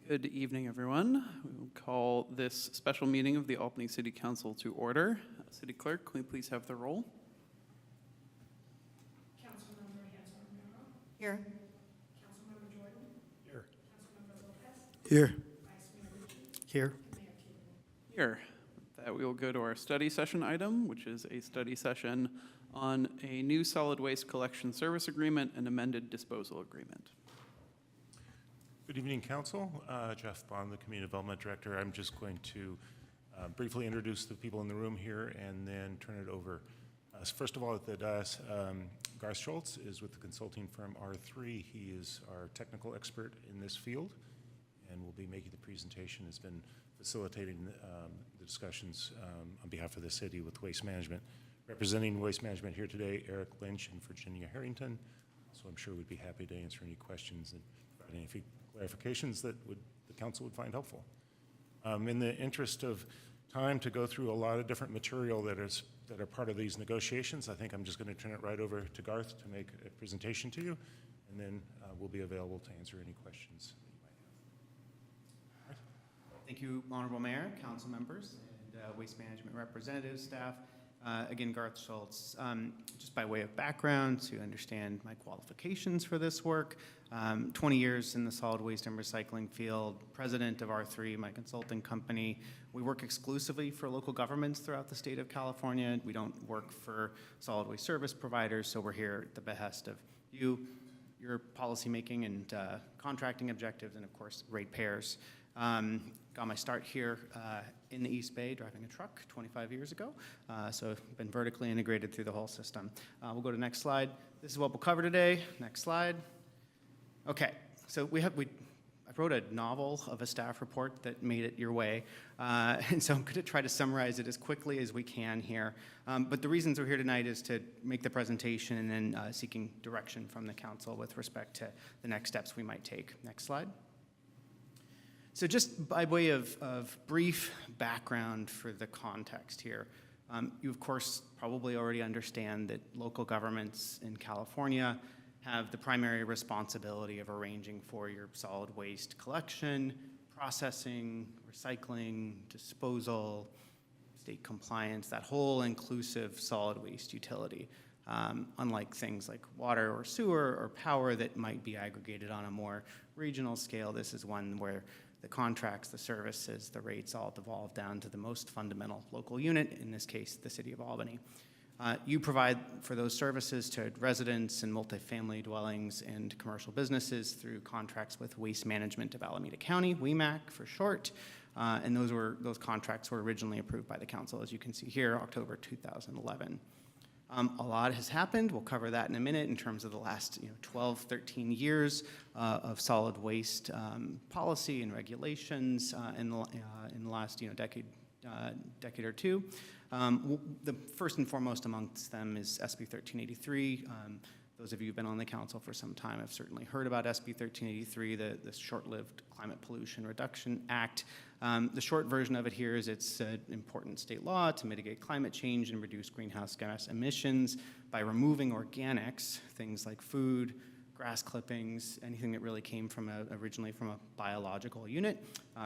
Good evening, everyone. We will call this special meeting of the Albany City Council to order. City Clerk, can we please have the roll? Councilmember Hanson-Romero. Here. Councilmember Jordan. Here. Councilmember Lopez. Here. Vice Mayor Ritchie. Here. And Mayor Keegan. Here. With that, we will go to our study session item, which is a study session on a new solid waste collection service agreement and amended disposal agreement. Good evening, Council. Jeff Bond, the Community Development Director. I'm just going to briefly introduce the people in the room here and then turn it over. First of all, at the dais, Garth Schultz is with the consulting firm R3. He is our technical expert in this field and will be making the presentation. Has been facilitating the discussions on behalf of the city with Waste Management. Representing Waste Management here today, Eric Lynch and Virginia Harrington. So I'm sure we'd be happy to answer any questions and provide any clarifications that the council would find helpful. In the interest of time to go through a lot of different material that are part of these negotiations, I think I'm just going to turn it right over to Garth to make a presentation to you, and then we'll be available to answer any questions that you might have. Thank you, Honorable Mayor, council members, and Waste Management representatives, staff. Again, Garth Schultz. Just by way of background, to understand my qualifications for this work, 20 years in the solid waste and recycling field, president of R3, my consulting company. We work exclusively for local governments throughout the state of California. We don't work for solid waste service providers, so we're here at the behest of you, your policymaking and contracting objectives, and of course, ratepayers. Got my start here in the East Bay driving a truck 25 years ago, so I've been vertically integrated through the whole system. We'll go to the next slide. This is what we'll cover today. Next slide. Okay, so I wrote a novel of a staff report that made it your way, and so I'm going to try to summarize it as quickly as we can here. But the reasons we're here tonight is to make the presentation and then seeking direction from the council with respect to the next steps we might take. Next slide. So just by way of brief background for the context here, you of course probably already understand that local governments in California have the primary responsibility of arranging for your solid waste collection, processing, recycling, disposal, state compliance, that whole inclusive solid waste utility. Unlike things like water or sewer or power that might be aggregated on a more regional scale, this is one where the contracts, the services, the rates all devolve down to the most fundamental local unit, in this case, the city of Albany. You provide for those services to residents and multifamily dwellings and commercial businesses through contracts with Waste Management of Alameda County, WMAC for short, and those contracts were originally approved by the council, as you can see here, October 2011. A lot has happened. We'll cover that in a minute in terms of the last 12, 13 years of solid waste policy and regulations in the last decade or two. The first and foremost amongst them is SB 1383. Those of you who've been on the council for some time have certainly heard about SB 1383, the short-lived Climate Pollution Reduction Act. The short version of it here is it's an important state law to mitigate climate change and reduce greenhouse gas emissions by removing organics, things like food, grass clippings, anything that really came from originally from a biological unit,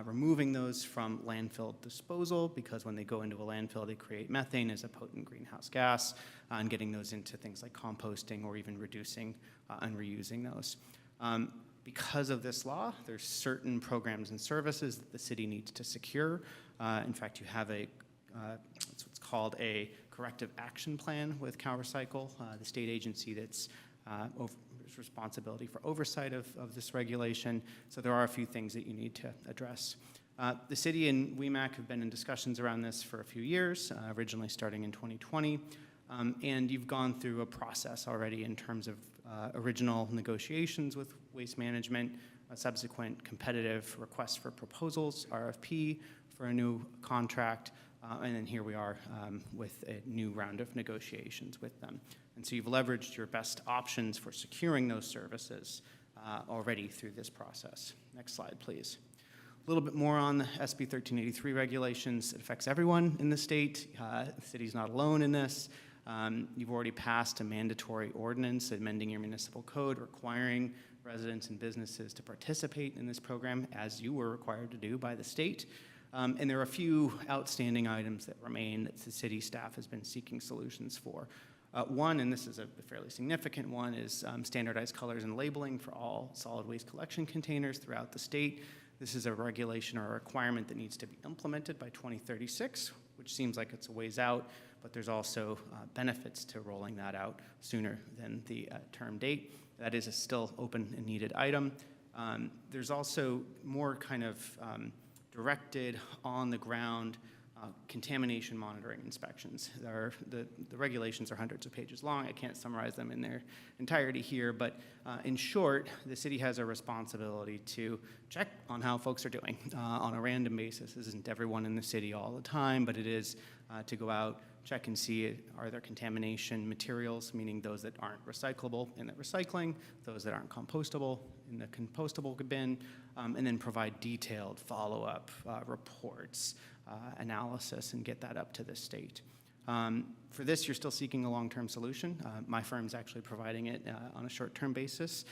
removing those from landfill disposal, because when they go into a landfill, they create methane as a potent greenhouse gas, and getting those into things like composting or even reducing and reusing those. Because of this law, there's certain programs and services that the city needs to secure. In fact, you have it's what's called a corrective action plan with CalRecycle, the state agency that's responsibility for oversight of this regulation. So there are a few things that you need to address. The city and WMAC have been in discussions around this for a few years, originally starting in 2020. And you've gone through a process already in terms of original negotiations with Waste Management, a subsequent competitive request for proposals, RFP, for a new contract, and then here we are with a new round of negotiations with them. And so you've leveraged your best options for securing those services already through this process. Next slide, please. A little bit more on the SB 1383 regulations. It affects everyone in the state. The city's not alone in this. You've already passed a mandatory ordinance amending your municipal code requiring residents and businesses to participate in this program, as you were required to do by the state. And there are a few outstanding items that remain that the city staff has been seeking solutions for. One, and this is a fairly significant one, is standardized colors and labeling for all solid waste collection containers throughout the state. This is a regulation or a requirement that needs to be implemented by 2036, which seems like it's a ways out, but there's also benefits to rolling that out sooner than the term date. That is a still open and needed item. There's also more kind of directed on-the-ground contamination monitoring inspections. The regulations are hundreds of pages long. I can't summarize them in their entirety here, but in short, the city has a responsibility to check on how folks are doing on a random basis. This isn't everyone in the city all the time, but it is to go out, check and see, are there contamination materials, meaning those that aren't recyclable in the recycling, those that aren't compostable in the compostable bin, and then provide detailed follow-up reports, analysis, and get that up to the state. For this, you're still seeking a long-term solution. My firm's actually providing it on a short-term basis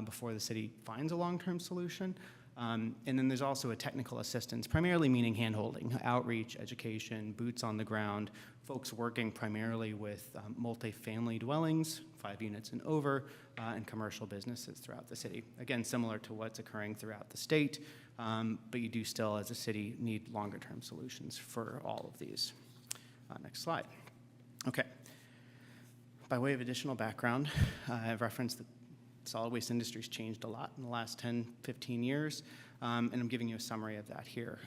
before the city finds a long-term solution. And then there's also a technical assistance, primarily meaning hand-holding, outreach, education, boots on the ground, folks working primarily with multifamily dwellings, 5 units and over, and commercial businesses throughout the city. Again, similar to what's occurring throughout the state, but you do still, as a city, need longer-term solutions for all of these. Next slide. Okay. By way of additional background, I've referenced that solid waste industry's changed a lot in the last 10, 15 years, and I'm giving you a summary of that here.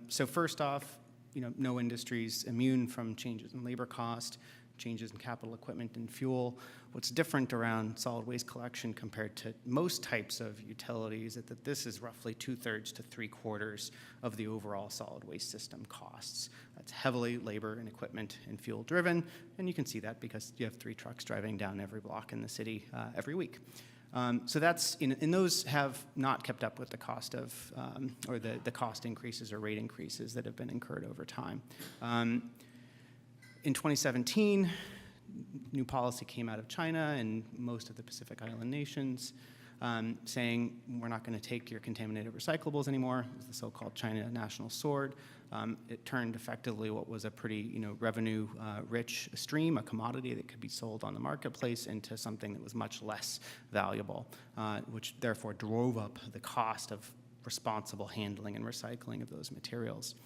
So first off, no industry's immune from changes in labor cost, changes in capital equipment and fuel. What's different around solid waste collection compared to most types of utilities is that this is roughly 2/3 to 3/4 of the overall solid waste system costs. That's heavily labor and equipment and fuel driven, and you can see that because you have 3 trucks driving down every block in the city every week. So that's, and those have not kept up with the cost of, or the cost increases or rate increases that have been incurred over time. In 2017, new policy came out of China and most of the Pacific Island nations saying, we're not going to take your contaminated recyclables anymore. It was the so-called China National Sword. It turned effectively what was a pretty revenue-rich stream, a commodity that could be sold on the marketplace, into something that was much less valuable, which therefore drove up the cost of responsible handling and recycling of those materials.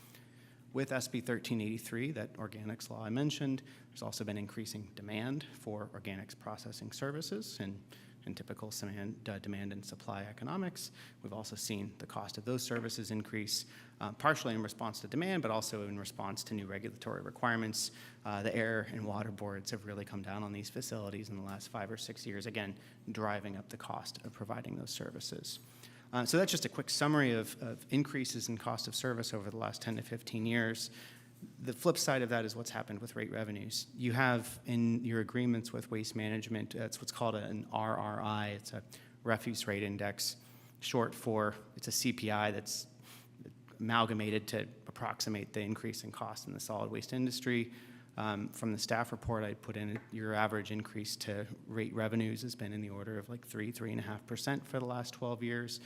With SB 1383, that organics law I mentioned, there's also been increasing demand for organics processing services, and in typical demand and supply economics, we've also seen the cost of those services increase, partially in response to demand, but also in response to new regulatory requirements. The air and water boards have really come down on these facilities in the last 5 or 6 years, again, driving up the cost of providing those services. So that's just a quick summary of increases in cost of service over the last 10 to 15 years. The flip side of that is what's happened with rate revenues. You have in your agreements with Waste Management, it's what's called an RRI. It's a refuse rate index, short for, it's a CPI that's amalgamated to approximate the increase in cost in the solid waste industry. From the staff report I put in, your average increase to rate revenues has been in the order of like 3.5% for the last 12 years.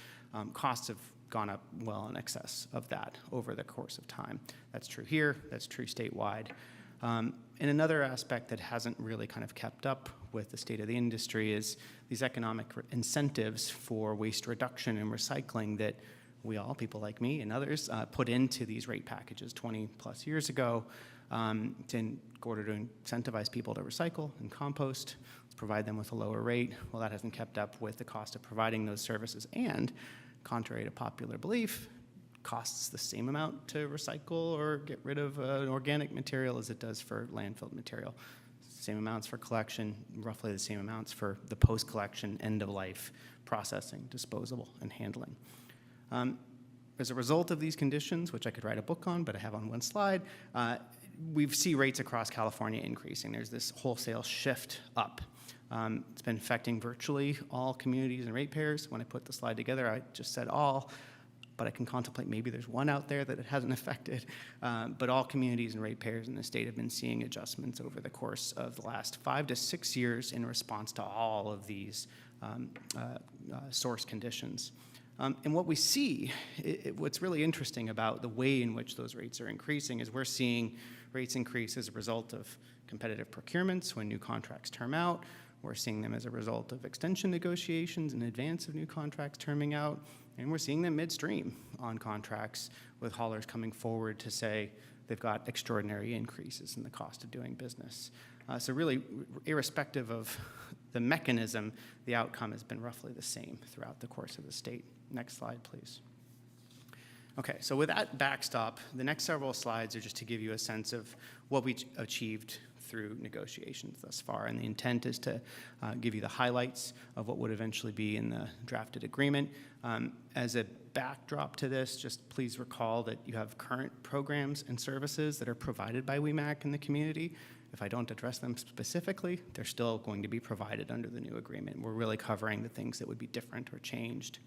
Costs have gone up well in excess of that over the course of time. That's true here, that's true statewide. And another aspect that hasn't really kind of kept up with the state of the industry is these economic incentives for waste reduction and recycling that we all, people like me and others, put into these rate packages 20 plus years ago in order to incentivize people to recycle and compost, provide them with a lower rate. Well, that hasn't kept up with the cost of providing those services, and contrary to popular belief, costs the same amount to recycle or get rid of an organic material as it does for landfill material. Same amounts for collection, roughly the same amounts for the post-collection, end-of-life processing, disposal, and handling. As a result of these conditions, which I could write a book on, but I have on one slide, we see rates across California increasing. There's this wholesale shift up. It's been affecting virtually all communities and ratepayers. When I put the slide together, I just said all, but I can contemplate maybe there's one out there that it hasn't affected. But all communities and ratepayers in the state have been seeing adjustments over the course of the last 5 to 6 years in response to all of these source conditions. And what we see, what's really interesting about the way in which those rates are increasing is we're seeing rates increase as a result of competitive procurements when new contracts term out. We're seeing them as a result of extension negotiations in advance of new contracts terming out. And we're seeing them midstream on contracts with haulers coming forward to say they've got extraordinary increases in the cost of doing business. So really, irrespective of the mechanism, the outcome has been roughly the same throughout the course of the state. Next slide, please. Okay, so with that backstop, the next several slides are just to give you a sense of what we achieved through negotiations thus far. And the intent is to give you the highlights of what would eventually be in the drafted agreement. As a backdrop to this, just please recall that you have current programs and services that are provided by WEMAC in the community. If I don't address them specifically, they're still going to be provided under the new agreement. We're really covering the things that would be different or changed.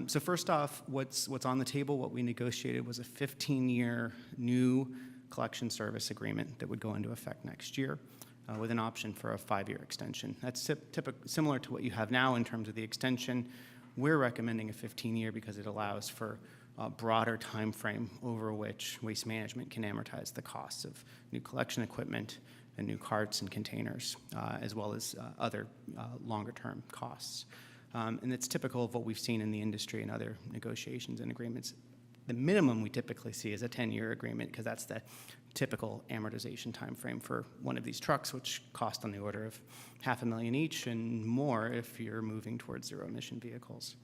So first off, what's on the table, what we negotiated was a 15-year new collection service agreement that would go into effect next year with an option for a 5-year extension. That's similar to what you have now in terms of the extension. We're recommending a 15-year because it allows for a broader time frame over which Waste Management can amortize the costs of new collection equipment and new carts and containers, as well as other longer-term costs. And it's typical of what we've seen in the industry and other negotiations and agreements. The minimum we typically see is a 10-year agreement because that's the typical amortization time frame for one of these trucks, which cost on the order of $500,000 each and more if you're moving towards zero-emission vehicles.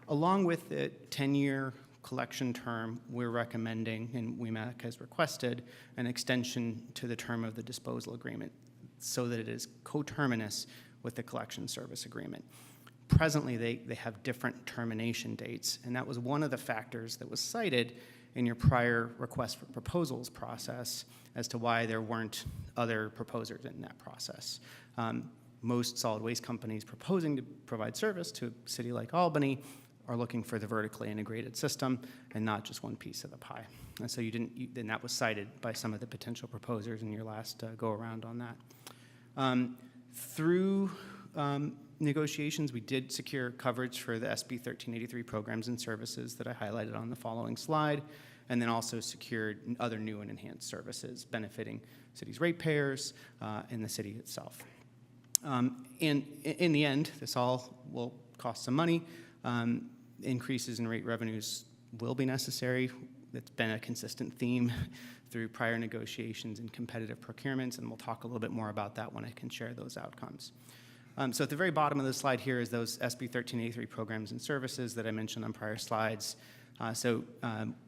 Along with the 10-year collection term, we're recommending, and WEMAC has requested, an extension to the term of the disposal agreement so that it is coterminous with the collection service agreement. Presently, they have different termination dates, and that was one of the factors that was cited in your prior request for proposals process as to why there weren't other proposers in that process. Most solid waste companies proposing to provide service to a city like Albany are looking for the vertically integrated system and not just one piece of the pie. And so then that was cited by some of the potential proposers in your last go-around on that. Through negotiations, we did secure coverage for the SB 1383 programs and services that I highlighted on the following slide, and then also secured other new and enhanced services benefiting cities' ratepayers and the city itself. And in the end, this all will cost some money. Increases in rate revenues will be necessary. That's been a consistent theme through prior negotiations and competitive procurements, and we'll talk a little bit more about that when I can share those outcomes. So at the very bottom of the slide here is those SB 1383 programs and services that I mentioned on prior slides.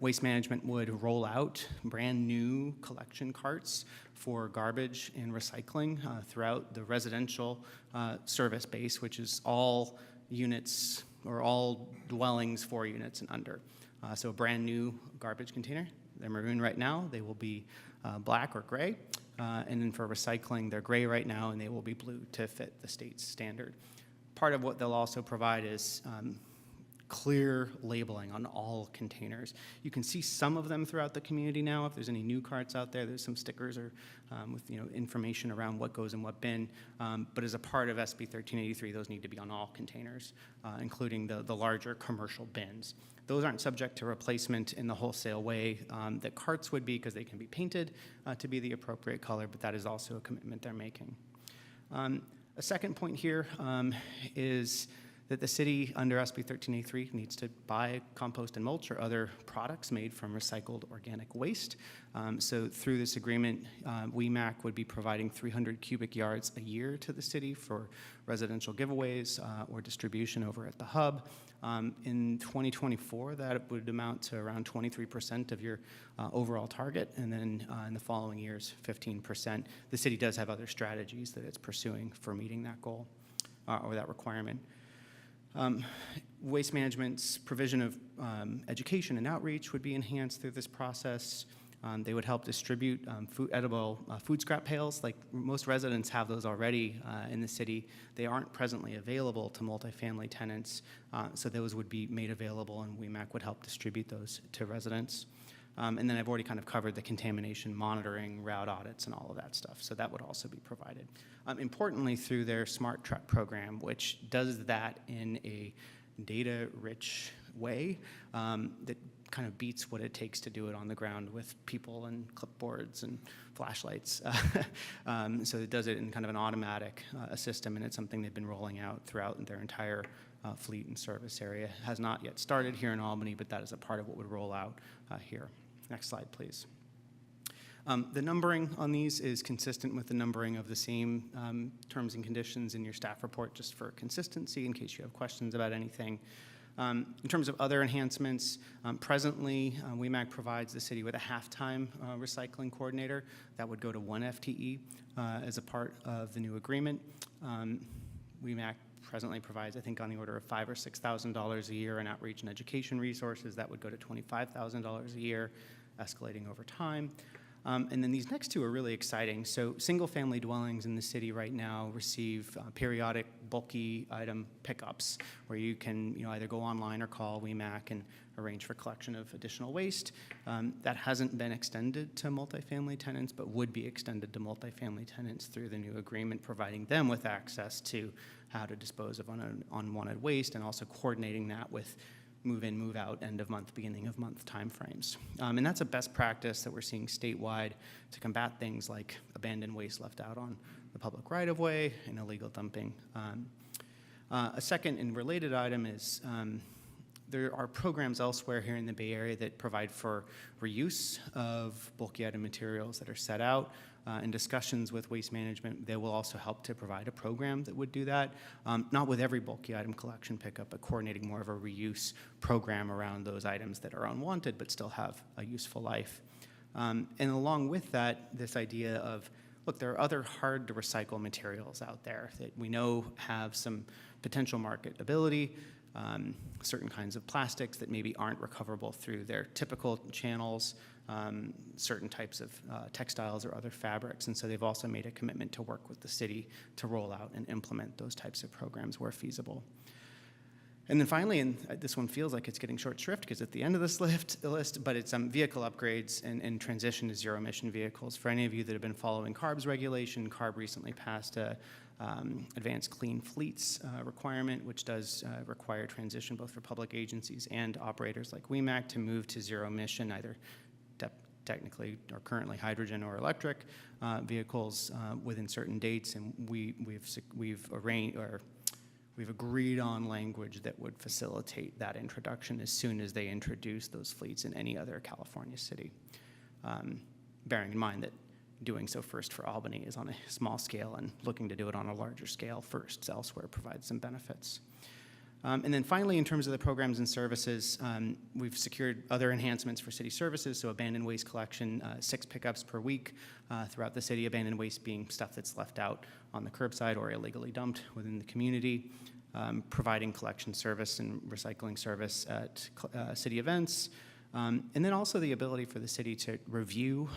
Waste Management would roll out brand new collection carts for garbage and recycling throughout the residential service base, which is all units or all dwellings 4 units and under. So a brand new garbage container. They're maroon right now. They will be black or gray. And then for recycling, they're gray right now, and they will be blue to fit the state's standard. Part of what they'll also provide is clear labeling on all containers. You can see some of them throughout the community now. If there's any new carts out there, there's some stickers or with information around what goes in what bin. But as a part of SB 1383, those need to be on all containers, including the larger commercial bins. Those aren't subject to replacement in the wholesale way that carts would be because they can be painted to be the appropriate color, but that is also a commitment they're making. A second point here is that the city under SB 1383 needs to buy compost and mulch or other products made from recycled organic waste. So through this agreement, WEMAC would be providing 300 cubic yards a year to the city for residential giveaways or distribution over at the hub. In 2024, that would amount to around 23% of your overall target, and then in the following years, 15%. The city does have other strategies that it's pursuing for meeting that goal or that requirement. Waste Management's provision of education and outreach would be enhanced through this process. They would help distribute edible food scrap pails. Like most residents have those already in the city. They aren't presently available to multifamily tenants, so those would be made available, and WEMAC would help distribute those to residents. And then I've already kind of covered the contamination monitoring, route audits, and all of that stuff. So that would also be provided. Importantly, through their Smart Truck program, which does that in a data-rich way that kind of beats what it takes to do it on the ground with people and clipboards and flashlights. So it does it in kind of an automatic system, and it's something they've been rolling out throughout their entire fleet and service area. It has not yet started here in Albany, but that is a part of what would roll out here. Next slide, please. The numbering on these is consistent with the numbering of the same terms and conditions in your staff report, just for consistency in case you have questions about anything. In terms of other enhancements, presently, WEMAC provides the city with a half-time recycling coordinator. That would go to 1 FTE as a part of the new agreement. WEMAC presently provides, I think, on the order of $5,000 or $6,000 a year in outreach and education resources. That would go to $25,000 a year, escalating over time. And then these next two are really exciting. So single-family dwellings in the city right now receive periodic bulky item pickups where you can either go online or call WEMAC and arrange for collection of additional waste. That hasn't been extended to multifamily tenants, but would be extended to multifamily tenants through the new agreement, providing them with access to how to dispose of unwanted waste and also coordinating that with move in, move out, end of month, beginning of month timeframes. And that's a best practice that we're seeing statewide to combat things like abandoned waste left out on the public right-of-way and illegal dumping. A second and related item is there are programs elsewhere here in the Bay Area that provide for reuse of bulky item materials that are set out. In discussions with Waste Management, they will also help to provide a program that would do that. Not with every bulky item collection pickup, but coordinating more of a reuse program around those items that are unwanted but still have a useful life. And along with that, this idea of, look, there are other hard-to-recycle materials out there that we know have some potential marketability, certain kinds of plastics that maybe aren't recoverable through their typical channels, certain types of textiles or other fabrics. And so they've also made a commitment to work with the city to roll out and implement those types of programs where feasible. And then finally, and this one feels like it's getting short shrift because at the end of this list, but it's vehicle upgrades and transition to zero-emission vehicles. For any of you that have been following CARB's regulation, CARB recently passed a advanced clean fleets requirement, which does require transition both for public agencies and operators like WEMAC to move to zero emission, either technically or currently hydrogen or electric vehicles within certain dates, and we've agreed on language that would facilitate that introduction as soon as they introduce those fleets in any other California city, bearing in mind that doing so first for Albany is on a small scale, and looking to do it on a larger scale first elsewhere provides some benefits. And then finally, in terms of the programs and services, we've secured other enhancements for city services, so abandoned waste collection, 6 pickups per week throughout the city, abandoned waste being stuff that's left out on the curbside or illegally dumped within the community, providing collection service and recycling service at city events, and then also the ability for the city to review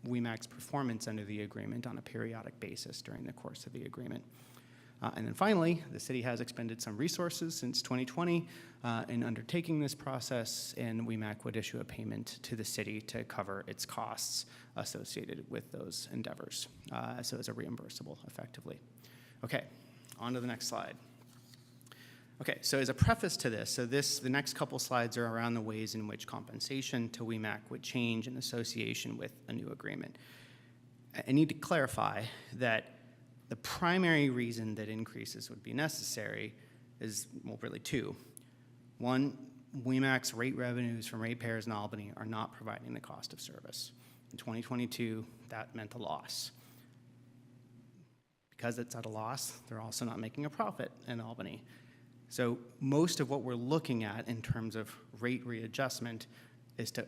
WEMAC's performance under the agreement on a periodic basis during the course of the agreement. And then finally, the city has expended some resources since 2020 in undertaking this process, and WEMAC would issue a payment to the city to cover its costs associated with those endeavors, so as a reimbursable effectively. Okay, on to the next slide. Okay, so as a preface to this, the next couple slides are around the ways in which compensation to WEMAC would change in association with a new agreement. I need to clarify that the primary reason that increases would be necessary is, well, really two. One, WEMAC's rate revenues from ratepayers in Albany are not providing the cost of service. In 2022, that meant a loss. Because it's at a loss, they're also not making a profit in Albany. So most of what we're looking at in terms of rate readjustment is to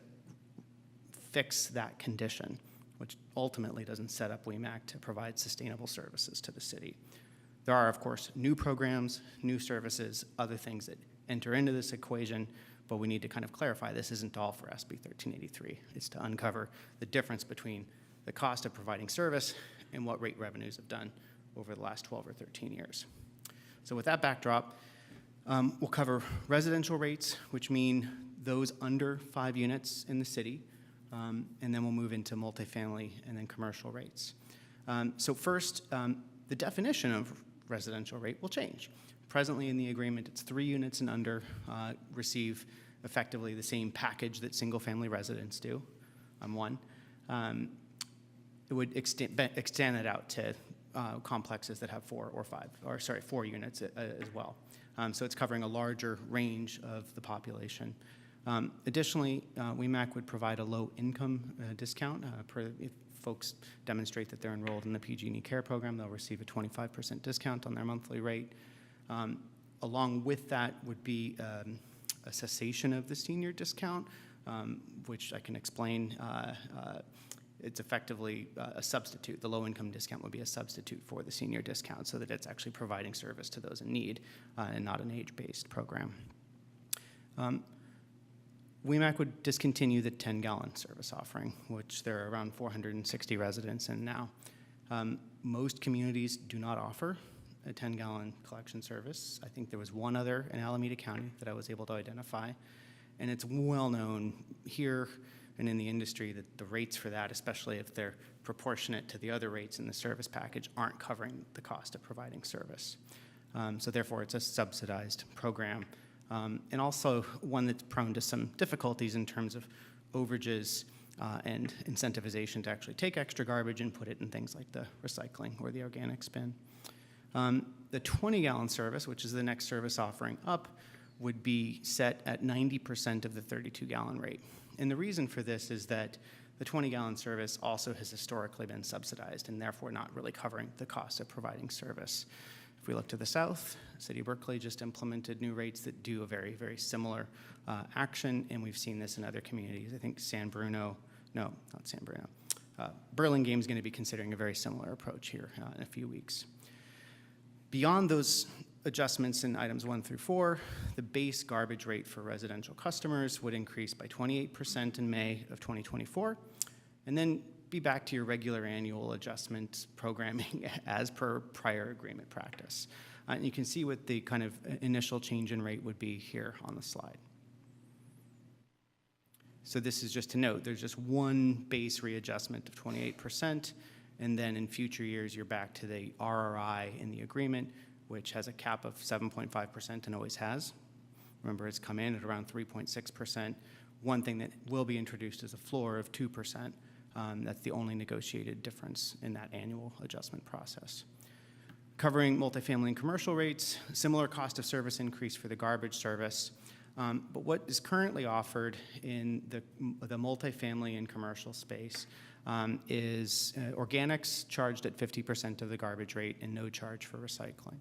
fix that condition, which ultimately doesn't set up WEMAC to provide sustainable services to the city. There are, of course, new programs, new services, other things that enter into this equation, but we need to kind of clarify this isn't all for SB 1383. It's to uncover the difference between the cost of providing service and what rate revenues have done over the last 12 or 13 years. So with that backdrop, we'll cover residential rates, which mean those under 5 units in the city, and then we'll move into multifamily and then commercial rates. So first, the definition of residential rate will change. Presently in the agreement, it's 3 units and under receive effectively the same package that single-family residents do on one. It would extend it out to complexes that have 4 units as well. So it's covering a larger range of the population. Additionally, WEMAC would provide a low-income discount. If folks demonstrate that they're enrolled in the PG&E Care program, they'll receive a 25% discount on their monthly rate. Along with that would be a cessation of the senior discount, which I can explain. It's effectively a substitute. The low-income discount would be a substitute for the senior discount so that it's actually providing service to those in need and not an age-based program. WEMAC would discontinue the 10-gallon service offering, which there are around 460 residents in now. Most communities do not offer a 10-gallon collection service. I think there was one other in Alameda County that I was able to identify. And it's well known here and in the industry that the rates for that, especially if they're proportionate to the other rates in the service package, aren't covering the cost of providing service. So therefore, it's a subsidized program. And also one that's prone to some difficulties in terms of overages and incentivization to actually take extra garbage and put it in things like the recycling or the organic bin. The 20-gallon service, which is the next service offering up, would be set at 90% of the 32-gallon rate. And the reason for this is that the 20-gallon service also has historically been subsidized and therefore not really covering the cost of providing service. If we look to the south, City of Berkeley just implemented new rates that do a very, very similar action, and we've seen this in other communities. I think Burlingame is going to be considering a very similar approach here in a few weeks. Beyond those adjustments in items 1 through 4, the base garbage rate for residential customers would increase by 28% in May of 2024, and then be back to your regular annual adjustment programming as per prior agreement practice. And you can see what the kind of initial change in rate would be here on the slide. So this is just to note, there's just one base readjustment of 28%, and then in future years, you're back to the RRI in the agreement, which has a cap of 7.5% and always has. Remember, it's come in at around 3.6%. One thing that will be introduced is a floor of 2%. That's the only negotiated difference in that annual adjustment process. Covering multifamily and commercial rates, similar cost of service increase for the garbage service. But what is currently offered in the multifamily and commercial space is organics charged at 50% of the garbage rate and no charge for recycling.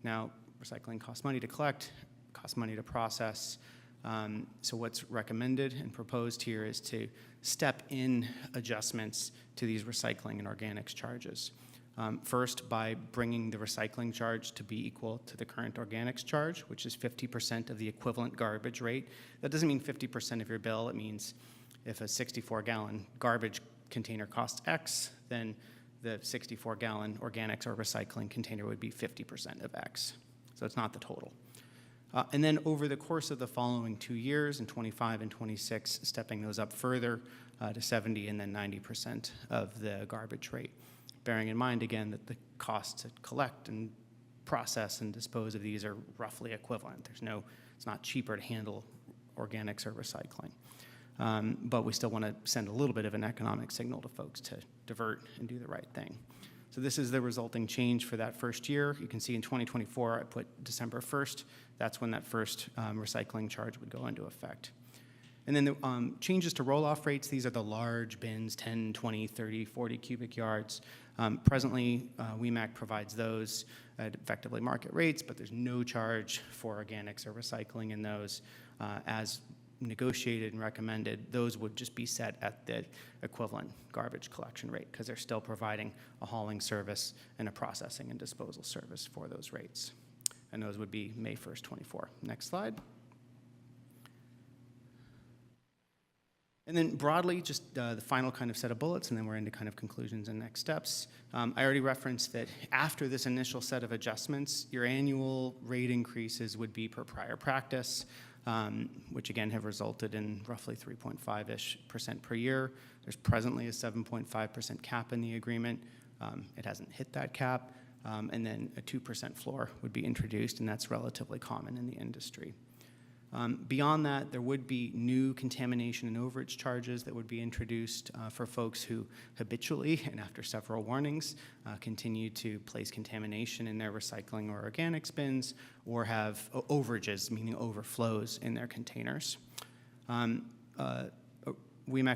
Now, recycling costs money to collect, costs money to process. So what's recommended and proposed here is to step in adjustments to these recycling and organics charges. First, by bringing the recycling charge to be equal to the current organics charge, which is 50% of the equivalent garbage rate. That doesn't mean 50% of your bill. It means if a 64-gallon garbage container costs X, then the 64-gallon organics or recycling container would be 50% of X. So it's not the total. And then over the course of the following 2 years, in 25 and 26, stepping those up further to 70 and then 90% of the garbage rate. Bearing in mind, again, that the costs to collect and process and dispose of these are roughly equivalent. It's not cheaper to handle organics or recycling. But we still want to send a little bit of an economic signal to folks to divert and do the right thing. So this is the resulting change for that first year. You can see in 2024, I put December 1st. That's when that first recycling charge would go into effect. And then the changes to roll-off rates, these are the large bins, 10, 20, 30, 40 cubic yards. Presently, WEMAC provides those at effectively market rates, but there's no charge for organics or recycling in those. As negotiated and recommended, those would just be set at the equivalent garbage collection rate because they're still providing a hauling service and a processing and disposal service for those rates. And those would be May 1st, 24. Next slide. And then broadly, just the final kind of set of bullets, and then we're into kind of conclusions and next steps. I already referenced that after this initial set of adjustments, your annual rate increases would be per prior practice. which again have resulted in roughly 3.5-ish% per year. There's presently a 7.5% cap in the agreement. It hasn't hit that cap. And then a 2% floor would be introduced, and that's relatively common in the industry. Beyond that, there would be new contamination and overage charges that would be introduced for folks who habitually, and after several warnings, continue to place contamination in their recycling or organics bins, or have overages, meaning overflows in their containers. WEMAC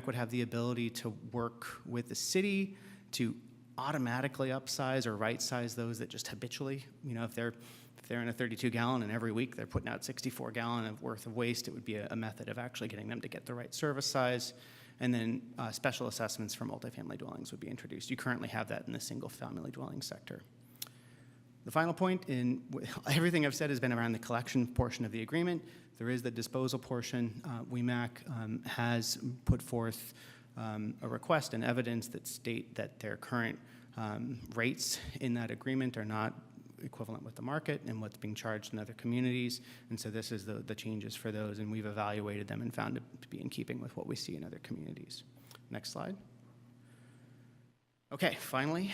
would have the ability to work with the city to automatically upsize or right-size those that just habitually, if they're in a 32-gallon and every week they're putting out 64-gallon of worth of waste, it would be a method of actually getting them to get the right service size. And then special assessments for multifamily dwellings would be introduced. You currently have that in the single-family dwelling sector. The final point, in everything I've said has been around the collection portion of the agreement. There is the disposal portion. WEMAC has put forth a request and evidence that state that their current rates in that agreement are not equivalent with the market and what's being charged in other communities. And so this is the changes for those, and we've evaluated them and found it to be in keeping with what we see in other communities. Next slide. Okay, finally,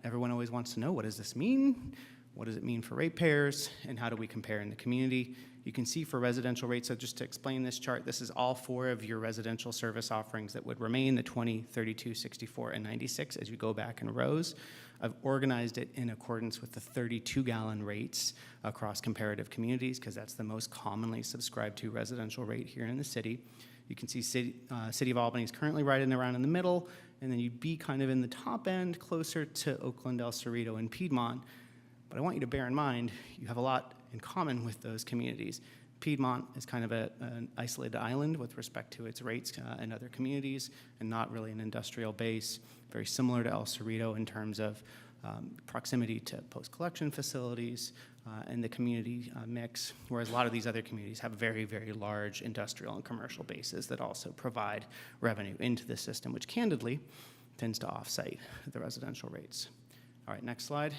everyone always wants to know, what does this mean? What does it mean for ratepayers, and how do we compare in the community? You can see for residential rates, so just to explain this chart, this is all 4 of your residential service offerings that would remain, the 20, 32, 64, and 96 as you go back in rows. I've organized it in accordance with the 32-gallon rates across comparative communities, because that's the most commonly subscribed to residential rate here in the city. You can see City of Albany is currently right in around in the middle, and then you'd be kind of in the top end, closer to Oakland, El Cerrito, and Piedmont. But I want you to bear in mind, you have a lot in common with those communities. Piedmont is kind of an isolated island with respect to its rates in other communities, and not really an industrial base. Very similar to El Cerrito in terms of proximity to post-collection facilities and the community mix, whereas a lot of these other communities have very, very large industrial and commercial bases that also provide revenue into the system, which candidly tends to offset the residential rates. All right, next slide.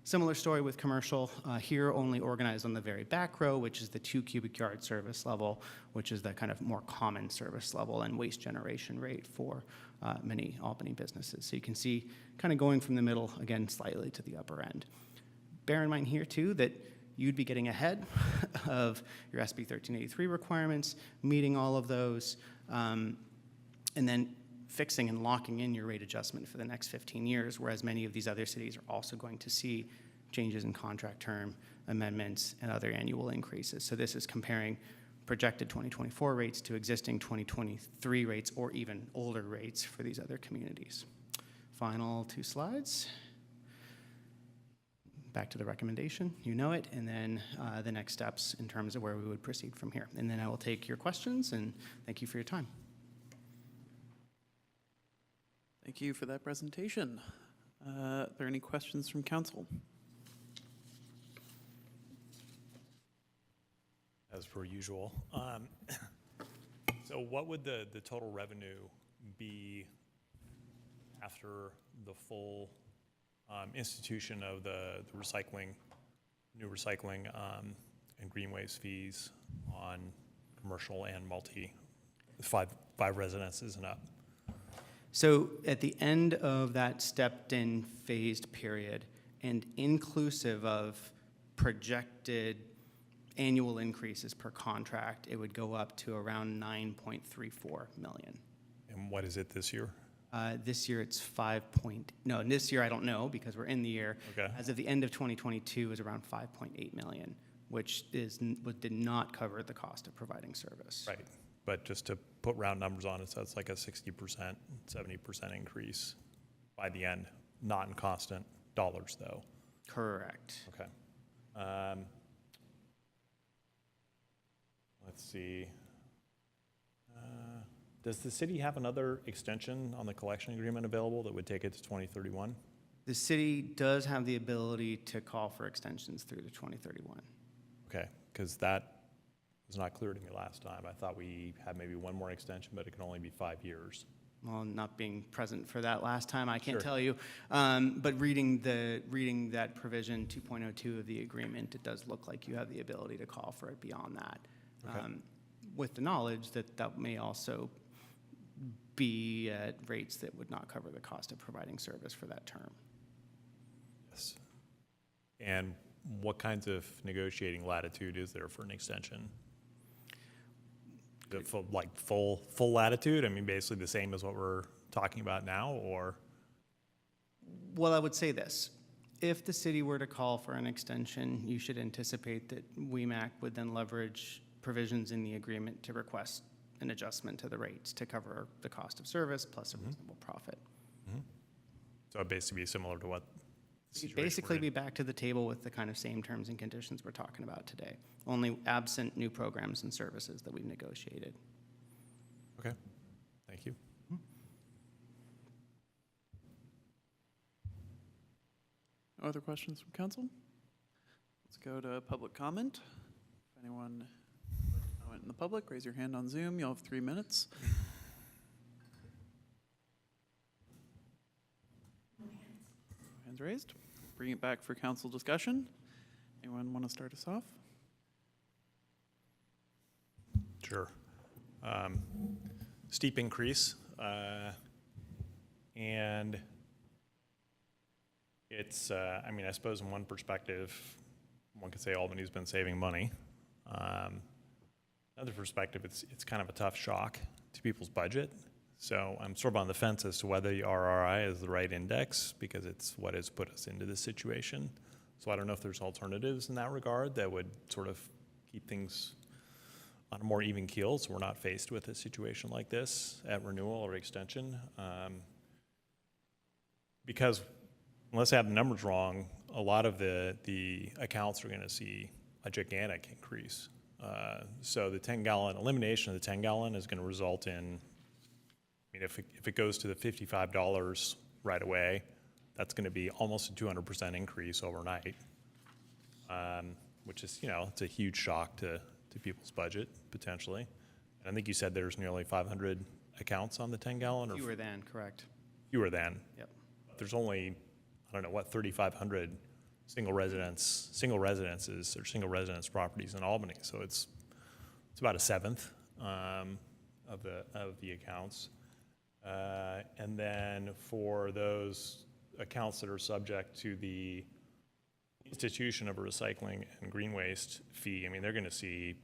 Similar story with commercial, here only organized on the very back row, which is the 2 cubic yard service level, which is the kind of more common service level and waste generation rate for many Albany businesses. So you can see kind of going from the middle, again, slightly to the upper end. Bear in mind here too that you'd be getting ahead of your SB 1383 requirements, meeting all of those, and then fixing and locking in your rate adjustment for the next 15 years, whereas many of these other cities are also going to see changes in contract term, amendments, and other annual increases. So this is comparing projected 2024 rates to existing 2023 rates or even older rates for these other communities. Final 2 slides. Back to the recommendation, you know it, and then the next steps in terms of where we would proceed from here. And then I will take your questions, and thank you for your time. Thank you for that presentation. Are there any questions from council? As per usual. So what would the total revenue be after the full institution of the recycling, new recycling and green waste fees on commercial and multi, five residences and up? So at the end of that stepped-in phased period, and inclusive of projected annual increases per contract, it would go up to around $9.34 million. And what is it this year? This year it's this year I don't know because we're in the year. Okay. As of the end of 2022 is around $5.8 million, which did not cover the cost of providing service. Right. But just to put round numbers on it, so it's like a 60%, 70% increase by the end, not in constant dollars though. Correct. Okay. Let's see. Does the city have another extension on the collection agreement available that would take it to 2031? The city does have the ability to call for extensions through to 2031. Okay, because that was not clear to me last time. I thought we had maybe one more extension, but it can only be 5 years. Well, not being present for that last time, I can't Sure. tell you. But reading that provision 2.02 of the agreement, it does look like you have the ability to call for it beyond that. Okay. With the knowledge that that may also be at rates that would not cover the cost of providing service for that term. Yes. And what kinds of negotiating latitude is there for an extension? Is it full latitude? I mean, basically the same as what we're talking about now, or? Well, I would say this. If the city were to call for an extension, you should anticipate that WEMAC would then leverage provisions in the agreement to request an adjustment to the rates to cover the cost of service plus a reasonable profit. So it'd basically be similar to what the You'd situation we're basically in. be back to the table with the kind of same terms and conditions we're talking about today, only absent new programs and services that we've negotiated. Okay, thank you. No other questions from council? Let's go to public comment. If anyone would like to comment in the public, raise your hand on Zoom. You'll have 3 minutes. Hands raised. Bring it back for council discussion. Anyone want to start us off? Sure. Steep increase, and it's, I mean, I suppose in one perspective, one could say Albany's been saving money. Another perspective, it's kind of a tough shock to people's budget. So I'm sort of on the fence as to whether the RRI is the right index, because it's what has put us into this situation. So I don't know if there's alternatives in that regard that would sort of keep things on a more even keel, so we're not faced with a situation like this at renewal or extension. Because unless I have the numbers wrong, a lot of the accounts are gonna see a gigantic increase. So the 10-gallon, elimination of the 10-gallon is gonna result in, I mean, if it goes to the $55 right away, that's gonna be almost a 200% increase overnight, which is, you know, it's a huge shock to people's budget, potentially. And I think you said there's nearly 500 accounts on the 10-gallon, or Fewer than, correct. fewer than. Yep. There's only, I don't know, what, 3,500 single residences or single residence properties in Albany. So it's about a seventh of the accounts. And then for those accounts that are subject to the institution of a recycling and green waste fee, I mean, they're going to see,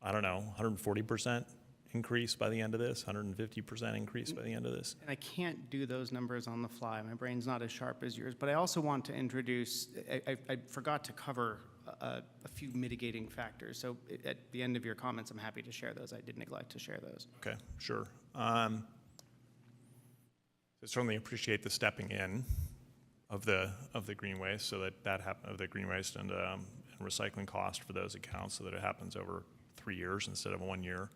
I don't know, 140% increase by the end of this, 150% increase by the end of this. And I can't do those numbers on the fly. My brain's not as sharp as yours. But I also want to introduce, I forgot to cover a few mitigating factors. So at the end of your comments, I'm happy to share those. I did neglect to share those. Okay, sure. I certainly appreciate the stepping in of the green waste, so that happen, of the green waste and recycling cost for those accounts, so that it happens over 3 years instead of 1 year.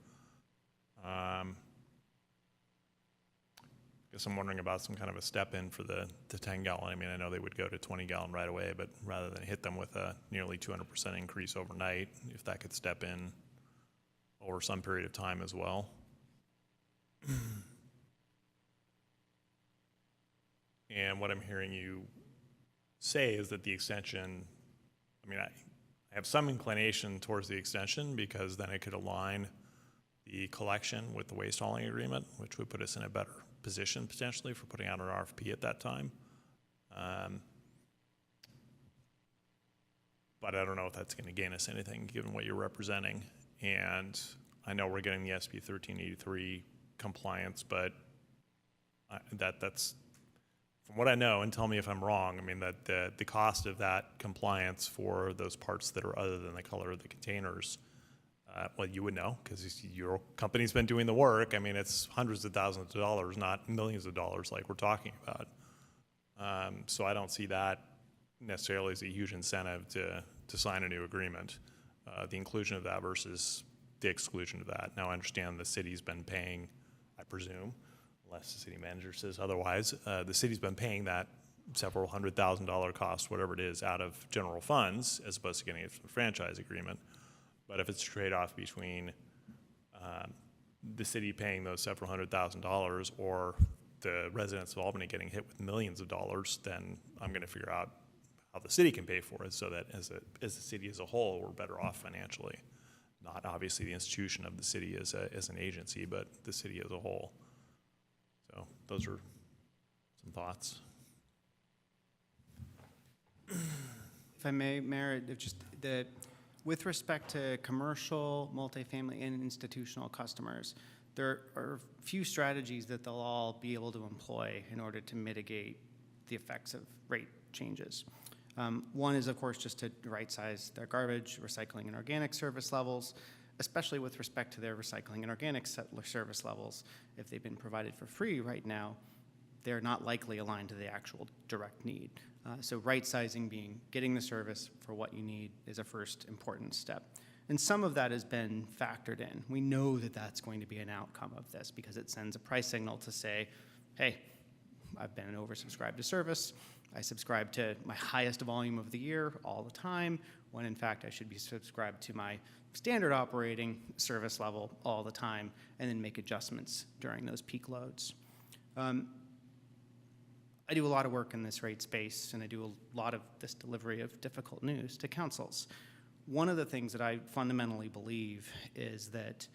Guess I'm wondering about some kind of a step in for the 10-gallon. I mean, I know they would go to 20-gallon right away, but rather than hit them with a nearly 200% increase overnight, if that could step in over some period of time as well. And what I'm hearing you say is that the extension, I mean, I have some inclination towards the extension, because then it could align the collection with the waste hauling agreement, which would put us in a better position potentially for putting out an RFP at that time. But I don't know if that's going to gain us anything given what you're representing. And I know we're getting the SB 1383 compliance, but that's, from what I know, and tell me if I'm wrong, I mean, that the cost of that compliance for those parts that are other than the color of the containers, well, you would know, because your company's been doing the work. I mean, it's hundreds of thousands of dollars, not millions of dollars like we're talking about. So I don't see that necessarily as a huge incentive to sign a new agreement, the inclusion of that versus the exclusion of that. Now, I understand the city's been paying, I presume, unless the city manager says otherwise, the city's been paying that several $100,000 cost, whatever it is, out of general funds, as opposed to getting it from the franchise agreement. But if it's a trade-off between the city paying those several $100,000 or the residents of Albany getting hit with millions of dollars, then I'm going to figure out how the city can pay for it, so that as the city as a whole, we're better off financially, not obviously the institution of the city as an agency, but the city as a whole. So those are some thoughts. If I may, Mayor, with respect to commercial, multifamily, and institutional customers, there are few strategies that they'll all be able to employ in order to mitigate the effects of rate changes. One is, of course, just to right-size their garbage, recycling, and organic service levels, especially with respect to their recycling and organic service levels. If they've been provided for free right now, they're not likely aligned to the actual direct need. So right-sizing being getting the service for what you need is a first important step. And some of that has been factored in. We know that that's going to be an outcome of this because it sends a price signal to say, hey, I've been oversubscribed to service. I subscribe to my highest volume of the year all the time, when in fact I should be subscribed to my standard operating service level all the time, and then make adjustments during those peak loads. I do a lot of work in this rate space, and I do a lot of this delivery of difficult news to councils. One of the things that I fundamentally believe is that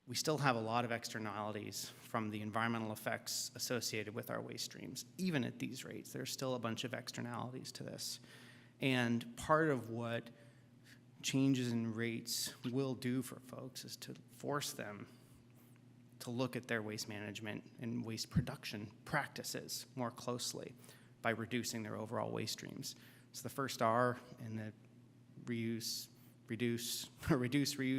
we still have a lot of externalities from the environmental effects associated with our waste streams. Even at these rates, there's still a bunch of externalities to this. And part of what changes in rates will do for folks is to force them to look at their waste management and waste production practices more closely by reducing their overall waste streams. So the first R in the reduce, reuse,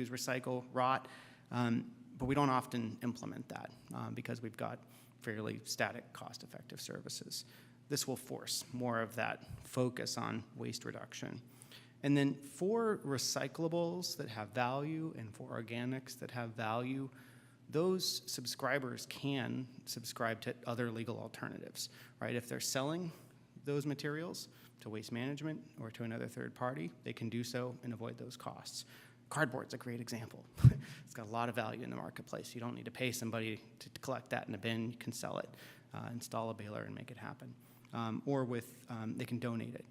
recycle, rot, but we don't often implement that because we've got fairly static, cost-effective services. This will force more of that focus on waste reduction. And then for recyclables that have value and for organics that have value, those subscribers can subscribe to other legal alternatives, right? If they're selling those materials to Waste Management or to another third party, they can do so and avoid those costs. Cardboard's a great example. It's got a lot of value in the marketplace. You don't need to pay somebody to collect that in a bin. You can sell it, install a baler, and make it happen. Or they can donate it.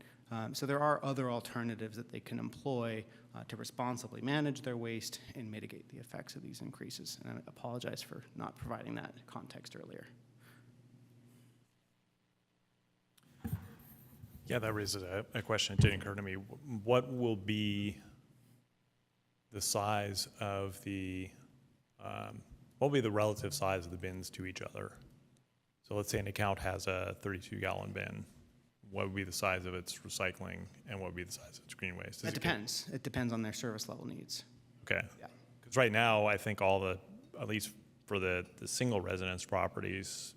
So there are other alternatives that they can employ to responsibly manage their waste and mitigate the effects of these increases. And I apologize for not providing that context earlier. Yeah, that raises a question that didn't occur to me. What will be the size of what will be the relative size of the bins to each other? So let's say an account has a 32-gallon bin. What would be the size of its recycling, and what would be the size of its green waste? It depends. It depends on their service level needs. Okay. Yeah. Because right now, I think at least for the single residence properties,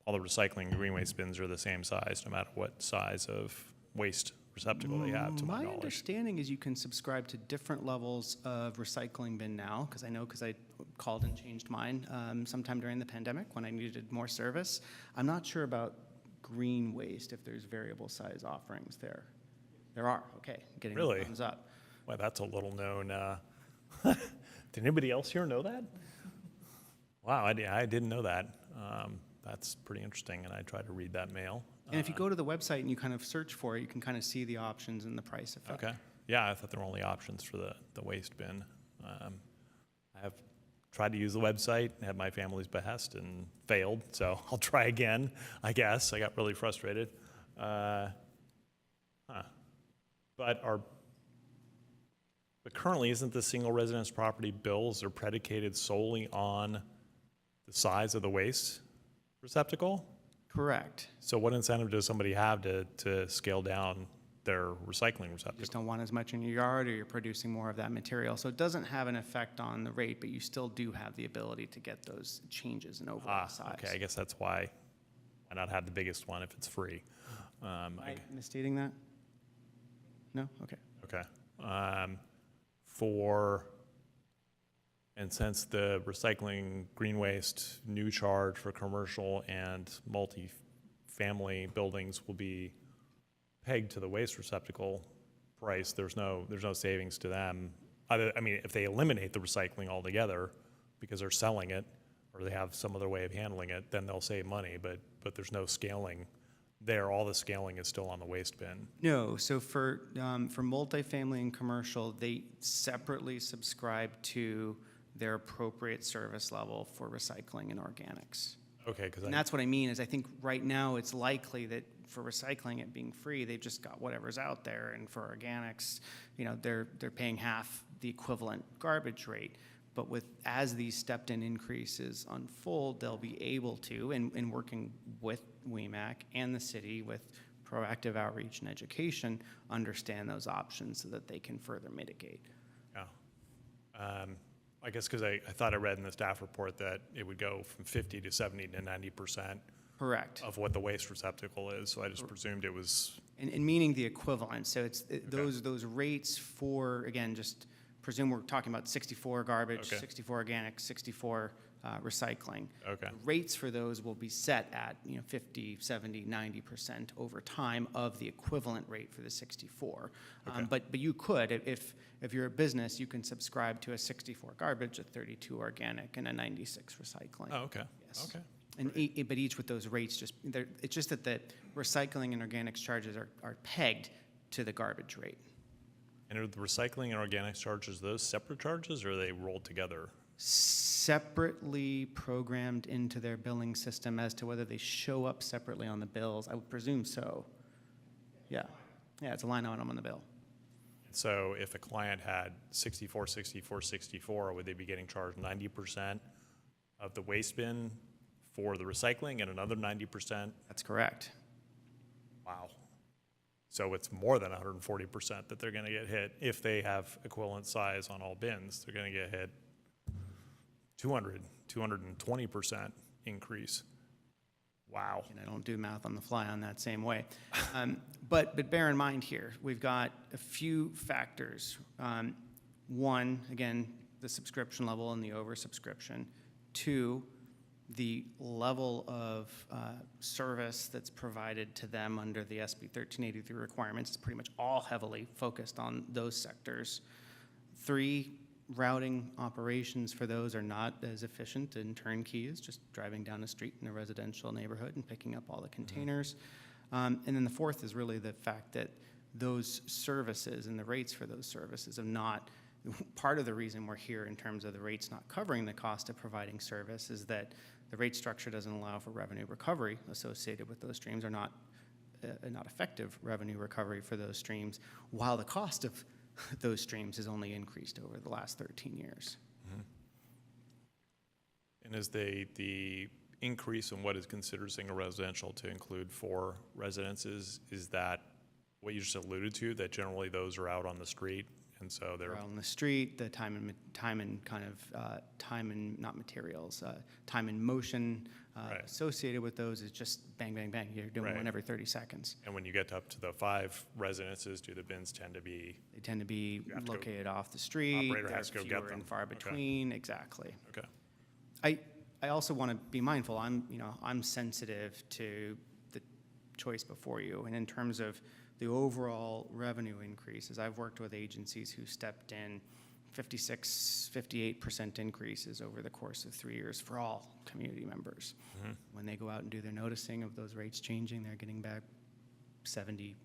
all the recycling and green waste bins are the same size, no matter what size of waste receptacle they have, to my My knowledge. understanding is you can subscribe to different levels of recycling bin now, because I called and changed mine sometime during the pandemic when I needed more service. I'm not sure about green waste, if there's variable size offerings there. There are, okay, getting the Really? thumbs up. Well, that's a little known. Did anybody else here know that? Wow, I didn't know that. That's pretty interesting, and I tried to read that mail. And if you go to the website and you kind of search for it, you can kind of see the options and the price effect. Okay. Yeah, I thought there were only options for the waste bin. I have tried to use the website at my family's behest and failed, so I'll try again, I guess. I got really frustrated. But currently, isn't the single residence property bills are predicated solely on the size of the waste receptacle? Correct. So what incentive does somebody have to scale down their recycling You receptacle? just don't want as much in your yard, or you're producing more of that material. So it doesn't have an effect on the rate, but you still do have the ability to get those changes in overall size. Okay, I guess that's why not have the biggest one if it's free? Am I misstating that? No? Okay. Okay. And since the recycling green waste new charge for commercial and multi-family buildings will be pegged to the waste receptacle price, there's no savings to them. If they eliminate the recycling altogether because they're selling it or they have some other way of handling it, then they'll save money, but there's no scaling there, all the scaling is still on the waste bin. No, so for multifamily and commercial, they separately subscribe to their appropriate service level for recycling and organics. Okay, because And that's what I mean, is I think right now it's likely that for recycling it being free, they've just got whatever's out there, and for organics, you know, they're paying half the equivalent garbage rate. But as these stepped-in increases unfold, they'll be able to, and working with WEMAC and the city with proactive outreach and education, understand those options so that they can further mitigate. Yeah. I guess because I thought I read in the staff report that it would go from 50 to 70 to 90% Correct. of what the waste receptacle is. So I just presumed it was, And meaning the equivalent. So those rates for, again, just presume we're talking about 64 garbage, Okay. 64 organic, 64 recycling. okay, The rates for those will be set at, 50, 70, 90% over time of the equivalent rate for the 64. Okay. But you could, if you're a business, you can subscribe to a 64 garbage, a 32 organic, and a 96 recycling. oh, okay, Yes. okay. And but each with those rates, it's just that the recycling and organics charges are pegged to the garbage rate. And are the recycling and organics charges, those separate charges, or are they rolled together? Separately programmed into their billing system. As to whether they show up separately on the bills, I would presume so. Yeah, it's a line item on the bill. So if a client had 64, 64, 64, would they be getting charged 90% of the waste bin for the recycling and another 90%? That's correct. Wow. So it's more than 140% that they're going to get hit. If they have equivalent size on all bins, they're going to get hit 220% increase. Wow. And I don't do math on the fly on that same way. But bear in mind here, we've got a few factors. One, again, the subscription level and the oversubscription. Two, the level of service that's provided to them under the SB 1383 requirements is pretty much all heavily focused on those sectors. Three, routing operations for those are not as efficient and turnkey as just driving down a street in a residential neighborhood and picking up all the containers. And then the fourth is really the fact that those services and the rates for those services have not, part of the reason we're here in terms of the rates not covering the cost of providing service is that the rate structure doesn't allow for revenue recovery associated with those streams, or not effective revenue recovery for those streams, while the cost of those streams has only increased over the last 13 years. Mm-hmm. And is the increase in what is considered single residential to include 4 residences, is that what you just alluded to, that generally those are out on the street, and so they're Out on the street, the time and not materials, time and motion Right. associated with those is just bang, bang, bang. You're doing Right. one every 30 seconds. and when you get up to the 5 residences, do the bins tend to be, They tend to be You have to go- located off the street. Operator They're has to go get fewer them. and far Okay. between. Exactly. okay, I also want to be mindful. I'm sensitive to the choice before you, and in terms of the overall revenue increases, I've worked with agencies who stepped in 56, 58% increases over the course of 3 years for all community members. Mhm. When they go out and do their noticing of those rates changing, they're getting back 70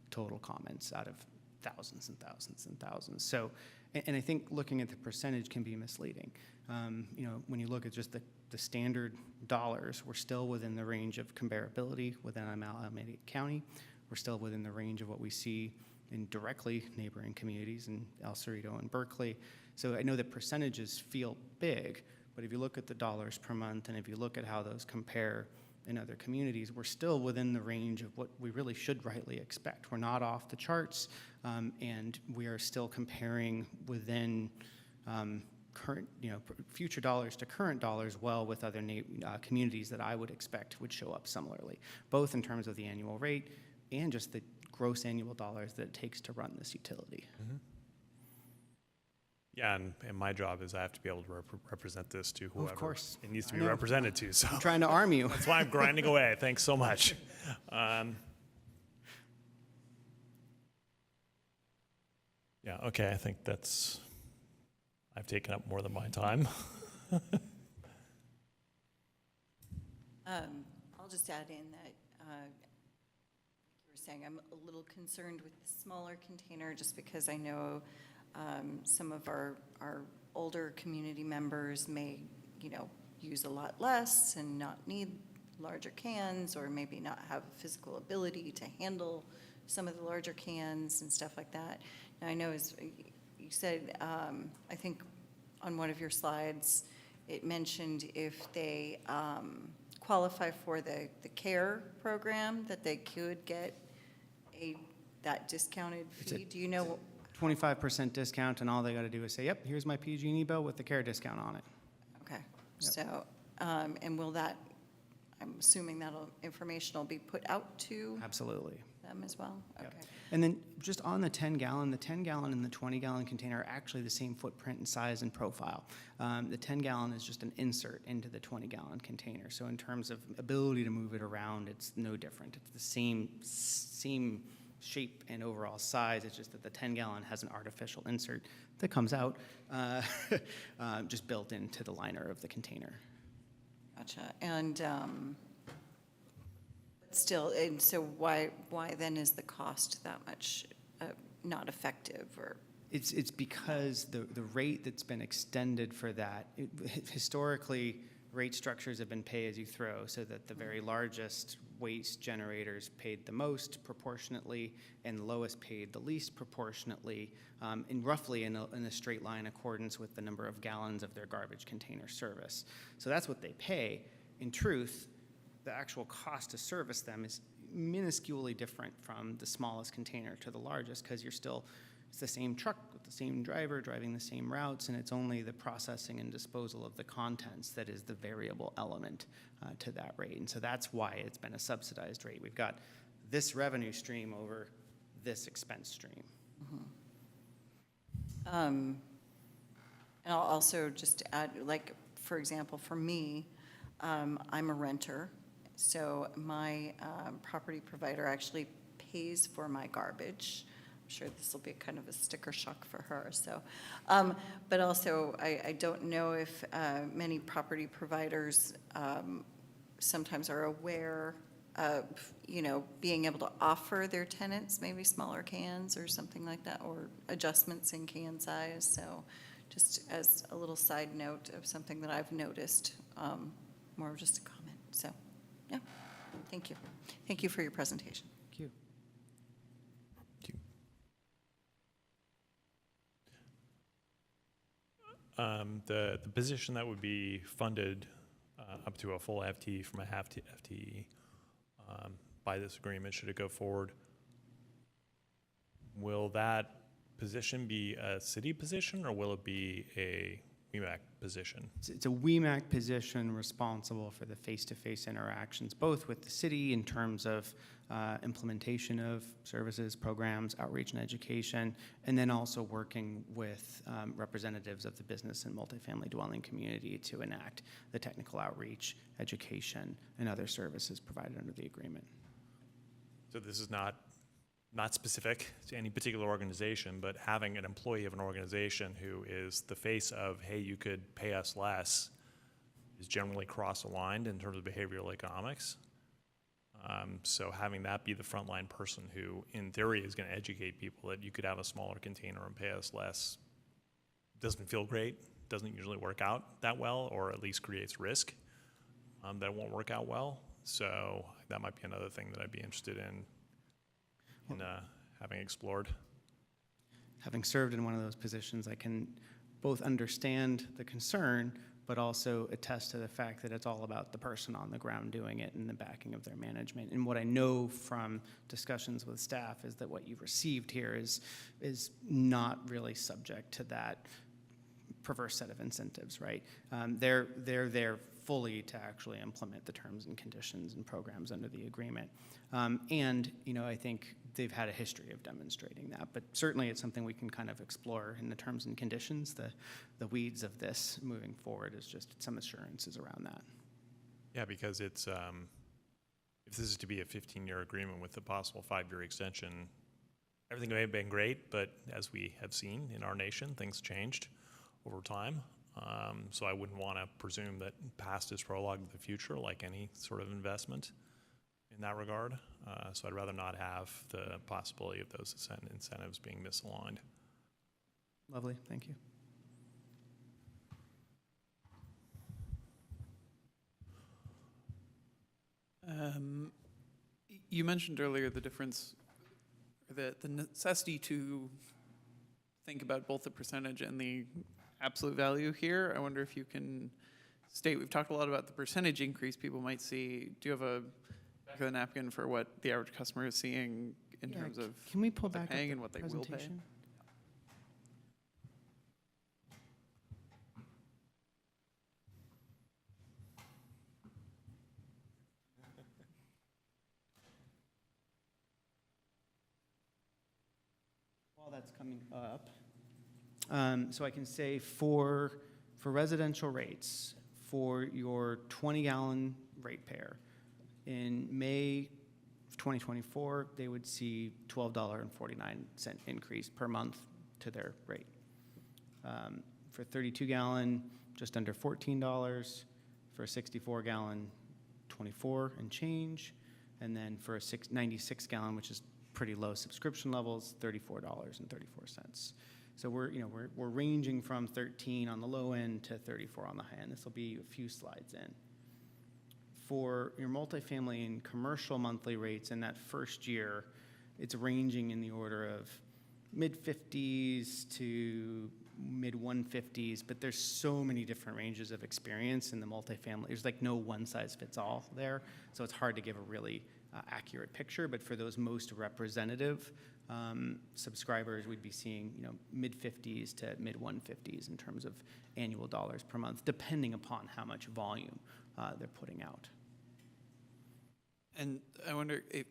total comments out of thousands and thousands and thousands. So, and I think looking at the percentage can be misleading. When you look at just the standard dollars, we're still within the range of comparability within Alameda County. We're still within the range of what we see in directly neighboring communities in El Cerrito and Berkeley. So I know that percentages feel big, but if you look at the dollars per month and if you look at how those compare in other communities, we're still within the range of what we really should rightly expect. We're not off the charts, and we are still comparing within current, future dollars to current dollars well with other communities that I would expect would show up similarly, both in terms of the annual rate and just the gross annual dollars that it takes to run this utility. Mm-hmm. Yeah, and my job is I have to be able to represent this to whoever course. it needs to I be know. represented to, so. I'm trying to arm you. That's why I'm grinding away. Thanks so much. Yeah, okay, I think I've taken up more than my time. I'll just add in that saying. I'm a little concerned with the smaller container, just because I know some of our older community members may, use a lot less and not need larger cans, or maybe not have physical ability to handle some of the larger cans and stuff like that. Now, I know, as you said, I think on one of your slides, it mentioned if they qualify for the CARE program, that they could get that discounted It's a- fee. Do you know? 25% discount, and all they got to do is say, yep, here's my PG&E bill with the care discount on it. Okay, so, and will that, I'm assuming that'll, information will be put out to Absolutely. them as well? Yep. Okay. And then just on the 10-gallon, the 10-gallon and the 20-gallon container are actually the same footprint and size and profile. The 10-gallon is just an insert into the 20-gallon container. So in terms of ability to move it around, it's no different. It's the same shape and overall size. It's just that the 10-gallon has an artificial insert that comes out just built into the liner of the container. Gotcha. And still, and so why then is the cost that much not effective? Or It's because the rate that's been extended for that, historically, rate structures have been pay as you throw, so that the very largest waste generators paid the most proportionately, and the lowest paid the least proportionately, in roughly in a straight line accordance with the number of gallons of their garbage container service. So that's what they pay. In truth, the actual cost to service them is minusculely different from the smallest container to the largest, because it's the same truck with the same driver driving the same routes, and it's only the processing and disposal of the contents that is the variable element to that rate. And so that's why it's been a subsidized rate. We've got this revenue stream over this expense stream. and I'll also just add, like, for example, for me, I'm a renter, so my property provider actually pays for my garbage. I'm sure this will be kind of a sticker shock for her. So, but also, I don't know if many property providers sometimes are aware of, being able to offer their tenants maybe smaller cans or something like that, or adjustments in can size. So, just as a little side note of something that I've noticed, more of just a comment. So, yeah, thank you. Thank you for your presentation. Thank you. The position that would be funded up to a full FTE from a half FTE by this agreement, should it go forward, will that position be a city position, or will it be a WEMAC position? It's a WEMAC position responsible for the face-to-face interactions, both with the city in terms of implementation of services, programs, outreach and education, and then also working with representatives of the business and multifamily dwelling community to enact the technical outreach, education, and other services provided under the agreement. So this is not specific to any particular organization, but having an employee of an organization who is the face of, hey, you could pay us less, is generally cross-aligned in terms of behavioral economics. So having that be the frontline person who, in theory, is going to educate people that you could have a smaller container and pay us less doesn't feel great, doesn't usually work out that well, or at least creates risk that it won't work out well. So that might be another thing that I'd be interested in having explored. Having served in one of those positions, I can both understand the concern, but also attest to the fact that it's all about the person on the ground doing it and the backing of their management. And what I know from discussions with staff is that what you've received here is not really subject to that perverse set of incentives, right? They're there fully to actually implement the terms and conditions and programs under the agreement. And, I think they've had a history of demonstrating that, but certainly it's something we can kind of explore in the terms and conditions. The weeds of this moving forward is just some assurances around that. Yeah, because it's, if this is to be a 15-year agreement with a possible 5-year extension, everything may have been great, but as we have seen in our nation, things changed over time. So I wouldn't want to presume that past is prologue to the future, like any sort of investment. in that regard. So I'd rather not have the possibility of those incentives being misaligned. Lovely, thank you. You mentioned earlier the difference, the necessity to think about both the percentage and the absolute value here. I wonder if you can state, we've talked a lot about the percentage increase people might see. Do you have a back of the napkin for what the average customer is seeing in terms of Can we pull what they're back up paying the and what they will pay? presentation? While that's coming up, so I can say for residential rates, for your 20-gallon ratepayer, in May of 2024, they would see $12.49 increase per month to their rate. For 32-gallon, just under $14. For a 64-gallon, 24 and change. And then for a 96-gallon, which is pretty low subscription levels, $34.34. So we're ranging from 13 on the low end to 34 on the high end. This will be a few slides in. For your multifamily and commercial monthly rates in that first year, it's ranging in the order of mid-50s to mid-150s, but there's so many different ranges of experience in the multifamily. There's like no one-size-fits-all there, so it's hard to give a really accurate picture, but for those most representative subscribers, we'd be seeing mid-50s to mid-150s in terms of annual dollars per month, depending upon how much volume they're putting out. And I wonder if,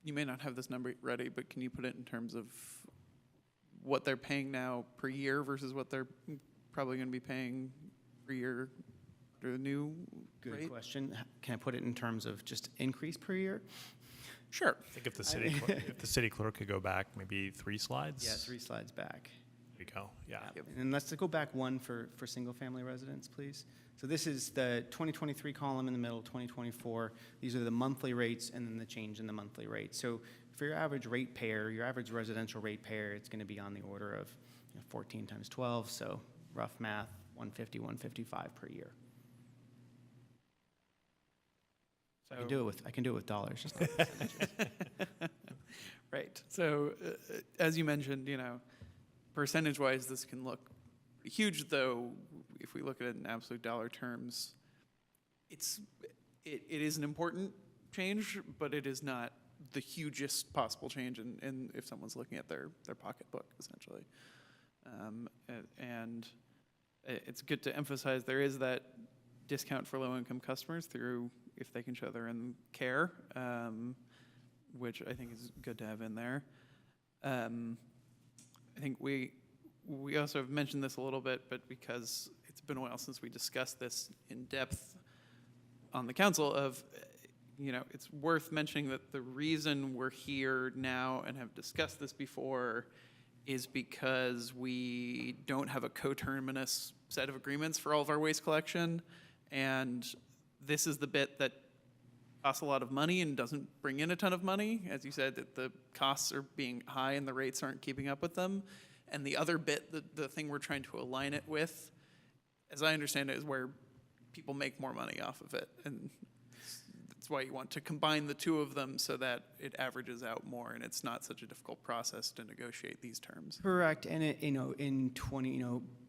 you may not have this number ready, but can you put it in terms of what they're paying now per year versus what they're probably going to be paying per year under the new rate? Good question. Can I put it in terms of just increase per year? Sure. I think if the city clerk could go back maybe 3 slides. Yeah, 3 slides back. There you go. Yeah. And let's go back one for single-family residents, please. So this is the 2023 column in the middle, 2024. These are the monthly rates and then the change in the monthly rate. So for your average ratepayer, your average residential ratepayer, it's going to be on the order of 14 times 12, so rough math, 150, 155 per year. So I can do it with dollars, just not percentages. Right. So as you mentioned, percentage-wise, this can look huge, though. If we look at it in absolute dollar terms, it is an important change, but it is not the hugest possible change in if someone's looking at their pocketbook, essentially. And it's good to emphasize there is that discount for low-income customers through if they can show they're in care, which I think is good to have in there. I think we also have mentioned this a little bit, but because it's been a while since we discussed this in depth on the council of, it's worth mentioning that the reason we're here now and have discussed this before is because we don't have a coterminous set of agreements for all of our waste collection. And this is the bit that costs a lot of money and doesn't bring in a ton of money. As you said, that the costs are being high and the rates aren't keeping up with them. And the other bit, the thing we're trying to align it with, as I understand it, is where people make more money off of it. And that's why you want to combine the two of them so that it averages out more and it's not such a difficult process to negotiate these terms. Correct, and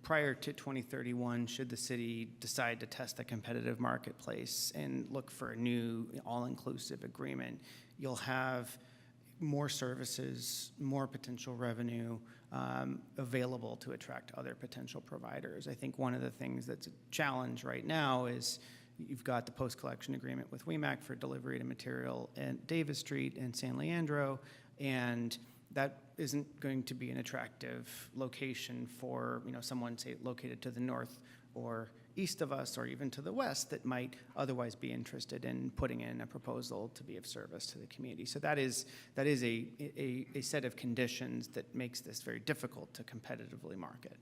prior to 2031, should the city decide to test the competitive marketplace and look for a new all-inclusive agreement, you'll have more services, more potential revenue available to attract other potential providers. I think one of the things that's a challenge right now is you've got the post-collection agreement with WEMAC for delivery to material at Davis Street and San Leandro, and that isn't going to be an attractive location for someone, say, located to the north or east of us or even to the west that might otherwise be interested in putting in a proposal to be of service to the community. So that is a set of conditions that makes this very difficult to competitively market,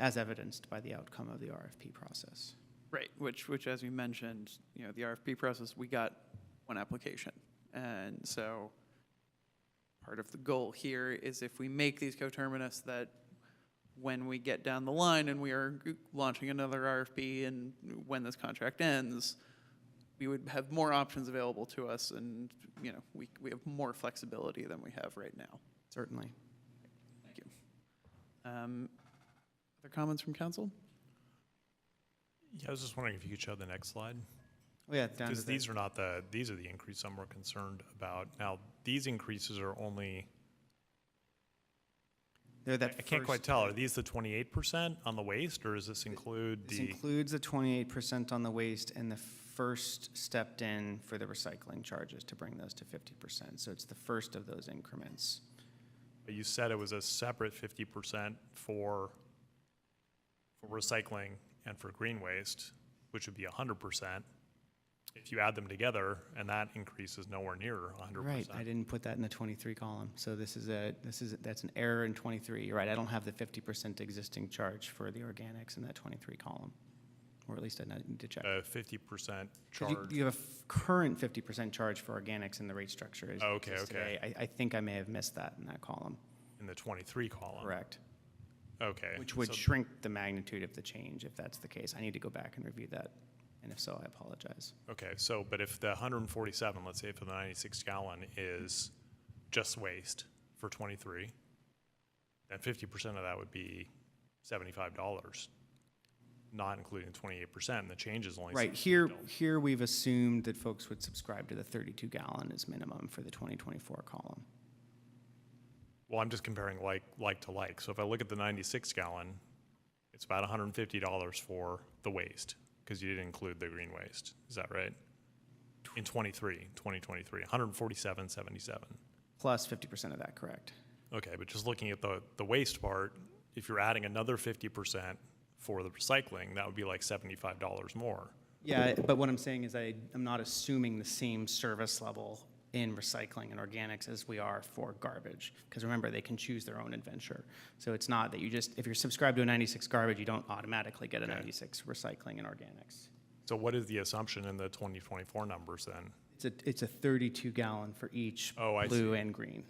as evidenced by the outcome of the RFP process. Right, which as we mentioned, the RFP process, we got one application. And so part of the goal here is if we make these coterminous, that when we get down the line and we are launching another RFP and when this contract ends, we would have more options available to us, and we have more flexibility than we have right now. Certainly. Thank you. Other comments from council? Yeah, I was just wondering if you could show the next slide. Oh, yeah, down to Because the, these are the increases I'm more concerned about. Now, these increases are only, they're that I can't quite first- tell, are these the 28% on the waste, or does this include This the? includes the 28% on the waste and the first stepped in for the recycling charges to bring those to 50%. So it's the first of those increments. But you said it was a separate 50% for recycling and for green waste, which would be 100%. If you add them together, and that increase is nowhere near 100%. Right, I didn't put that in the 23 column. So that's an error in 23. You're right, I don't have the 50% existing charge for the organics in that 23 column. Or at least I need to check. 50% 'Cause charge. You have a current 50% charge for organics in the rate structure. as it Oh, okay, exists okay. today. I think I may have missed that in that column. In the 23 column. Correct. Okay. Which would so- shrink the magnitude of the change if that's the case. I need to go back and review that. And if so, I apologize. Okay, so, but if the 147, let's say for the 96 gallon is just waste for 23, then 50% of that would be $75, not including 28%, and the change is only Right, $60. here we've assumed that folks would subscribe to the 32 gallon as minimum for the 2024 column. Well, I'm just comparing like to like. So if I look at the 96 gallon, it's about $150 for the waste, because you didn't include the green waste. Is that right? In 2023, 147.77. Plus 50% of that, correct? Okay, but just looking at the waste part, if you're adding another 50% for the recycling, that would be like $75 more. Yeah, but what I'm saying is I'm not assuming the same service level in recycling and organics as we are for garbage. Because remember, they can choose their own adventure. So it's not that you just, if you're subscribed to a 96 garbage, you don't automatically get a Okay. 96 recycling and organics. So what is the assumption in the 2024 numbers then? It's a 32 gallon for each Oh, I blue see. and green.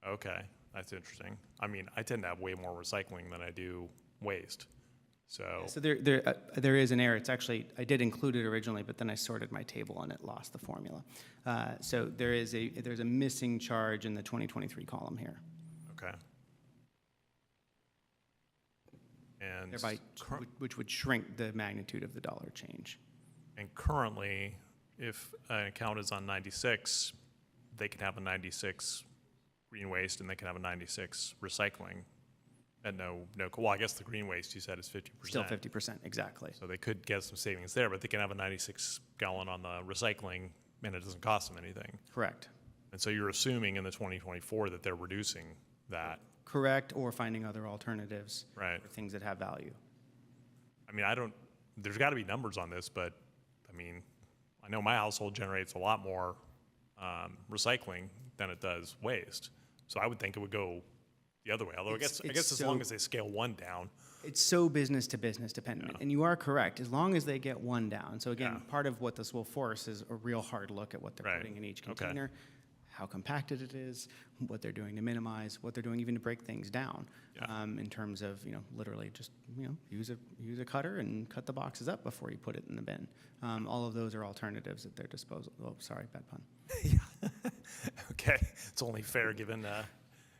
Okay, that's interesting. I mean, I tend to have way more recycling than I do waste. So, So there is an error. It's actually, I did include it originally, but then I sorted my table and it lost the formula. So there's a missing charge in the 2023 column here. okay. And Thereby, which would shrink the magnitude of the dollar change. And currently, if an account is on 96, they can have a 96 green waste and they can have a 96 recycling. And well, I guess the green waste you said is 50%. Still 50%, exactly. So they could get some savings there, but they can have a 96 gallon on the recycling and it doesn't cost them anything. Correct. And so you're assuming in the 2024 that they're reducing that. Correct, or finding other alternatives. Right. For things that have value. I mean, there's got to be numbers on this, but I mean, I know my household generates a lot more recycling than it does waste. So I would think it would go the other way. Although I guess as long as they scale one down. It's so business to business dependent. And you are correct, as long as they get one down. So again, Yeah. part of what this will force is a real hard look at what they're Right. putting in each Okay. container, how compacted it is, what they're doing to minimize, what they're doing even to break things down. Yeah. In terms of, literally just, use a cutter and cut the boxes up before you put it in the bin. All of those are alternatives at their disposal. Oh, sorry, bad pun. Okay, it's only fair given It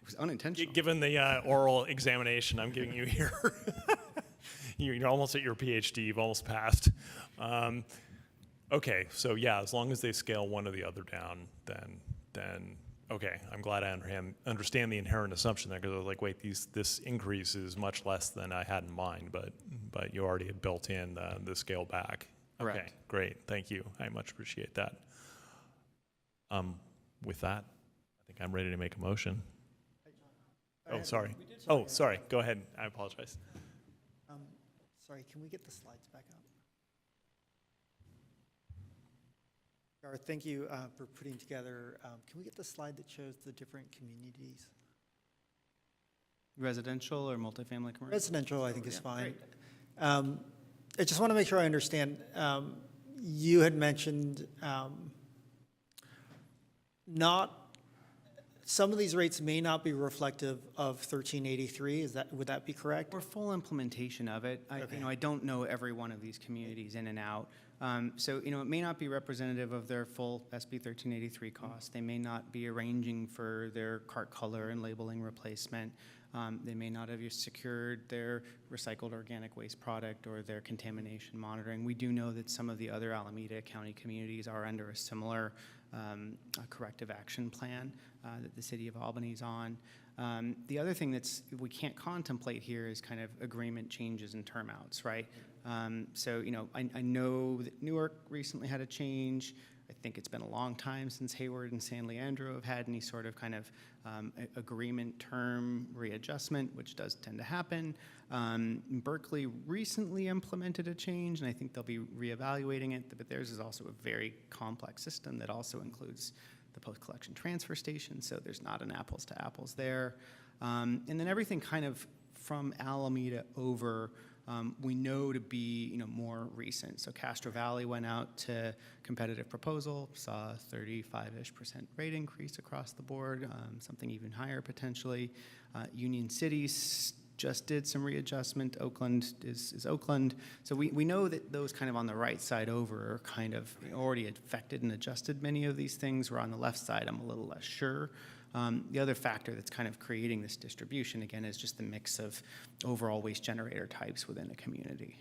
was unintentional. given the oral examination I'm giving you here. You're almost at your PhD. You've almost passed. Okay, so yeah, as long as they scale one or the other down, then okay. I'm glad I understand the inherent assumption there, because I was like, wait, this increase is much less than I had in mind, but you already had built in the scale back. Okay, Correct. great. Thank you. I much appreciate that. With that, I think I'm ready to make a motion. Oh, sorry. Oh, sorry. Go ahead. I apologize. Sorry, can we get the slides back up? Garth, thank you for putting together, can we get the slide that shows the different communities? Residential or multifamily commercial? Residential, I think, is Yeah, fine. great. I just want to make sure I understand. you had mentioned some of these rates may not be reflective of 1383. Would that be correct? Or full implementation of it. Okay. I don't know every one of these communities in and out. So, it may not be representative of their full SB 1383 costs. They may not be arranging for their cart color and labeling replacement. They may not have secured their recycled organic waste product or their contamination monitoring. We do know that some of the other Alameda County communities are under a similar corrective action plan that the city of Albany is on. The other thing we can't contemplate here is kind of agreement changes and term outs, right? So, I know that Newark recently had a change. I think it's been a long time since Hayward and San Leandro have had any sort of kind of agreement term readjustment, which does tend to happen. Berkeley recently implemented a change, and I think they'll be reevaluating it, but theirs is also a very complex system that also includes the post-collection transfer station, so there's not an apples to apples there. And then everything kind of from Alameda over, we know to be more recent. So Castro Valley went out to competitive proposal, saw a 35-ish% rate increase across the board, something even higher potentially. Union City just did some readjustment. Oakland is Oakland. So we know that those kind of on the right side over are kind of already affected and adjusted many of these things. Where on the left side, I'm a little less sure. The other factor that's kind of creating this distribution, again, is just the mix of overall waste generator types within a community.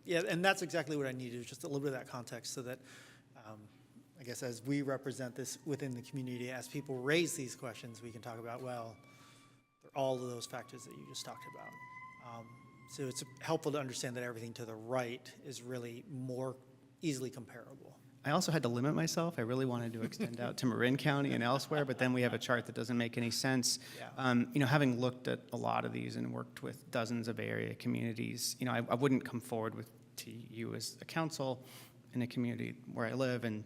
Yeah, and that's exactly what I needed, just a little bit of that context so that, I guess, as we represent this within the community, as people raise these questions, we can talk about, well, all of those factors that you just talked about. So it's helpful to understand that everything to the right is really more easily comparable. I also had to limit myself. I really wanted to extend out to Marin County and elsewhere, but then we have a chart that doesn't make any sense. Yeah. Having looked at a lot of these and worked with dozens of area communities, I wouldn't come forward to you as a council in a community where I live and,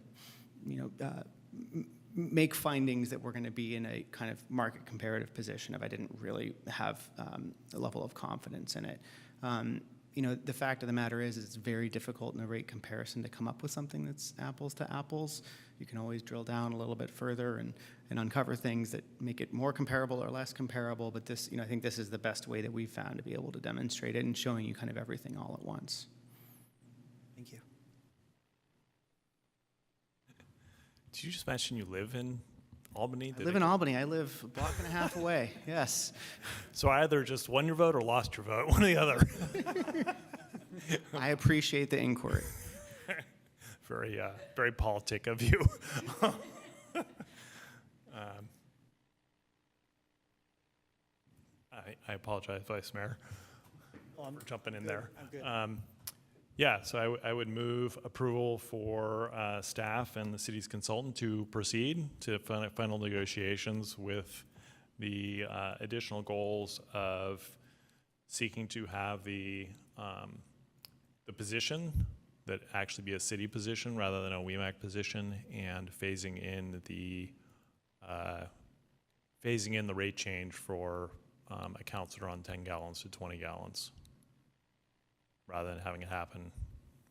make findings that we're going to be in a kind of market comparative position if I didn't really have a level of confidence in it. The fact of the matter is it's very difficult in a rate comparison to come up with something that's apples to apples. You can always drill down a little bit further and uncover things that make it more comparable or less comparable, but this, I think this is the best way that we've found to be able to demonstrate it and showing you kind of everything all at once. Thank you. Did you just mention you live in Albany? I live in Albany. I live a block and a half away, yes. So I either just won your vote or lost your vote, one or the other. I appreciate the inquiry. Very politic of you. I apologize, Vice Mayor, for jumping in there. I'm good. Yeah, so I would move approval for staff and the city's consultant to proceed to final negotiations with the additional goals of seeking to have the position that actually be a city position rather than a WEMAC position, and phasing in the rate change for accounts that are on 10 gallons to 20 gallons. Rather than having it happen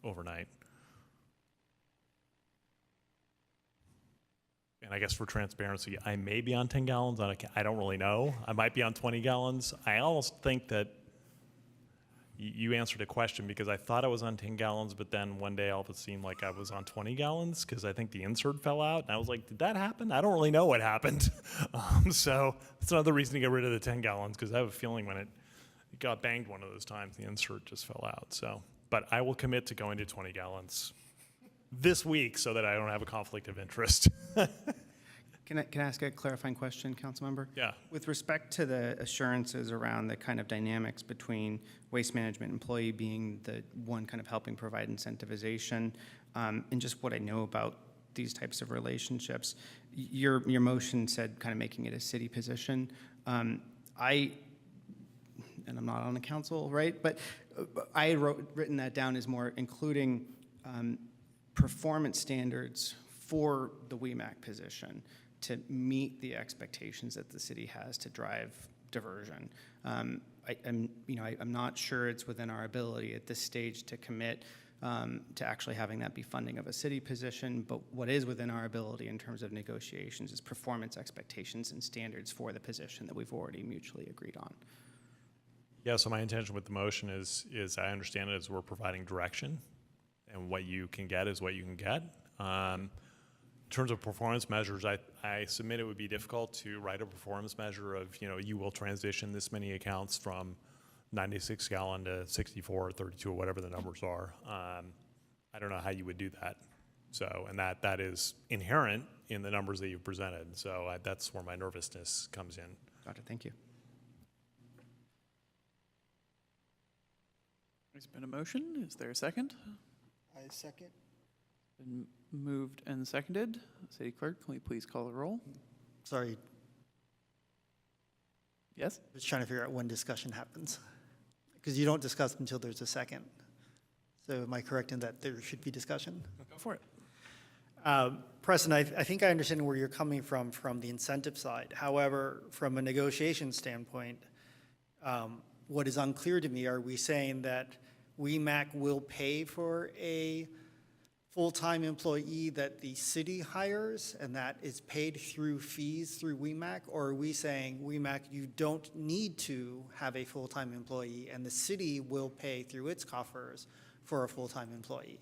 overnight. And I guess for transparency, I may be on 10 gallons. I don't really know. I might be on 20 gallons. I almost think that you answered a question because I thought I was on 10 gallons, but then one day all of it seemed like I was on 20 gallons because I think the insert fell out. And I was like, did that happen? I don't really know what happened. So that's another reason to get rid of the 10 gallons, because I have a feeling when it got banged one of those times, the insert just fell out. So, but I will commit to going to 20 gallons this week so that I don't have a conflict of interest. Can I ask a clarifying question, Councilmember? Yeah. With respect to the assurances around the kind of dynamics between waste management employee being the one kind of helping provide incentivization, and just what I know about these types of relationships, your motion said kind of making it a city position. And I'm not on the council, right? But I had written that down as more including performance standards for the WEMAC position to meet the expectations that the city has to drive diversion. I'm not sure it's within our ability at this stage to commit to actually having that be funding of a city position. But what is within our ability in terms of negotiations is performance expectations and standards for the position that we've already mutually agreed on. Yeah, so my intention with the motion is I understand it as we're providing direction, and what you can get is what you can get. In terms of performance measures, I submit it would be difficult to write a performance measure of, you will transition this many accounts from 96 gallon to 64 or 32 or whatever the numbers are. I don't know how you would do that. So, and that is inherent in the numbers that you've presented. So that's where my nervousness comes in. Gotcha, thank you. There's been a motion. Is there a second? I second. Been moved and seconded. City Clerk, can we please call the roll? Sorry, Yes? just trying to figure out when discussion happens. Because you don't discuss until there's a second. So am I correct in that there should be discussion? Go for it. Preston, I think I understand where you're coming from the incentive side. However, from a negotiation standpoint, what is unclear to me, are we saying that WEMAC will pay for a full-time employee that the city hires and that is paid through fees through WEMAC? Or are we saying, WEMAC, you don't need to have a full-time employee and the city will pay through its coffers for a full-time employee?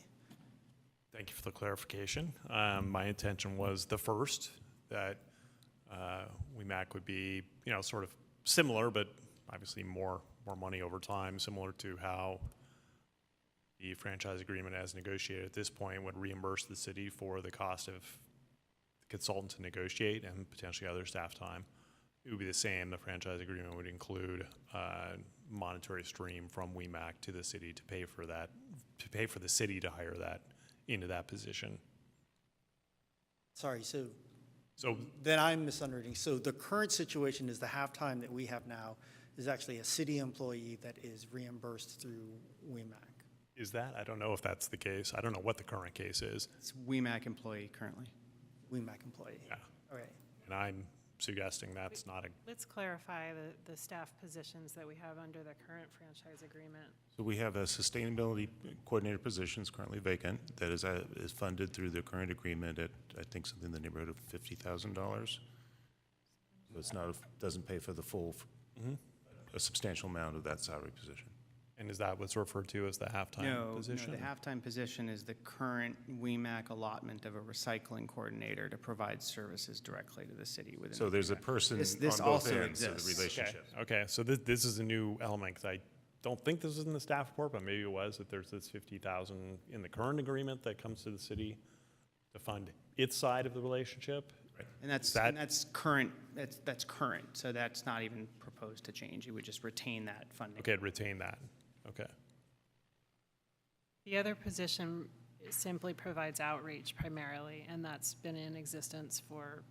Thank you for the clarification. My intention was the first, that WEMAC would be, sort of similar, but obviously more money over time, similar to how the franchise agreement as negotiated at this point would reimburse the city for the cost of the consultant to negotiate and potentially other staff time. It would be the same. The franchise agreement would include a monetary stream from WEMAC to the city to pay for that, to pay for the city to hire that into that position. Sorry, so So then I'm misunderstanding. So the current situation is the halftime that we have now is actually a city employee that is reimbursed through WEMAC. is that? I don't know if that's the case. I don't know what the current case is. It's WEMAC employee currently. WEMAC employee. Yeah. Okay. And I'm suggesting that's not a, Let's clarify the staff positions that we have under the current franchise agreement. So we have a sustainability coordinator position is currently vacant that is funded through the current agreement at, I think, something in the neighborhood of $50,000. So it's not, doesn't pay for the full, a substantial amount of that salary position. and is that what's referred to as the halftime position? No, the halftime position is the current WEMAC allotment of a recycling coordinator to provide services directly to the city within. So there's a person This on both also ends of the exists. relationship. Okay, so this is a new element, because I don't think this is in the staff report, but maybe it was, that there's this 50,000 in the current agreement that comes to the city to fund its side of the relationship. And that's current, that's current, so that's not even proposed to change. You would just retain that funding. Okay, retain that, okay. The other position simply provides outreach primarily, and that's been in existence for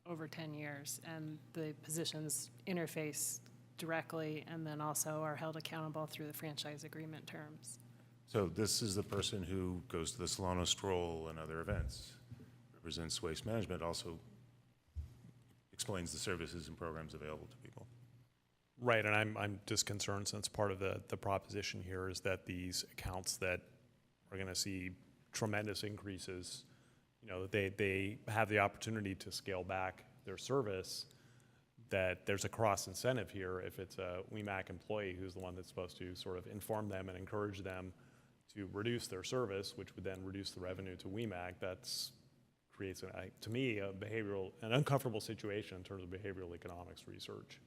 over 10 years. And the positions interface directly and then also are held accountable through the franchise agreement terms. So this is the person who goes to the Solano Stroll and other events, represents waste management, also explains the services and programs available to people. Right, and I'm just concerned, since part of the proposition here is that these accounts that are gonna see tremendous increases, that they have the opportunity to scale back their service, that there's a cross incentive here if it's a WEMAC employee who's the one that's supposed to sort of inform them and encourage them to reduce their service, which would then reduce the revenue to WEMAC. That's creates, to me, an uncomfortable situation in terms of behavioral economics research.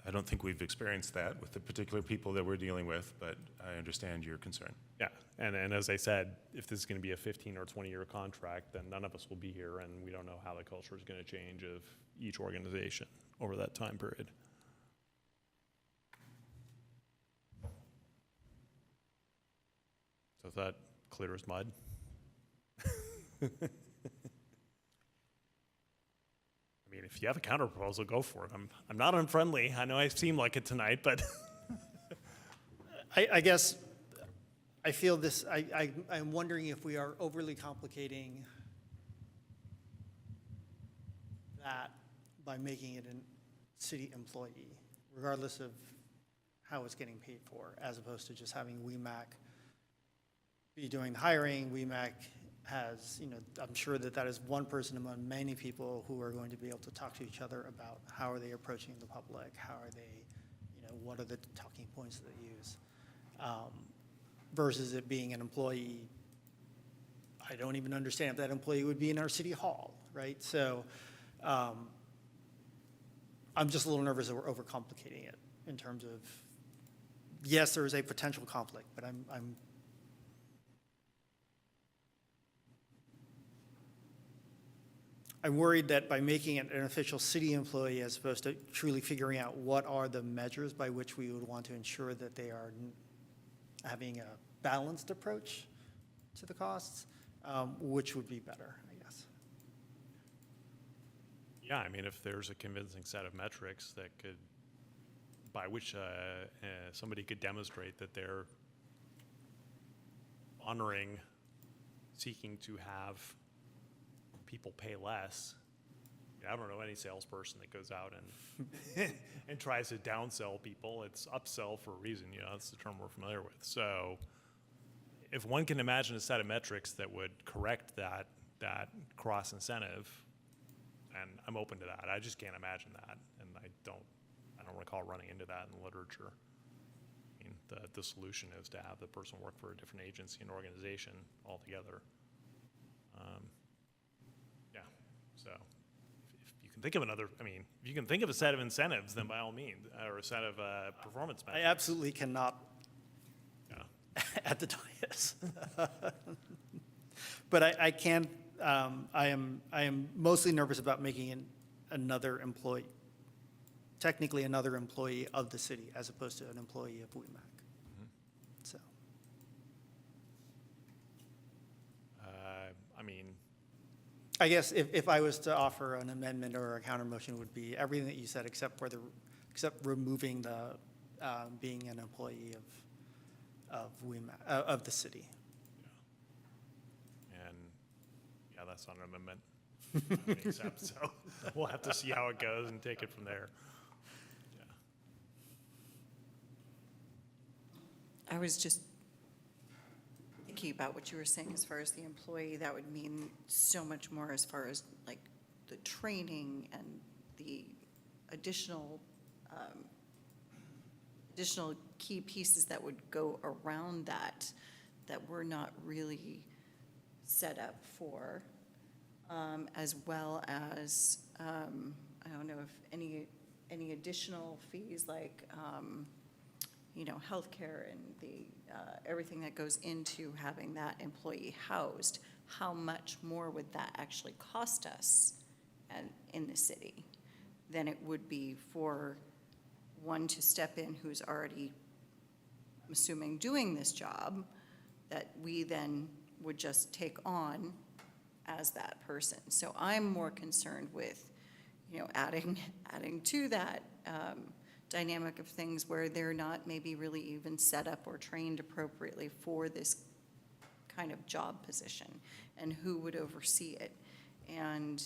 I don't think we've experienced that with the particular people that we're dealing with, but I understand your concern. Yeah, and as I said, if this is going to be a 15 or 20-year contract, then none of us will be here, and we don't know how the culture is going to change of each organization over that time period. So is that clear as mud? I mean, if you have a counter proposal, go for it. I'm not unfriendly. I know I seem like it tonight, but I guess I feel this, I'm wondering if we are overly complicating that by making it a city employee, regardless of how it's getting paid for, as opposed to just having WEMAC be doing the hiring. WEMAC has, I'm sure that is one person among many people who are going to be able to talk to each other about how are they approaching the public, how are they, what are the talking points that they use, versus it being an employee. I don't even understand if that employee would be in our city hall, right? So I'm just a little nervous that we're overcomplicating it in terms of, yes, there is a potential conflict, but I'm worried that by making it an official city employee as opposed to truly figuring out what are the measures by which we would want to ensure that they are having a balanced approach to the costs, which would be better, I guess. Yeah, I mean, if there's a convincing set of metrics that could, by which somebody could demonstrate that they're honoring, seeking to have people pay less. I don't know any salesperson that goes out and and tries to downsell people. It's upsell for a reason, that's the term we're familiar with. So if one can imagine a set of metrics that would correct that cross incentive, and I'm open to that. I just can't imagine that, and I don't recall running into that in the literature. I mean, the solution is to have the person work for a different agency and organization altogether. Yeah, so if you can think of if you can think of a set of incentives, then by all means, or a set of performance I measures. absolutely cannot at the dais. But I can, I am mostly nervous about making another employee, technically another employee of the city as opposed to an employee of WEMAC. So. I guess if I was to offer an amendment or a counter motion, would be everything that you said except removing the being an employee of WEMAC, of the city. Yeah. And yeah, that's not an amendment. Except, so we'll have to see how it goes and take it from there. Yeah. I was just thinking about what you were saying as far as the employee. That would mean so much more as far as like the training and the additional key pieces that would go around that we're not really set up for, as well as I don't know if any additional fees like healthcare and the everything that goes into having that employee housed. How much more would that actually cost us in the city than it would be for one to step in who's already, I'm assuming, doing this job, that we then would just take on as that person. So I'm more concerned with, adding to that dynamic of things where they're not maybe really even set up or trained appropriately for this kind of job position, and who would oversee it, and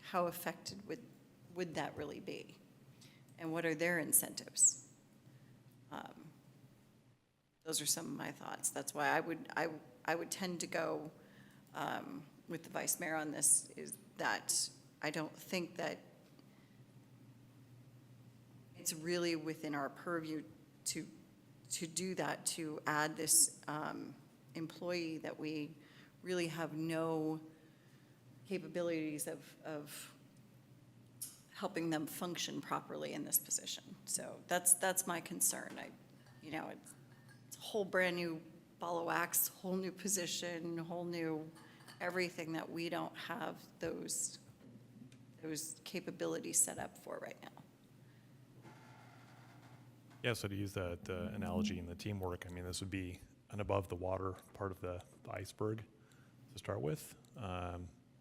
how affected would that really be, and what are their incentives? Those are some of my thoughts. That's why I would tend to go with the vice mayor on this, is that I don't think that it's really within our purview to do that, to add this employee that we really have no capabilities of helping them function properly in this position. So that's my concern. It's a whole brand new ball of wax, whole new position, whole new everything that we don't have those capabilities set up for right now. Yeah, so to use the analogy in the teamwork, this would be an above the water part of the iceberg to start with.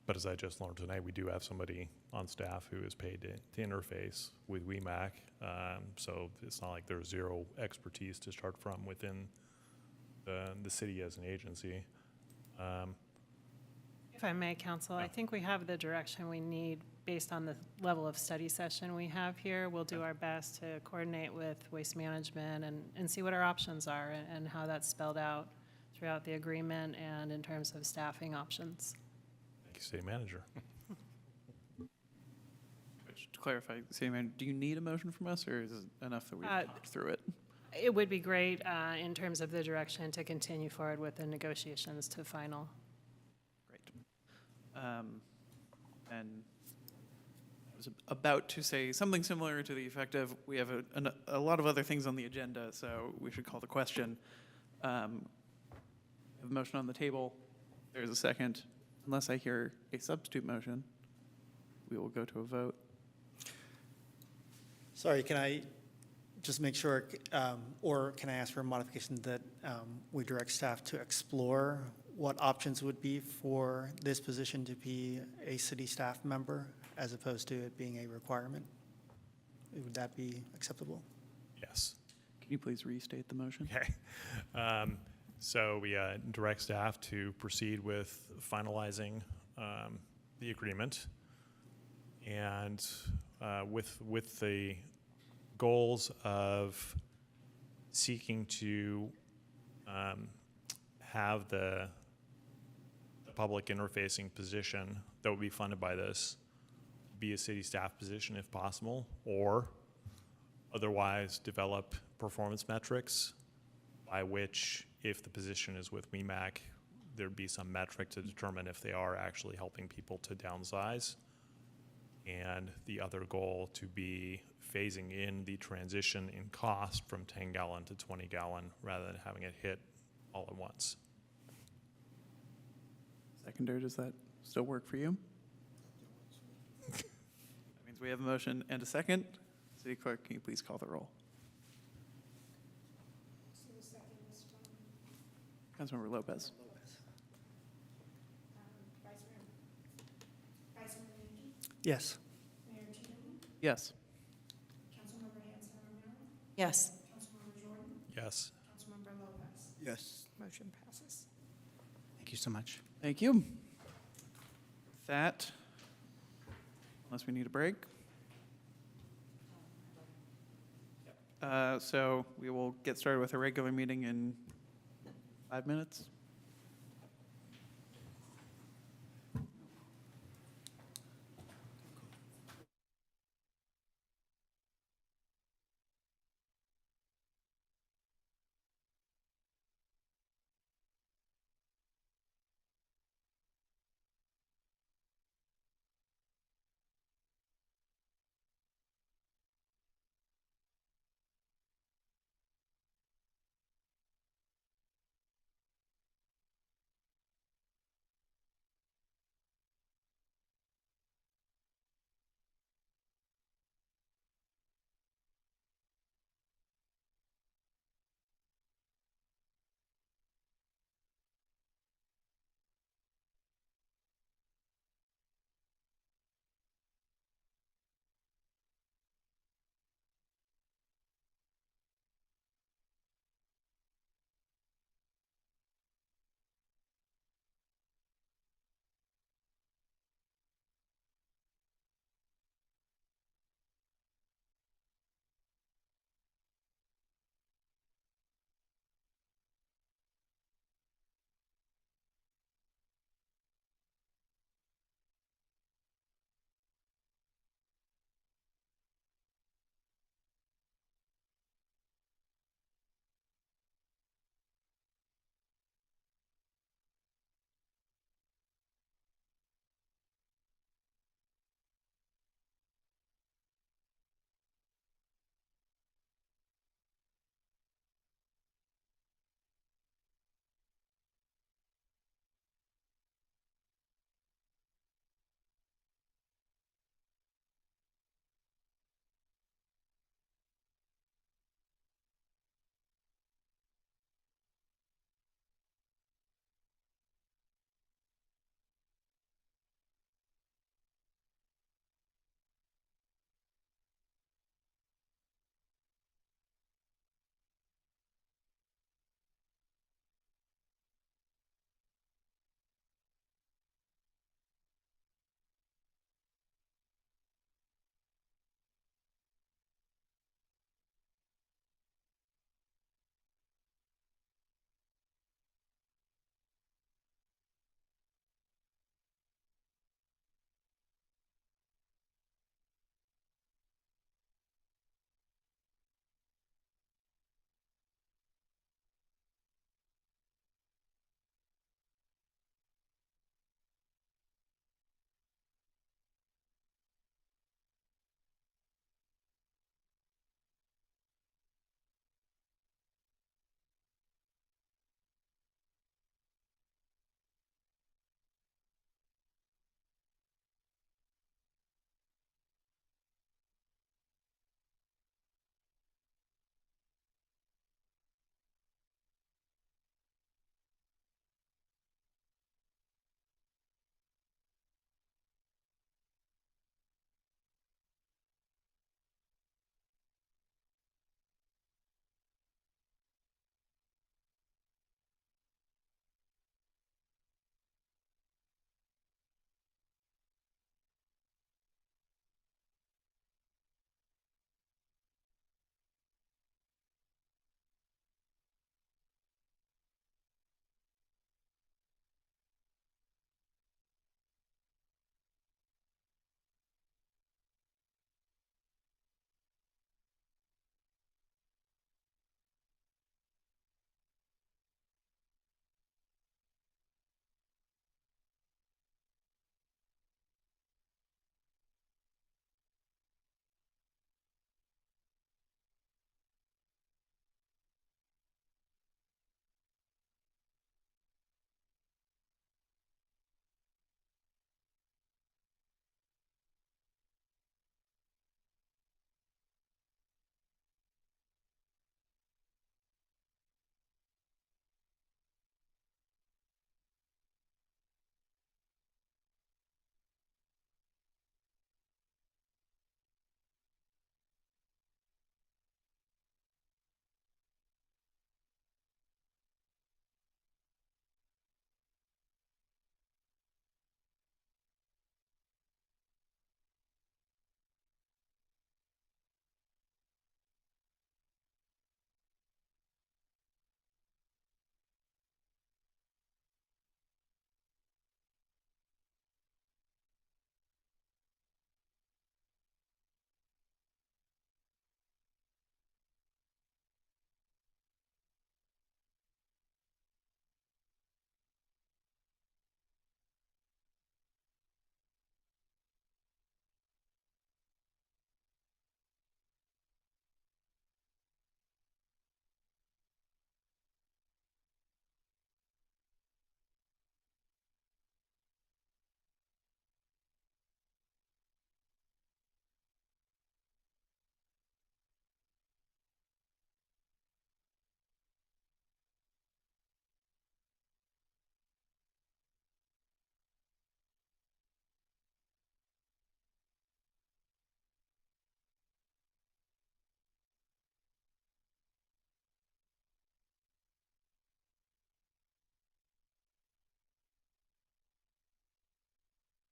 But as I just learned tonight, we do have somebody on staff who is paid to interface with WEMAC. So it's not like there's zero expertise to start from within the city as an agency. If I may, Council, I think we have the direction we need based on the level of study session we have here. We'll do our best to coordinate with Waste Management and see what our options are and how that's spelled out throughout the agreement and in terms of staffing options. Thank you, City Manager. Which, to clarify, Sam, do you need a motion from us, or is it enough that we talked through it? It would be great in terms of the direction to continue forward with the negotiations to final. Great. And I was about to say something similar to the effect of, we have a lot of other things on the agenda, so we should call the question. We have a motion on the table. There's a second. Unless I hear a substitute motion, we will go to a vote. Sorry, can I just make sure, or can I ask for a modification that we direct staff to explore what options would be for this position to be a city staff member as opposed to it being a requirement? Would that be acceptable? Yes. Can you please restate the motion? Okay. So we direct staff to proceed with finalizing the agreement, and with the goals of seeking to have the public interfacing position that would be funded by this be a city staff position if possible, or otherwise develop performance metrics by which, if the position is with WEMAC, there'd be some metric to determine if they are actually helping people to downsize. And the other goal to be phasing in the transition in cost from 10-gallon to 20-gallon rather than having it hit all at once. Seconder, does that still work for you? That means we have a motion and a second. City Clerk, can you please call the roll? Councilmember Lopez. Yes. Yes. Yes. Yes. Yes. Motion passes. Thank you so much. Thank you. With that, unless we need a break. So we will get started with a regular meeting in 5 minutes.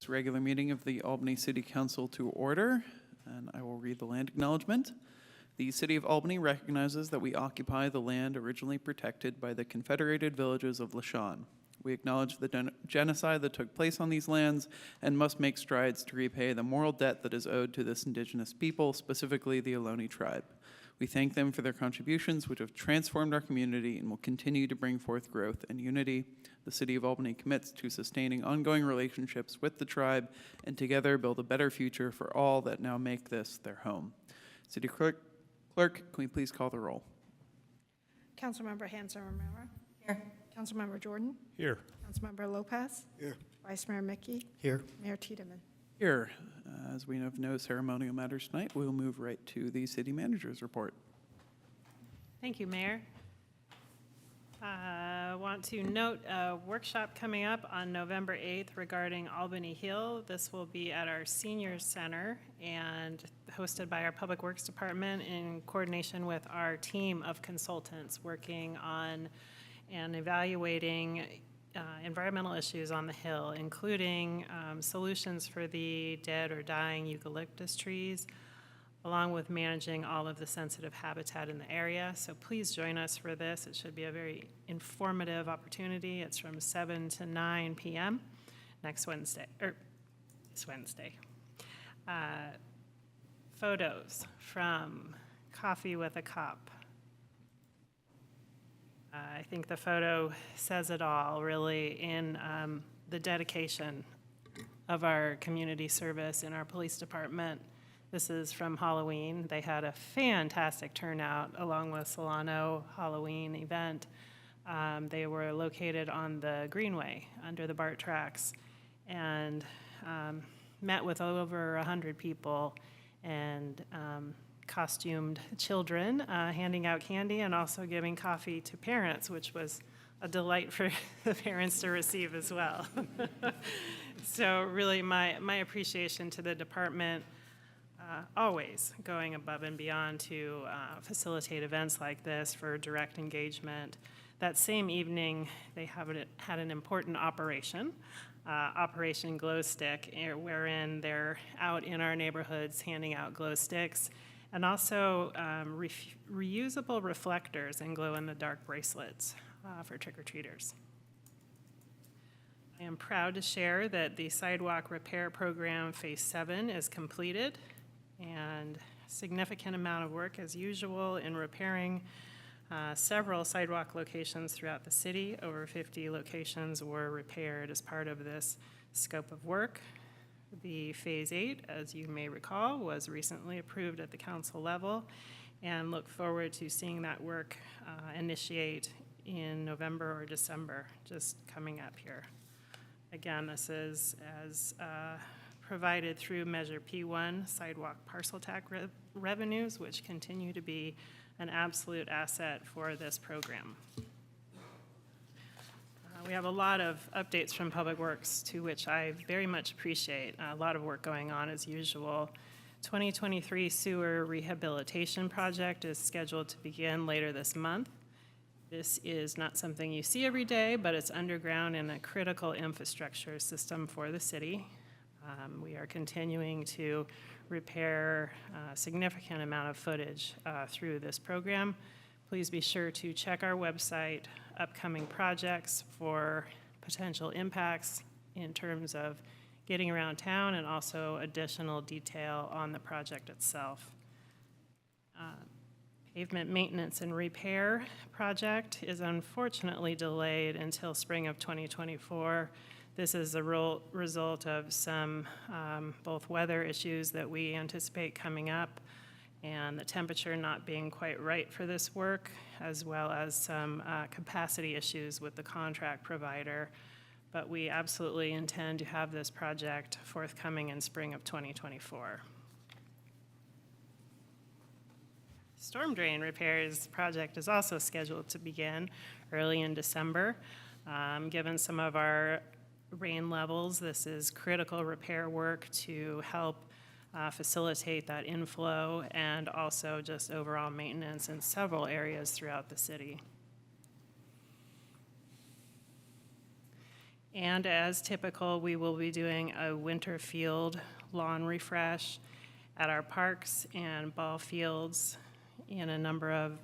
This regular meeting of the Albany City Council to order, and I will read the land acknowledgement. The City of Albany recognizes that we occupy the land originally protected by the Confederated Villages of LaShawn. We acknowledge the genocide that took place on these lands and must make strides to repay the moral debt that is owed to this indigenous people, specifically the Ohlone tribe. We thank them for their contributions, which have transformed our community and will continue to bring forth growth and unity. The City of Albany commits to sustaining ongoing relationships with the tribe and together build a better future for all that now make this their home. City Clerk, can we please call the roll? Councilmember Hanson Romero. Here. Councilmember Jordan. Here. Councilmember Lopez. Here. Vice Mayor Mickey. Here. Mayor Tiedemann. Here, as we have no ceremonial matters tonight, we'll move right to the City Manager's report. Thank you, Mayor. I want to note a workshop coming up on November 8th regarding Albany Hill. This will be at our Senior Center and hosted by our Public Works Department in coordination with our team of consultants working on and evaluating environmental issues on the Hill, including solutions for the dead or dying eucalyptus trees, along with managing all of the sensitive habitat in the area. So please join us for this. It should be a very informative opportunity. It's from 7 to 9 p.m. next Wednesday, or this Wednesday. Photos from Coffee with a Cop. I think the photo says it all, really, in the dedication of our community service in our police department. This is from Halloween. They had a fantastic turnout along with Solano Halloween event. They were located on the Greenway under the BART tracks and met with over 100 people and costumed children, handing out candy and also giving coffee to parents, which was a delight for the parents to receive as well. So really my appreciation to the department, always going above and beyond to facilitate events like this for direct engagement. That same evening, they had an important operation, Operation Glow Stick, wherein they're out in our neighborhoods handing out glow sticks, and also reusable reflectors and glow-in-the-dark bracelets for trick-or-treaters. I am proud to share that the Sidewalk Repair Program Phase 7 is completed, and a significant amount of work as usual in repairing several sidewalk locations throughout the city. Over 50 locations were repaired as part of this scope of work. The Phase 8, as you may recall, was recently approved at the council level, and look forward to seeing that work initiate in November or December, just coming up here. Again, this is as provided through Measure P1, sidewalk parcel tax revenues, which continue to be an absolute asset for this program. We have a lot of updates from Public Works, to which I very much appreciate. A lot of work going on as usual. 2023 sewer rehabilitation project is scheduled to begin later this month. This is not something you see every day, but it's underground and a critical infrastructure system for the city. We are continuing to repair a significant amount of footage through this program. Please be sure to check our website, upcoming projects for potential impacts in terms of getting around town and also additional detail on the project itself. Pavement maintenance and repair project is unfortunately delayed until spring of 2024. This is a result of some both weather issues that we anticipate coming up and the temperature not being quite right for this work, as well as some capacity issues with the contract provider. But we absolutely intend to have this project forthcoming in spring of 2024. Storm drain repairs project is also scheduled to begin early in December. Given some of our rain levels, this is critical repair work to help facilitate that inflow and also just overall maintenance in several areas throughout the city. And as typical, we will be doing a winter field lawn refresh at our parks and ball fields in a number of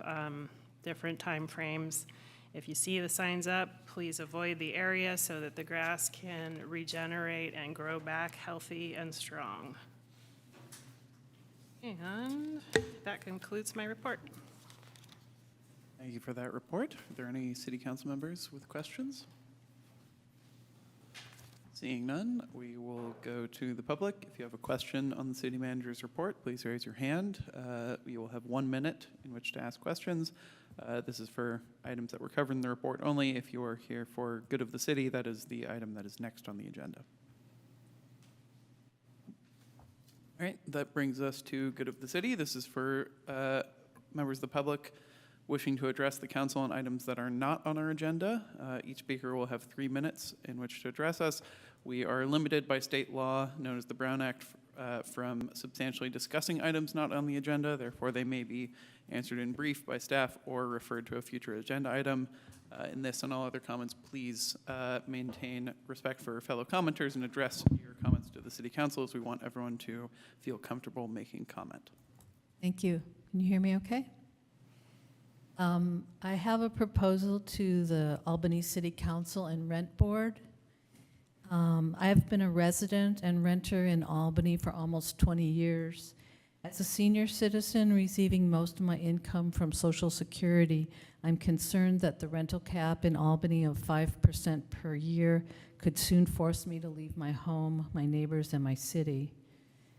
different timeframes. If you see the signs up, please avoid the area so that the grass can regenerate and grow back healthy and strong. And that concludes my report. Thank you for that report. Are there any city council members with questions? Seeing none, we will go to the public. If you have a question on the city manager's report, please raise your hand. You will have 1 minute in which to ask questions. This is for items that were covered in the report only. If you are here for good of the city, that is the item that is next on the agenda. All right, that brings us to good of the city. This is for members of the public wishing to address the council on items that are not on our agenda. Each speaker will have 3 minutes in which to address us. We are limited by state law, known as the Brown Act, from substantially discussing items not on the agenda. Therefore, they may be answered in brief by staff or referred to a future agenda item. In this and all other comments, please maintain respect for fellow commenters and address your comments to the city council, as we want everyone to feel comfortable making comment. Thank you. Can you hear me okay? I have a proposal to the Albany City Council and Rent Board. I have been a resident and renter in Albany for almost 20 years. As a senior citizen receiving most of my income from Social Security, I'm concerned that the rental cap in Albany of 5% per year could soon force me to leave my home, my neighbors, and my city.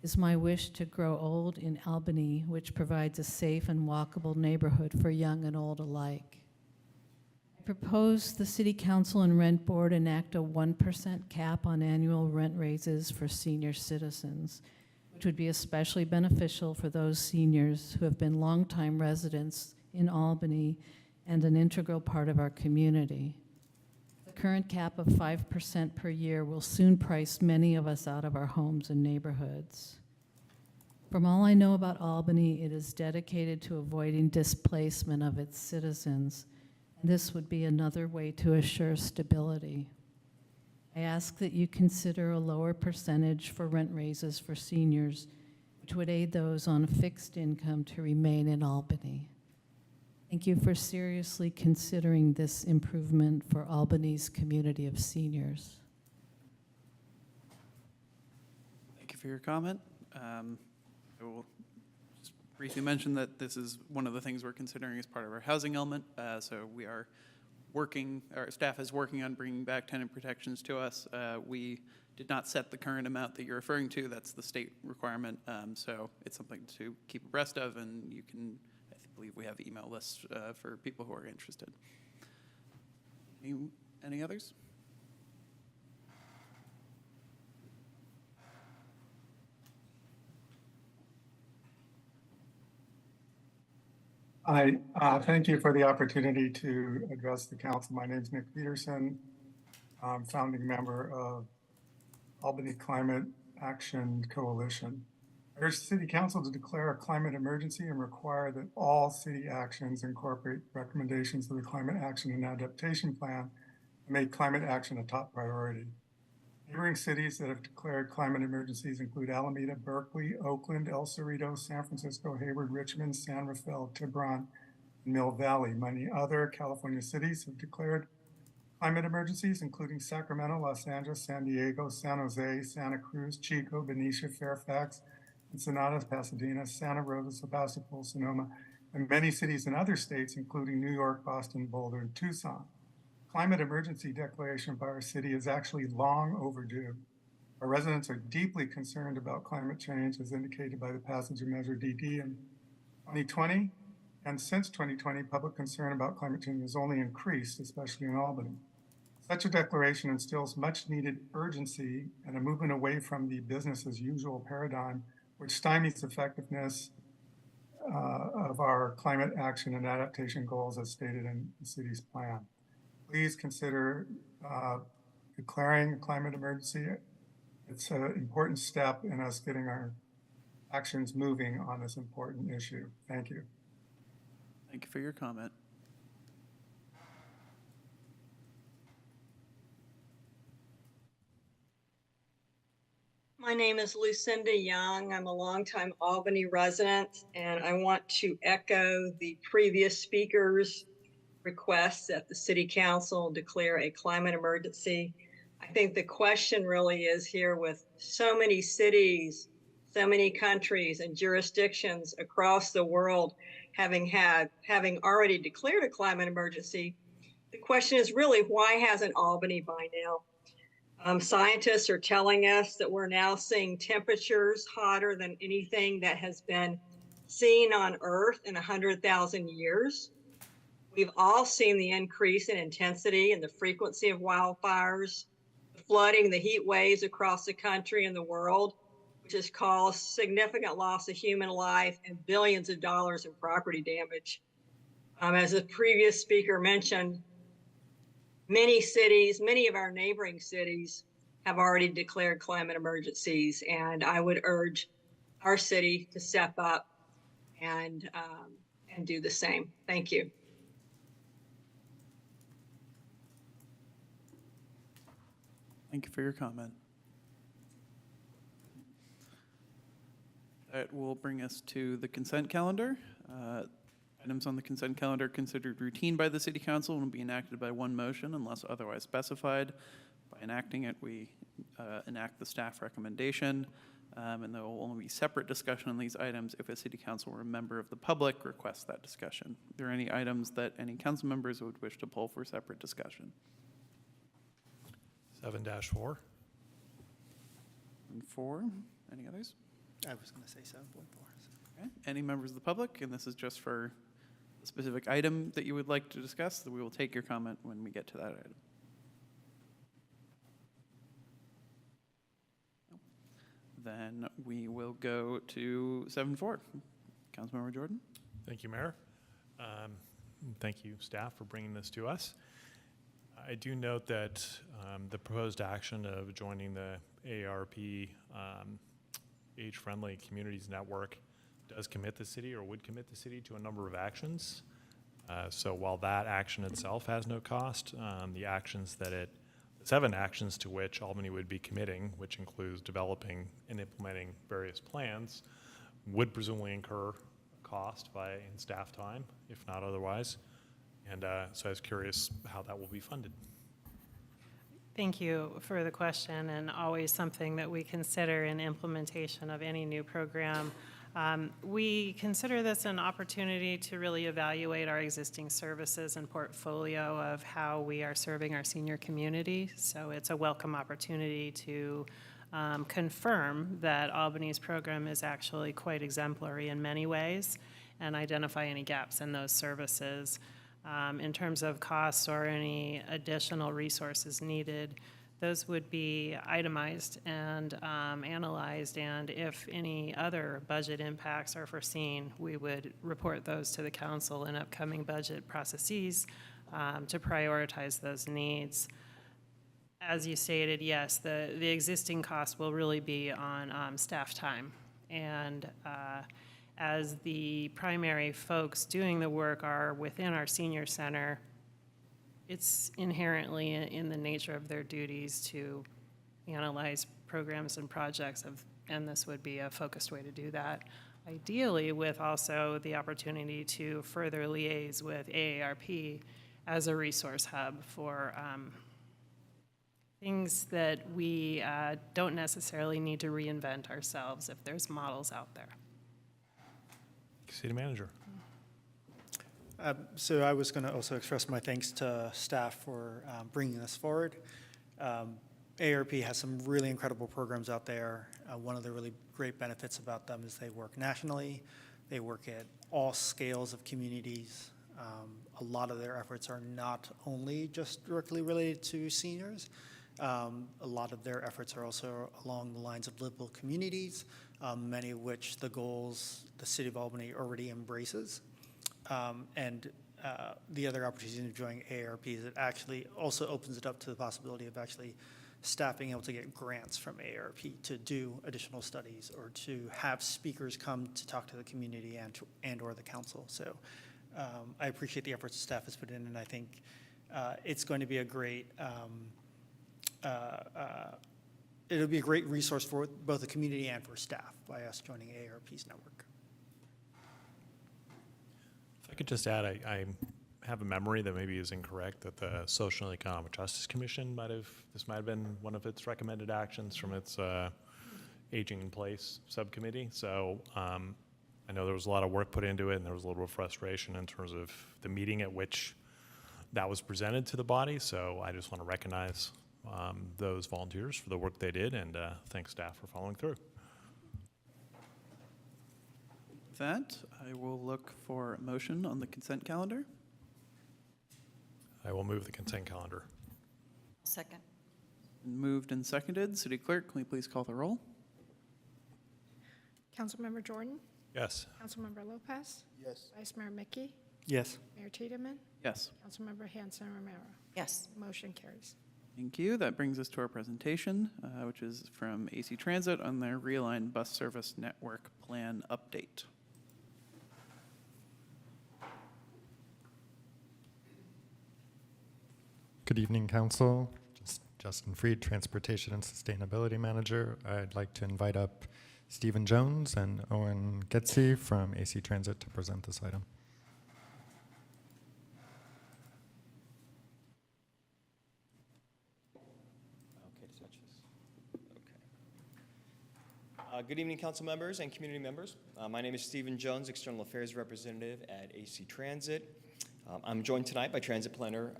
It's my wish to grow old in Albany, which provides a safe and walkable neighborhood for young and old alike. I propose the City Council and Rent Board enact a 1% cap on annual rent raises for senior citizens, which would be especially beneficial for those seniors who have been longtime residents in Albany and an integral part of our community. The current cap of 5% per year will soon price many of us out of our homes and neighborhoods. From all I know about Albany, it is dedicated to avoiding displacement of its citizens, and this would be another way to assure stability. I ask that you consider a lower percentage for rent raises for seniors, which would aid those on a fixed income to remain in Albany. Thank you for seriously considering this improvement for Albany's community of seniors. Thank you for your comment. I will just briefly mention that this is one of the things we're considering as part of our housing element. So we are working, our staff is working on bringing back tenant protections to us. We did not set the current amount that you're referring to. That's the state requirement. So it's something to keep abreast of, and you can, I believe we have email lists for people who are interested. Any others? Hi, thank you for the opportunity to address the council. My name is Nick Peterson. I'm founding member of Albany Climate Action Coalition. I urge the City Council to declare a climate emergency and require that all city actions incorporate recommendations of the Climate Action and Adaptation Plan and make climate action a top priority. Neighboring cities that have declared climate emergencies include Alameda, Berkeley, Oakland, El Cerrito, San Francisco, Hayward, Richmond, San Rafael, Tiburon, and Mill Valley. Many other California cities have declared climate emergencies, including Sacramento, Los Angeles, San Diego, San Jose, Santa Cruz, Chico, Benicia, Fairfax, Ensenada, Pasadena, Santa Rosa, Sebastopol, Sonoma, and many cities in other states, including New York, Boston, Boulder, and Tucson. Climate emergency declaration by our city is actually long overdue. Our residents are deeply concerned about climate change, as indicated by the passage of Measure DD in 2020. And since 2020, public concern about climate change has only increased, especially in Albany. Such a declaration instills much needed urgency and a movement away from the business as usual paradigm, which stymies effectiveness of our climate action and adaptation goals as stated in the city's plan. Please consider declaring a climate emergency. It's an important step in us getting our actions moving on this important issue. Thank you. Thank you for your comment. My name is Lucinda Young. I'm a longtime Albany resident, and I want to echo the previous speaker's request that the City Council declare a climate emergency. I think the question really is here with so many cities, so many countries and jurisdictions across the world having already declared a climate emergency. The question is really, why hasn't Albany by now? Scientists are telling us that we're now seeing temperatures hotter than anything that has been seen on Earth in 100,000 years. We've all seen the increase in intensity and the frequency of wildfires, the flooding, the heat waves across the country and the world, which has caused significant loss of human life and billions of dollars in property damage. As the previous speaker mentioned, many cities, many of our neighboring cities have already declared climate emergencies, and I would urge our city to step up and do the same. Thank you. Thank you for your comment. That will bring us to the consent calendar. Items on the consent calendar considered routine by the City Council and will be enacted by one motion unless otherwise specified. By enacting it, we enact the staff recommendation, and there will only be separate discussion on these items if a City Council or a member of the public requests that discussion. Are there any items that any council members would wish to pull for separate discussion? 7-4. And 4, any others? I was going to say 7.4. Okay. Any members of the public? And this is just for a specific item that you would like to discuss. We will take your comment when we get to that item. Then we will go to 7.4. Councilmember Jordan. Thank you, Mayor. Thank you, staff, for bringing this to us. I do note that the proposed action of joining the AARP Age-Friendly Communities Network does commit the city, or would commit the city, to a number of actions. So while that action itself has no cost, the 7 actions to which Albany would be committing, which includes developing and implementing various plans, would presumably incur cost in staff time, if not otherwise. And so I was curious how that will be funded. Thank you for the question, and always something that we consider in implementation of any new program. We consider this an opportunity to really evaluate our existing services and portfolio of how we are serving our senior community. So it's a welcome opportunity to confirm that Albany's program is actually quite exemplary in many ways and identify any gaps in those services. In terms of costs or any additional resources needed, those would be itemized and analyzed, and if any other budget impacts are foreseen, we would report those to the council in upcoming budget processes to prioritize those needs. As you stated, yes, the existing cost will really be on staff time, and as the primary folks doing the work are within our senior center, it's inherently in the nature of their duties to analyze programs and projects, and this would be a focused way to do that. Ideally, with also the opportunity to further liaise with AARP as a resource hub for things that we don't necessarily need to reinvent ourselves if there's models out there. City Manager. So I was going to also express my thanks to staff for bringing this forward. AARP has some really incredible programs out there. One of the really great benefits about them is they work nationally. They work at all scales of communities. A lot of their efforts are not only just directly related to seniors. A lot of their efforts are also along the lines of livable communities, many of which the goals the City of Albany already embraces. And the other opportunity of joining AARP is it actually also opens it up to the possibility of actually staff being able to get grants from AARP to do additional studies or to have speakers come to talk to the community and or the council. So I appreciate the efforts staff has put in, and I think it's going to be a great it'll be a great resource for both the community and for staff by us joining AARP's network. If I could just add, I have a memory that maybe is incorrect, that the Social and Economic Justice Commission this might have been one of its recommended actions from its Aging in Place subcommittee. So I know there was a lot of work put into it, and there was a little bit of frustration in terms of the meeting at which that was presented to the body. So I just want to recognize those volunteers for the work they did, and thank staff for following through. With that, I will look for a motion on the consent calendar. I will move the consent calendar. Second. Moved and seconded. City Clerk, can you please call the roll? Councilmember Jordan, Yes. Councilmember Lopez, Yes. Vice Mayor Mickey, Yes. Mayor Tiedemann, Yes. Councilmember Hanson Romero. Yes. Motion carries. Thank you. That brings us to our presentation, which is from AC Transit on their Realigned Bus Service Network Plan Update. Good evening, Council. Justin Freed, Transportation and Sustainability Manager. I'd like to invite up Stephen Jones and Owen Getzi from AC Transit to present this item. Okay, to touch this. Okay. Good evening, council members and community members. My name is Stephen Jones, External Affairs Representative at AC Transit. I'm joined tonight by Transit Planner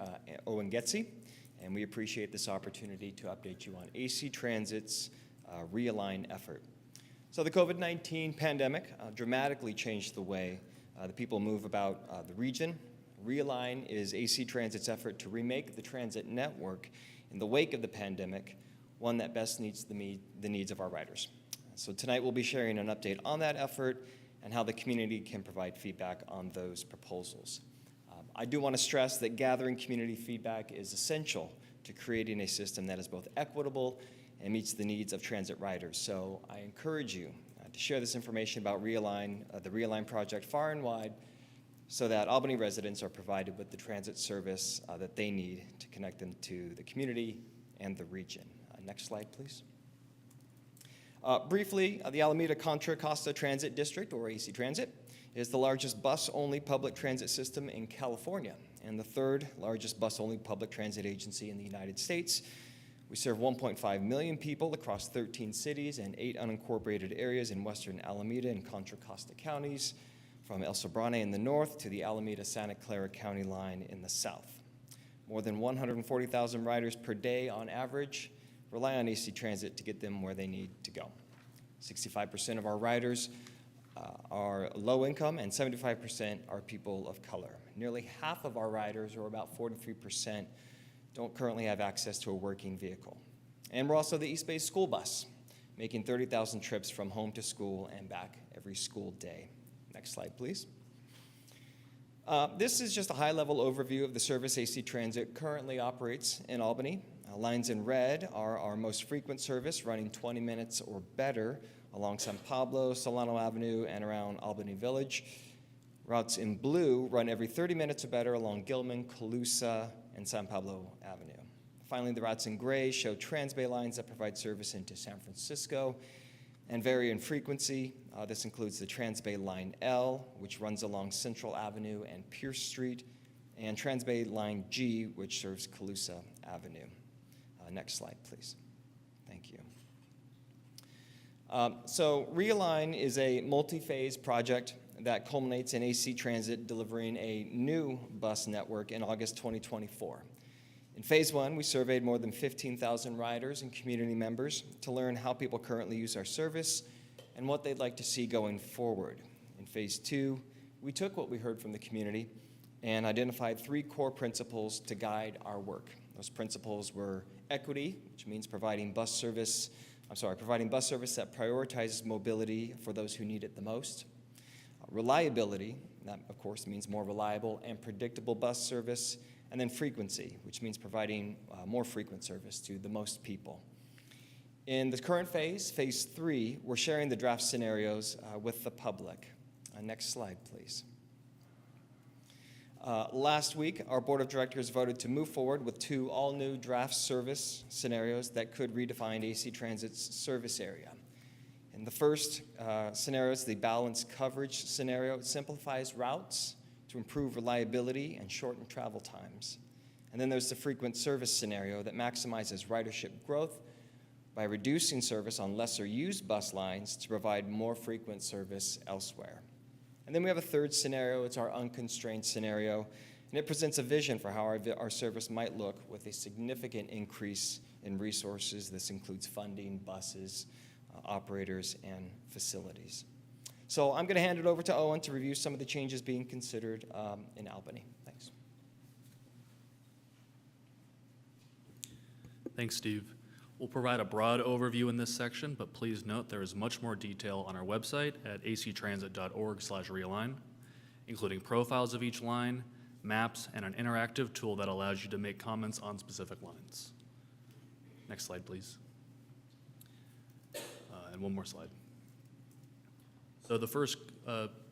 Owen Getzi, and we appreciate this opportunity to update you on AC Transit's Realign effort. So the COVID-19 pandemic dramatically changed the way the people move about the region. Realign is AC Transit's effort to remake the transit network in the wake of the pandemic, one that best meets the needs of our riders. So tonight we'll be sharing an update on that effort and how the community can provide feedback on those proposals. I do want to stress that gathering community feedback is essential to creating a system that is both equitable and meets the needs of transit riders. So I encourage you to share this information about Realign, the Realign project far and wide, so that Albany residents are provided with the transit service that they need to connect them to the community and the region. Next slide, please. Briefly, the Alameda Contra Costa Transit District, or AC Transit, is the largest bus-only public transit system in California and the third largest bus-only public transit agency in the United States. We serve 1.5 million people across 13 cities and 8 unincorporated areas in western Alameda and Contra Costa counties, from El Sobrante in the north to the Alameda-Santa Clara County line in the south. More than 140,000 riders per day on average rely on AC Transit to get them where they need to go. 65% of our riders are low income and 75% are people of color. Nearly half of our riders, or about 43%, don't currently have access to a working vehicle. And we're also the East Bay school bus, making 30,000 trips from home to school and back every school day. Next slide, please. This is just a high-level overview of the service AC Transit currently operates in Albany. Lines in red are our most frequent service, running 20 minutes or better along San Pablo, Solano Avenue, and around Albany Village. Routes in blue run every 30 minutes or better along Gilman, Colusa, and San Pablo Avenue. Finally, the routes in gray show Transbay lines that provide service into San Francisco and vary in frequency. This includes the Transbay Line L, which runs along Central Avenue and Pierce Street, and Transbay Line G, which serves Colusa Avenue. Next slide, please. Thank you. So Realign is a multi-phase project that culminates in AC Transit delivering a new bus network in August 2024. In phase one, we surveyed more than 15,000 riders and community members to learn how people currently use our service and what they'd like to see going forward. In phase two, we took what we heard from the community and identified 3 core principles to guide our work. Those principles were equity, which means providing bus service that prioritizes mobility for those who need it the most. Reliability, that of course means more reliable and predictable bus service. And then frequency, which means providing more frequent service to the most people. In the current phase, phase 3, we're sharing the draft scenarios with the public. Next slide, please. Last week, our board of directors voted to move forward with 2 all-new draft service scenarios that could redefine AC Transit's service area. In the first scenario is the balanced coverage scenario. It simplifies routes to improve reliability and shorten travel times. And then there's the frequent service scenario that maximizes ridership growth by reducing service on lesser used bus lines to provide more frequent service elsewhere. And then we have a third scenario. It's our unconstrained scenario, and it presents a vision for how our service might look with a significant increase in resources. This includes funding, buses, operators, and facilities. So I'm going to hand it over to Owen to review some of the changes being considered in Albany. Thanks. Thanks, Steve. We'll provide a broad overview in this section, but please note there is much more detail on our website at actransit.org/realign, including profiles of each line, maps, and an interactive tool that allows you to make comments on specific lines. Next slide, please. And one more slide. So the first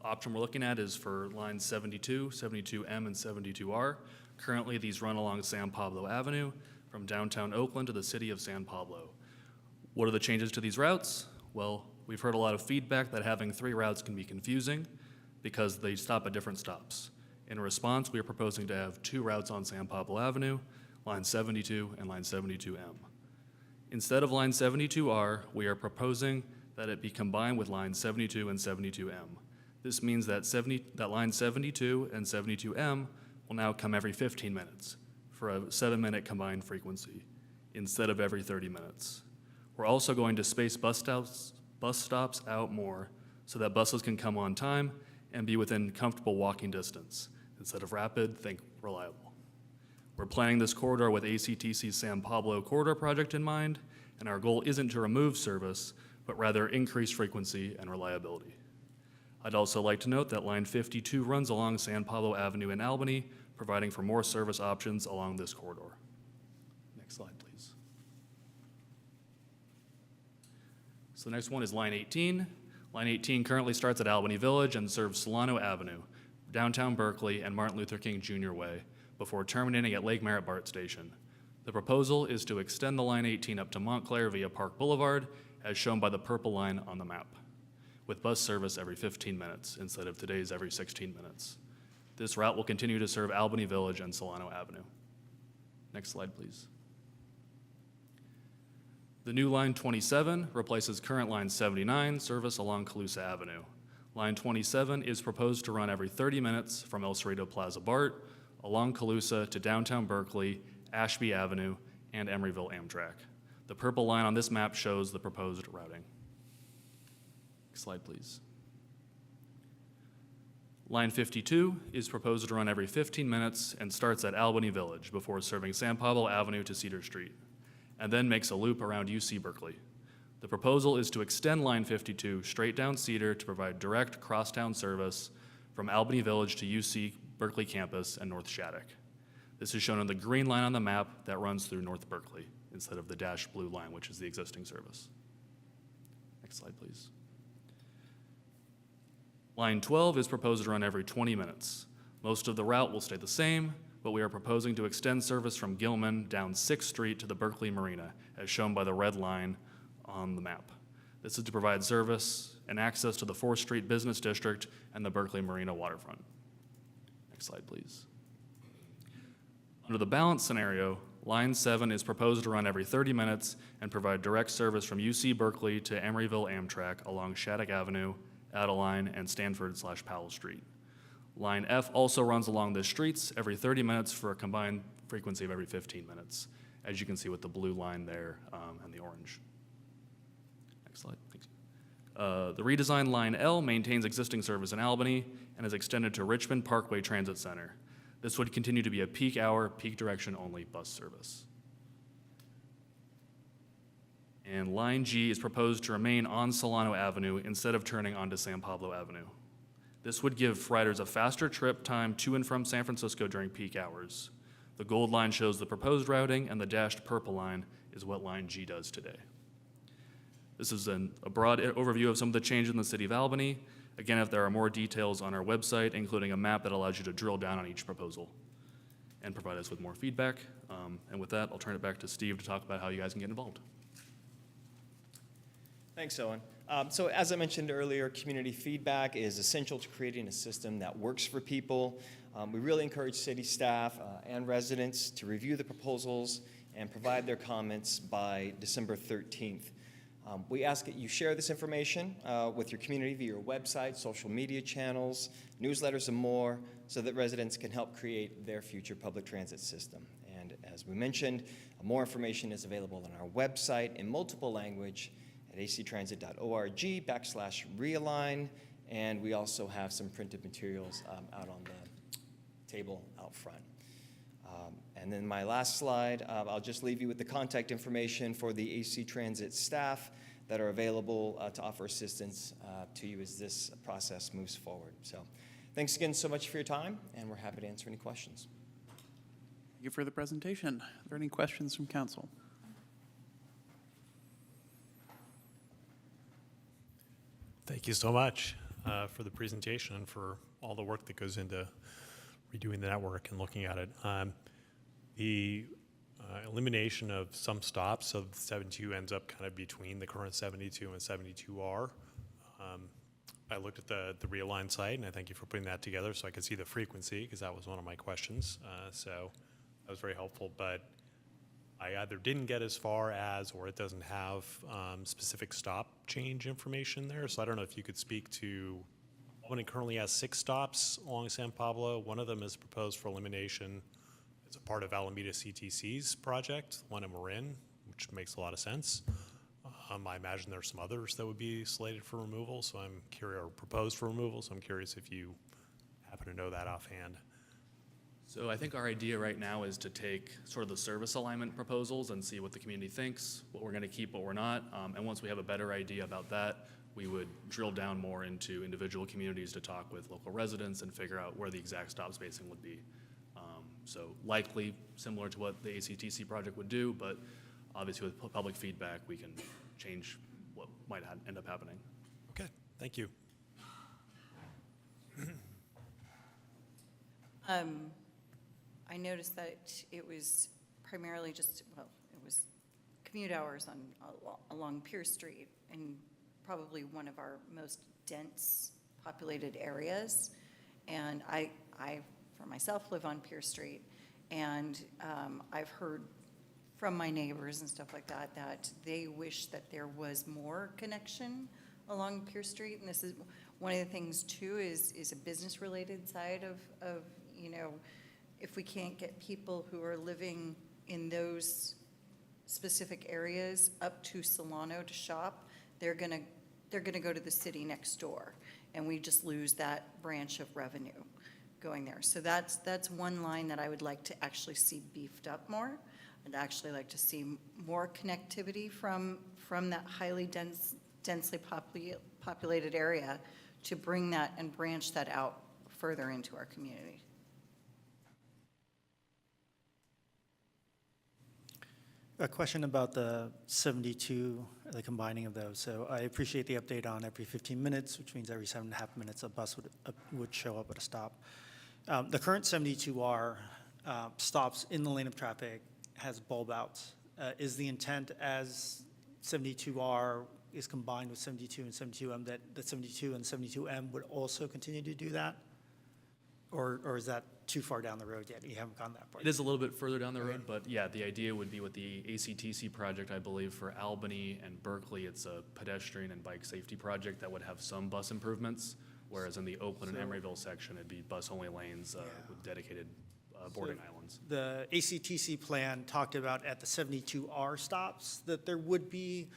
option we're looking at is for lines 72, 72M, and 72R. Currently, these run along San Pablo Avenue from downtown Oakland to the city of San Pablo. What are the changes to these routes? Well, we've heard a lot of feedback that having 3 routes can be confusing because they stop at different stops. In response, we are proposing to have 2 routes on San Pablo Avenue, line 72 and line 72M. Instead of line 72R, we are proposing that it be combined with line 72 and 72M. This means that line 72 and 72M will now come every 15 minutes for a 7-minute combined frequency instead of every 30 minutes. We're also going to space bus stops out more so that buses can come on time and be within comfortable walking distance. Instead of rapid, think reliable. We're planning this corridor with ACTC's San Pablo Corridor Project in mind, and our goal isn't to remove service, but rather increase frequency and reliability. I'd also like to note that line 52 runs along San Pablo Avenue in Albany, providing for more service options along this corridor. Next slide, please. So the next one is line 18. Line 18 currently starts at Albany Village and serves Solano Avenue, downtown Berkeley, and Martin Luther King Jr. Way, before terminating at Lake Merritt BART Station. The proposal is to extend the line 18 up to Montclair via Park Boulevard, as shown by the purple line on the map, with bus service every 15 minutes instead of today's every 16 minutes. This route will continue to serve Albany Village and Solano Avenue. Next slide, please. The new line 27 replaces current line 79 service along Colusa Avenue. Line 27 is proposed to run every 30 minutes from El Cerrito Plaza BART, along Colusa to downtown Berkeley, Ashby Avenue, and Emeryville Amtrak. The purple line on this map shows the proposed routing. Next slide, please. Line 52 is proposed to run every 15 minutes and starts at Albany Village before serving San Pablo Avenue to Cedar Street, and then makes a loop around UC Berkeley. The proposal is to extend line 52 straight down Cedar to provide direct crosstown service from Albany Village to UC Berkeley campus and North Shattuck. This is shown on the green line on the map that runs through North Berkeley instead of the dashed blue line, which is the existing service. Next slide, please. Line 12 is proposed to run every 20 minutes. Most of the route will stay the same, but we are proposing to extend service from Gilman down 6th Street to the Berkeley Marina, as shown by the red line on the map. This is to provide service and access to the 4th Street Business District and the Berkeley Marina waterfront. Next slide, please. Under the balance scenario, line 7 is proposed to run every 30 minutes and provide direct service from UC Berkeley to Emeryville Amtrak along Shattuck Avenue, Adeline, and Stanford/Powell Street. Line F also runs along the streets every 30 minutes for a combined frequency of every 15 minutes, as you can see with the blue line there and the orange. Next slide, thanks. The redesigned line L maintains existing service in Albany and is extended to Richmond Parkway Transit Center. This would continue to be a peak hour, peak direction only bus service. And line G is proposed to remain on Solano Avenue instead of turning onto San Pablo Avenue. This would give riders a faster trip time to and from San Francisco during peak hours. The gold line shows the proposed routing, and the dashed purple line is what line G does today. This is a broad overview of some of the changes in the city of Albany. Again, if there are more details on our website, including a map that allows you to drill down on each proposal and provide us with more feedback. And with that, I'll turn it back to Steve to talk about how you guys can get involved. Thanks, Owen. So as I mentioned earlier, community feedback is essential to creating a system that works for people. We really encourage city staff and residents to review the proposals and provide their comments by December 13th. We ask that you share this information with your community via your website, social media channels, newsletters, and more, so that residents can help create their future public transit system. And as we mentioned, more information is available on our website in multiple language at actransit.org/realign, and we also have some printed materials out on the table out front. And then my last slide, I'll just leave you with the contact information for the AC Transit staff that are available to offer assistance to you as this process moves forward. So thanks again so much for your time, and we're happy to answer any questions. Thank you for the presentation. Are there any questions from council? Thank you so much for the presentation and for all the work that goes into redoing the network and looking at it. The elimination of some stops of 72 ends up kind of between the current 72 and 72R. I looked at the Realign site, and I thank you for putting that together so I could see the frequency, because that was one of my questions. So that was very helpful, but I either didn't get as far as, or it doesn't have specific stop change information there. So I don't know if you could speak to, Albany currently has 6 stops along San Pablo. One of them is proposed for elimination. It's a part of Alameda CTC's project, one in Marin, which makes a lot of sense. I imagine there's some others that would be slated for removal, so I'm curious, or proposed for removal, so I'm curious if you happen to know that offhand. So I think our idea right now is to take sort of the service alignment proposals and see what the community thinks, what we're going to keep, what we're not. And once we have a better idea about that, we would drill down more into individual communities to talk with local residents and figure out where the exact stop spacing would be. So likely similar to what the ACTC project would do, but obviously with public feedback, we can change what might end up happening. Okay, thank you. I noticed that it was primarily just, well, it was commute hours on along Pierce Street, and probably one of our most dense populated areas. And I for myself, live on Pierce Street, and I've heard from my neighbors and stuff like that, that they wish that there was more connection along Pierce Street. And this is one of the things too, is a business-related side of, you know, if we can't get people who are living in those specific areas up to Solano to shop, they're gonna go to the city next door, and we just lose that branch of revenue going there. So that's one line that I would like to actually see beefed up more. I'd actually like to see more connectivity from that highly densely populated area to bring that and branch that out further into our community. A question about the 72, the combining of those. So I appreciate the update on every 15 minutes, which means every 7.5 minutes a bus would show up at a stop. The current 72R stops in the lane of traffic has bulb outs. Is the intent as 72R is combined with 72 and 72M that the 72 and 72M would also continue to do that? Or is that too far down the road yet? You haven't gone that far. It is a little bit further down the road, but yeah, the idea would be with the ACTC project, I believe for Albany and Berkeley, it's a pedestrian and bike safety project that would have some bus improvements, whereas in the Oakland and Emeryville section, it'd be bus-only lanes with dedicated boarding islands. The ACTC plan talked about at the 72R stops that there would be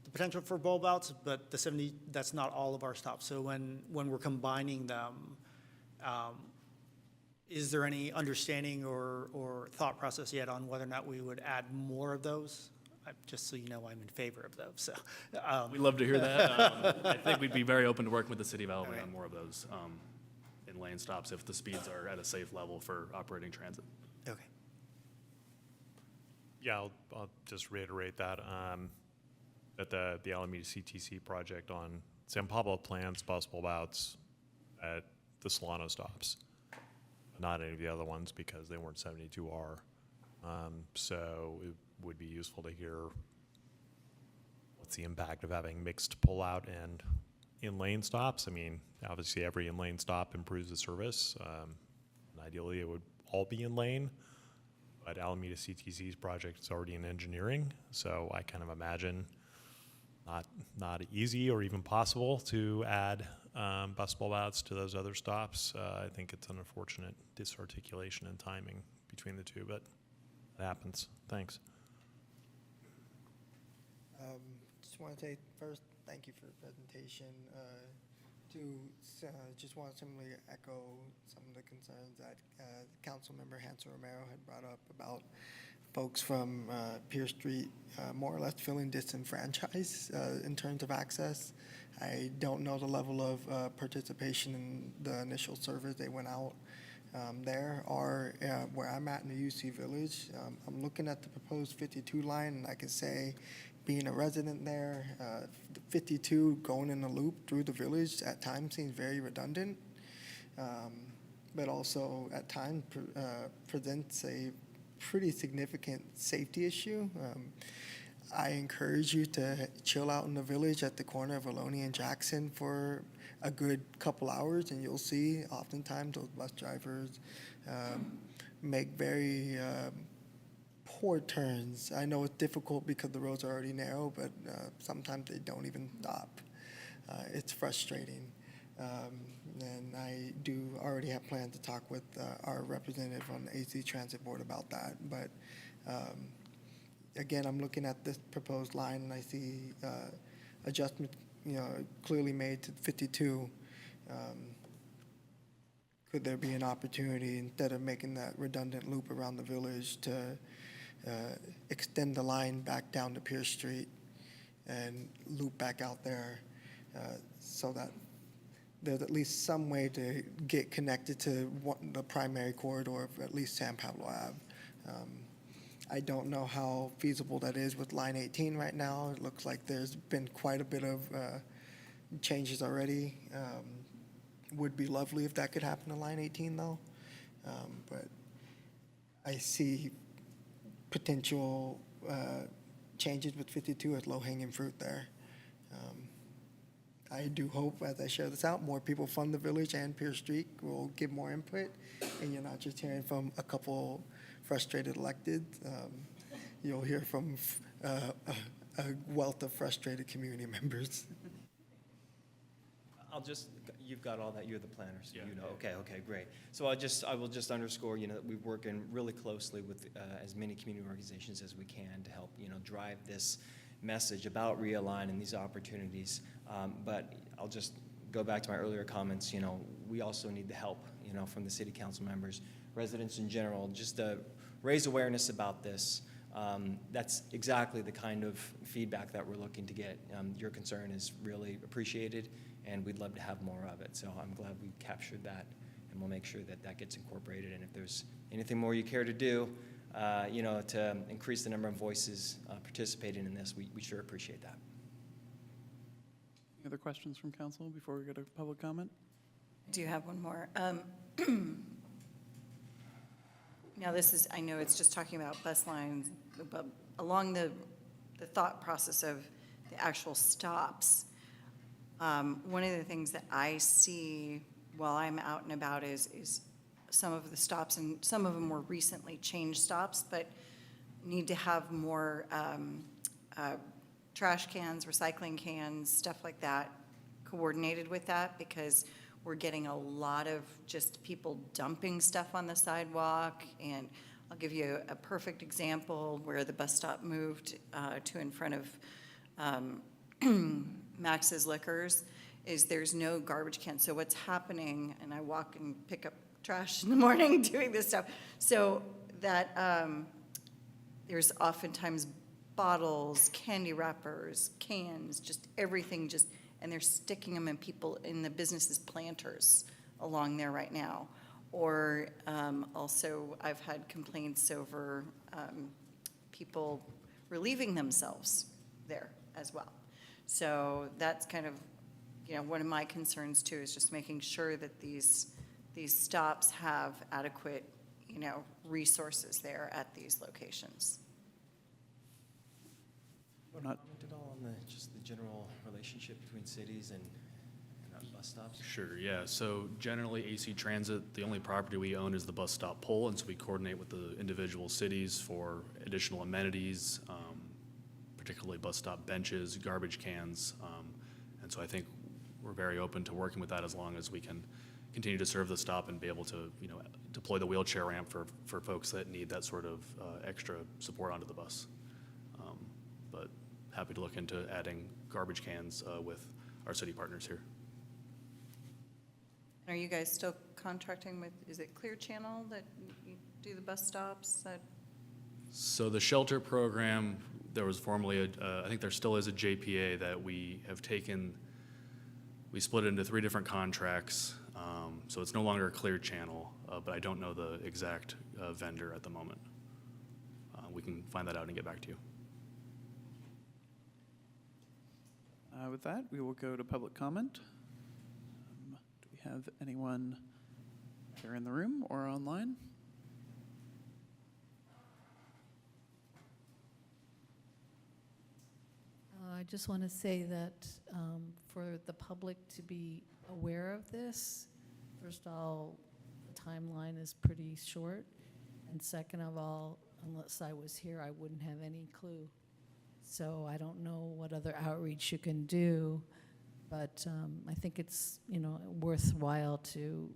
the potential for bulb outs, but that's not all of our stops. So when we're combining them, is there any understanding or thought process yet on whether or not we would add more of those? Just so you know, I'm in favor of those. So, we'd love to hear that. I think we'd be very open to working with the city of Albany on more of those in lane stops if the speeds are at a safe level for operating transit. Okay. Yeah, I'll just reiterate that, that the Alameda CTC project on San Pablo plans bus pull-outs at the Solano stops, but not any of the other ones because they weren't 72R. So it would be useful to hear what's the impact of having mixed pull-out and in-lane stops. I mean, obviously every in-lane stop improves the service. And ideally, it would all be in-lane, but Alameda CTC's project is already in engineering, so I kind of imagine not easy or even possible to add bus pull-outs to those other stops. I think it's an unfortunate disarticulation in timing between the two, but it happens. Thanks. Just want to say first, thank you for the presentation. Just want to similarly echo some of the concerns that Councilmember Hanson Romero had brought up about folks from Pierce Street more or less feeling disenfranchised in terms of access. I don't know the level of participation in the initial surveys they went out there or where I'm at in the UC Village. I'm looking at the proposed 52 line, and I can say, being a resident there, 52 going in a loop through the village at times seems very redundant, but also at times presents a pretty significant safety issue. I encourage you to chill out in the village at the corner of Ohlone and Jackson for a good couple hours, and you'll see oftentimes those bus drivers make very poor turns. I know it's difficult because the roads are already narrow, but sometimes they don't even stop. It's frustrating. And I do already have plans to talk with our representative on the AC Transit Board about that. But again, I'm looking at this proposed line, and I see adjustment, clearly made to 52. Could there be an opportunity, instead of making that redundant loop around the village, to extend the line back down to Pierce Street and loop back out there so that there's at least some way to get connected to the primary corridor of at least San Pablo Ave. I don't know how feasible that is with line 18 right now. It looks like there's been quite a bit of changes already. Would be lovely if that could happen to line 18 though. But I see potential changes with 52 as low-hanging fruit there. I do hope, as I share this out, more people from the village and Pierce Street will give more input, and you're not just hearing from a couple frustrated electeds. You'll hear from a wealth of frustrated community members. You've got all that, you're the planner, so Yeah. you know. Okay, great. So I will just underscore, that we're working really closely with as many community organizations as we can to help, drive this message about realign and these opportunities. But I'll just go back to my earlier comments, we also need the help, from the city council members, residents in general, just to raise awareness about this. That's exactly the kind of feedback that we're looking to get. Your concern is really appreciated, and we'd love to have more of it. So I'm glad we captured that, and we'll make sure that that gets incorporated. And if there's anything more you care to do, to increase the number of voices participating in this, we sure appreciate that. Any other questions from council before we go to public comment? I do have one more. Now I know it's just talking about bus lines, but along the thought process of the actual stops, one of the things that I see while I'm out and about is some of the stops, and some of them were recently changed stops, but need to have more trash cans, recycling cans, stuff like that, coordinated with that, because we're getting a lot of just people dumping stuff on the sidewalk. And I'll give you a perfect example where the bus stop moved to in front of Max's Liquors, is there's no garbage can. So what's happening, and I walk and pick up trash in the morning doing this stuff, so that there's oftentimes bottles, candy wrappers, cans, just everything, and they're sticking them in the businesses' planters along there right now. Or also I've had complaints over people relieving themselves there as well. So that's kind of one of my concerns too is just making sure that these stops have adequate, resources there at these locations. We're not- Comment at all on just the general relationship between cities and bus stops? Sure, yeah. So generally, AC Transit, the only property we own is the bus stop pole, and so we coordinate with the individual cities for additional amenities, particularly bus stop benches, garbage cans. And so I think we're very open to working with that as long as we can continue to serve the stop and be able to, deploy the wheelchair ramp for folks that need that sort of extra support onto the bus. But happy to look into adding garbage cans with our city partners here. Are you guys still contracting with, is it Clear Channel that you do the bus stops? So the shelter program, there was formerly, I think there still is a JPA that we have taken, we split it into 3 different contracts. So it's no longer a Clear Channel, but I don't know the exact vendor at the moment. We can find that out and get back to you. With that, we will go to public comment. Do we have anyone here in the room or online? I just want to say that for the public to be aware of this, first of all, the timeline is pretty short. And second of all, unless I was here, I wouldn't have any clue. So I don't know what other outreach you can do, but I think it's, worthwhile to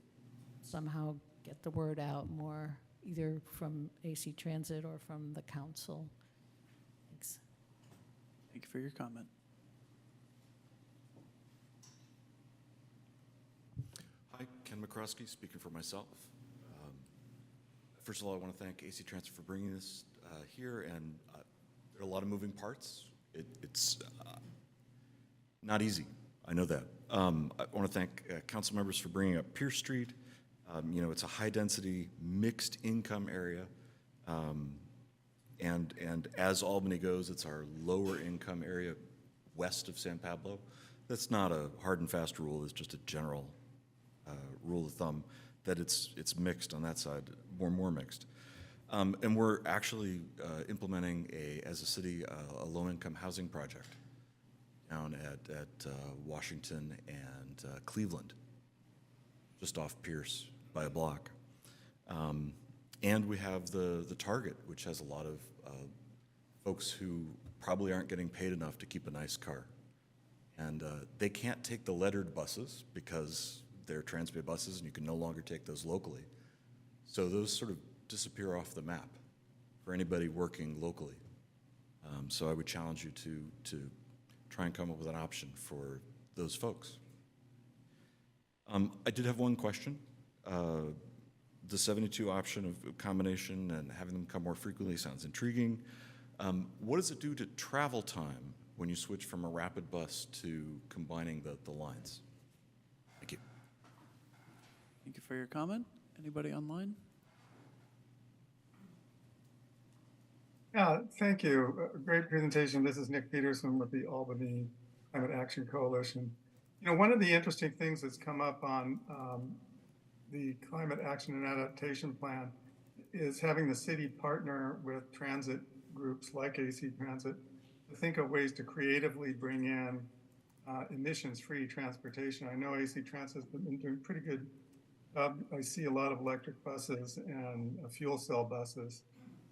somehow get the word out more, either from AC Transit or from the council. Thanks. Thank you for your comment. Hi, Ken McCroskey, speaking for myself. First of all, I want to thank AC Transit for bringing this here, and there are a lot of moving parts. It's not easy. I know that. I want to thank council members for bringing up Pierce Street. It's a high-density, mixed-income area, and as Albany goes, it's our lower-income area west of San Pablo. That's not a hard and fast rule. It's just a general rule of thumb that it's mixed on that side, more mixed. And we're actually implementing, as a city, a low-income housing project down at Washington and Cleveland, just off Pierce by a block. And we have the Target, which has a lot of folks who probably aren't getting paid enough to keep a nice car. And they can't take the lettered buses because they're Transbay buses, and you can no longer take those locally. So those sort of disappear off the map for anybody working locally. So I would challenge you to try and come up with an option for those folks. I did have one question. The 72 option of combination and having them come more frequently sounds intriguing. What does it do to travel time when you switch from a rapid bus to combining the lines? Thank you. Thank you for your comment. Anybody online? Yeah, thank you. Great presentation. This is Nick Peterson with the Albany Climate Action Coalition. One of the interesting things that's come up on the Climate Action and Adaptation Plan is having the city partner with transit groups like AC Transit to think of ways to creatively bring in emissions-free transportation. I know AC Transit has been doing pretty good. I see a lot of electric buses and fuel cell buses.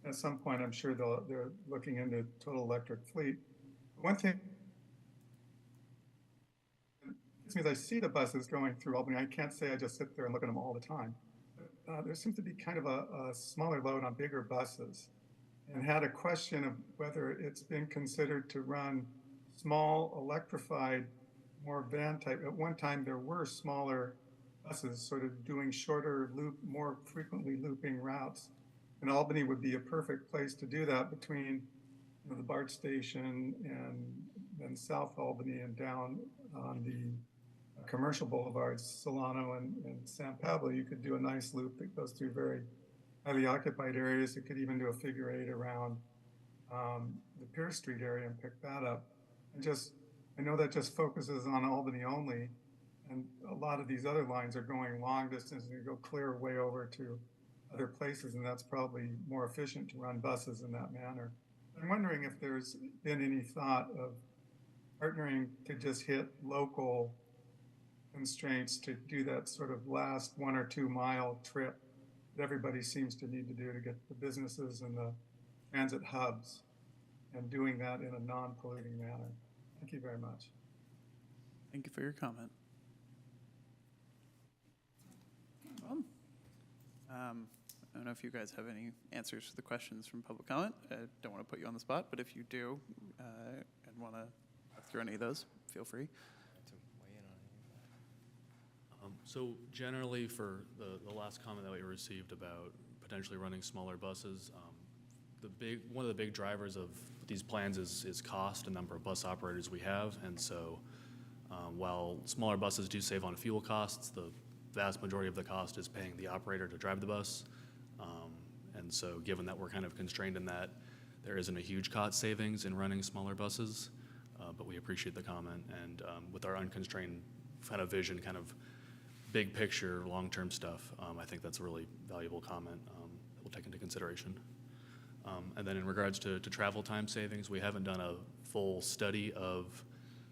At some point, I'm sure they're looking into total electric fleet. One thing is I see the buses going through Albany. I can't say I just sit there and look at them all the time. But, there seems to be kind of a smaller load on bigger buses. And had a question of whether it's been considered to run small electrified, more van type. At one time, there were smaller buses sort of doing shorter more frequently looping routes. And Albany would be a perfect place to do that between the BART station and then South Albany and down on the commercial boulevards, Solano and San Pablo. You could do a nice loop that goes through very highly occupied areas. It could even do a figure 8 around the Pierce Street area and pick that up. And just I know that just focuses on Albany only, and a lot of these other lines are going long distance and go clear way over to other places, and that's probably more efficient to run buses in that manner. I'm wondering if there's been any thought of partnering to just hit local constraints to do that sort of last 1 or 2 mile trip that everybody seems to need to do to get the businesses and the transit hubs, and doing that in a non-polluting manner. Thank you very much. Thank you for your comment. I don't know if you guys have any answers to the questions from public comment. I don't want to put you on the spot, but if you do and want to talk through any of those, feel free. So generally, for the last comment that we received about potentially running smaller buses, one of the big drivers of these plans is cost and number of bus operators we have. And so while smaller buses do save on fuel costs, the vast majority of the cost is paying the operator to drive the bus. And so given that we're kind of constrained in that, there isn't a huge cost savings in running smaller buses, but we appreciate the comment. And with our unconstrained kind of vision, kind of big picture, long-term stuff, I think that's a really valuable comment that we'll take into consideration. And then in regards to travel time savings, we haven't done a full study of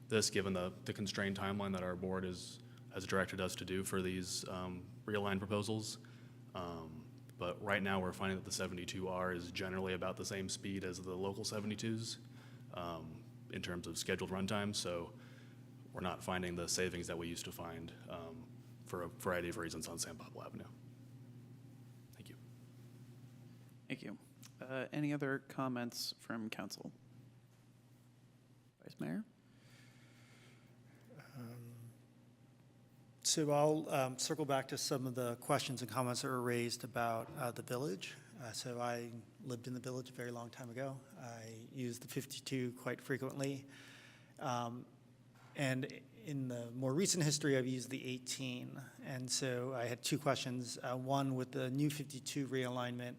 this given the constrained timeline that our board has directed us to do for these realigned proposals. But right now we're finding that the 72R is generally about the same speed as the local 72s in terms of scheduled runtime. So we're not finding the savings that we used to find for a variety of reasons on San Pablo Avenue. Thank you. Thank you. Any other comments from council? Vice Mayor? So I'll circle back to some of the questions and comments that were raised about the village. So I lived in the village a very long time ago. I used the 52 quite frequently. And in the more recent history, I've used the 18. And so I had two questions. One, with the new 52 realignment,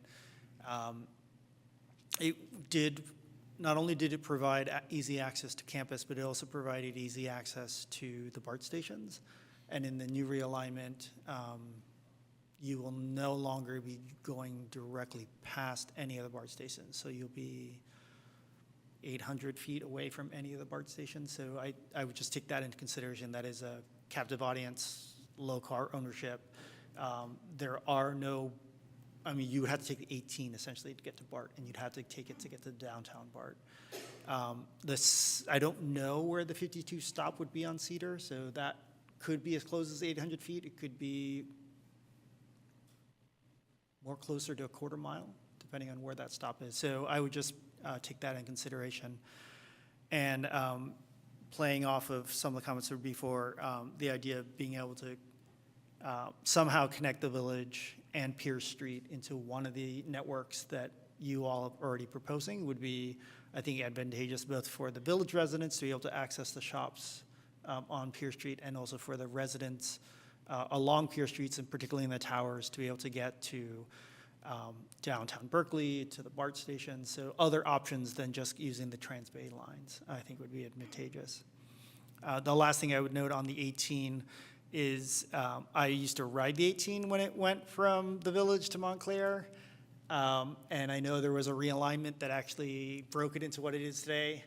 not only did it provide easy access to campus, but it also provided easy access to the BART stations. And in the new realignment, you will no longer be going directly past any of the BART stations. So you'll be 800 feet away from any of the BART stations. So I would just take that into consideration. That is a captive audience, low car ownership. There are no, I mean, you would have to take the 18 essentially to get to BART, and you'd have to take it to get to downtown BART. I don't know where the 52 stop would be on Cedar, so that could be as close as 800 feet. It could be more closer to a quarter mile, depending on where that stop is. So I would just take that in consideration. And playing off of some of the comments that were before, the idea of being able to somehow connect the village and Pierce Street into one of the networks that you all are already proposing would be, I think, advantageous both for the village residents to be able to access the shops on Pierce Street, and also for the residents along Pierce Streets, and particularly in the towers, to be able to get to downtown Berkeley, to the BART station. So other options than just using the Transbay lines, I think, would be advantageous. The last thing I would note on the 18 is I used to ride the 18 when it went from the village to Montclair. And I know there was a realignment that actually broke it into what it is today.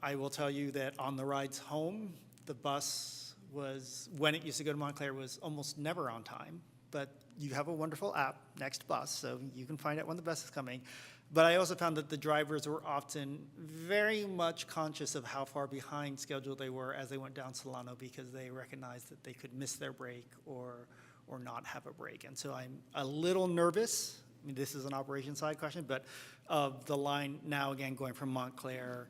I will tell you that on the rides home, the bus was, when it used to go to Montclair, was almost never on time. But you have a wonderful app, Next Bus, so you can find out when the bus is coming. But I also found that the drivers were often very much conscious of how far behind schedule they were as they went down Solano, because they recognized that they could miss their break or not have a break. And so I'm a little nervous, I mean, this is an operation side question, but of the line now again going from Montclair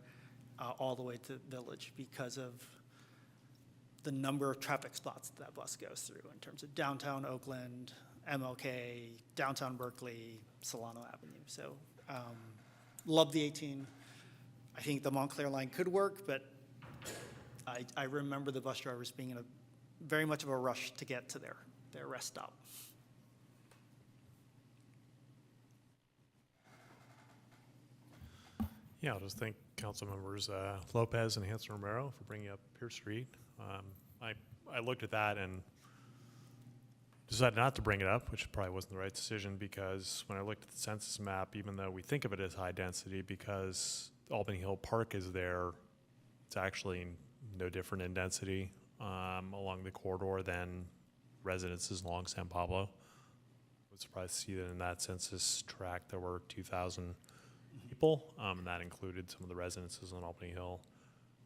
all the way to Village, because of the number of traffic spots that bus goes through in terms of downtown Oakland, MLK, downtown Berkeley, Solano Avenue. So love the 18. I think the Montclair line could work, but I remember the bus drivers being in a very much of a rush to get to their rest stop. Yeah, I'll just thank Council members Lopez and Hanson Romero for bringing up Pierce Street. I looked at that and decided not to bring it up, which probably wasn't the right decision, because when I looked at the census map, even though we think of it as high density, because Albany Hill Park is there, it's actually no different in density along the corridor than residences along San Pablo. I was surprised to see that in that census tract there were 2,000 people, and that included some of the residences on Albany Hill.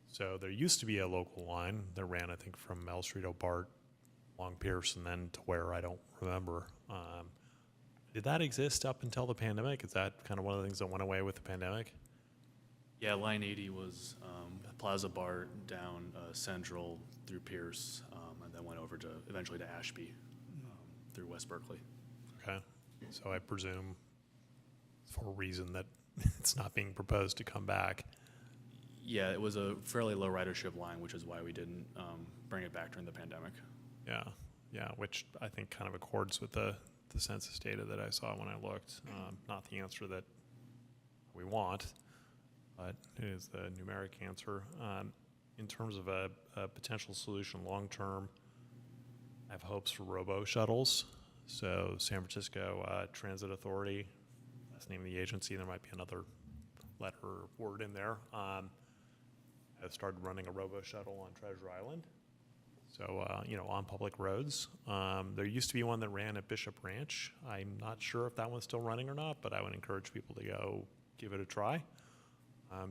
So there used to be a local line that ran, I think, from L Street O'Bart along Pierce and then to where I don't remember. Did that exist up until the pandemic? Is that kind of one of the things that went away with the pandemic? Yeah, line 80 was Plaza Bart down Central through Pierce, and then went over to eventually to Ashby through West Berkeley. Okay, so I presume for a reason that it's not being proposed to come back. Yeah, it was a fairly low ridership line, which is why we didn't bring it back during the pandemic. Yeah, which I think kind of accords with the census data that I saw when I looked. Not the answer that we want, but it is the numeric answer. In terms of a potential solution long-term, I have hopes for robo-shuttles. So San Francisco Transit Authority, that's the name of the agency, there might be another letter or word in there, has started running a robo-shuttle on Treasure Island. So, on public roads. There used to be one that ran at Bishop Ranch. I'm not sure if that one's still running or not, but I would encourage people to go give it a try.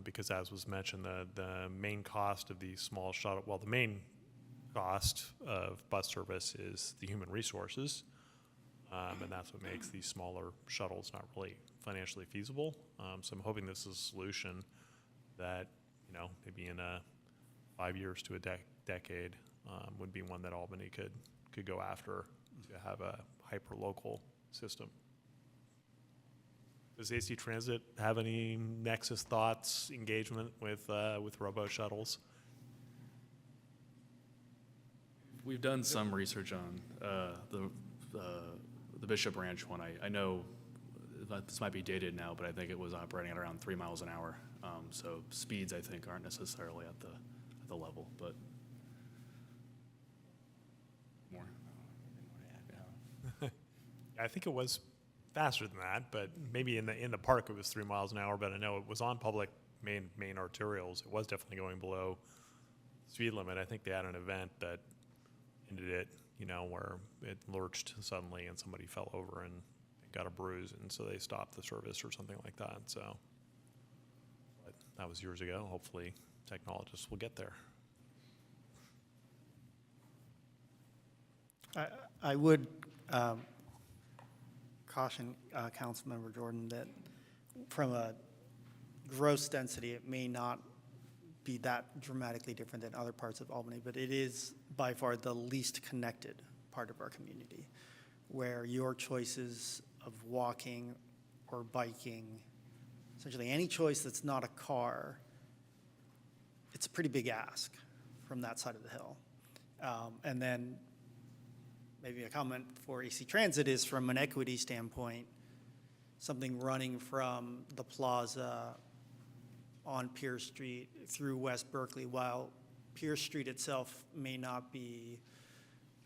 Because as was mentioned, the main cost of these small shuttle, well, the main cost of bus service is the human resources. And that's what makes these smaller shuttles not really financially feasible. So I'm hoping this is a solution that, maybe in 5 years to a decade, would be one that Albany could go after to have a hyper-local system. Does AC Transit have any nexus thoughts, engagement with robo-shuttles? We've done some research on the Bishop Ranch one. I know that this might be dated now, but I think it was operating at around 3 miles an hour. So speeds, I think, aren't necessarily at the level, but more. I think it was faster than that, but maybe in the park it was 3 miles an hour. But I know it was on public main arterials. It was definitely going below speed limit. I think they had an event that ended it, where it lurched suddenly and somebody fell over and got a bruise, and so they stopped the service or something like that. So, but that was years ago. Hopefully, technologists will get there. I would caution Councilmember Jordan that from a gross density, it may not be that dramatically different than other parts of Albany, but it is by far the least connected part of our community, where your choices of walking or biking, essentially any choice that's not a car, it's a pretty big ask from that side of the hill. And then maybe a comment for AC Transit is, from an equity standpoint, something running from the plaza on Pierce Street through West Berkeley, while Pierce Street itself may not be,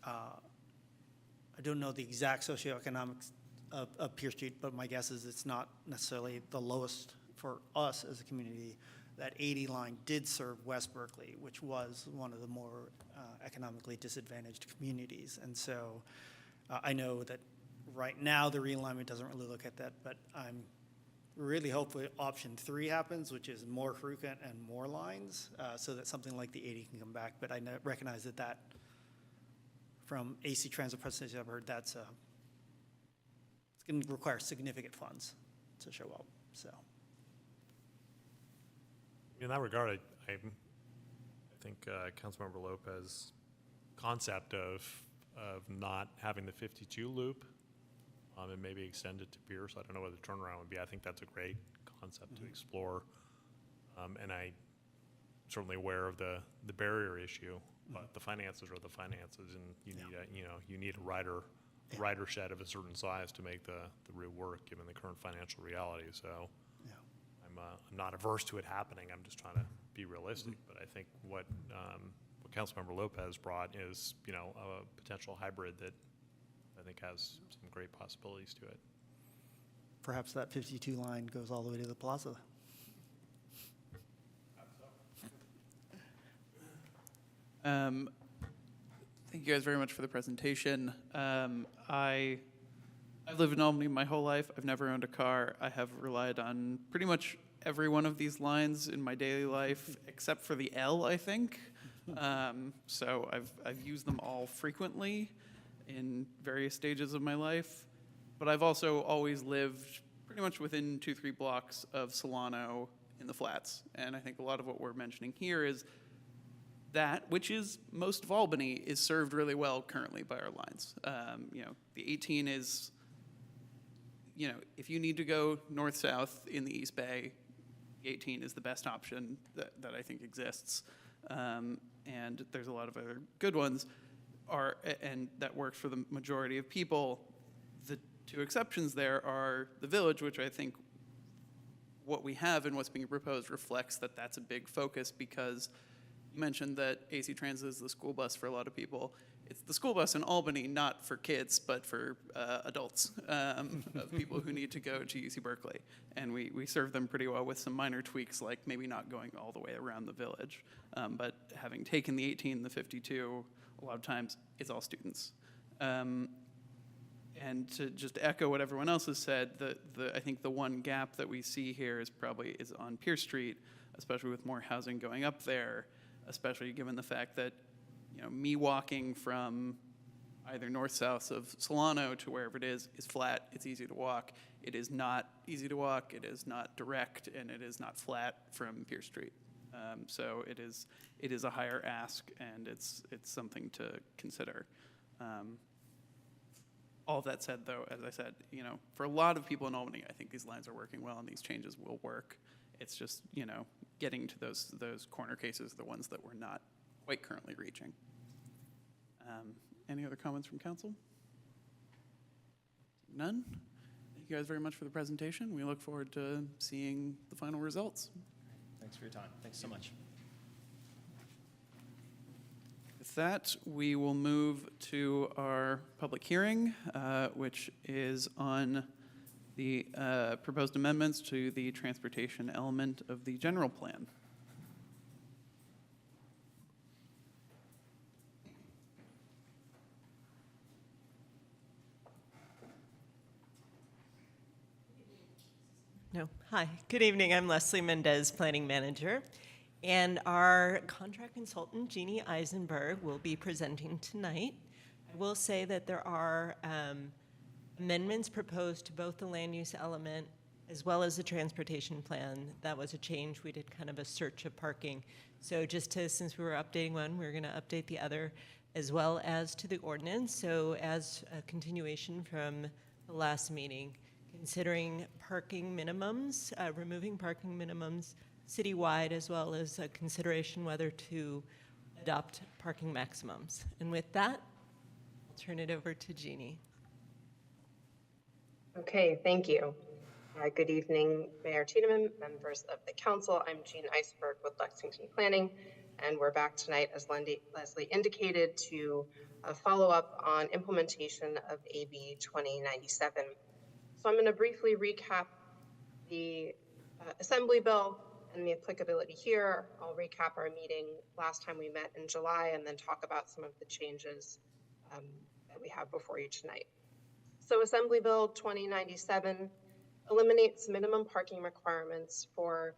I don't know the exact socioeconomics of Pierce Street, but my guess is it's not necessarily the lowest for us as a community. That 80 line did serve West Berkeley, which was one of the more economically disadvantaged communities. And so I know that right now the realignment doesn't really look at that, but I'm really hopeful option 3 happens, which is more frequent and more lines, so that something like the 80 can come back. But I recognize that from AC Transit presentation I've heard, it's going to require significant funds to show up. So, in that regard, I think Councilmember Lopez's concept of not having the 52 loop and maybe extend it to Pierce, I don't know what the turnaround would be. I think that's a great concept to explore. And I'm certainly aware of the barrier issue, but the finances are the finances, and you need a ridership of a certain size to make the route work, given the current financial reality. So I'm I'm not averse to it happening. I'm just trying to be realistic. But I think what Councilmember Lopez brought is, you know, a potential hybrid that I think has some great possibilities to it. Perhaps that 52 line goes all the way to the plaza. Thank you guys very much for the presentation. I've lived in Albany my whole life. I've never owned a car. I have relied on pretty much every one of these lines in my daily life, except for the L, I think. So I've used them all frequently in various stages of my life. But I've also always lived pretty much within 2-3 blocks of Solano in the Flats. And I think a lot of what we're mentioning here is that, which is most of Albany, is served really well currently by our lines. You know, the 18 is, you know, if you need to go north-south in the East Bay, the 18 is the best option that I think exists. And there's a lot of other good ones, and that works for the majority of people. The two exceptions there are the Village, which I think what we have and what's being proposed reflects that that's a big focus, because you mentioned that AC Transit is the school bus for a lot of people. It's the school bus in Albany, not for kids, but for adults, of people who need to go to UC Berkeley. And we serve them pretty well with some minor tweaks, like maybe not going all the way around the Village. But having taken the 18, the 52, a lot of times it's all students. And to just echo what everyone else has said, I think the one gap that we see here is on Pierce Street, especially with more housing going up there, especially given the fact that, you know, me walking from either north-south of Solano to wherever it is flat, it's easy to walk. It is not easy to walk, it is not direct, and it is not flat from Pierce Street. So it is a higher ask, and it's something to consider. All of that said, though, as I said, you know, for a lot of people in Albany, I think these lines are working well and these changes will work. It's just, you know, getting to those corner cases, the ones that we're not quite currently reaching. Any other comments from council? None? Thank you guys very much for the presentation. We look forward to seeing the final results. Thanks for your time. Thanks so much. With that, we will move to our public hearing, which is on the proposed amendments to the transportation element of the general plan. No. Hi. Good evening. I'm Leslie Mendez, Planning Manager. And our contract consultant, Jeannie Eisenberg, will be presenting tonight. I will say that there are amendments proposed to both the land use element as well as the transportation plan. That was a change. We did kind of a search of parking. So since we were updating one, we're going to update the other, as well as to the ordinance. So as a continuation from the last meeting, considering parking minimums, removing parking minimums citywide, as well as a consideration whether to adopt parking maximums. And with that, I'll turn it over to Jeannie. Okay, thank you. Good evening, Mayor Tiedemann, members of the council. I'm Jean Iceberg with Lexington Planning, and we're back tonight, as Leslie indicated, to follow up on implementation of AB 2097. So I'm going to briefly recap the Assembly bill and the applicability here. I'll recap our meeting last time we met in July and then talk about some of the changes that we have before you tonight. So Assembly Bill 2097 eliminates minimum parking requirements for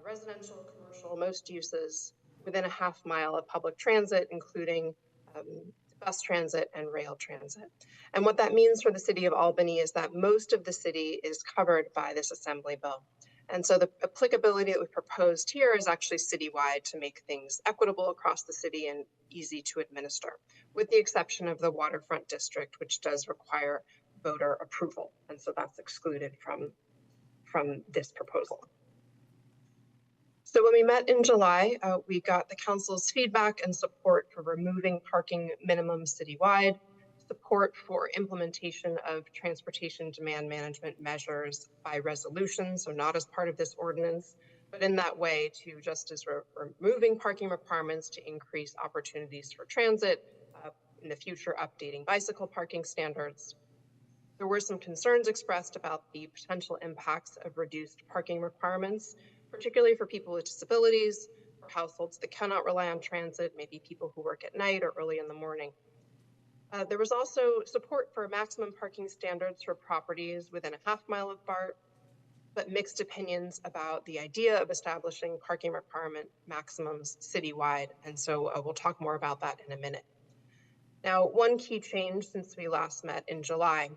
residential, commercial, most uses within a half mile of public transit, including bus transit and rail transit. And what that means for the city of Albany is that most of the city is covered by this Assembly bill. And so the applicability that we proposed here is actually citywide to make things equitable across the city and easy to administer, with the exception of the waterfront district, which does require voter approval. And so that's excluded from this proposal. So when we met in July, we got the council's feedback and support for removing parking minimums citywide. support for implementation of transportation demand management measures by resolution, so not as part of this ordinance, but in that way to just as we're removing parking requirements to increase opportunities for transit, in the future updating bicycle parking standards. There were some concerns expressed about the potential impacts of reduced parking requirements, particularly for people with disabilities, for households that cannot rely on transit, maybe people who work at night or early in the morning. There was also support for maximum parking standards for properties within a half-mile of BART, but mixed opinions about the idea of establishing parking requirement maximums citywide. And so we'll talk more about that in a minute. Now, one key change since we last met in July,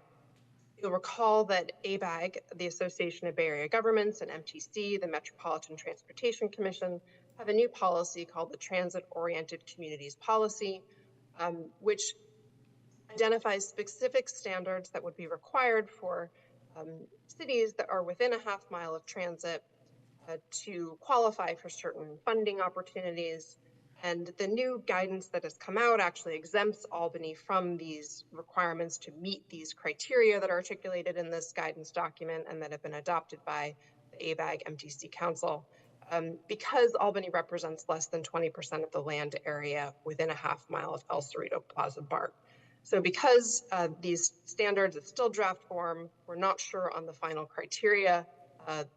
you'll recall that ABAG, the Association of Bay Area Governments, and MTC, the Metropolitan Transportation Commission, have a new policy called the Transit-Oriented Communities Policy, which identifies specific standards that would be required for cities that are within a half-mile of transit to qualify for certain funding opportunities. And the new guidance that has come out actually exempts Albany from these requirements to meet these criteria that are articulated in this guidance document and that have been adopted by the ABAG MTC Council. Because Albany represents less than 20% of the land area within a half-mile of El Cerrito Plaza BART. So because these standards, it's still draft form, we're not sure on the final criteria.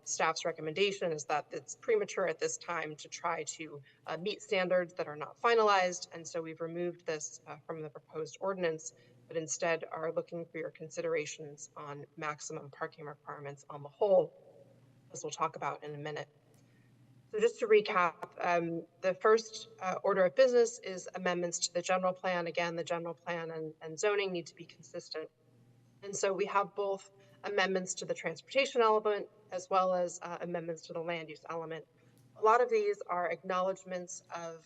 Staff's recommendation is that it's premature at this time to try to meet standards that are not finalized, and so we've removed this from the proposed ordinance, but instead are looking for your considerations on maximum parking requirements on the whole, as we'll talk about in a minute. So just to recap, the first order of business is amendments to the general plan. Again, the general plan and zoning need to be consistent. And so we have both amendments to the transportation element as well as amendments to the land use element. A lot of these are acknowledgements of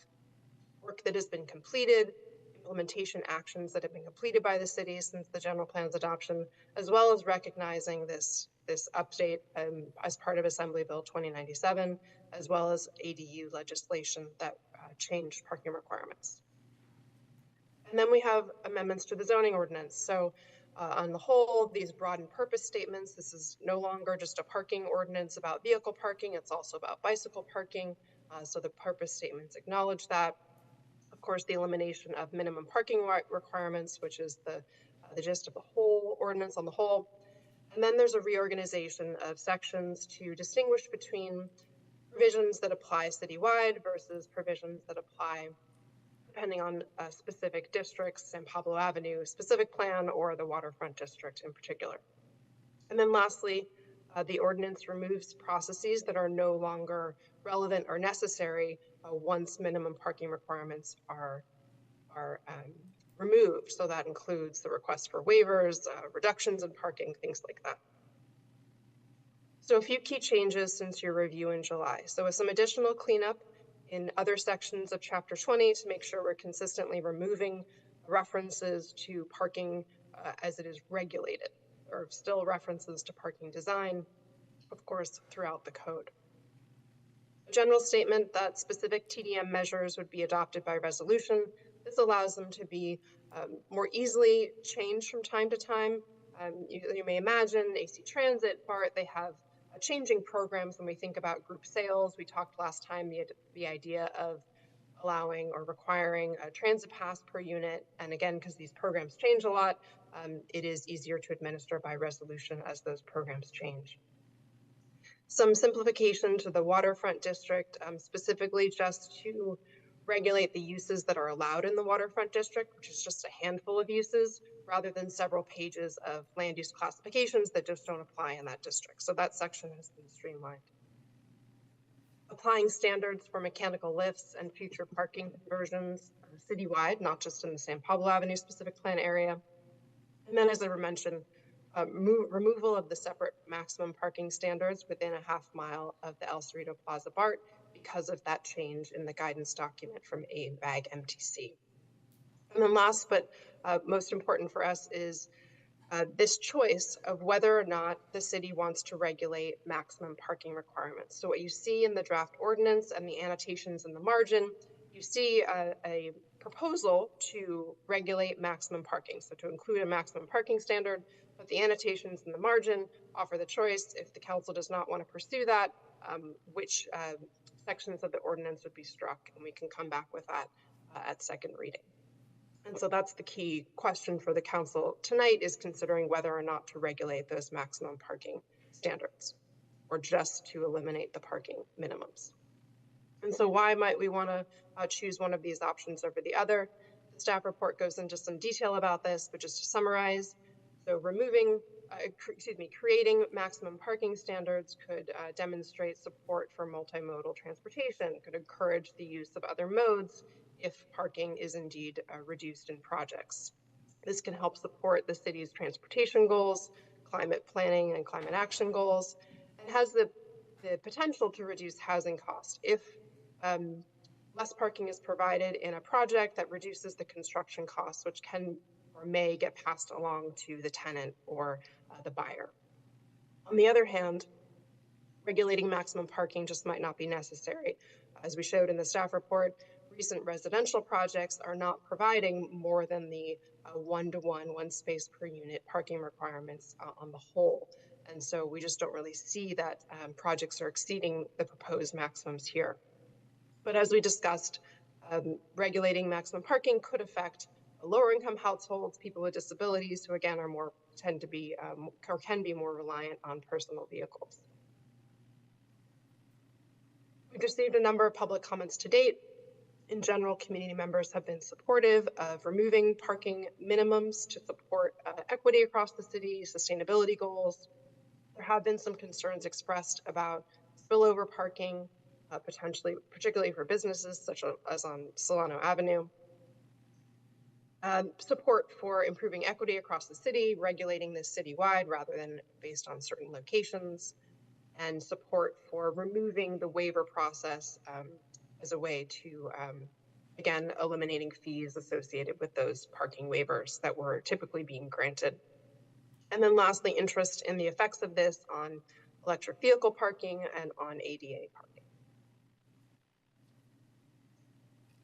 work that has been completed, implementation actions that have been completed by the city since the general plan's adoption, as well as recognizing this update as part of Assembly Bill 2097, as well as ADU legislation that changed parking requirements. And then we have amendments to the zoning ordinance. So on the whole, these broaden purpose statements. This is no longer just a parking ordinance about vehicle parking, it's also about bicycle parking. So the purpose statements acknowledge that. Of course, the elimination of minimum parking requirements, which is the gist of the whole ordinance on the whole. And then there's a reorganization of sections to distinguish between provisions that apply citywide versus provisions that apply depending on specific districts, San Pablo Avenue specific plan, or the waterfront district in particular. And then lastly, the ordinance removes processes that are no longer relevant or necessary once minimum parking requirements are removed. So that includes the request for waivers, reductions in parking, things like that. So a few key changes since your review in July. So with some additional cleanup in other sections of Chapter 20 to make sure we're consistently removing references to parking as it is regulated. There are still references to parking design, of course, throughout the code. A general statement that specific TDM measures would be adopted by resolution. This allows them to be more easily changed from time to time. You may imagine AC Transit, BART, they have changing programs. When we think about group sales, we talked last time the idea of allowing or requiring a transit pass per unit. And again, because these programs change a lot, it is easier to administer by resolution as those programs change. Some simplification to the waterfront district, specifically just to regulate the uses that are allowed in the waterfront district, which is just a handful of uses, rather than several pages of land use classifications that just don't apply in that district. So that section has been streamlined. Applying standards for mechanical lifts and future parking conversions citywide, not just in the San Pablo Avenue specific plan area. And then, as I mentioned, removal of the separate maximum parking standards within a half mile of the El Cerrito Plaza BART because of that change in the guidance document from ABAG MTC. And then last but most important for us is this choice of whether or not the city wants to regulate maximum parking requirements. So what you see in the draft ordinance and the annotations in the margin, you see a proposal to regulate maximum parking. So to include a maximum parking standard, but the annotations in the margin offer the choice, if the council does not want to pursue that, which sections of the ordinance would be struck, and we can come back with that at second reading. And so that's the key question for the council tonight, is considering whether or not to regulate those maximum parking standards, or just to eliminate the parking minimums. And so why might we want to choose one of these options over the other? The staff report goes into some detail about this, but just to summarize, so creating maximum parking standards could demonstrate support for multimodal transportation, could encourage the use of other modes if parking is indeed reduced in projects. This can help support the city's transportation goals, climate planning and climate action goals, and has the potential to reduce housing costs. If less parking is provided in a project, that reduces the construction costs, which can or may get passed along to the tenant or the buyer. On the other hand, regulating maximum parking just might not be necessary. As we showed in the staff report, recent residential projects are not providing more than the one-to-one, one space per unit parking requirements on the whole. And so we just don't really see that projects are exceeding the proposed maximums here. But as we discussed, regulating maximum parking could affect lower income households, people with disabilities, who again are tend to be or can be more reliant on personal vehicles. We've received a number of public comments to date. In general, community members have been supportive of removing parking minimums to support equity across the city, sustainability goals. There have been some concerns expressed about spillover parking, potentially, particularly for businesses such as on Solano Avenue. Support for improving equity across the city, regulating this citywide rather than based on certain locations, and support for removing the waiver process as a way to, again, eliminating fees associated with those parking waivers that were typically being granted. And then lastly, interest in the effects of this on electric vehicle parking and on ADA parking.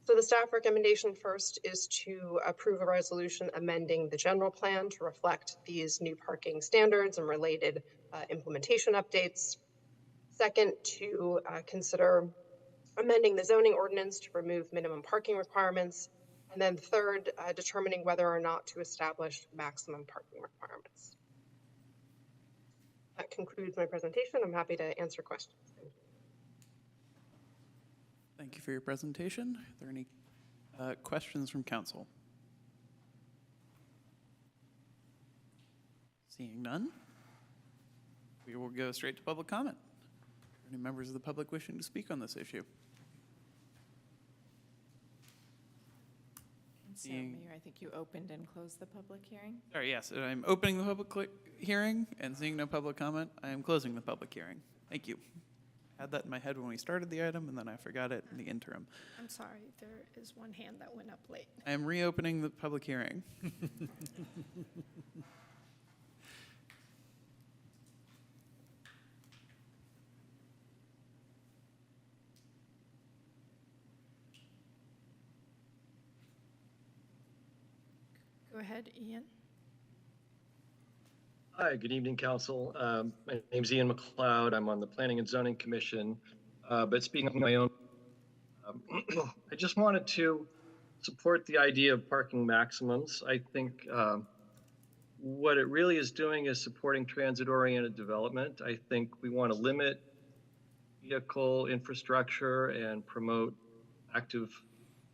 So the staff recommendation first is to approve a resolution amending the general plan to reflect these new parking standards and related implementation updates. Second, to consider amending the zoning ordinance to remove minimum parking requirements. And then third, determining whether or not to establish maximum parking requirements. That concludes my presentation. I'm happy to answer questions. Thank you for your presentation. Are there any questions from council? Seeing none, we will go straight to public comment. Are there any members of the public wishing to speak on this issue? And so, Mayor, I think you opened and closed the public hearing. Sorry, yes, I'm opening the public hearing, and seeing no public comment, I am closing the public hearing. Thank you. I had that in my head when we started the item, and then I forgot it in the interim. I'm sorry, there is one hand that went up late. I am reopening the public hearing. Go ahead, Ian. Hi, good evening, Council. My name's Ian McLeod. I'm on the Planning and Zoning Commission, but speaking on my own, I just wanted to support the idea of parking maximums. I think what it really is doing is supporting transit-oriented development. I think we want to limit vehicle infrastructure and promote active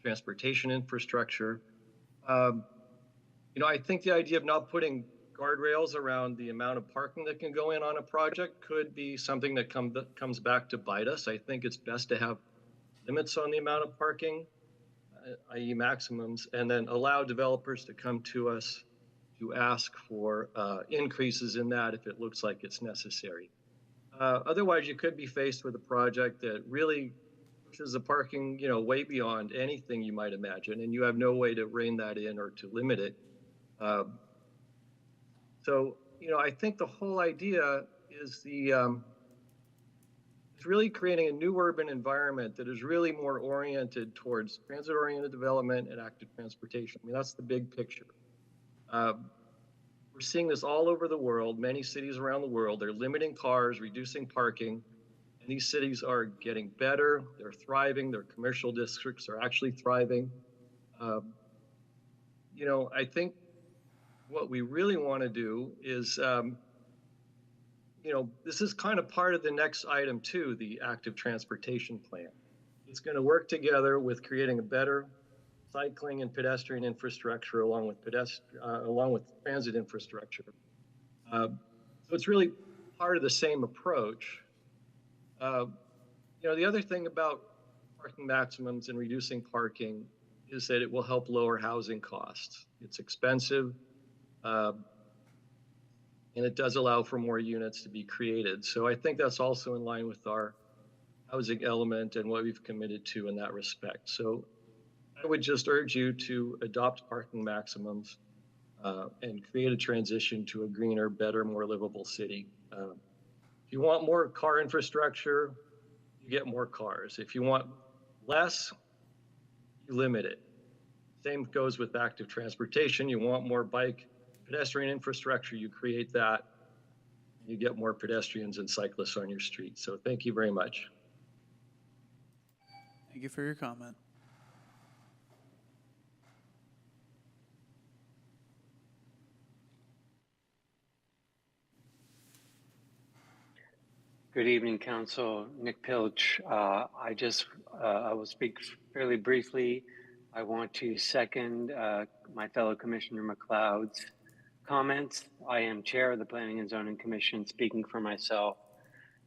transportation infrastructure. I think the idea of not putting guardrails around the amount of parking that can go in on a project could be something that comes back to bite us. I think it's best to have limits on the amount of parking, i.e. maximums, and then allow developers to come to us to ask for increases in that if it looks like it's necessary. Otherwise, you could be faced with a project that really pushes the parking, way beyond anything you might imagine, and you have no way to rein that in or to limit it. So, I think the whole idea is the It's really creating a new urban environment that is really more oriented towards transit-oriented development and active transportation. I mean, that's the big picture. We're seeing this all over the world, many cities around the world. They're limiting cars, reducing parking, and these cities are getting better. They're thriving. Their commercial districts are actually thriving. You know, I think what we really want to do is, you know, this is kind of part of the next item too, the active transportation plan. It's going to work together with creating a better cycling and pedestrian infrastructure along with transit infrastructure. So it's really part of the same approach. You know, the other thing about parking maximums and reducing parking is that it will help lower housing costs. It's expensive, and it does allow for more units to be created. So I think that's also in line with our housing element and what we've committed to in that respect. So I would just urge you to adopt parking maximums and create a transition to a greener, better, more livable city. If you want more car infrastructure, you get more cars. If you want less, you limit it. Same goes with active transportation. You want more bike, pedestrian infrastructure, you create that. You get more pedestrians and cyclists on your street. So thank you very much. Thank you for your comment. Good evening, Council. Nick Pilch. I will speak fairly briefly. I want to second my fellow Commissioner McLeod's comments. I am Chair of the Planning and Zoning Commission, speaking for myself.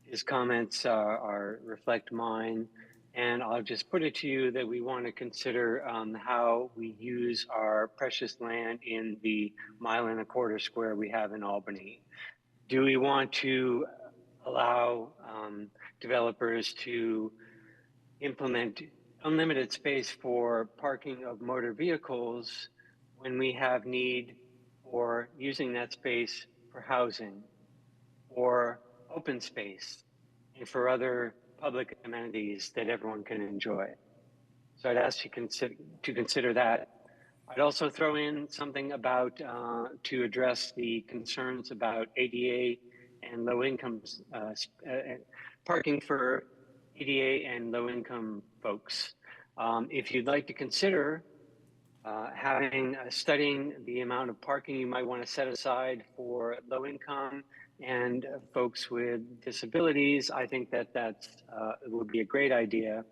His comments reflect mine, and I'll just put it to you that we want to consider how we use our precious land in the 1.25 mile square we have in Albany. Do we want to allow developers to implement unlimited space for parking of motor vehicles when we have need for using that space for housing or open space and for other public amenities that everyone can enjoy? So I'd ask you to consider that. I'd also throw in something about to address the concerns about ADA and low income parking for ADA and low income folks. If you'd like to consider studying the amount of parking you might want to set aside for low income and folks with disabilities, I think that it would be a great idea.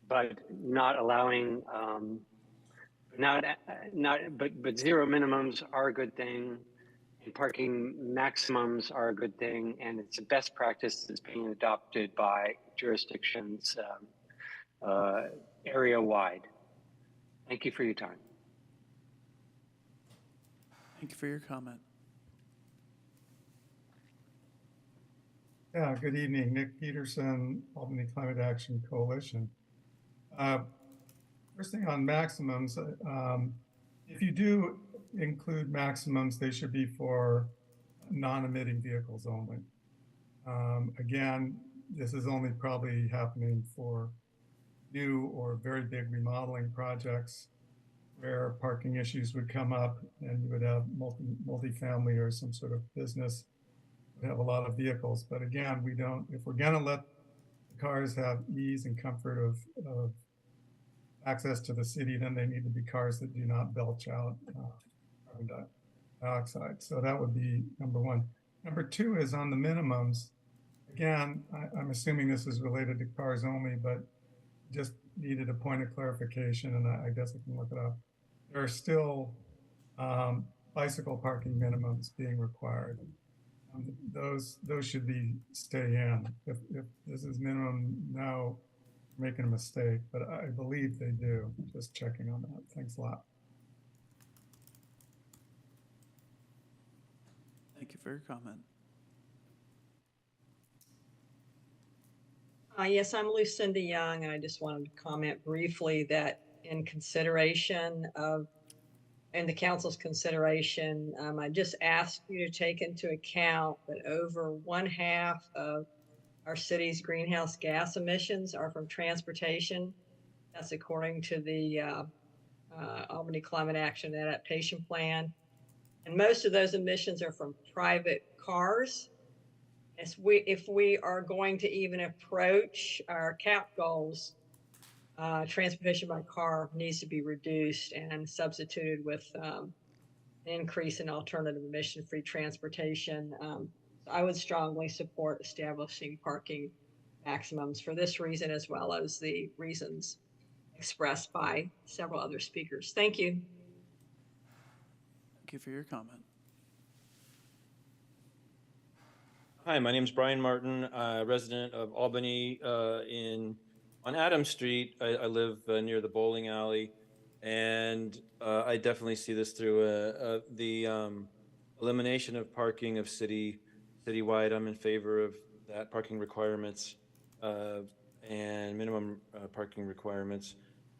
But not allowing, but zero minimums are a good thing. And parking maximums are a good thing, and it's a best practice that's being adopted by jurisdictions area-wide. Thank you for your time. Thank you for your comment. Yeah, good evening. Nick Peterson, Albany Climate Action Coalition. First thing on maximums, if you do include maximums, they should be for non-emitting vehicles only. Again, this is only probably happening for new or very big remodeling projects where parking issues would come up and you would have multi-family or some sort of business would have a lot of vehicles. But again, we don't, if we're gonna let the cars have ease and comfort of access to the city, then they need to be cars that do not belch out carbon dioxide. So that would be number one. Number two is on the minimums. Again, I'm assuming this is related to cars only, but just needed a point of clarification, and I guess I can look it up. There are still bicycle parking minimums being required. Those should stay in. If this is minimum now, making a mistake, but I believe they do. Just checking on that. Thanks a lot. Thank you for your comment. Yes, I'm Lucinda Young, and I just wanted to comment briefly that in the council's consideration, I just asked you to take into account that over 1/2 of our city's greenhouse gas emissions are from transportation. That's according to the Albany Climate Action and Adaptation Plan. And most of those emissions are from private cars. If we are going to even approach our cap goals, transportation by car needs to be reduced and substituted with an increase in alternative emission-free transportation. I would strongly support establishing parking maximums for this reason, as well as the reasons expressed by several other speakers. Thank you. Thank you for your comment. Hi, my name is Brian Martin, resident of Albany on Adams Street. I live near the bowling alley, and I definitely see this through the elimination of parking of citywide. I'm in favor of that, parking requirements and minimum parking requirements.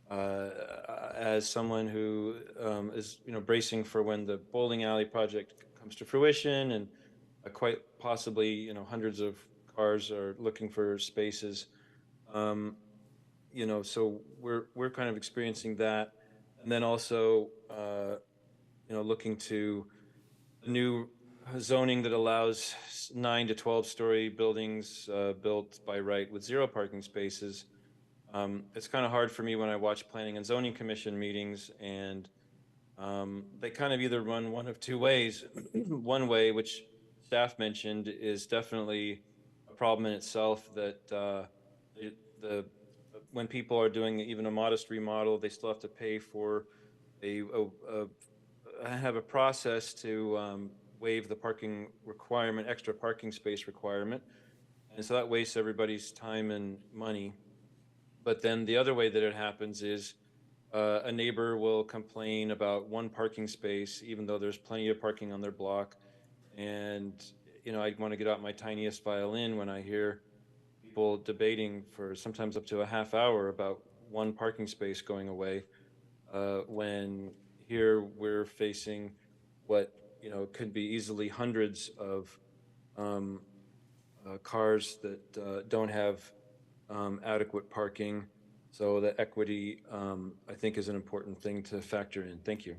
As someone who is bracing for when the bowling alley project comes to fruition, and quite possibly hundreds of cars are looking for spaces, so we're kind of experiencing that, and then also looking to new zoning that allows 9 to 12-story buildings built by right with 0 parking spaces. It's kind of hard for me when I watch Planning and Zoning Commission meetings, and they kind of either run one of two ways. One way, which staff mentioned, is definitely a problem in itself, that when people are doing even a modest remodel, they still have to pay for have a process to waive the parking requirement, extra parking space requirement, and so that wastes everybody's time and money. But then the other way that it happens is a neighbor will complain about one parking space, even though there's plenty of parking on their block. And, I want to get out my tiniest violin when I hear people debating for sometimes up to a half hour about one parking space going away, when here we're facing what, could be easily hundreds of cars that don't have adequate parking. So the equity, I think, is an important thing to factor in. Thank you.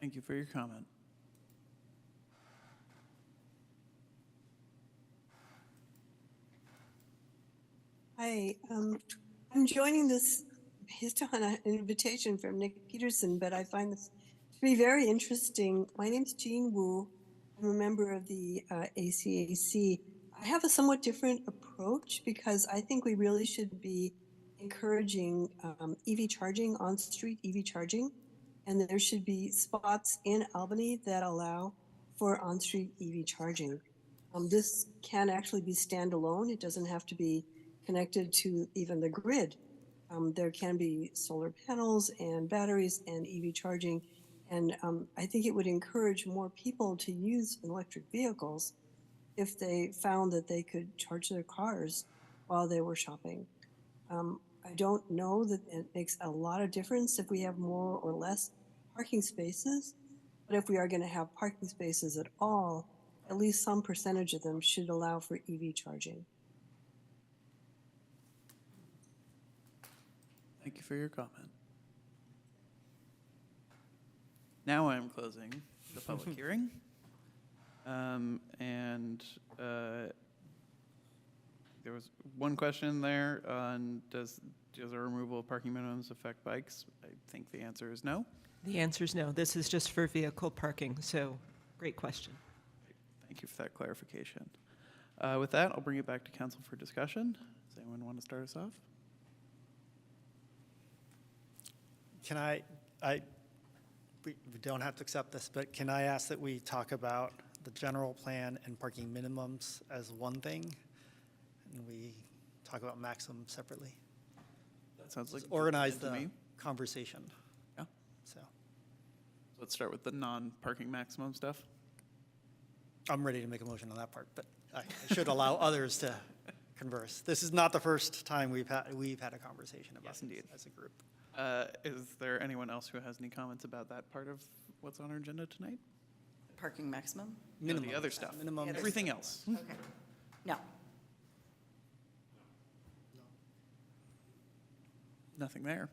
Thank you for your comment. Hi, I'm joining this based on an invitation from Nick Peterson, but I find this to be very interesting. My name's Jean Wu. I'm a member of the ACAC. I have a somewhat different approach because I think we really should be encouraging EV charging, on-street EV charging, and there should be spots in Albany that allow for on-street EV charging. This can actually be standalone. It doesn't have to be connected to even the grid. There can be solar panels and batteries and EV charging, and I think it would encourage more people to use electric vehicles if they found that they could charge their cars while they were shopping. I don't know that it makes a lot of difference if we have more or less parking spaces, but if we are going to have parking spaces at all, at least some percentage of them should allow for EV charging. Thank you for your comment. Now I'm closing the public hearing. There was one question there on does a removal of parking minimums affect bikes? I think the answer is no. The answer is no. This is just for vehicle parking, so great question. Thank you for that clarification. With that, I'll bring it back to council for discussion. Does anyone want to start us off? Can we don't have to accept this, but can I ask that we talk about the general plan and parking minimums as one thing, and we talk about maximum separately? That sounds like organize to the me. conversation. Yeah. So Let's start with the non-parking maximum stuff. I'm ready to make a motion on that part, but I should allow others to converse. This is not the first time we've had a conversation about this as a group. Is there anyone else who has any comments about that part of what's on our agenda tonight? parking maximum? No, Minimum. the other stuff, Minimum. everything else. Okay. No. Nothing there.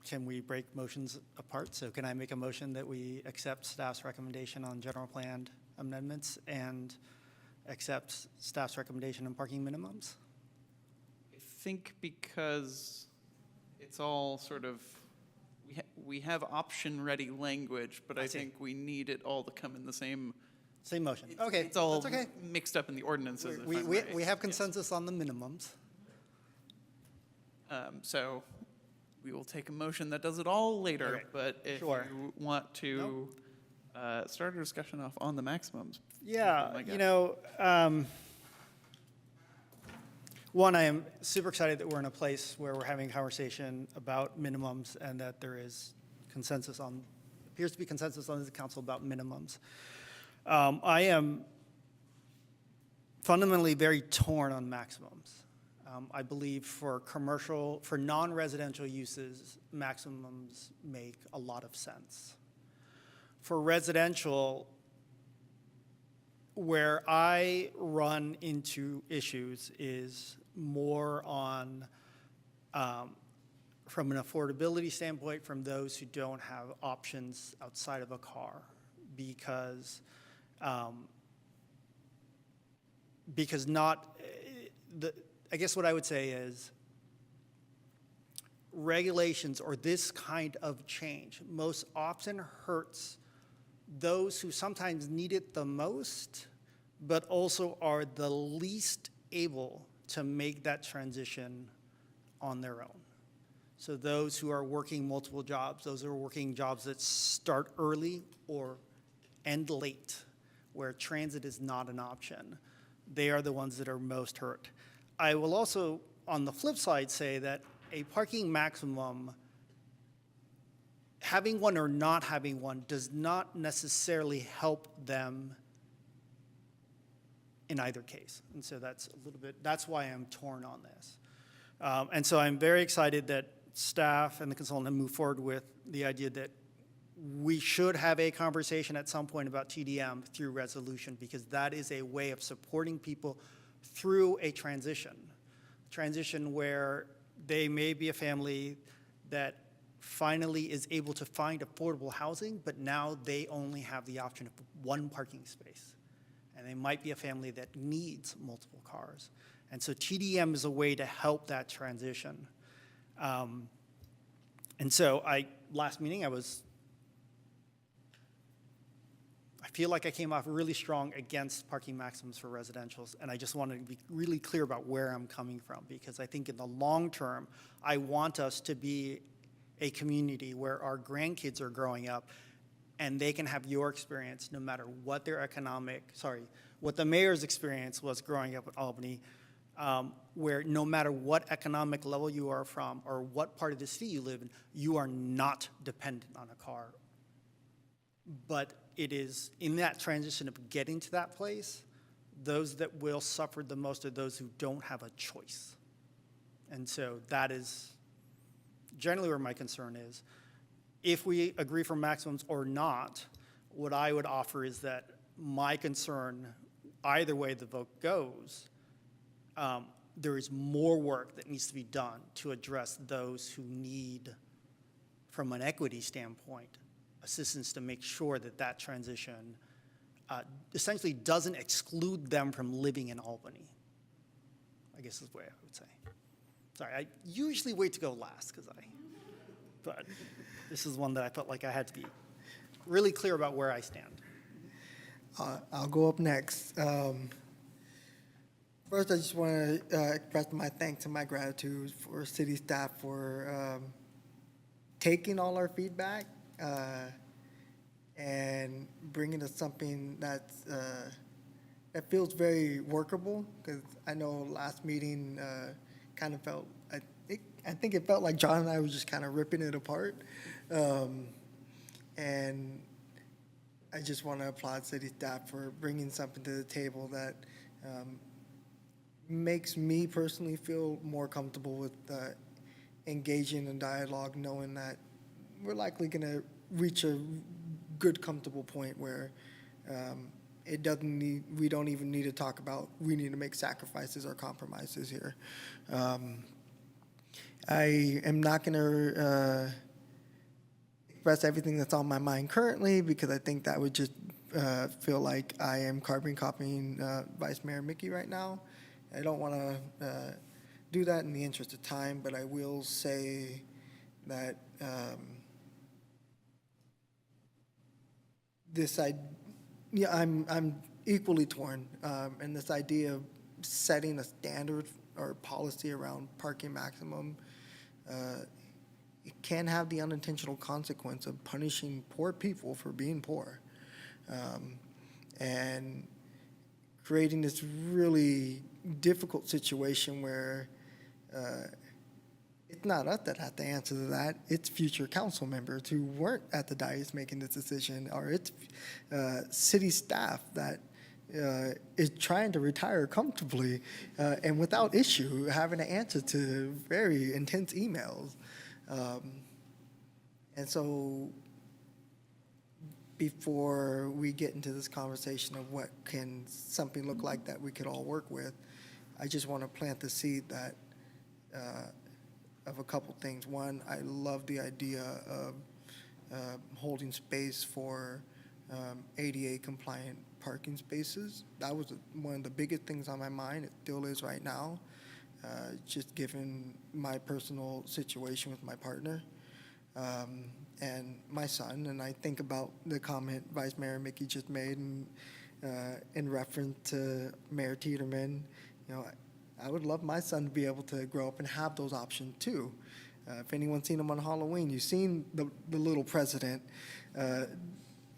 Can we break motions apart? So can I make a motion that we accept staff's recommendation on general plan amendments and accept staff's recommendation on parking minimums? I think because it's all sort of, we have option-ready language, but I see. think we need it all to come in the same. Same motion. Okay, It's all that's okay. mixed up in the ordinances, if We, I'm we, right. we have Yes. consensus on the minimums. So we will take a motion that does it all later, Okay. but if Sure. you want to start a discussion off on the maximums. oh Yeah, my you God. know, one, I am super excited that we're in a place where we're having a conversation about minimums and that there is consensus on, appears to be consensus on the council about minimums. I am fundamentally very torn on maximums. I believe for commercial, for non-residential uses, maximums make a lot of sense. For residential, where I run into issues is more on, from an affordability standpoint, from those who don't have options outside of a car, because not, I guess what I would say is regulations or this kind of change most often hurts those who sometimes need it the most, but also are the least able to make that transition on their own. So those who are working multiple jobs, those who are working jobs that start early or end late, where transit is not an option, they are the ones that are most hurt. I will also, on the flip side, say that a parking maximum, having one or not having one, does not necessarily help them in either case. And so that's a little bit, that's why I'm torn on this. And so I'm very excited that staff and the consultant have moved forward with the idea that we should have a conversation at some point about TDM through resolution, because that is a way of supporting people through a transition where they may be a family that finally is able to find affordable housing, but now they only have the option of one parking space. And they might be a family that needs multiple cars. And so TDM is a way to help that transition. And so last meeting, I feel like I came off really strong against parking maximums for residentials, and I just wanted to be really clear about where I'm coming from, because I think in the long term, I want us to be a community where our grandkids are growing up and they can have your experience no matter what their what the mayor's experience was growing up in Albany, where no matter what economic level you are from or what part of the city you live in, you are not dependent on a car. But it is in that transition of getting to that place, those that will suffer the most are those who don't have a choice. And so that is generally where my concern is. If we agree for maximums or not, what I would offer is that my concern, either way the vote goes, there is more work that needs to be done to address those who need, from an equity standpoint, assistance to make sure that that transition essentially doesn't exclude them from living in Albany, I guess is the way I would say. Sorry, I usually wait to go last but this is one that I felt like I had to be really clear about where I stand. I'll go up next. First, I just want to express my thanks and my gratitude for city staff for taking all our feedback and bringing us something that feels very workable. Because I know last meeting kind of felt, I think it felt like John and I were just kind of ripping it apart. And I just want to applaud city staff for bringing something to the table that makes me personally feel more comfortable with engaging in dialogue, knowing that we're likely going to reach a good, comfortable point where it doesn't need, we don't even need to talk about, we need to make sacrifices or compromises here. I am not going to express everything that's on my mind currently, because I think that would just feel like I am carbon copying Vice Mayor Mickey right now. I don't want to do that in the interest of time, but I will say that I'm equally torn, and this idea of setting a standard or policy around parking maximum, it can have the unintentional consequence of punishing poor people for being poor, and creating this really difficult situation where it's not us that have to answer to that. It's future council members who weren't at the dais making this decision, or it's city staff that is trying to retire comfortably and without issue, having to answer to very intense emails. And so before we get into this conversation of what can something look like that we could all work with, I just want to plant the seed that of a couple things. One, I love the idea of holding space for ADA compliant parking spaces. That was one of the biggest things on my mind. It still is right now, just given my personal situation with my partner and my son. And I think about the comment Vice Mayor Mickey just made in reference to Mayor Tiedemann. You know, I would love my son to be able to grow up and have those options too. If anyone's seen him on Halloween, you've seen the little president,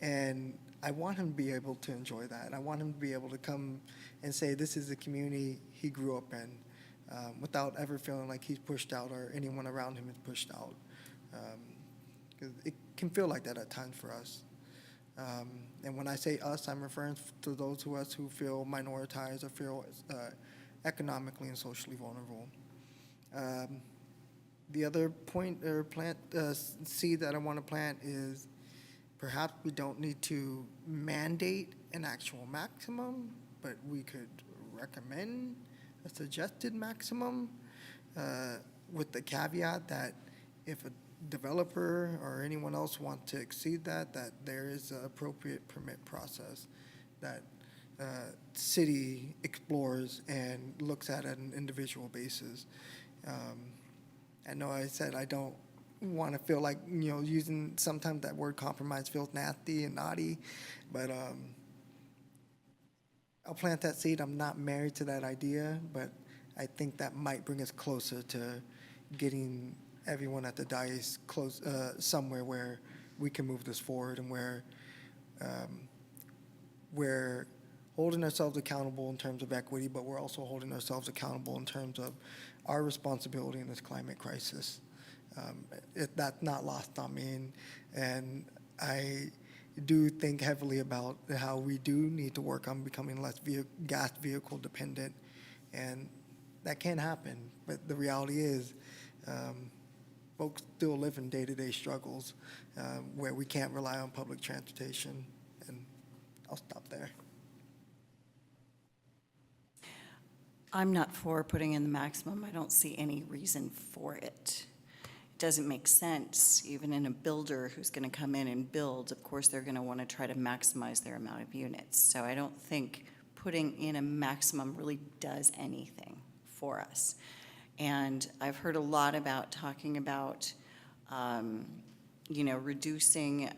and I want him to be able to enjoy that. I want him to be able to come and say this is the community he grew up in, without ever feeling like he's pushed out or anyone around him is pushed out. 'Cause it can feel like that at times for us. And when I say us, I'm referring to those of us who feel minoritized or feel economically and socially vulnerable. The other point or seed that I want to plant is perhaps we don't need to mandate an actual maximum, but we could recommend a suggested maximum with the caveat that if a developer or anyone else wants to exceed that, that there is an appropriate permit process that city explores and looks at an individual basis. I know I said I don't want to feel like, you know, using sometimes that word compromise feels nasty and naughty, but I'll plant that seed. I'm not married to that idea, but I think that might bring us closer to getting everyone at the dais close somewhere where we can move this forward and where we're holding ourselves accountable in terms of equity, but we're also holding ourselves accountable in terms of our responsibility in this climate crisis. That's not lost on me, and I do think heavily about how we do need to work on becoming less gas vehicle dependent, and that can happen, but the reality is folks still live in day-to-day struggles where we can't rely on public transportation, and I'll stop there. I'm not for putting in the maximum. I don't see any reason for it. It doesn't make sense. Even in a builder who's going to come in and build, of course, they're going to want to try to maximize their amount of units. So I don't think putting in a maximum really does anything for us. And I've heard a lot about talking about, you know, reducing,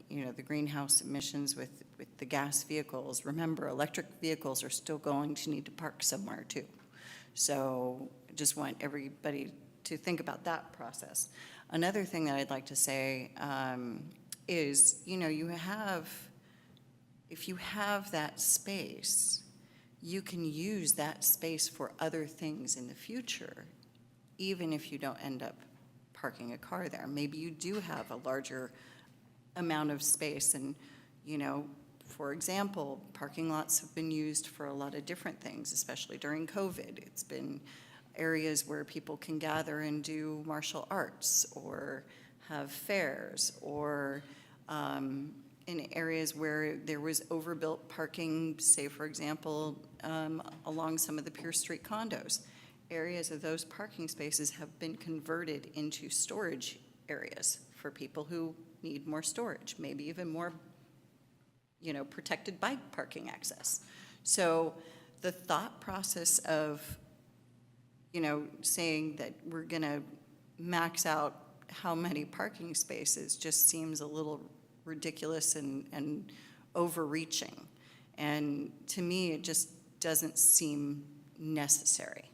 you know, the greenhouse emissions with the gas vehicles. Remember, electric vehicles are still going to need to park somewhere too. So I just want everybody to think about that process. Another thing that I'd like to say is, you know, if you have that space, you can use that space for other things in the future, even if you don't end up parking a car there. Maybe you do have a larger amount of space, and, you know, for example, parking lots have been used for a lot of different things, especially during COVID. It's been areas where people can gather and do martial arts or have fairs or in areas where there was overbuilt parking, say, for example, along some of the Pierce Street condos. Areas of those parking spaces have been converted into storage areas for people who need more storage, maybe even more, protected bike parking access. So the thought process of, saying that we're going to max out how many parking spaces just seems a little ridiculous and overreaching. And to me, it just doesn't seem necessary.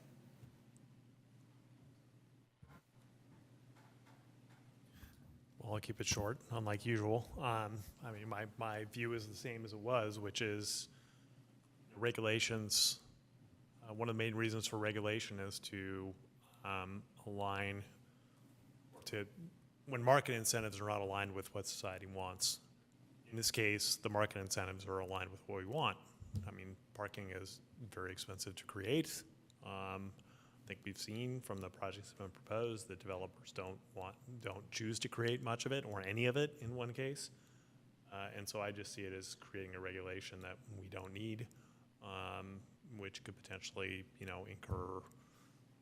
Well, I'll keep it short, unlike usual. I mean, my view is the same as it was, which is regulations. One of the main reasons for regulation is to align to when market incentives are not aligned with what society wants. In this case, the market incentives are aligned with what we want. I mean, parking is very expensive to create. I think we've seen from the projects that have been proposed that developers don't choose to create much of it or any of it in one case. And so I just see it as creating a regulation that we don't need, which could potentially, incur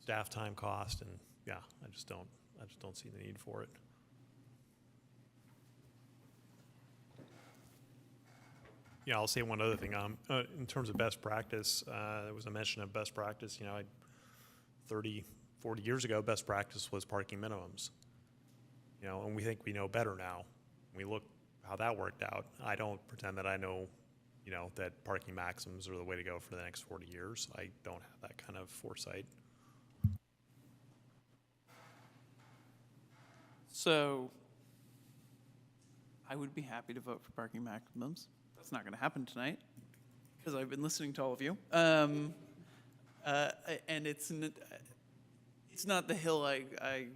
staff time cost, and yeah, I just don't see the need for it. Yeah, I'll say one other thing. In terms of best practice, there was a mention of best practice. 30, 40 years ago, best practice was parking minimums. And we think we know better now. We look how that worked out. I don't pretend that I know, that parking maximums are the way to go for the next 40 years. I don't have that kind of foresight. So I would be happy to vote for parking maximums. That's not going to happen tonight because I've been listening to all of you. And it's not the hill I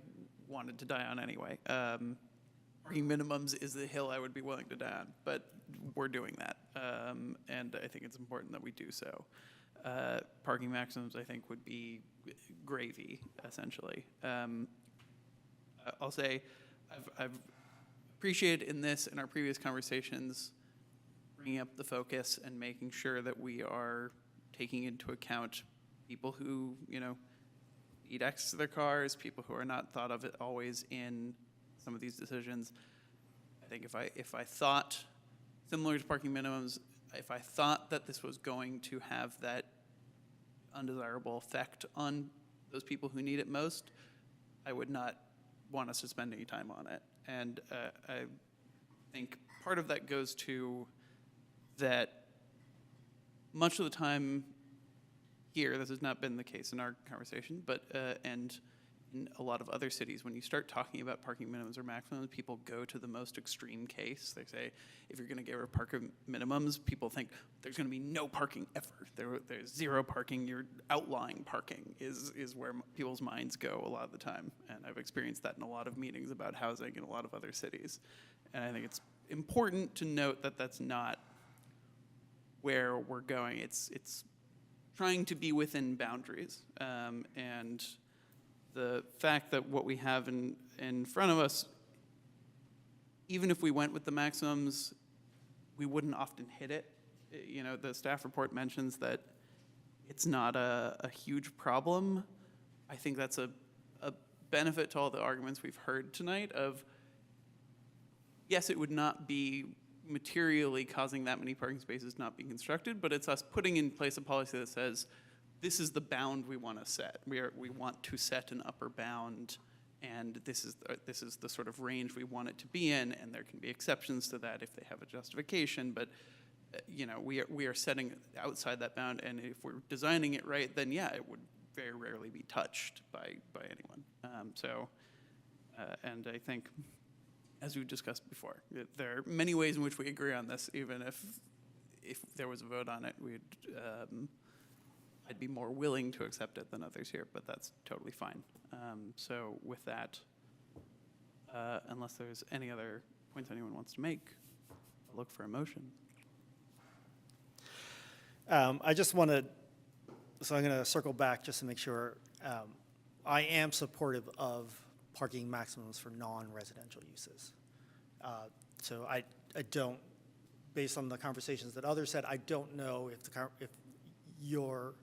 wanted to die on anyway. Parking minimums is the hill I would be willing to die on, but we're doing that. And I think it's important that we do so. Parking maximums, I think, would be gravy, essentially. I'll say I've appreciated in this and our previous conversations bringing up the focus and making sure that we are taking into account people who, need access to their cars, people who are not thought of it always in some of these decisions. I think if I thought, similar to parking minimums, if I thought that this was going to have that undesirable effect on those people who need it most, I would not want us to spend any time on it. And I think part of that goes to that much of the time here, this has not been the case in our conversation, but and in a lot of other cities, when you start talking about parking minimums or maximums, people go to the most extreme case. They say, if you're going to get rid of parking minimums, people think there's going to be no parking ever. There's zero parking. You're outlying parking is where people's minds go a lot of the time. And I've experienced that in a lot of meetings about housing in a lot of other cities. And I think it's important to note that that's not where we're going. It's trying to be within boundaries. And the fact that what we have in front of us, even if we went with the maximums, we wouldn't often hit it. The staff report mentions that it's not a huge problem. I think that's a benefit to all the arguments we've heard tonight of, yes, it would not be materially causing that many parking spaces not being constructed, but it's us putting in place a policy that says, this is the bound we want to set. We want to set an upper bound, and this is the sort of range we want it to be in, and there can be exceptions to that if they have a justification, but we are setting outside that bound, and if we're designing it right, then yeah, it would very rarely be touched by anyone. And I think, as we've discussed before, there are many ways in which we agree on this. Even if there was a vote on it, I'd be more willing to accept it than others here, but that's totally fine. So with that, unless there's any other points anyone wants to make, I'll look for a motion. I just want to, so I'm going to circle back just to make sure. I am supportive of parking maximums for non-residential uses. So I don't based on the conversations that others had, I don't know if if your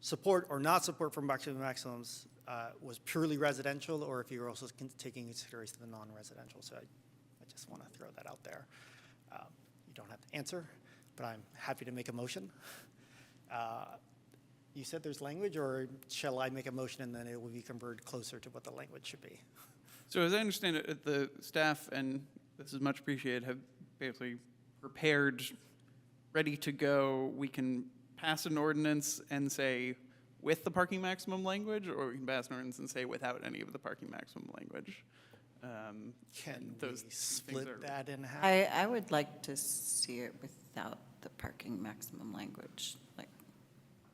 support or not support for maximums was purely residential, or if you're also taking into consideration the non-residential. So I just want to throw that out there. You don't have to answer, but I'm happy to make a motion. You said there's language, or shall I make a motion and then it will be converted closer to what the language should be? So as I understand it, the staff, and this is much appreciated, have basically prepared, ready to go. We can pass an ordinance and say with the parking maximum language, or we can pass an ordinance and say without any of the parking maximum language. Can those we split that in half? I would like to see it without the parking maximum language, like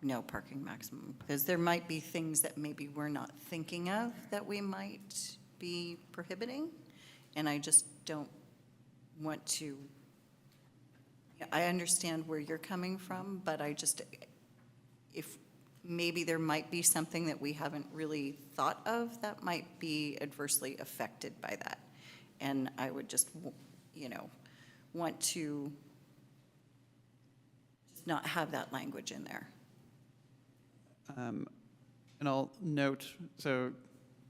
no parking maximum, because there might be things that maybe we're not thinking of that we might be prohibiting, and I just don't want to. I understand where you're coming from, but I just, if maybe there might be something that we haven't really thought of that might be adversely affected by that. And I would just, want to just not have that language in there. And I'll note, so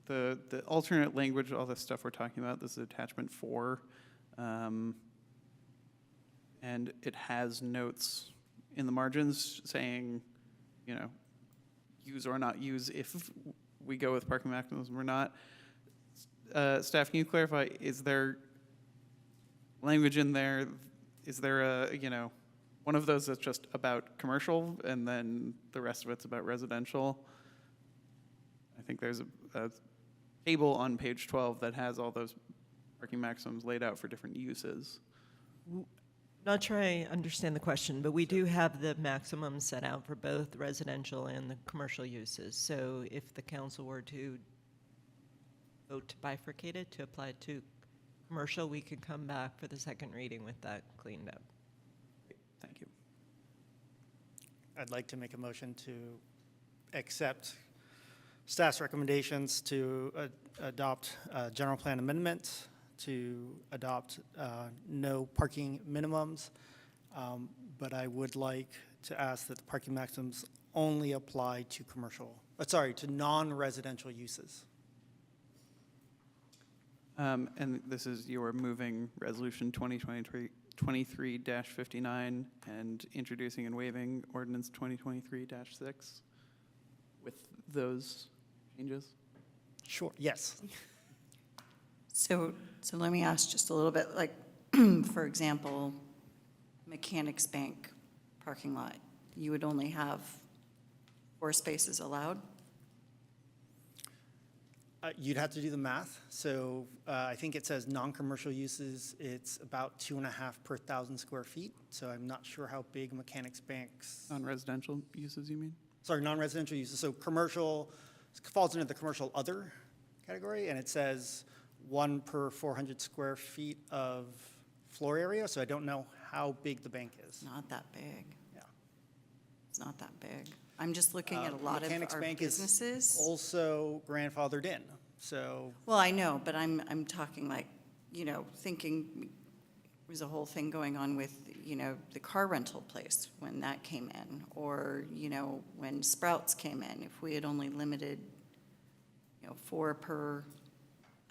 the alternate language, all this stuff we're talking about, this is attachment 4. And it has notes in the margins saying, use or not use if we go with parking maximums or not. Staff, can you clarify, is there language in there? Is there one of those that's just about commercial and then the rest of it's about residential? I think there's a table on page 12 that has all those parking maximums laid out for different uses. Not sure I understand the question, but we do have the maximum set out for both residential and the commercial uses. So if the council were to vote to bifurcate it, to apply it to commercial, we could come back for the second reading with that cleaned up. Thank you. I'd like to make a motion to accept staff's recommendations to adopt a general plan amendment, to adopt no parking minimums, but I would like to ask that the parking maximums only apply to to non-residential uses. And this is your moving resolution 2023-59 and introducing and waiving ordinance 2023-6 with those changes? Sure, yes. So let me ask just a little bit, like, for example, Mechanics Bank parking lot, you would only have 4 spaces allowed? You'd have to do the math. So I think it says non-commercial uses, it's about 2.5 per 1,000 square feet. So I'm not sure how big Mechanics Bank's. Non-residential uses, you mean? Sorry, non-residential uses. So commercial falls into the commercial other category, and it says 1 per 400 square feet of floor area. So I don't know how big the bank is. Not that big. Yeah. It's not that big. I'm just looking at a lot of Mechanics our Bank businesses. is also grandfathered in. So Well, I know, but I'm talking like, thinking there was a whole thing going on with, the car rental place when that came in, or, when Sprouts came in, if we had only limited, 4 per,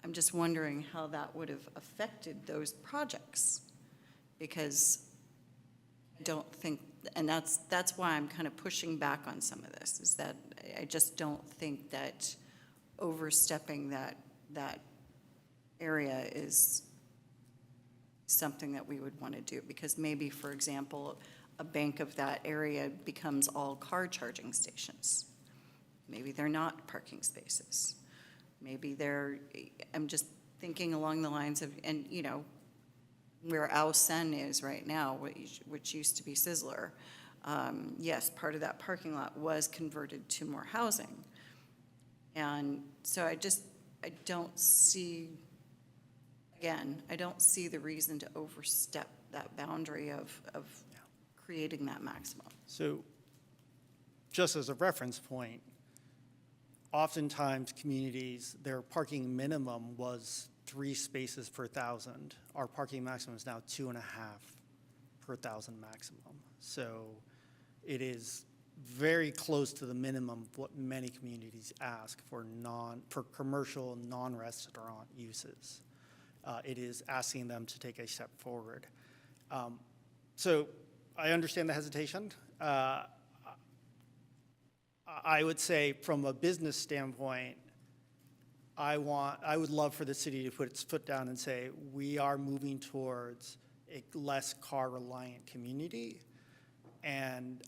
I'm just wondering how that would have affected those projects. Because I don't think, and that's why I'm kind of pushing back on some of this, is that I just don't think that overstepping that area is something that we would want to do, because maybe, for example, a bank of that area becomes all car charging stations. Maybe they're not parking spaces. Maybe I'm just thinking along the lines of, and where Ao Sen is right now, which used to be Sizzler, yes, part of that parking lot was converted to more housing. And so I don't see, again, I don't see the reason to overstep that boundary of creating that maximum. So just as a reference point, oftentimes communities, their parking minimum was 3 spaces per 1,000. Our parking maximum is now 2.5 per thousand maximum. So it is very close to the minimum of what many communities ask for commercial non-restaurant uses. It is asking them to take a step forward. So I understand the hesitation. I would say from a business standpoint, I would love for the city to put its foot down and say, we are moving towards a less car-reliant community, and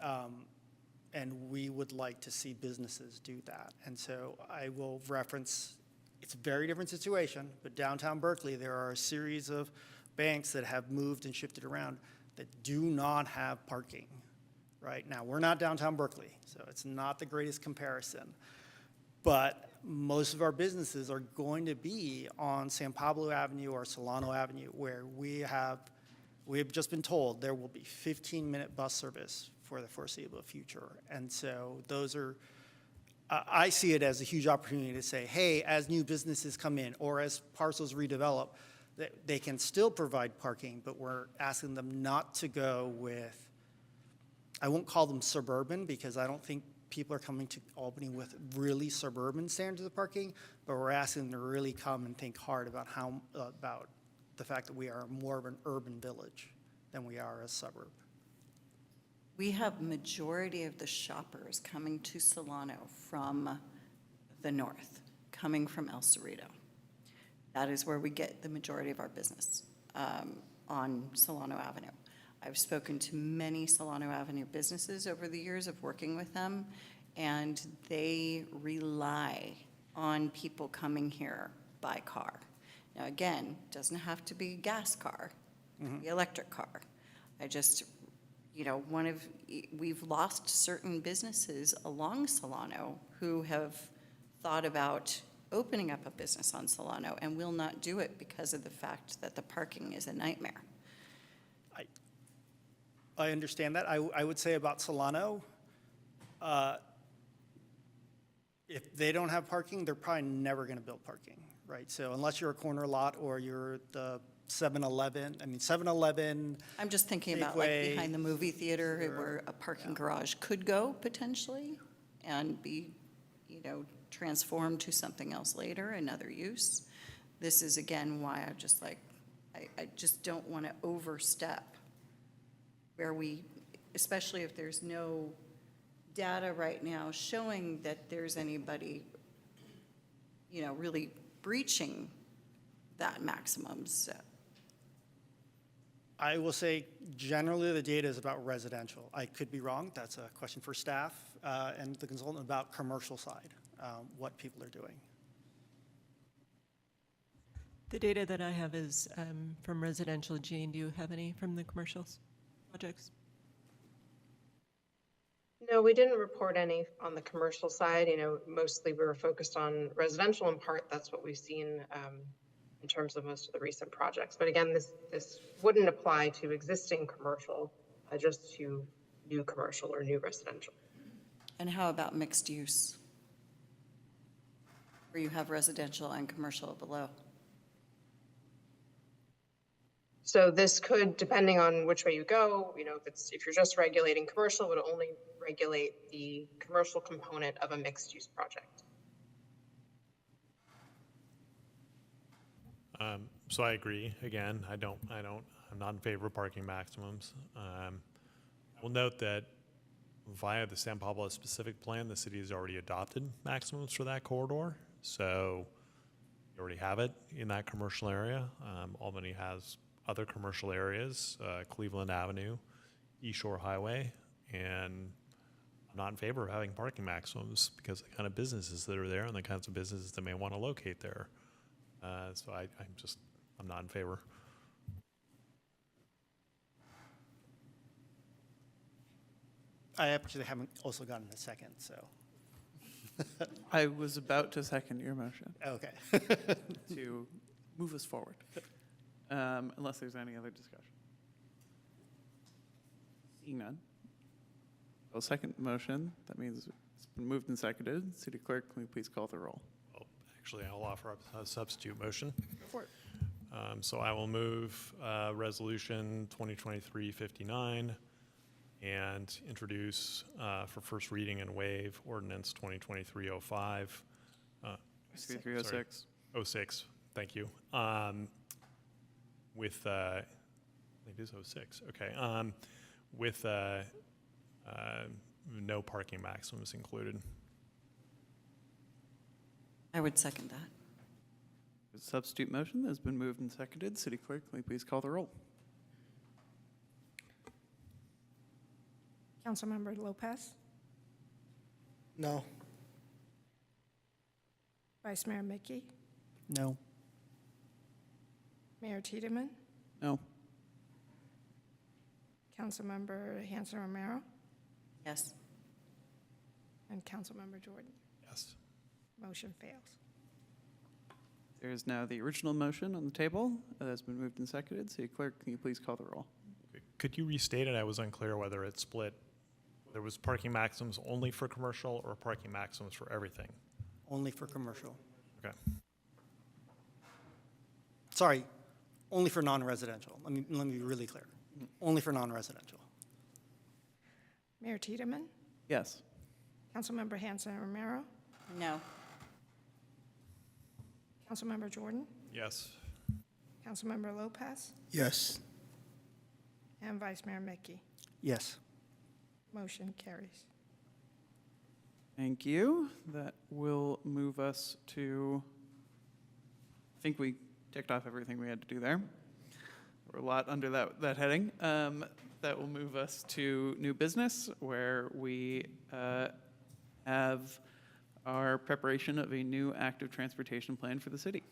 we would like to see businesses do that. And so I will reference, it's a very different situation, but downtown Berkeley, there are a series of banks that have moved and shifted around that do not have parking. Right now, we're not downtown Berkeley, so it's not the greatest comparison. But most of our businesses are going to be on San Pablo Avenue or Solano Avenue, where we have just been told there will be 15-minute bus service for the foreseeable future. And so those are, I see it as a huge opportunity to say, hey, as new businesses come in or as parcels redevelop, they can still provide parking, but we're asking them not to go with, I won't call them suburban because I don't think people are coming to Albany with really suburban standards of parking, but we're asking them to really come and think hard about about the fact that we are more of an urban village than we are a suburb. We have majority of the shoppers coming to Solano from the north, coming from El Cerrito. That is where we get the majority of our business, on Solano Avenue. I've spoken to many Solano Avenue businesses over the years of working with them, and they rely on people coming here by car. Now, again, doesn't have to be a gas car, it can be electric car. I just, we've lost certain businesses along Solano who have thought about opening up a business on Solano and will not do it because of the fact that the parking is a nightmare. I understand that. I would say about Solano, if they don't have parking, they're probably never going to build parking, right? So unless you're a corner lot or you're the 7-Eleven, 7-Eleven. I'm just thinking about like behind the movie theater where a parking garage could go potentially and be, transformed to something else later, another use. This is again why I just don't want to overstep where especially if there's no data right now showing that there's anybody, really breaching that maximum. So I will say generally the data is about residential. I could be wrong. That's a question for staff and the consultant about commercial side, what people are doing. The data that I have is from residential. Jean, do you have any from the commercial projects? No, we didn't report any on the commercial side. Mostly we were focused on residential in part. That's what we've seen in terms of most of the recent projects. But again, this wouldn't apply to existing commercial, just to new commercial or new residential. And how about mixed use? Where you have residential and commercial below? So this could, depending on which way you go, if you're just regulating commercial, it would only regulate the commercial component of a mixed use project. So I agree. Again, I'm not in favor of parking maximums. I will note that via the San Pablo specific plan, the city has already adopted maximums for that corridor. So you already have it in that commercial area. Albany has other commercial areas, Cleveland Avenue, East Shore Highway, and I'm not in favor of having parking maximums because of the kind of businesses that are there and the kinds of businesses that may want to locate there. So I'm not in favor. I actually haven't also gotten a second, so. I was about to second your motion. Okay. To move us forward, unless there's any other discussion. Seeing none. I'll second the motion. That means it's been moved and seconded. City Clerk, can we please call the roll? Actually, I'll offer up a substitute motion. Go for it. So I will move Resolution 2023-59 and introduce for first reading and waive Ordinance 2023-05. 2306. 06, thank you. With, I think it is 06, okay. With no parking maximums included. I would second that. A substitute motion has been moved and seconded. City Clerk, may you please call the roll? Councilmember Lopez, No. Vice Mayor Mickey, No. Mayor Tiedemann, No. Councilmember Hanson Romero, Yes. and Councilmember Jordan. Yes. Motion fails. There is now the original motion on the table that has been moved and seconded. City Clerk, can you please call the roll? Could you restate it? I was unclear whether it split, there was parking maximums only for commercial or parking maximums for everything? Only for commercial. Okay. Sorry, only for non-residential. Let me be really clear. Only for non-residential. Mayor Tiedemann, Yes. Councilmember Hanson Romero, No. Councilmember Jordan, Yes. Councilmember Lopez, Yes. and Vice Mayor Mickey. Yes. Motion carries. Thank you. That will move us to, I think we ticked off everything we had to do there. We're a lot under that heading. That will move us to new business, where we have our preparation of a new active transportation plan for the city.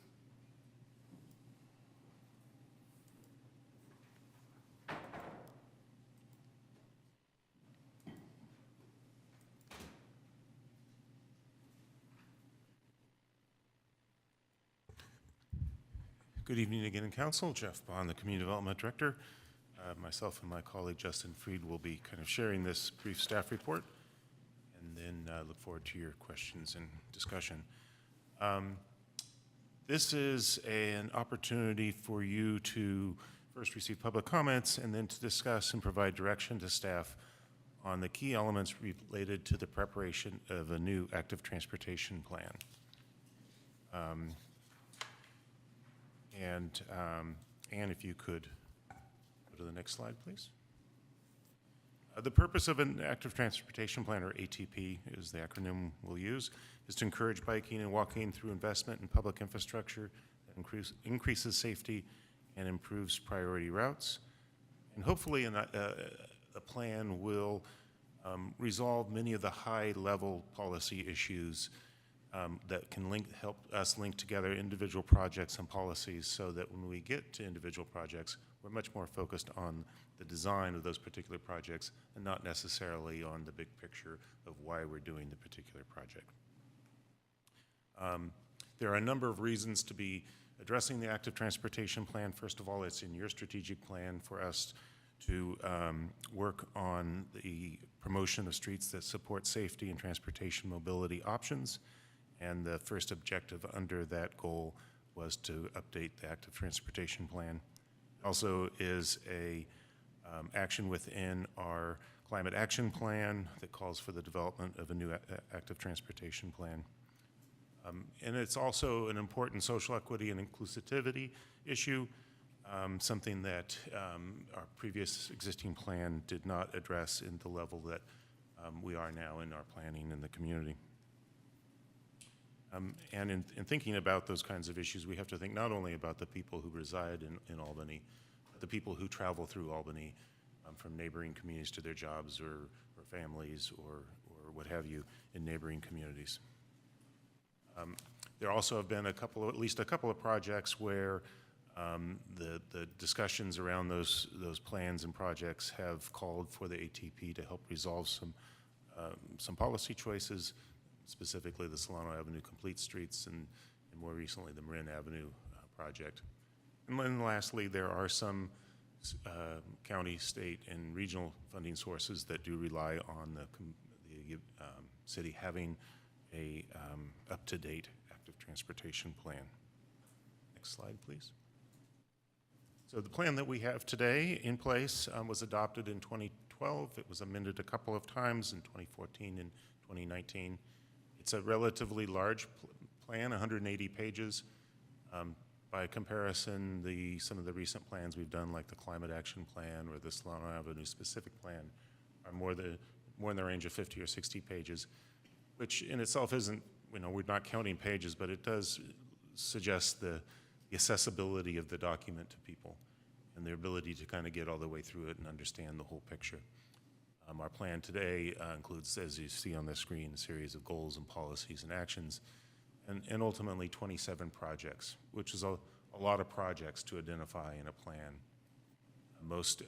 Good evening again in council. Jeff Bond, the Community Development Director. Myself and my colleague Justin Freed will be kind of sharing this brief staff report, and then look forward to your questions and discussion. This is an opportunity for you to first receive public comments and then to discuss and provide direction to staff on the key elements related to the preparation of a new active transportation plan. And if you could go to the next slide, please. The purpose of an active transportation plan, or ATP is the acronym we'll use, is to encourage biking and walking through investment in public infrastructure that increases safety and improves priority routes. And hopefully the plan will resolve many of the high-level policy issues that can help us link together individual projects and policies, so that when we get to individual projects, we're much more focused on the design of those particular projects and not necessarily on the big picture of why we're doing the particular project. There are a number of reasons to be addressing the active transportation plan. First of all, it's in your strategic plan for us to work on the promotion of streets that support safety and transportation mobility options. And the first objective under that goal was to update the active transportation plan. Also is a action within our climate action plan that calls for the development of a new active transportation plan. And it's also an important social equity and inclusivity issue, something that our previous existing plan did not address in the level that we are now in our planning in the community. And in thinking about those kinds of issues, we have to think not only about the people who reside in Albany, but the people who travel through Albany from neighboring communities to their jobs or families or what have you in neighboring communities. There also have been at least a couple of projects where the discussions around those plans and projects have called for the ATP to help resolve some policy choices, specifically the Solano Avenue Complete Streets and more recently the Marin Avenue project. And then lastly, there are some county, state, and regional funding sources that do rely on the city having a up-to-date active transportation plan. Next slide, please. So the plan that we have today in place was adopted in 2012. It was amended a couple of times in 2014 and 2019. It's a relatively large plan, 180 pages. By comparison, some of the recent plans we've done, like the Climate Action Plan or the Solano Avenue specific plan, are more in the range of 50 or 60 pages, which in itself isn't, we're not counting pages, but it does suggest the accessibility of the document to people and their ability to kind of get all the way through it and understand the whole picture. Our plan today includes, as you see on the screen, a series of goals and policies and actions, and ultimately 27 projects, which is a lot of projects to identify in a plan. Most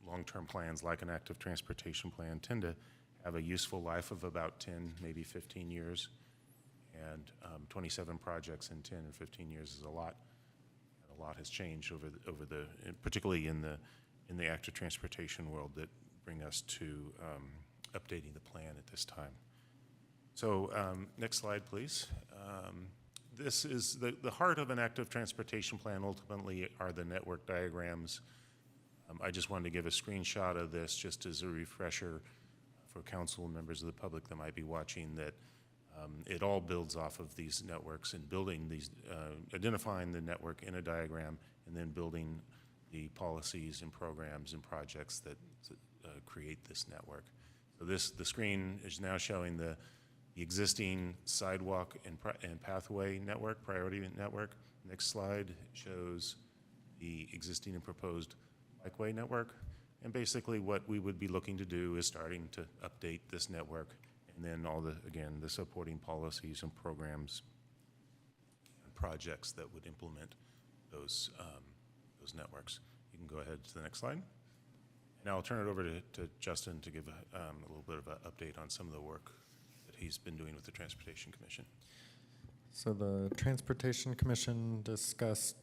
long-term plans, like an active transportation plan, tend to have a useful life of about 10, maybe 15 years. And 27 projects in 10 or 15 years is a lot. And a lot has changed particularly in the active transportation world, that bring us to updating the plan at this time. So next slide, please. This is the heart of an active transportation plan. Ultimately are the network diagrams. I just wanted to give a screenshot of this just as a refresher for council and members of the public that might be watching, that it all builds off of these networks and building these, identifying the network in a diagram, and then building the policies and programs and projects that create this network. So the screen is now showing the existing sidewalk and pathway network, priority network. Next slide shows the existing and proposed bikeway network. And basically what we would be looking to do is starting to update this network, and then again, the supporting policies and programs and projects that would implement those networks. You can go ahead to the next slide. Now I'll turn it over to Justin to give a little bit of an update on some of the work that he's been doing with the Transportation Commission. So the Transportation Commission discussed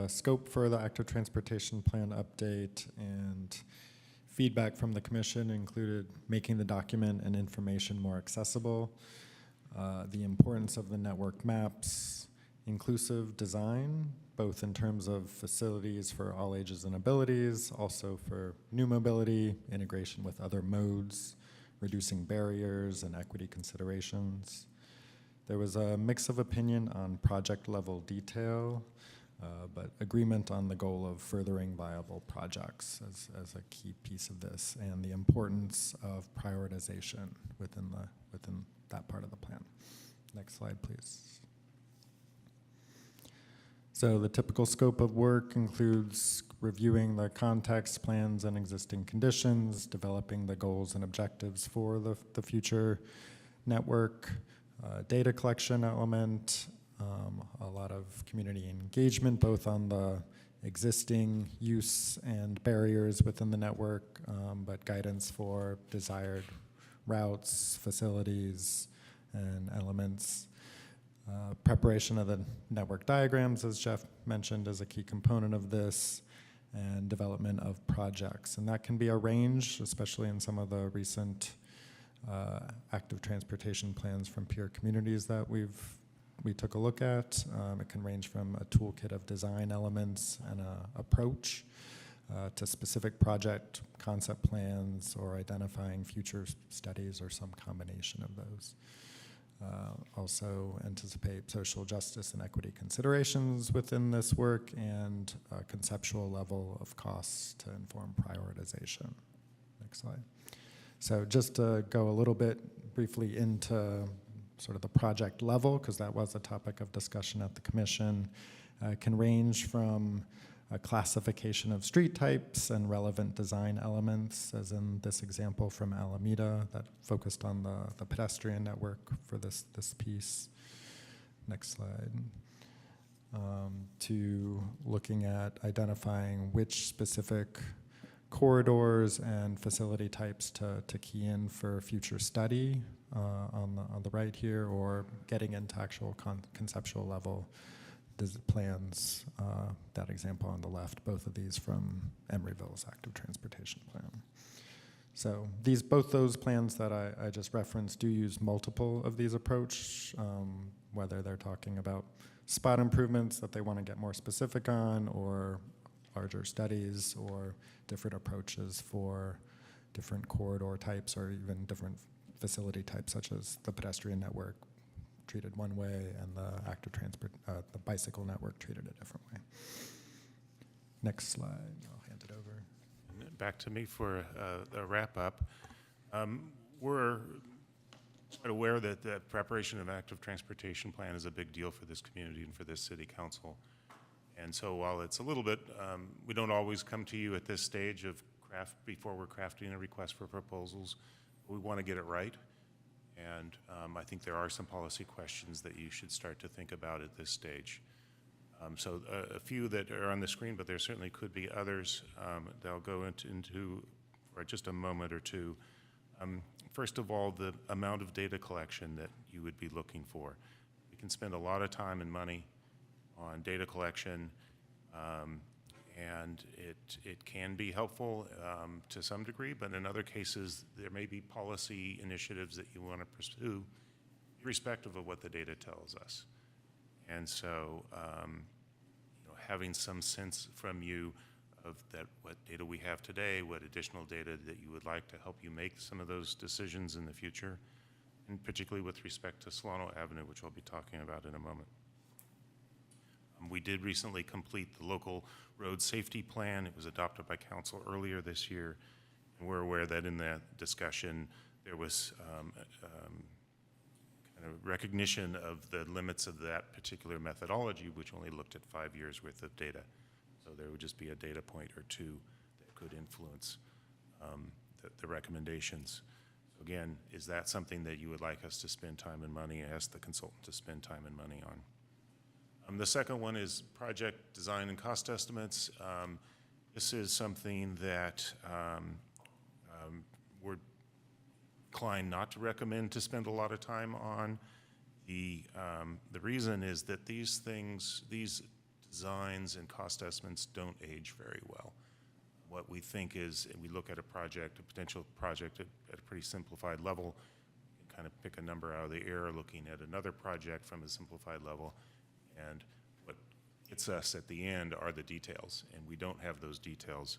scope for the active transportation plan update, and feedback from the commission included making the document and information more accessible, the importance of the network maps, inclusive design, both in terms of facilities for all ages and abilities, also for new mobility, integration with other modes, reducing barriers and equity considerations. There was a mix of opinion on project level detail, but agreement on the goal of furthering viable projects as a key piece of this, and the importance of prioritization within that part of the plan. Next slide, please. So the typical scope of work includes reviewing the context, plans, and existing conditions, developing the goals and objectives for the future network, data collection element, a lot of community engagement, both on the existing use and barriers within the network, but guidance for desired routes, facilities, and elements. Preparation of the network diagrams, as Jeff mentioned, is a key component of this, and development of projects. And that can be a range, especially in some of the recent active transportation plans from peer communities that we took a look at. It can range from a toolkit of design elements and an approach to specific project concept plans, or identifying future studies, or some combination of those. Also anticipate social justice and equity considerations within this work, and a conceptual level of costs to inform prioritization. Next slide. So just to go a little bit briefly into sort of the project level, because that was a topic of discussion at the commission, can range from a classification of street types and relevant design elements, as in this example from Alameda that focused on the pedestrian network for this piece. Next slide. To looking at identifying which specific corridors and facility types to key in for future study on the right here, or getting into actual conceptual level plans, that example on the left, both of these from Emeryville's active transportation plan. So both those plans that I just referenced do use multiple of these approach, whether they're talking about spot improvements that they want to get more specific on, or larger studies or different approaches for different corridor types or even different facility types, such as the pedestrian network treated one way and the active transport, the bicycle network treated a different way. Next slide, I'll hand it over. Back to me for a wrap up. We're quite aware that the preparation of an active transportation plan is a big deal for this community and for this city council. And so while it's a little bit, we don't always come to you at this stage of before we're crafting a request for proposals, we want to get it right. And I think there are some policy questions that you should start to think about at this stage. So a few that are on the screen, but there certainly could be others that I'll go into for just a moment or two. First of all, the amount of data collection that you would be looking for. We can spend a lot of time and money on data collection, and it can be helpful to some degree, but in other cases, there may be policy initiatives that you want to pursue, irrespective of what the data tells us. And so, having some sense from you of that, what data we have today, what additional data that you would like to help you make some of those decisions in the future, and particularly with respect to Solano Avenue, which I'll be talking about in a moment. We did recently complete the local road safety plan. It was adopted by council earlier this year, and we're aware that in that discussion there was kind of recognition of the limits of that particular methodology, which only looked at 5 years worth of data. So there would just be a data point or two that could influence the recommendations. So again, is that something that you would like us to spend time and money, ask the consultant to spend time and money on? The second one is project design and cost estimates. This is something that we're inclined not to recommend to spend a lot of time on. The reason is that these designs and cost estimates don't age very well. What we think is, we look at a project, a potential project at a pretty simplified level, and kind of pick a number out of the air, looking at another project from a simplified level, and what gets us at the end are the details, and we don't have those details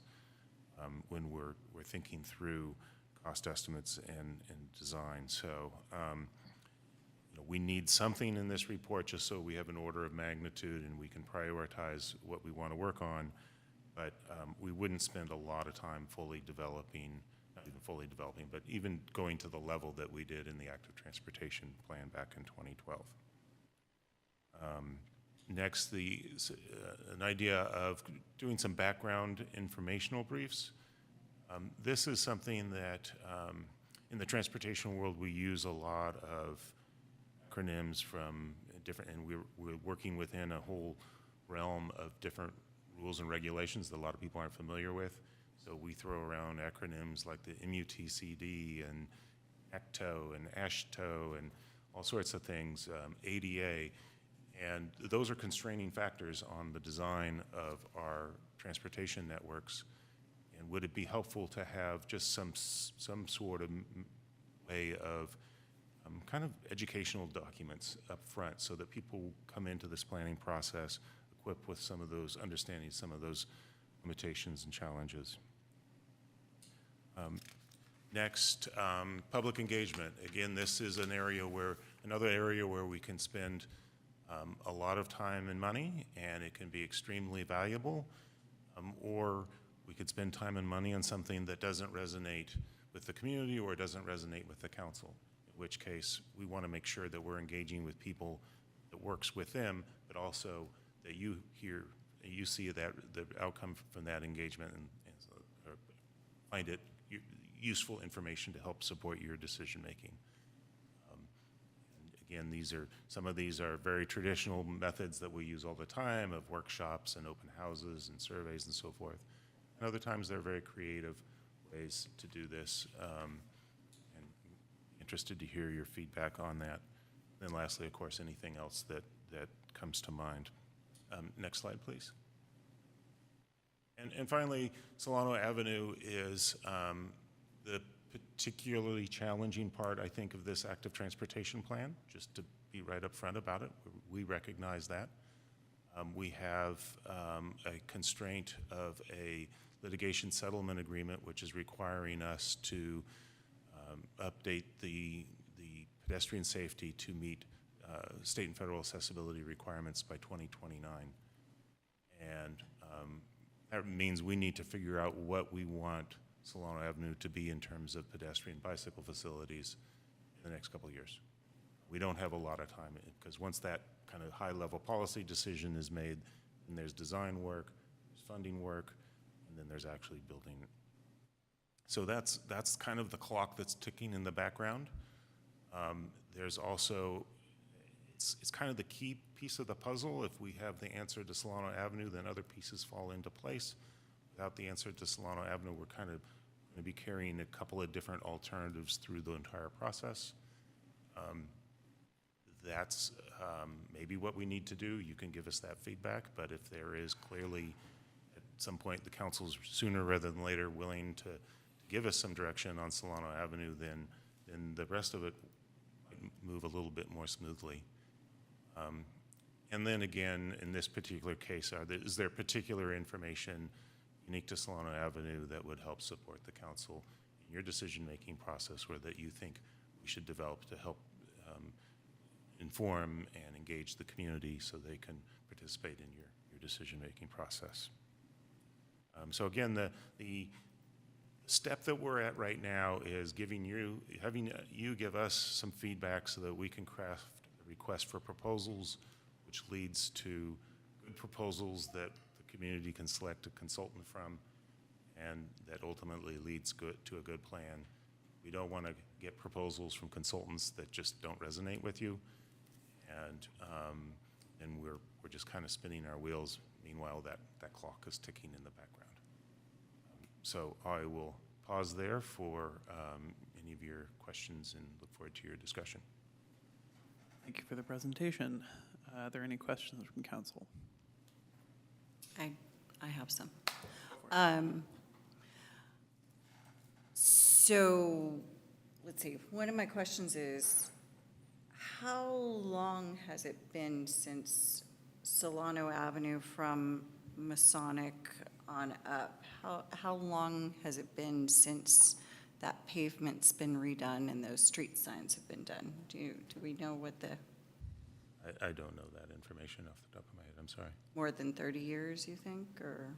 when we're thinking through cost estimates and design. So we need something in this report just so we have an order of magnitude and we can prioritize what we want to work on, but we wouldn't spend a lot of time fully developing, not even fully developing, but even going to the level that we did in the active transportation plan back in 2012. Next, an idea of doing some background informational briefs. This is something that in the transportation world we use a lot of acronyms from different, and we're working within a whole realm of different rules and regulations that a lot of people aren't familiar with. So we throw around acronyms like the MUTCD and ACTO and ASHTO and all sorts of things, ADA. And those are constraining factors on the design of our transportation networks. And would it be helpful to have just some sort of way of kind of educational documents up front so that people come into this planning process equipped with some of those, understanding some of those limitations and challenges. Next, public engagement. Again, this is another area where we can spend a lot of time and money, and it can be extremely valuable, or we could spend time and money on something that doesn't resonate with the community or doesn't resonate with the council, in which case we want to make sure that we're engaging with people that works with them, but also that you see that the outcome from that engagement and find it useful information to help support your decision making. Again, some of these are very traditional methods that we use all the time of workshops and open houses and surveys and so forth. And other times they're very creative ways to do this. And interested to hear your feedback on that. And lastly, of course, anything else that comes to mind. Next slide, please. And finally, Solano Avenue is the particularly challenging part, I think, of this active transportation plan, just to be right up front about it. We recognize that. We have a constraint of a litigation settlement agreement, which is requiring us to update the pedestrian safety to meet state and federal accessibility requirements by 2029. And that means we need to figure out what we want Solano Avenue to be in terms of pedestrian bicycle facilities in the next couple of years. We don't have a lot of time, because once that kind of high-level policy decision is made, then there's design work, there's funding work, and then there's actually building it. So that's kind of the clock that's ticking in the background. There's also, it's kind of the key piece of the puzzle. If we have the answer to Solano Avenue, then other pieces fall into place. Without the answer to Solano Avenue, we're kind of going to be carrying a couple of different alternatives through the entire process. That's maybe what we need to do. You can give us that feedback, but if there is clearly at some point the council's sooner rather than later willing to give us some direction on Solano Avenue, then the rest of it might move a little bit more smoothly. And then again, in this particular case, is there particular information unique to Solano Avenue that would help support the council in your decision-making process, or that you think we should develop to help inform and engage the community so they can participate in your decision-making process? So again, the step that we're at right now is having you give us some feedback so that we can craft a request for proposals, which leads to good proposals that the community can select a consultant from, and that ultimately leads to a good plan. We don't want to get proposals from consultants that just don't resonate with you, and we're just kind of spinning our wheels. Meanwhile, that clock is ticking in the background. So I will pause there for any of your questions and look forward to your discussion. Thank you for the presentation. Are there any questions from council? I have some. So let's see, one of my questions is, how long has it been since Solano Avenue from Masonic on up? How long has it been since that pavement's been redone and those street signs have been done? Do we know what the? I don't know that information off the top of my head, I'm sorry. More than 30 years, you think, or?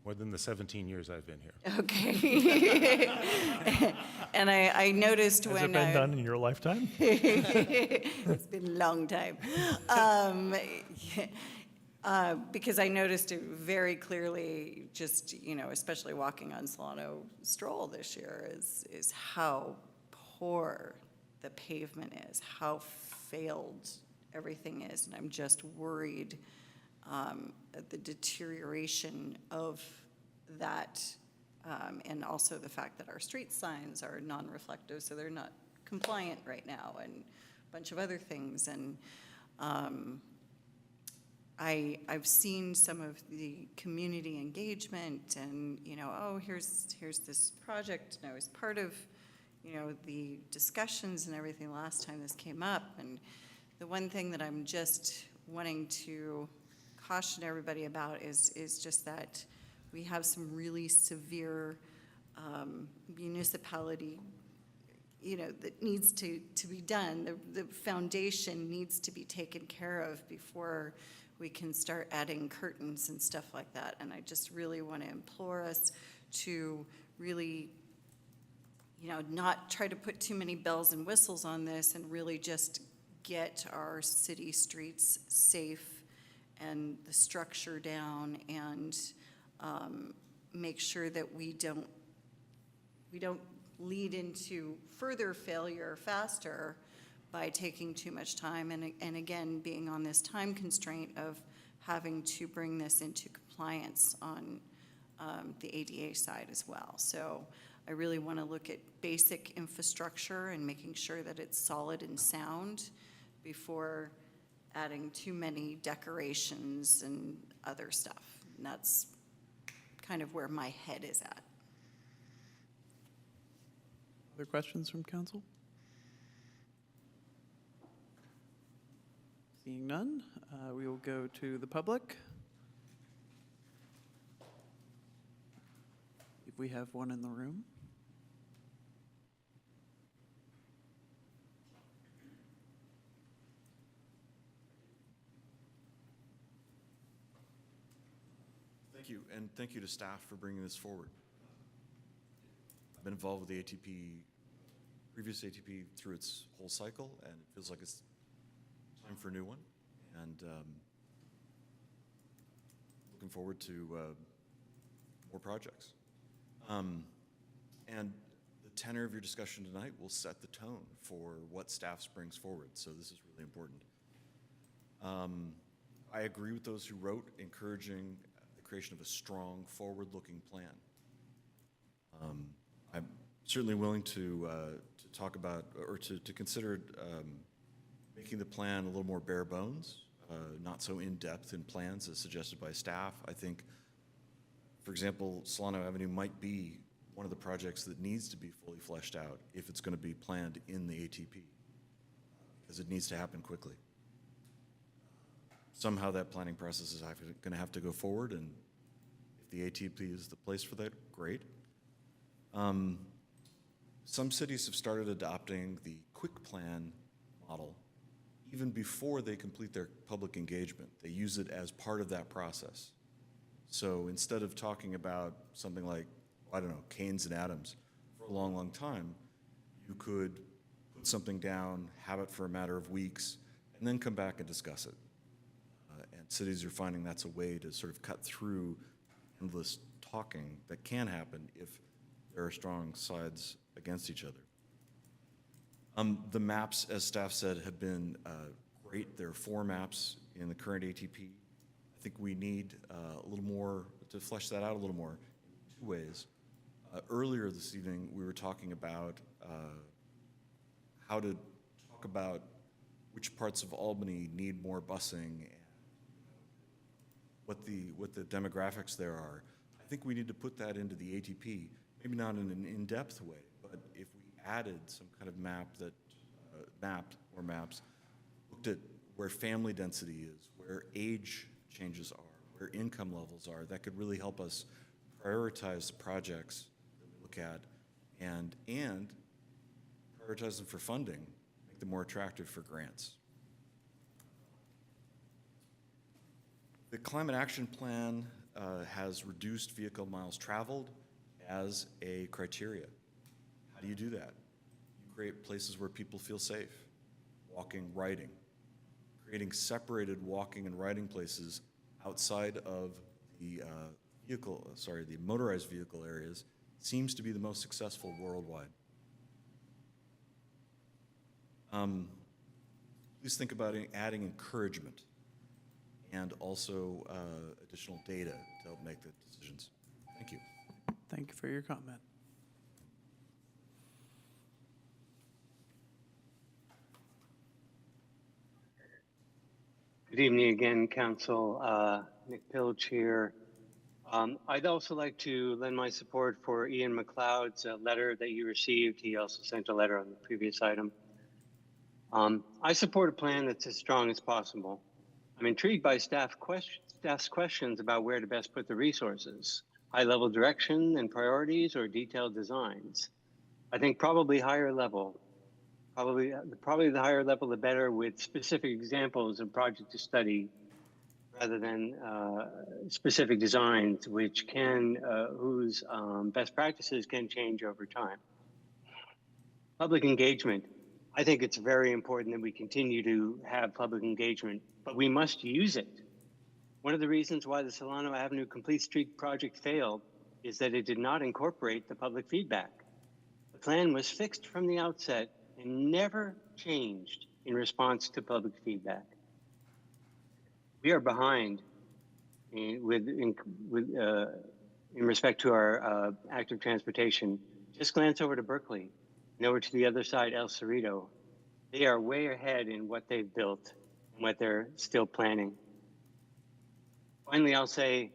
More than the 17 years I've been here. Okay. And I noticed Has when it been done in your lifetime? It's been a long time. Because I noticed it very clearly, just, especially walking on Solano Stroll this year, is how poor the pavement is, how failed everything is. And I'm just worried at the deterioration of that, and also the fact that our street signs are non-reflective, so they're not compliant right now, and a bunch of other things. And I've seen some of the community engagement, and here's this project, and I was part of the discussions and everything last time this came up. And the one thing that I'm just wanting to caution everybody about is just that we have some really severe municipality, that needs to be done. The foundation needs to be taken care of before we can start adding curtains and stuff like that. And I just really want to implore us to really, not try to put too many bells and whistles on this, and really just get our city streets safe and the structure down, and make sure that we don't lead into further failure faster by taking too much time, and again, being on this time constraint of having to bring this into compliance on the ADA side as well. So I really want to look at basic infrastructure and making sure that it's solid and sound before adding too many decorations and other stuff. And that's kind of where my head is at. Other questions from council? Seeing none, we will go to the public. If we have one in the room. Thank you, and thank you to staff for bringing this forward. I've been involved with the ATP, previous ATP through its whole cycle, and it feels like it's time for a new one. And looking forward to more projects. And the tenor of your discussion tonight will set the tone for what staff brings forward, so this is really important. I agree with those who wrote encouraging the creation of a strong, forward-looking plan. I'm certainly willing to talk about, or to consider making the plan a little more bare bones, not so in-depth in plans as suggested by staff. I think, for example, Solano Avenue might be one of the projects that needs to be fully fleshed out if it's going to be planned in the ATP, because it needs to happen quickly. Somehow that planning process is going to have to go forward, and if the ATP is the place for that, great. Some cities have started adopting the quick plan model even before they complete their public engagement. They use it as part of that process. So instead of talking about something like, I don't know, Canes and Adams for a long, long time, you could put something down, have it for a matter of weeks, and then come back and discuss it. And cities are finding that's a way to sort of cut through endless talking that can happen if there are strong sides against each other. The maps, as staff said, have been great. There are 4 maps in the current ATP. I think we need a little more to flesh that out a little more in 2 ways. Earlier this evening, we were talking about how to talk about which parts of Albany need more busing and what the demographics there are. I think we need to put that into the ATP, maybe not in an in-depth way, but if we added some kind of map that maps looked at where family density is, where age changes are, where income levels are, that could really help us prioritize the projects that we look at and prioritize them for funding, make them more attractive for grants. The Climate Action Plan has reduced vehicle miles traveled as a criteria. How do you do that? You create places where people feel safe, walking, riding. Creating separated walking and riding places outside of the the motorized vehicle areas seems to be the most successful worldwide. Please think about adding encouragement and also additional data to help make the decisions. Thank you. Thank you for your comment. Good evening again, Council. Nick Pilch here. I'd also like to lend my support for Ian McLeod's letter that you received. He also sent a letter on the previous item. I support a plan that's as strong as possible. I'm intrigued by staff's questions about where to best put the resources, high-level direction and priorities or detailed designs. I think probably higher level. Probably the higher level, the better, with specific examples of project to study rather than specific designs, which whose best practices can change over time. Public engagement. I think it's very important that we continue to have public engagement, but we must use it. One of the reasons why the Solano Avenue Complete Street project failed is that it did not incorporate the public feedback. The plan was fixed from the outset and never changed in response to public feedback. We are behind in respect to our active transportation. Just glance over to Berkeley and over to the other side, El Cerrito. They are way ahead in what they've built and what they're still planning. Finally, I'll say,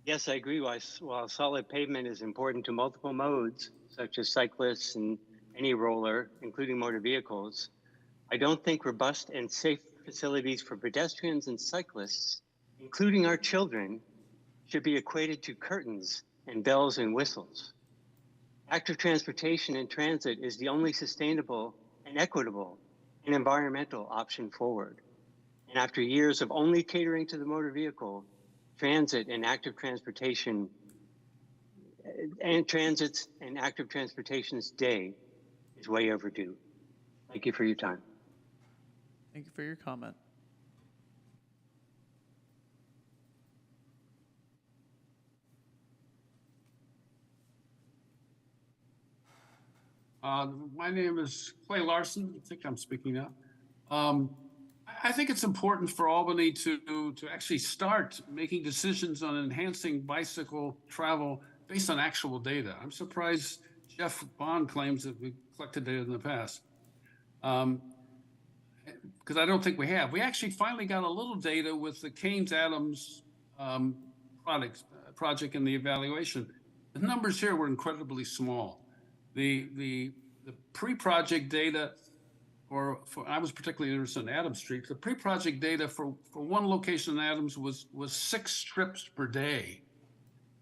yes, I agree. While solid pavement is important to multiple modes, such as cyclists and any roller, including motor vehicles, I don't think robust and safe facilities for pedestrians and cyclists, including our children, should be equated to curtains and bells and whistles. Active transportation and transit is the only sustainable and equitable and environmental option forward. And after years of only catering to the motor vehicle, transit and active transportation and transit's and active transportation's day is way overdue. Thank you for your time. Thank you for your comment. My name is Clay Larson. I think I'm speaking now. I think it's important for Albany to actually start making decisions on enhancing bicycle travel based on actual data. I'm surprised Jeff Bond claims that we collected data in the past, because I don't think we have. We actually finally got a little data with the Keynes-Adams project and the evaluation. The numbers here were incredibly small. The pre-project data, I was particularly interested in Adams Street. The pre-project data for one location in Adams was 6 trips per day.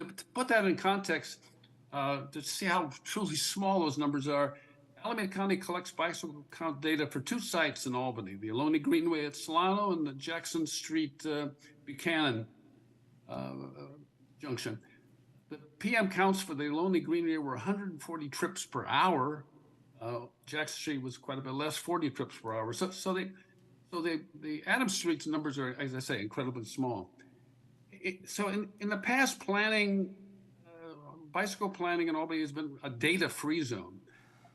To put that in context, to see how truly small those numbers are, Alameda County collects bicycle count data for 2 sites in Albany, the Albany Greenway at Solano and the Jackson Street Buchanan junction. The PM counts for the Albany Greenway were 140 trips per hour. Jackson Street was quite a bit less, 40 trips per hour. So the Adams Street's numbers are, as I say, incredibly small. So in the past, planning, bicycle planning in Albany has been a data-free zone.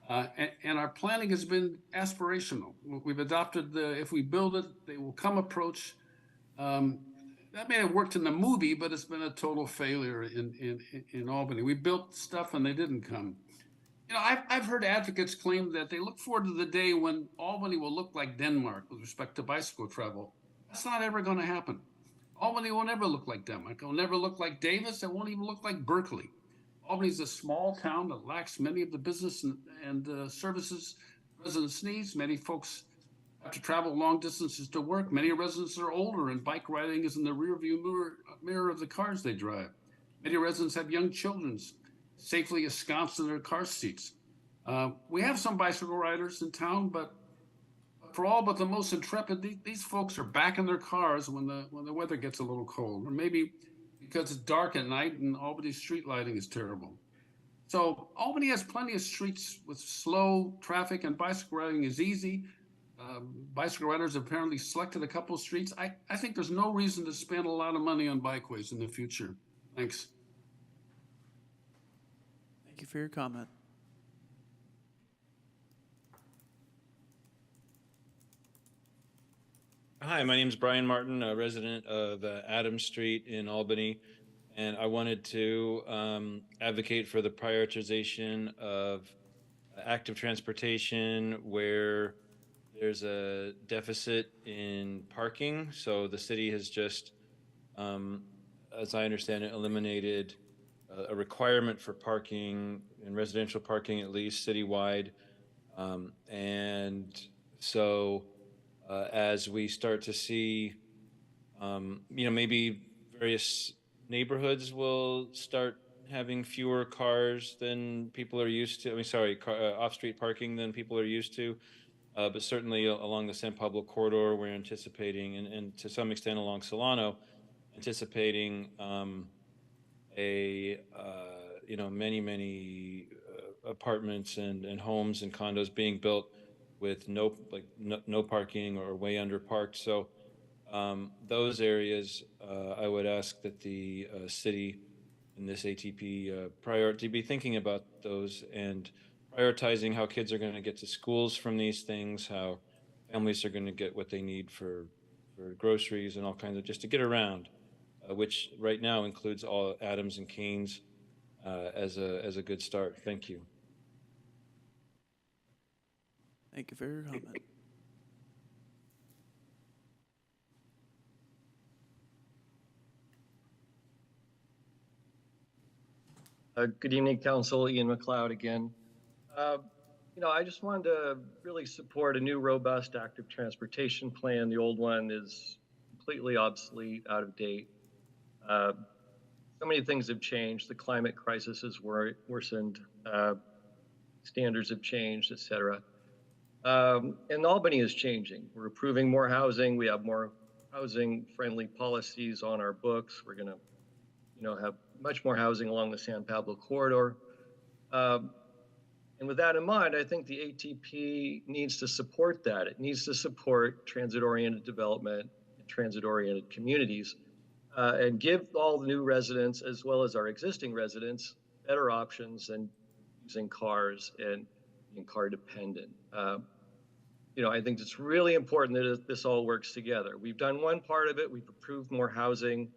And our planning has been aspirational. We've adopted the, if we build it, they will come approach. That may have worked in the movie, but it's been a total failure in Albany. We built stuff and they didn't come. You know, I've heard advocates claim that they look forward to the day when Albany will look like Denmark with respect to bicycle travel. That's not ever going to happen. Albany will never look like Denmark. It will never look like Davis. It won't even look like Berkeley. Albany's a small town that lacks many of the business and services residents need. Many folks have to travel long distances to work. Many residents are older and bike riding is in the rearview mirror of the cars they drive. Many residents have young children safely ensconced in their car seats. We have some bicycle riders in town, but for all but the most intrepid, these folks are back in their cars when the weather gets a little cold, or maybe because it's dark at night and Albany's street lighting is terrible. So Albany has plenty of streets with slow traffic and bicycle riding is easy. Bicycle riders have apparently selected a couple of streets. I think there's no reason to spend a lot of money on bikeways in the future. Thanks. Thank you for your comment. Hi, my name is Brian Martin, a resident of Adams Street in Albany, and I wanted to advocate for the prioritization of active transportation where there's a deficit in parking. So the city has just, as I understand it, eliminated a requirement for parking, in residential parking at least, citywide. And so as we start to see, maybe various neighborhoods will start having fewer cars than people are used to. Off-street parking than people are used to. But certainly along the San Pablo corridor, we're anticipating, and to some extent along Solano, anticipating many apartments and homes and condos being built with no parking or way under parked. So those areas, I would ask that the city in this ATP priority be thinking about those and prioritizing how kids are going to get to schools from these things, how families are going to get what they need for groceries and all kinds of, just to get around, which right now includes all Adams and Keynes as a good start. Thank you. Thank you for your comment. Good evening, Council. Ian McLeod again. I just wanted to really support a new, robust, active transportation plan. The old one is completely obsolete, out of date. So many things have changed. The climate crisis has worsened. Standards have changed, et cetera. And Albany is changing. We're approving more housing. We have more housing-friendly policies on our books. We're going to, have much more housing along the San Pablo corridor. And with that in mind, I think the ATP needs to support that. It needs to support transit-oriented development and transit-oriented communities, and give all the new residents, as well as our existing residents, better options than using cars and being car dependent. I think it's really important that this all works together. We've done one part of it. We've approved more housing,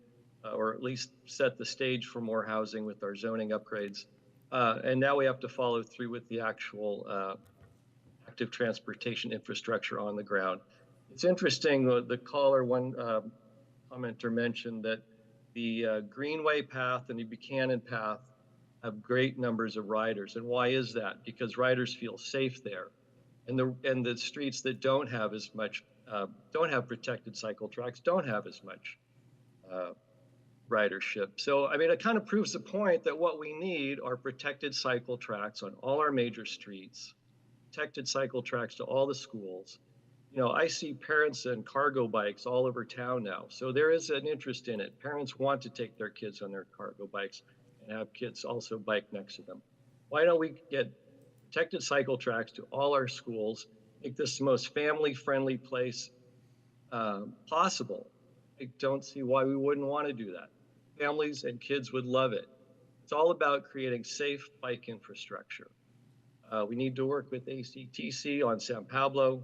or at least set the stage for more housing with our zoning upgrades. And now we have to follow through with the actual active transportation infrastructure on the ground. It's interesting, the caller, one commenter mentioned that the Greenway path and the Buchanan path have great numbers of riders. And why is that? Because riders feel safe there. And the streets that don't have as much, don't have protected cycle tracks, don't have as much ridership. So, it kind of proves the point that what we need are protected cycle tracks on all our major streets, protected cycle tracks to all the schools. I see parents and cargo bikes all over town now. So there is an interest in it. Parents want to take their kids on their cargo bikes and have kids also bike next to them. Why don't we get protected cycle tracks to all our schools, make this the most family-friendly place possible? I don't see why we wouldn't want to do that. Families and kids would love it. It's all about creating safe bike infrastructure. We need to work with ACTC on San Pablo.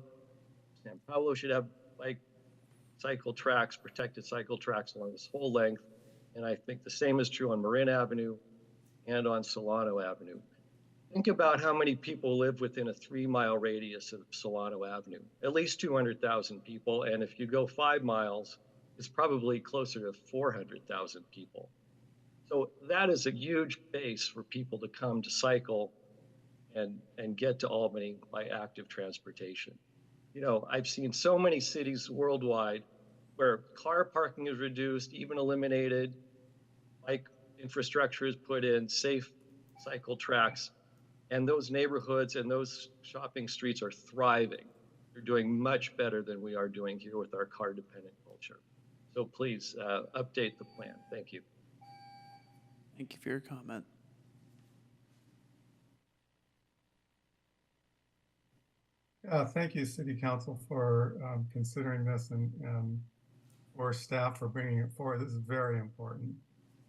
San Pablo should have bike cycle tracks, protected cycle tracks along this whole length. And I think the same is true on Marin Avenue and on Solano Avenue. Think about how many people live within a 3-mile radius of Solano Avenue. At least 200,000 people. And if you go 5 miles, it's probably closer to 400,000 people. So that is a huge base for people to come to cycle and get to Albany by active transportation. I've seen so many cities worldwide where car parking is reduced, even eliminated, bike infrastructure is put in, safe cycle tracks, and those neighborhoods and those shopping streets are thriving. They're doing much better than we are doing here with our car-dependent culture. So please update the plan. Thank you. Thank you for your comment. Thank you, City Council, for considering this and for staff for bringing it forward. This is very important.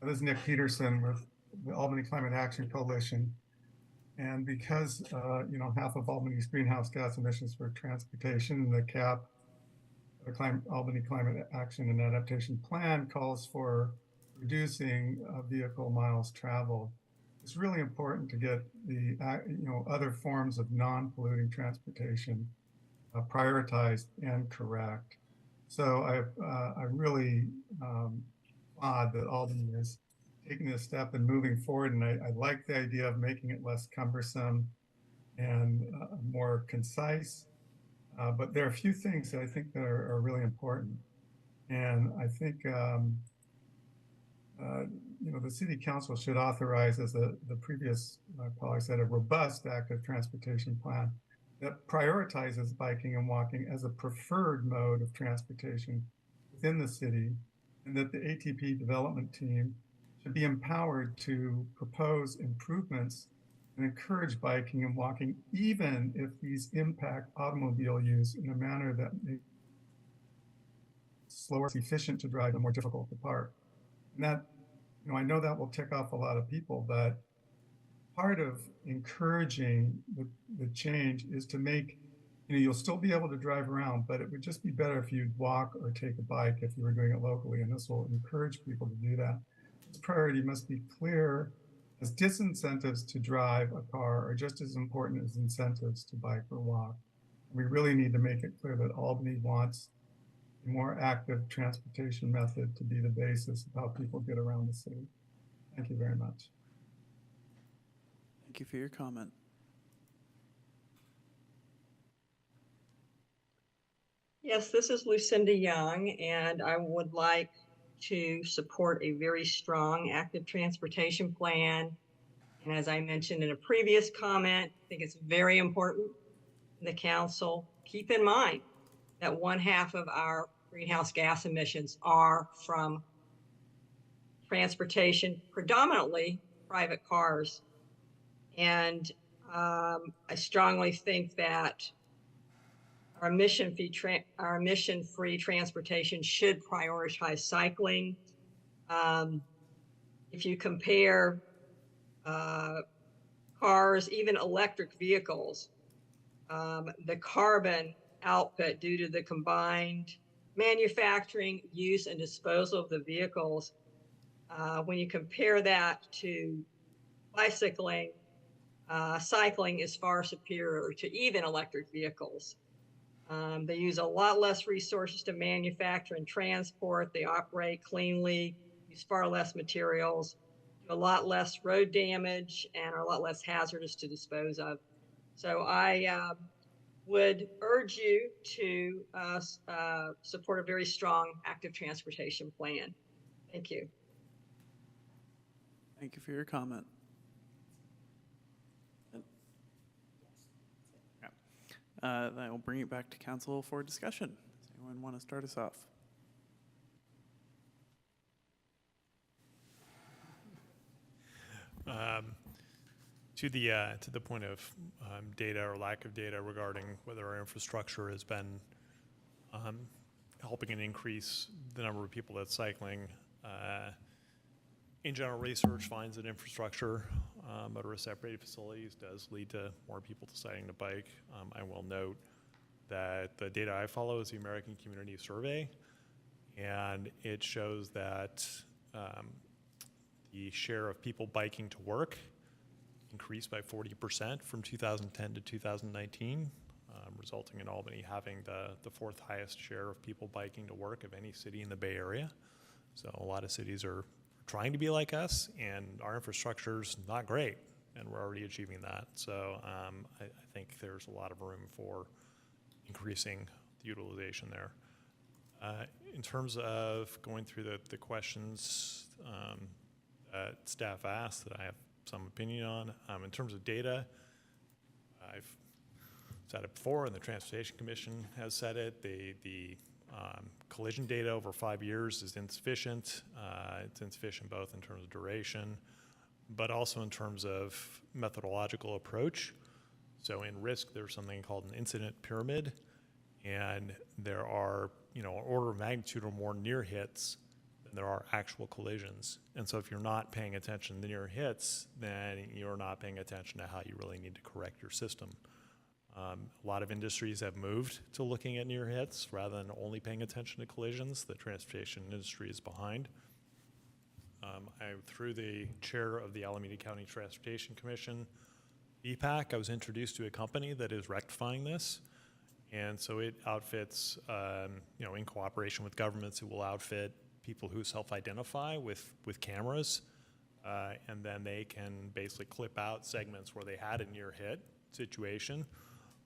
This is Nick Peterson with the Albany Climate Action Coalition. And because, half of Albany's greenhouse gas emissions for transportation, the CAP, the Albany Climate Action and Adaptation Plan, calls for reducing vehicle miles traveled. It's really important to get the other forms of non-polluting transportation prioritized and correct. So I really applaud that Albany is taking this step and moving forward, and I like the idea of making it less cumbersome and more concise. But there are a few things that I think that are really important, and I think the City Council should authorize, as the previous caller said, a robust active transportation plan that prioritizes biking and walking as a preferred mode of transportation within the city, and that the ATP development team should be empowered to propose improvements and encourage biking and walking, even if these impact automobile use in a manner that makes it slower, efficient to drive, and more difficult to park. And that, I know that will tick off a lot of people, but part of encouraging the change is to make, you'll still be able to drive around, but it would just be better if you'd walk or take a bike if you were doing it locally, and this will encourage people to do that. This priority must be clear, as disincentives to drive a car are just as important as incentives to bike or walk. We really need to make it clear that Albany wants a more active transportation method to be the basis of how people get around the city. Thank you very much. Thank you for your comment. Yes, this is Lucinda Young, and I would like to support a very strong active transportation plan. And as I mentioned in a previous comment, I think it's very important the council keep in mind that 1/2 of our greenhouse gas emissions are from transportation, predominantly private cars. And I strongly think that our emission-free transportation should prioritize cycling. If you compare cars, even electric vehicles, the carbon output due to the combined manufacturing, use, and disposal of the vehicles, when you compare that to bicycling, cycling is far superior to even electric vehicles. They use a lot less resources to manufacture and transport. They operate cleanly, use far less materials, do a lot less road damage, and are a lot less hazardous to dispose of. So I would urge you to support a very strong active transportation plan. Thank you. Thank you for your comment. Then I will bring it back to council for discussion. Does anyone want to start us off? To the point of data or lack of data regarding whether our infrastructure has been helping and increase the number of people that's cycling. In general, research finds that infrastructure motorist separated facilities does lead to more people deciding to bike. I will note that the data I follow is the American Community Survey, and it shows that the share of people biking to work increased by 40% from 2010 to 2019, resulting in Albany having the 4th highest share of people biking to work of any city in the Bay Area. So a lot of cities are trying to be like us, and our infrastructure's not great, and we're already achieving that. So I think there's a lot of room for increasing the utilization there. In terms of going through the questions that staff asked that I have some opinion on, in terms of data, I've said it before, and the Transportation Commission has said it, the collision data over 5 years is insufficient. It's insufficient both in terms of duration, but also in terms of methodological approach. So in risk, there's something called an incident pyramid, and there are, an order of magnitude or more near hits than there are actual collisions. And so if you're not paying attention to the near hits, then you're not paying attention to how you really need to correct your system. A lot of industries have moved to looking at near hits rather than only paying attention to collisions. The transportation industry is behind. Through the chair of the Alameda County Transportation Commission, EPAC, I was introduced to a company that is rectifying this. And so it outfits, in cooperation with governments, it will outfit people who self-identify with cameras, and then they can basically clip out segments where they had a near hit situation.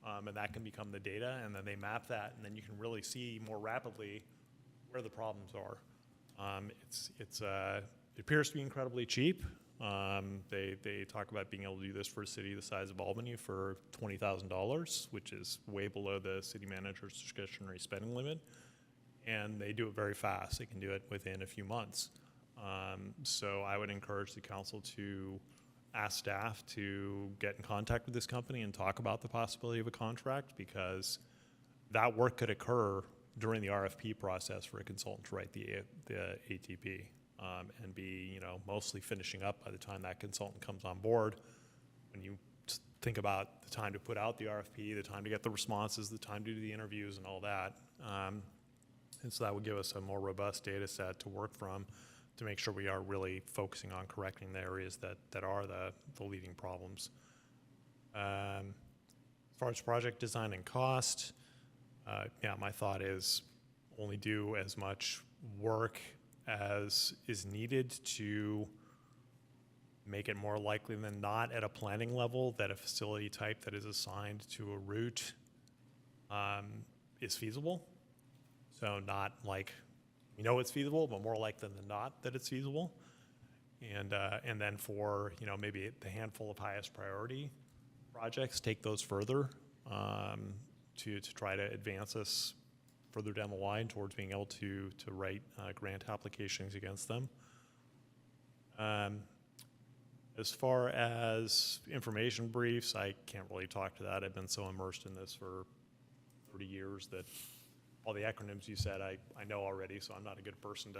And that can become the data, and then they map that, and then you can really see more rapidly where the problems are. It appears to be incredibly cheap. They talk about being able to do this for a city the size of Albany for $20,000, which is way below the city manager's discretionary spending limit, and they do it very fast. They can do it within a few months. So I would encourage the council to ask staff to get in contact with this company and talk about the possibility of a contract, because that work could occur during the RFP process for a consultant to write the ATP, and be mostly finishing up by the time that consultant comes on board. When you think about the time to put out the RFP, the time to get the responses, the time to do the interviews and all that, and so that would give us a more robust data set to work from, to make sure we are really focusing on correcting the areas that are the leading problems. As far as project design and cost, my thought is only do as much work as is needed to make it more likely than not at a planning level that a facility type that is assigned to a route is feasible. So not like, we know it's feasible, but more likely than not that it's feasible. And then for, maybe the handful of highest priority projects, take those further to try to advance us further down the line towards being able to write grant applications against them. As far as information briefs, I can't really talk to that. I've been so immersed in this for 30 years that all the acronyms you said I know already, so I'm not a good person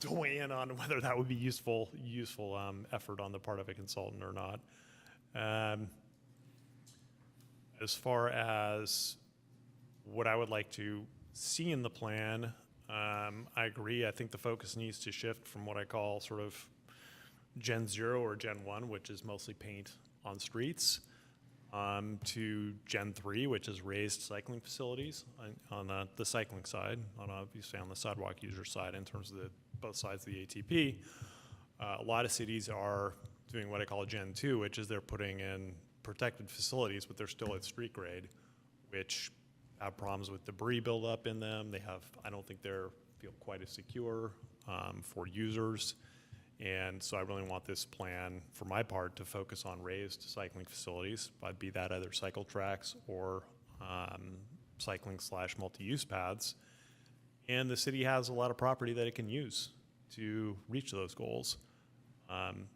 to weigh in on whether that would be useful effort on the part of a consultant or not. As far as what I would like to see in the plan, I agree. I think the focus needs to shift from what I call sort of Gen 0 or Gen 1, which is mostly paint on streets, to Gen 3, which is raised cycling facilities on the cycling side, obviously on the sidewalk user side in terms of both sides of the ATP. A lot of cities are doing what I call a Gen 2, which is they're putting in protected facilities, but they're still at street grade, which have problems with debris buildup in them. I don't think they're feel quite as secure for users. And so I really want this plan, for my part, to focus on raised cycling facilities, be that either cycle tracks or cycling / multi-use paths. And the city has a lot of property that it can use to reach those goals.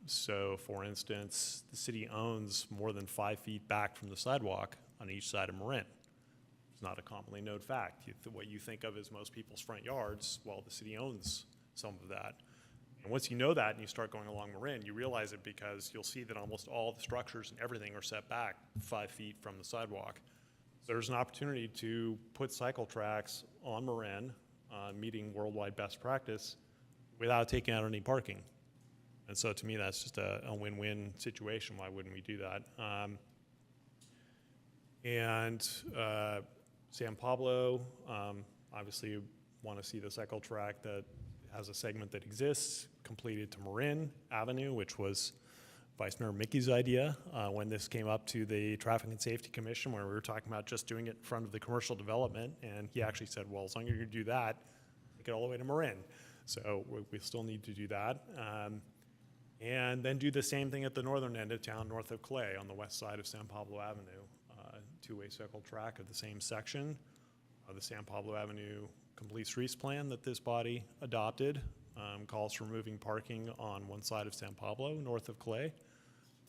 So for instance, the city owns more than 5 feet back from the sidewalk on each side of Marin. It's not a commonly known fact. What you think of as most people's front yards, well, the city owns some of that. And once you know that and you start going along Marin, you realize it because you'll see that almost all the structures and everything are set back 5 feet from the sidewalk. So there's an opportunity to put cycle tracks on Marin, meeting worldwide best practice, without taking out any parking. And so to me, that's just a win-win situation. Why wouldn't we do that? San Pablo, obviously you want to see the cycle track that has a segment that exists completed to Marin Avenue, which was Vice Mayor Mickey's idea when this came up to the Traffic and Safety Commission, where we were talking about just doing it in front of the commercial development. And he actually said, well, as long as you're going to do that, take it all the way to Marin. So we still need to do that. And then do the same thing at the northern end of town, north of Clay, on the west side of San Pablo Avenue. Two-way cycle track of the same section of the San Pablo Avenue Complete Streets Plan that this body adopted. Calls for moving parking on one side of San Pablo, north of Clay,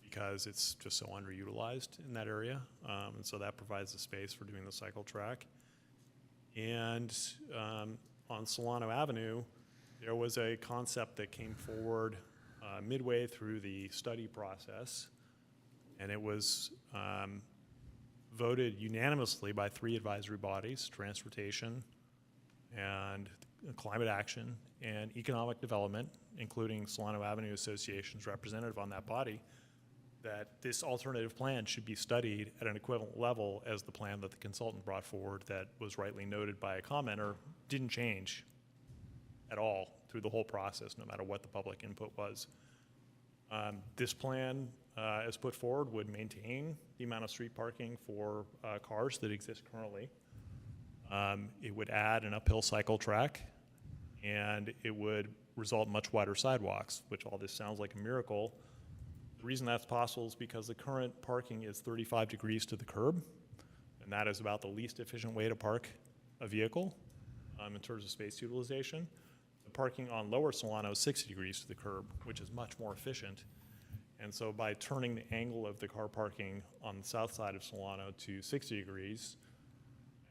because it's just so underutilized in that area. And so that provides the space for doing the cycle track. And on Solano Avenue, there was a concept that came forward midway through the study process, and it was voted unanimously by 3 advisory bodies: Transportation and Climate Action and Economic Development, including Solano Avenue Association's representative on that body, that this alternative plan should be studied at an equivalent level as the plan that the consultant brought forward, that was rightly noted by a commenter, didn't change at all through the whole process, no matter what the public input was. This plan, as put forward, would maintain the amount of street parking for cars that exist currently. It would add an uphill cycle track, and it would result in much wider sidewalks, which all this sounds like a miracle. The reason that's possible is because the current parking is 35 degrees to the curb, and that is about the least efficient way to park a vehicle in terms of space utilization. The parking on Lower Solano is 60 degrees to the curb, which is much more efficient. And so by turning the angle of the car parking on the south side of Solano to 60 degrees,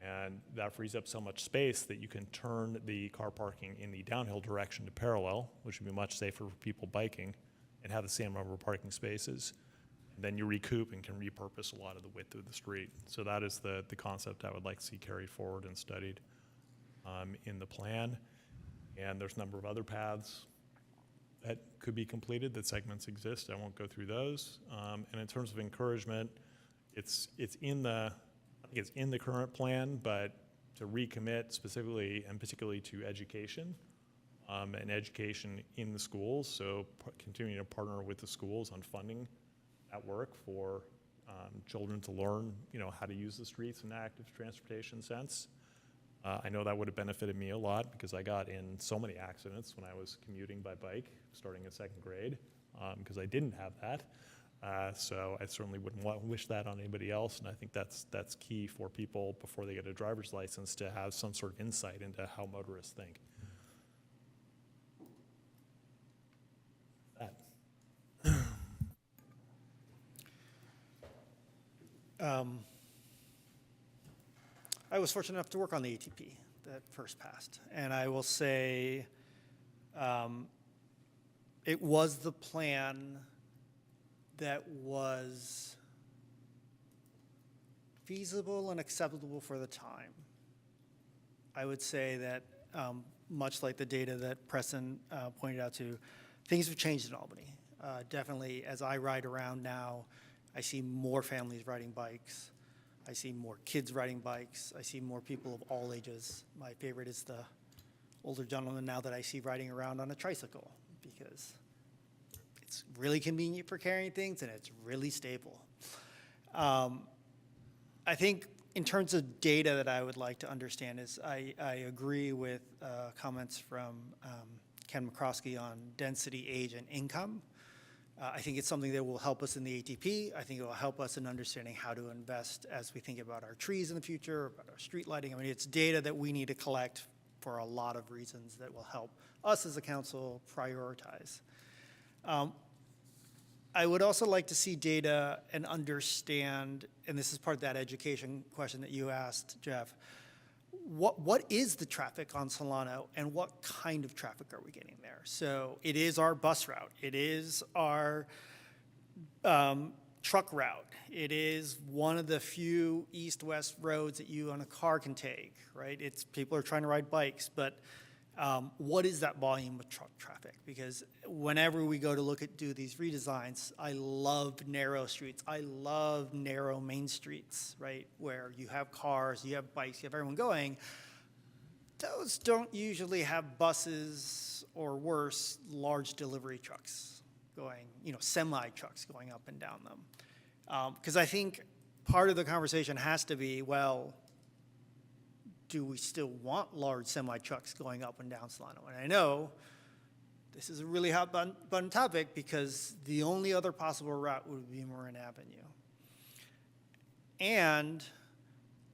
and that frees up so much space that you can turn the car parking in the downhill direction to parallel, which would be much safer for people biking, and have the same number of parking spaces. And then you recoup and can repurpose a lot of the width of the street. So that is the concept I would like to see carried forward and studied in the plan. And there's a number of other paths that could be completed, that segments exist. I won't go through those. And in terms of encouragement, it's in the current plan, but to recommit specifically and particularly to education and education in the schools. So continuing to partner with the schools on funding that work for children to learn, how to use the streets in an active transportation sense. I know that would have benefited me a lot because I got in so many accidents when I was commuting by bike starting in second grade because I didn't have that. So I certainly wouldn't wish that on anybody else, and I think that's key for people before they get a driver's license to have some sort of insight into how motorists think. I was fortunate enough to work on the ATP that first passed, and I will say it was the plan that was feasible and acceptable for the time. I would say that much like the data that Preston pointed out to, things have changed in Albany. Definitely, as I ride around now, I see more families riding bikes. I see more kids riding bikes. I see more people of all ages. My favorite is the older gentleman now that I see riding around on a tricycle because it's really convenient for carrying things and it's really stable. I think in terms of data that I would like to understand is I agree with comments from Ken McCroskey on density, age, and income. I think it's something that will help us in the ATP. I think it will help us in understanding how to invest as we think about our trees in the future, about our street lighting. I mean, it's data that we need to collect for a lot of reasons that will help us as a council prioritize. I would also like to see data and understand, and this is part of that education question that you asked, Jeff, what is the traffic on Solano and what kind of traffic are we getting there? So it is our bus route. It is our truck route. It is one of the few east-west roads that you on a car can take, right? It's people are trying to ride bikes, but what is that volume of truck traffic? Because whenever we go to do these redesigns, I love narrow streets. I love narrow main streets, right? Where you have cars, you have bikes, you have everyone going. Those don't usually have buses or worse, large delivery trucks going, semi trucks going up and down them. Because I think part of the conversation has to be, well, do we still want large semi-trucks going up and down Solano? And I know this is a really hot button topic because the only other possible route would be Marin Avenue. And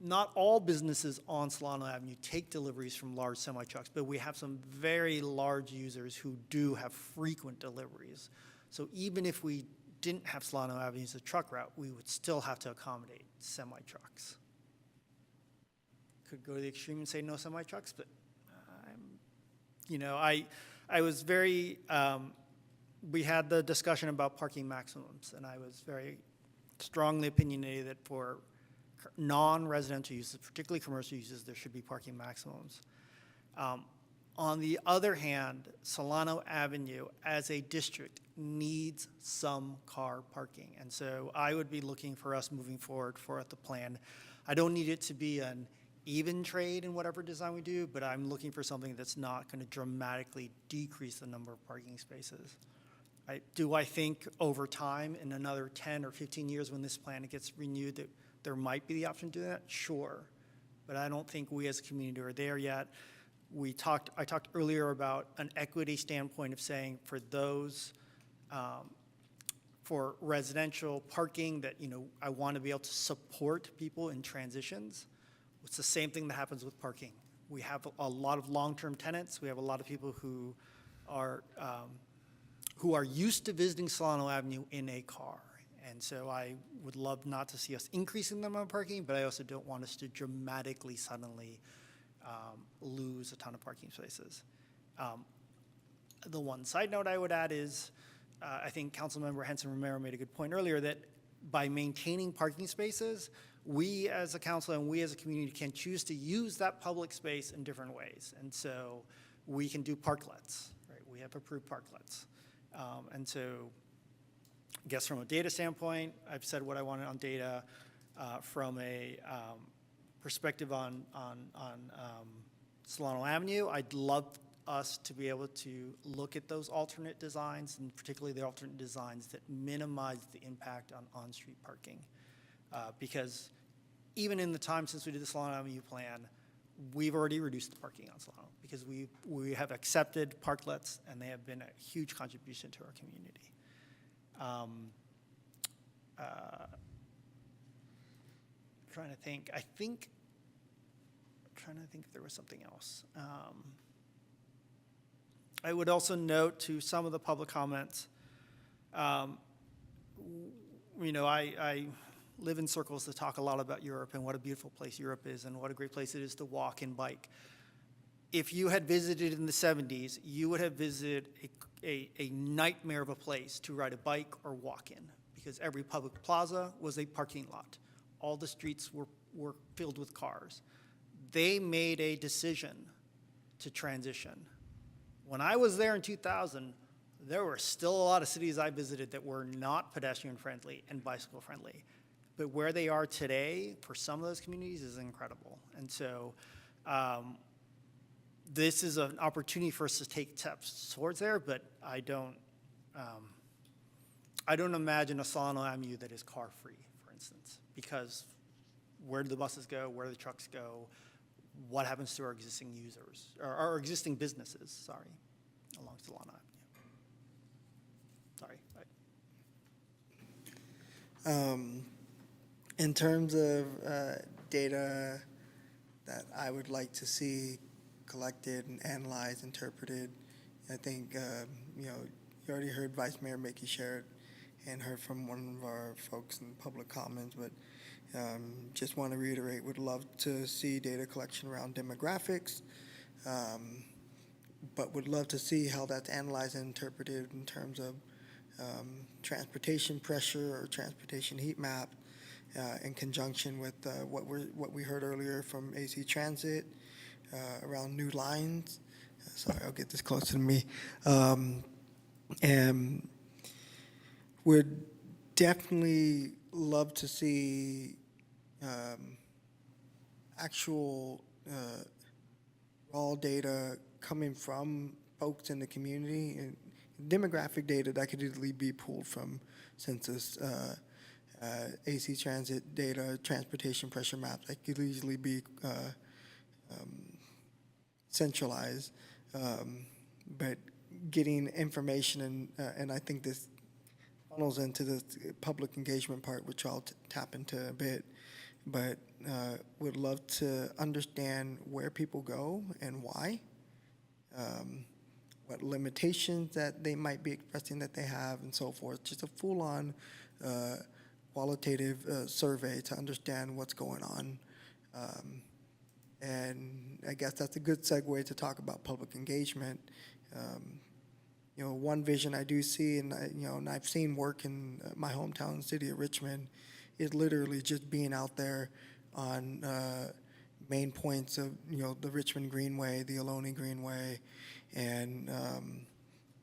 not all businesses on Solano Avenue take deliveries from large semi-trucks, but we have some very large users who do have frequent deliveries. So even if we didn't have Solano Avenue as a truck route, we would still have to accommodate semi-trucks. Could go to the extreme and say no semi-trucks, but I was very, we had the discussion about parking maximums, and I was very strongly opinionated that for non-residential uses, particularly commercial uses, there should be parking maximums. On the other hand, Solano Avenue as a district needs some car parking, and so I would be looking for us moving forward for the plan. I don't need it to be an even trade in whatever design we do, but I'm looking for something that's not going to dramatically decrease the number of parking spaces. Do I think over time, in another 10 or 15 years when this plan gets renewed, that there might be the option to do that? Sure, but I don't think we as a community are there yet. I talked earlier about an equity standpoint of saying for those, for residential parking that, I want to be able to support people in transitions. It's the same thing that happens with parking. We have a lot of long-term tenants. We have a lot of people who are used to visiting Solano Avenue in a car. And so I would love not to see us increasing the amount of parking, but I also don't want us to dramatically suddenly lose a ton of parking spaces. The one side note I would add is, I think Councilmember Henson Romero made a good point earlier that by maintaining parking spaces, we as a council and we as a community can choose to use that public space in different ways. And so we can do parklets, right? We have approved parklets. And so I guess from a data standpoint, I've said what I wanted on data. From a perspective on Solano Avenue, I'd love us to be able to look at those alternate designs, and particularly the alternate designs that minimize the impact on on-street parking. Because even in the time since we did the Solano Avenue plan, we've already reduced the parking on Solano because we have accepted parklets, and they have been a huge contribution to our community. Trying to think. Trying to think if there was something else. I would also note to some of the public comments, you know, I live in circles that talk a lot about Europe and what a beautiful place Europe is and what a great place it is to walk and bike. If you had visited in the 70s, you would have visited a nightmare of a place to ride a bike or walk in, because every public plaza was a parking lot. All the streets were filled with cars. They made a decision to transition. When I was there in 2000, there were still a lot of cities I visited that were not pedestrian friendly and bicycle friendly. But where they are today, for some of those communities, is incredible. And so this is an opportunity for us to take steps towards there, but I don't imagine a Solano MU that is car-free, for instance, because where do the buses go, where do the trucks go, what happens to our existing users, or our existing businesses, sorry, along Solano Avenue. Sorry. In terms of data that I would like to see collected and analyzed, interpreted, I think, you know, you already heard Vice Mayor Mickey share it and heard from one of our folks in public comments, but just want to reiterate, would love to see data collection around demographics, but would love to see how that's analyzed and interpreted in terms of transportation pressure or transportation heat map in conjunction with what we heard earlier from AC Transit around new lines. Sorry, I'll get this closer to me. And would definitely love to see actual raw data coming from folks in the community, and demographic data that could easily be pulled from census, AC Transit data, transportation pressure maps that could easily be centralized. But getting information, and I think this funnels into the public engagement part, which I'll tap into a bit, but would love to understand where people go and why, what limitations that they might be expressing that they have, and so forth. Just a full-on qualitative survey to understand what's going on. And I guess that's a good segue to talk about public engagement. You know, one vision I do see, and and I've seen work in my hometown city of Richmond, is literally just being out there on main points of the Richmond Greenway, the Albany Greenway, and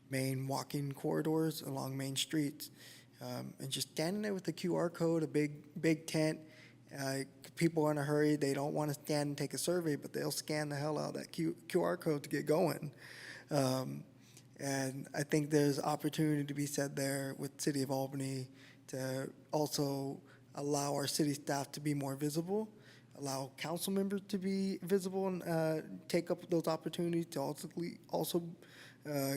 main walking corridors along main streets, and just standing there with the QR code, a big tent. People are in a hurry; they don't want to stand and take a survey, but they'll scan the hell out of that QR code to get going. And I think there's opportunity to be said there with City of Albany to also allow our city staff to be more visible, allow council members to be visible and take up those opportunities to also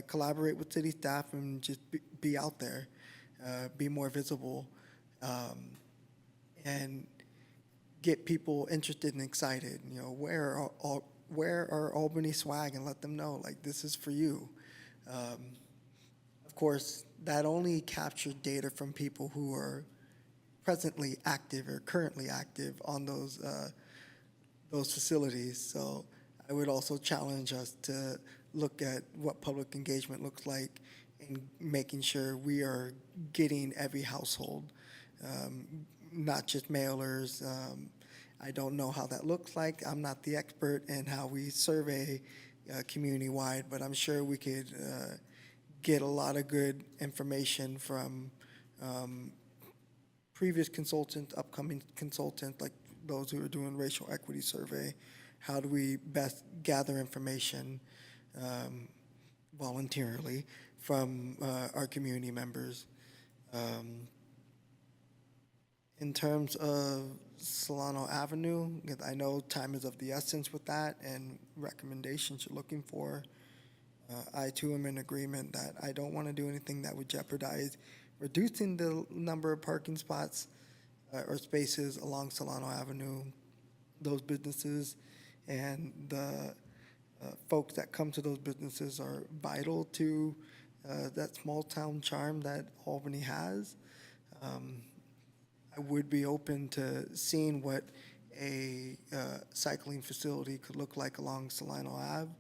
collaborate with city staff and just be out there, be more visible, and get people interested and excited. Where are Albany swag, and let them know, like, this is for you. Of course, that only captured data from people who are presently active or currently active on those facilities. So I would also challenge us to look at what public engagement looks like and making sure we are getting every household, not just mailers. I don't know how that looks like. I'm not the expert in how we survey community-wide, but I'm sure we could get a lot of good information from previous consultants, upcoming consultants, like those who are doing racial equity survey. How do we best gather information voluntarily from our community members? In terms of Solano Avenue, because I know time is of the essence with that and recommendations you're looking for, I too am in agreement that I don't want to do anything that would jeopardize reducing the number of parking spots or spaces along Solano Avenue, those businesses, and the folks that come to those businesses are vital to that small town charm that Albany has. I would be open to seeing what a cycling facility could look like along Solano Ave,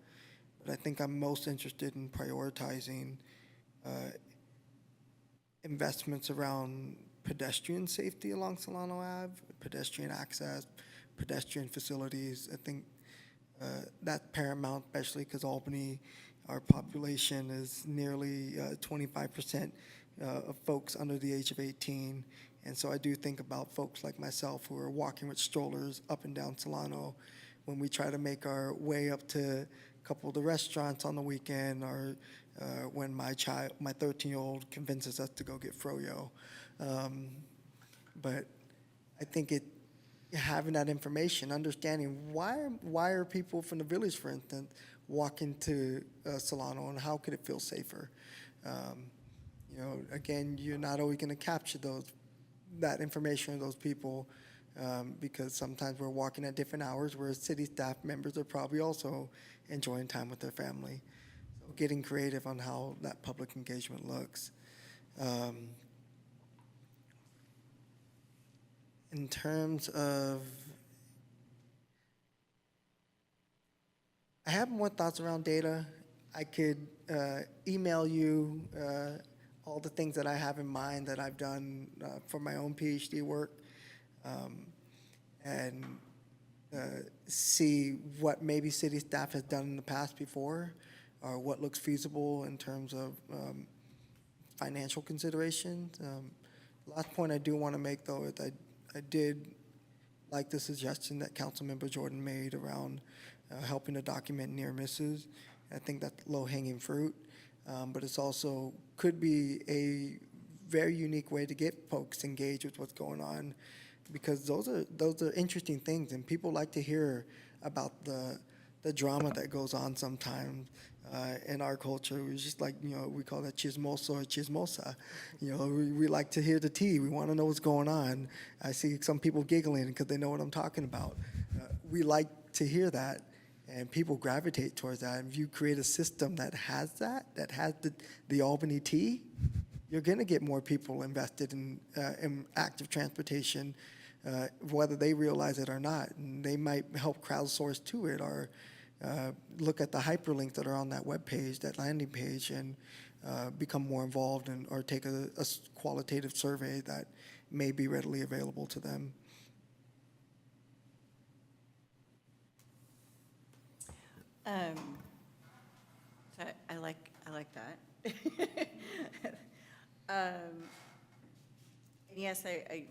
but I think I'm most interested in prioritizing investments around pedestrian safety along Solano Ave, pedestrian access, pedestrian facilities. I think that's paramount, especially because Albany, our population is nearly 25% of folks under the age of 18. And so I do think about folks like myself who are walking with strollers up and down Solano when we try to make our way up to a couple of the restaurants on the weekend, or when my 13-year-old convinces us to go get froyo. But I think having that information, understanding why are people from the village, for instance, walking to Solano, and how could it feel safer? Again, you're not always going to capture that information of those people because sometimes we're walking at different hours where city staff members are probably also enjoying time with their family. So getting creative on how that public engagement looks. In terms of, I have more thoughts around data. I could email you all the things that I have in mind that I've done for my own PhD work, and see what maybe city staff has done in the past before, or what looks feasible in terms of financial considerations. Last point I do want to make, though, is I did like the suggestion that Councilmember Jordan made around helping to document near misses. I think that's low-hanging fruit. But it's also could be a very unique way to get folks engaged with what's going on, because those are interesting things, and people like to hear about the drama that goes on sometimes in our culture. We just like, we call that chismoso or chismosa. We like to hear the tea. We want to know what's going on. I see some people giggling because they know what I'm talking about. We like to hear that. And people gravitate towards that. And if you create a system that has the Albany tea, you're going to get more people invested in active transportation, whether they realize it or not. And they might help crowdsource to it, or look at the hyperlinks that are on that web page, that landing page, and become more involved, or take a qualitative survey that may be readily available to them. So I like that. And yes, I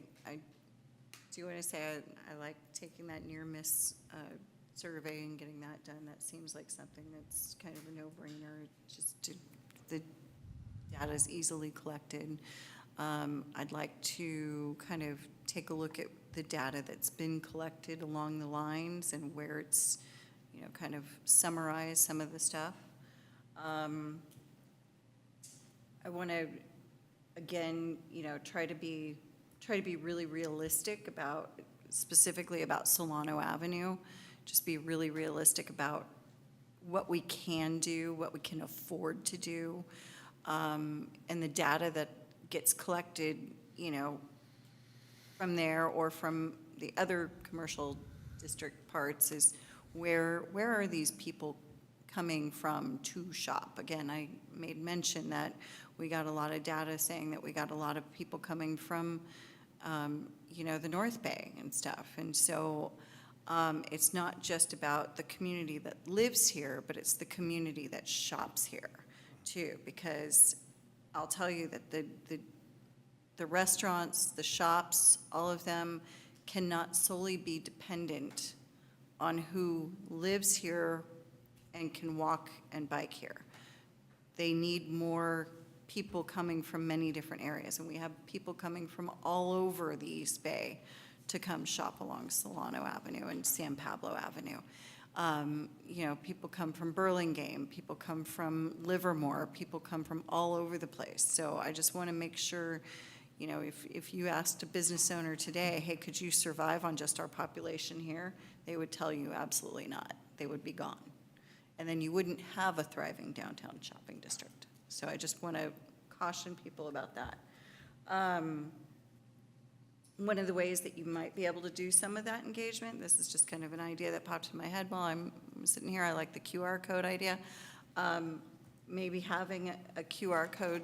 do want to say I like taking that near miss survey and getting that done. That seems like something that's kind of a no-brainer. The data is easily collected. I'd like to kind of take a look at the data that's been collected along the lines and where it's, kind of summarize some of the stuff. I want to, again, try to be really realistic specifically about Solano Avenue. Just be really realistic about what we can do, what we can afford to do, and the data that gets collected, from there or from the other commercial district parts is where are these people coming from to shop? Again, I made mention that we got a lot of data saying that we got a lot of people coming from, the North Bay and stuff. And so it's not just about the community that lives here, but it's the community that shops here too, because I'll tell you that the restaurants, the shops, all of them cannot solely be dependent on who lives here and can walk and bike here. They need more people coming from many different areas, and we have people coming from all over the East Bay to come shop along Solano Avenue and San Pablo Avenue. You know, people come from Burlingame, people come from Livermore, people come from all over the place. So I just want to make sure, you know, if you asked a business owner today, hey, could you survive on just our population here? They would tell you absolutely not. They would be gone. And then you wouldn't have a thriving downtown shopping district. So I just want to caution people about that. One of the ways that you might be able to do some of that engagement, this is just kind of an idea that popped in my head while I'm sitting here. I like the QR code idea. Maybe having a QR code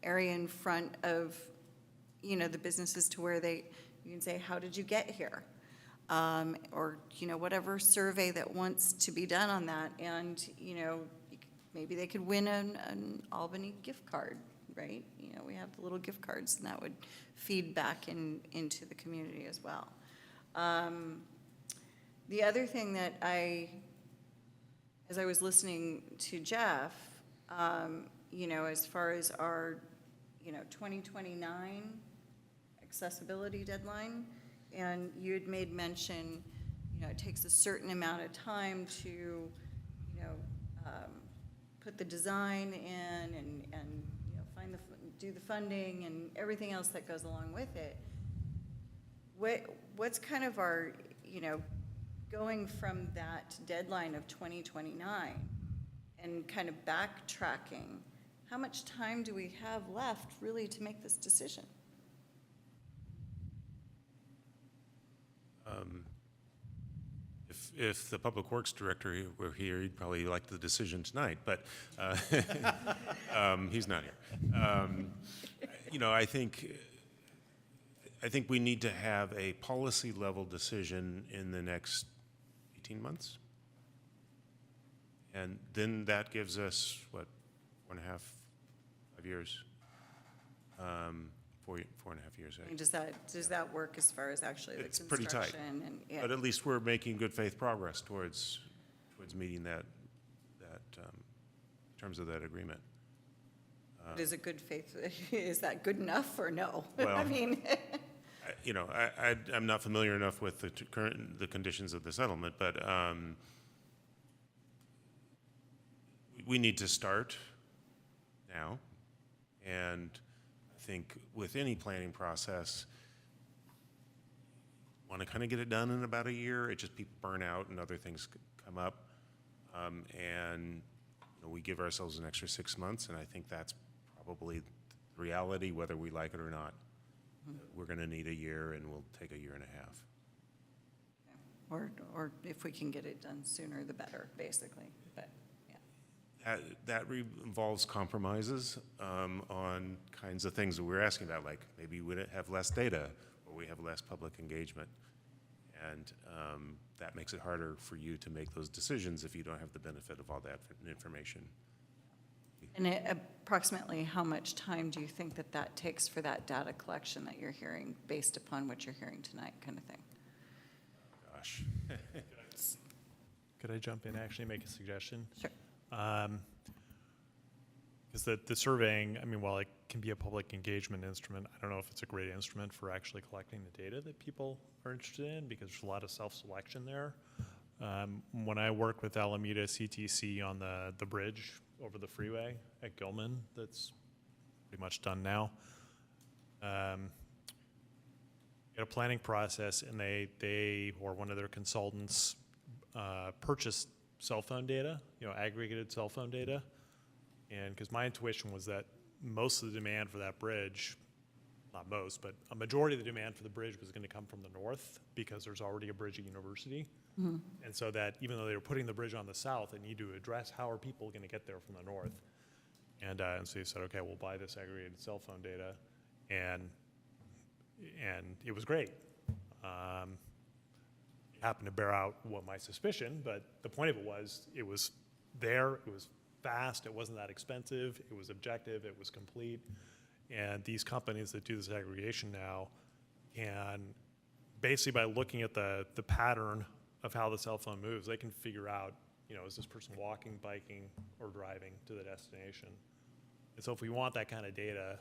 area in front of, you know, the businesses to where you can say, how did you get here? Or, you know, whatever survey that wants to be done on that. And, you know, maybe they could win an Albany gift card, right? You know, we have the little gift cards, and that would feed back into the community as well. The other thing that as I was listening to Jeff, you know, as far as our, you know, 2029 accessibility deadline, and you had made mention, you know, it takes a certain amount of time to, you know, put the design in and you know, do the funding and everything else that goes along with it. What's kind of our, you know, going from that deadline of 2029 and kind of backtracking, how much time do we have left really to make this decision? If the Public Works Director were here, he'd probably like the decision tonight, but he's not here. You know, I think we need to have a policy level decision in the next 18 months. And then that gives us, what, 4.5, 5 years? 4.5 years. And does that work as far as actually the It's construction? pretty tight, And, yeah. but at least we're making good faith progress towards meeting that in terms of that agreement. Is it good faith? Is that good enough or no? Well, I mean, you know, I'm not familiar enough with the conditions of the settlement, but we need to start now, and I think with any planning process, want to kind of get it done in about a year. It just people burn out and other things come up, and you know, we give ourselves an extra 6 months, and I think that's probably the reality, whether we like it or not. We're going to need a year, and we'll take a year and a half. or if we can get it done sooner, the better, basically. But yeah. That involves compromises on kinds of things that we're asking about, like maybe we have less data or we have less public engagement. And that makes it harder for you to make those decisions if you don't have the benefit of all that information. And approximately how much time do you think that takes for that data collection that you're hearing based upon what you're hearing tonight, kind of thing? Gosh. Could I jump in and actually make a suggestion? Sure. Because the surveying, I mean, while it can be a public engagement instrument, I don't know if it's a great instrument for actually collecting the data that people are interested in, because there's a lot of self-selection there. When I work with Alameda CTC on the bridge over the freeway at Gilman, that's pretty much done now. Got a planning process, and they or one of their consultants purchased cell phone data, aggregated cell phone data. And because my intuition was that most of the demand for that bridge, not most, but a majority of the demand for the bridge was going to come from the north, because there's already a bridge at University. Mm-hmm. And so that even though they were putting the bridge on the south, they need to address how are people going to get there from the north. And so they said, okay, we'll buy this aggregated cell phone data. And it was great. It happened to bear out what my suspicion, but the point of it was there, it was fast, it wasn't that expensive, it was objective, it was complete. And these companies that do this aggregation now can, basically by looking at the pattern of how the cell phone moves, they can figure out, is this person walking, biking, or driving to the destination? And so if we want that kind of data,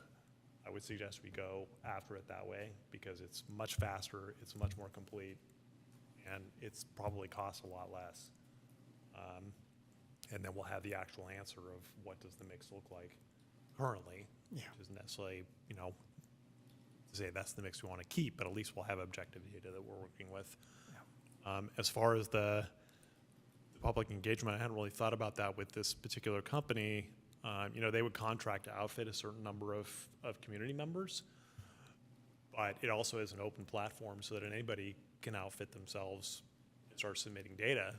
I would suggest we go after it that way because it's much faster, it's much more complete, and it's probably costs a lot less. And then we'll have the actual answer of what does the mix look like currently, which isn't necessarily, you know, to say that's the mix we want to keep, but at least we'll have objective data that we're working with. As far as the public engagement, I hadn't really thought about that with this particular company. You know, they would contract to outfit a certain number of community members, but it also is an open platform so that anybody can outfit themselves and start submitting data.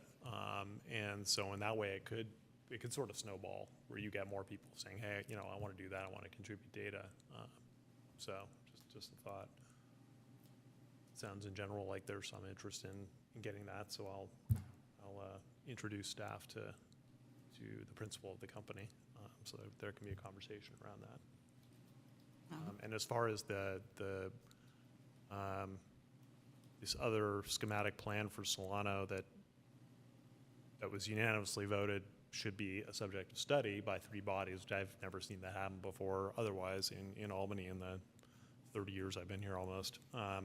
And so in that way, it could sort of snowball where you get more people saying, hey, you know, I want to do that. I want to contribute data. So just a thought. Sounds in general like there's some interest in getting that. So I'll introduce staff to the principal of the company so that there can be a conversation around that. And as far as this other schematic plan for Solano that was unanimously voted should be a subject of study by 3 bodies, which I've never seen that happen before otherwise in Albany in the 30 years I've been here almost. The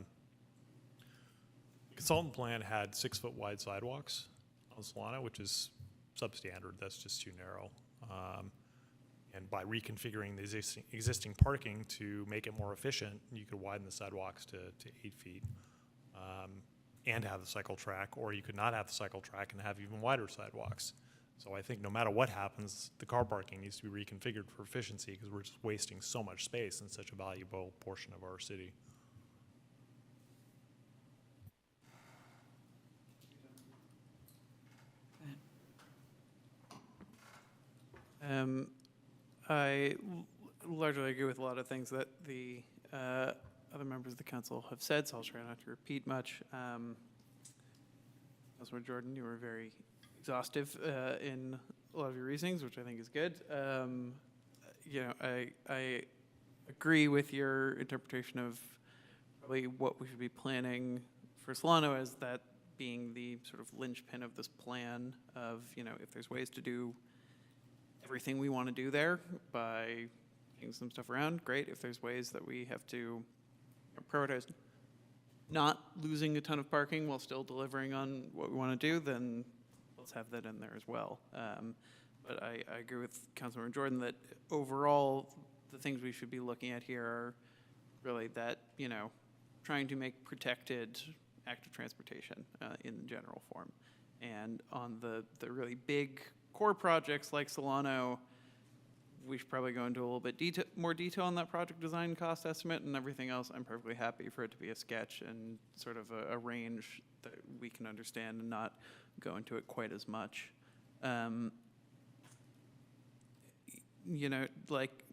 consultant plan had 6-foot wide sidewalks on Solano, which is substandard. That's just too narrow. And by reconfiguring the existing parking to make it more efficient, you could widen the sidewalks to 8 feet and have the cycle track, or you could not have the cycle track and have even wider sidewalks. So I think no matter what happens, the car parking needs to be reconfigured for efficiency because we're just wasting so much space in such a valuable portion of our city. I largely agree with a lot of things that the other members of the council have said, so I'll try not to repeat much. Councilor Jordan, you were very exhaustive in a lot of your reasonings, which I think is good. You know, I agree with your interpretation of probably what we should be planning for Solano as that being the sort of linchpin of this plan of, you know, if there's ways to do everything we want to do there by getting some stuff around, great. If there's ways that we have to prioritize not losing a ton of parking while still delivering on what we want to do, then let's have that in there as well. But I agree with Councilmember Jordan that overall the things we should be looking at here are really that, you know, trying to make protected active transportation in the general form. And on the really big core projects like Solano, we should probably go into a little bit more detail on that project design cost estimate, and everything else I'm perfectly happy for it to be a sketch and sort of a range that we can understand and not go into it quite as much. You know, like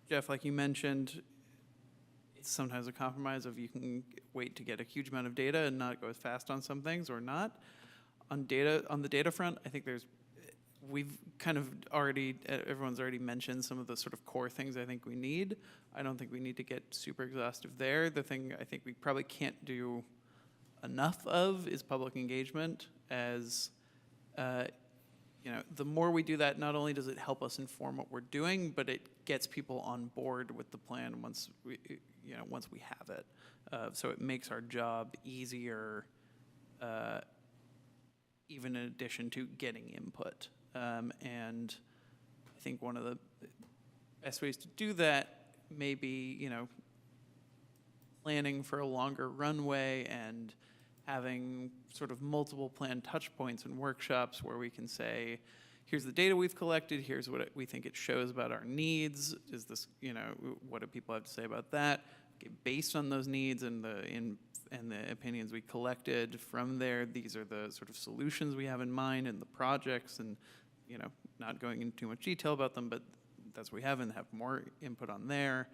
Jeff, like you mentioned, it's sometimes a compromise of you can wait to get a huge amount of data and not go as fast on some things or not. On the data front, I think we've kind of already, everyone's already mentioned some of the sort of core things I think we need. I don't think we need to get super exhaustive there. The thing I think we probably can't do enough of is public engagement, as you know, the more we do that, not only does it help us inform what we're doing, but it gets people on board with the plan once we have it. So it makes our job easier, even in addition to getting input. And I think one of the best ways to do that may be, you know, planning for a longer runway and having sort of multiple planned touch points and workshops where we can say, here's the data we've collected, here's what we think it shows about our needs, is this, you know, what do people have to say about that? Okay, based on those needs and the opinions we collected from there, these are the sort of solutions we have in mind and the projects, and, you know, not going into too much detail about them, but that's what we have, and have more input on there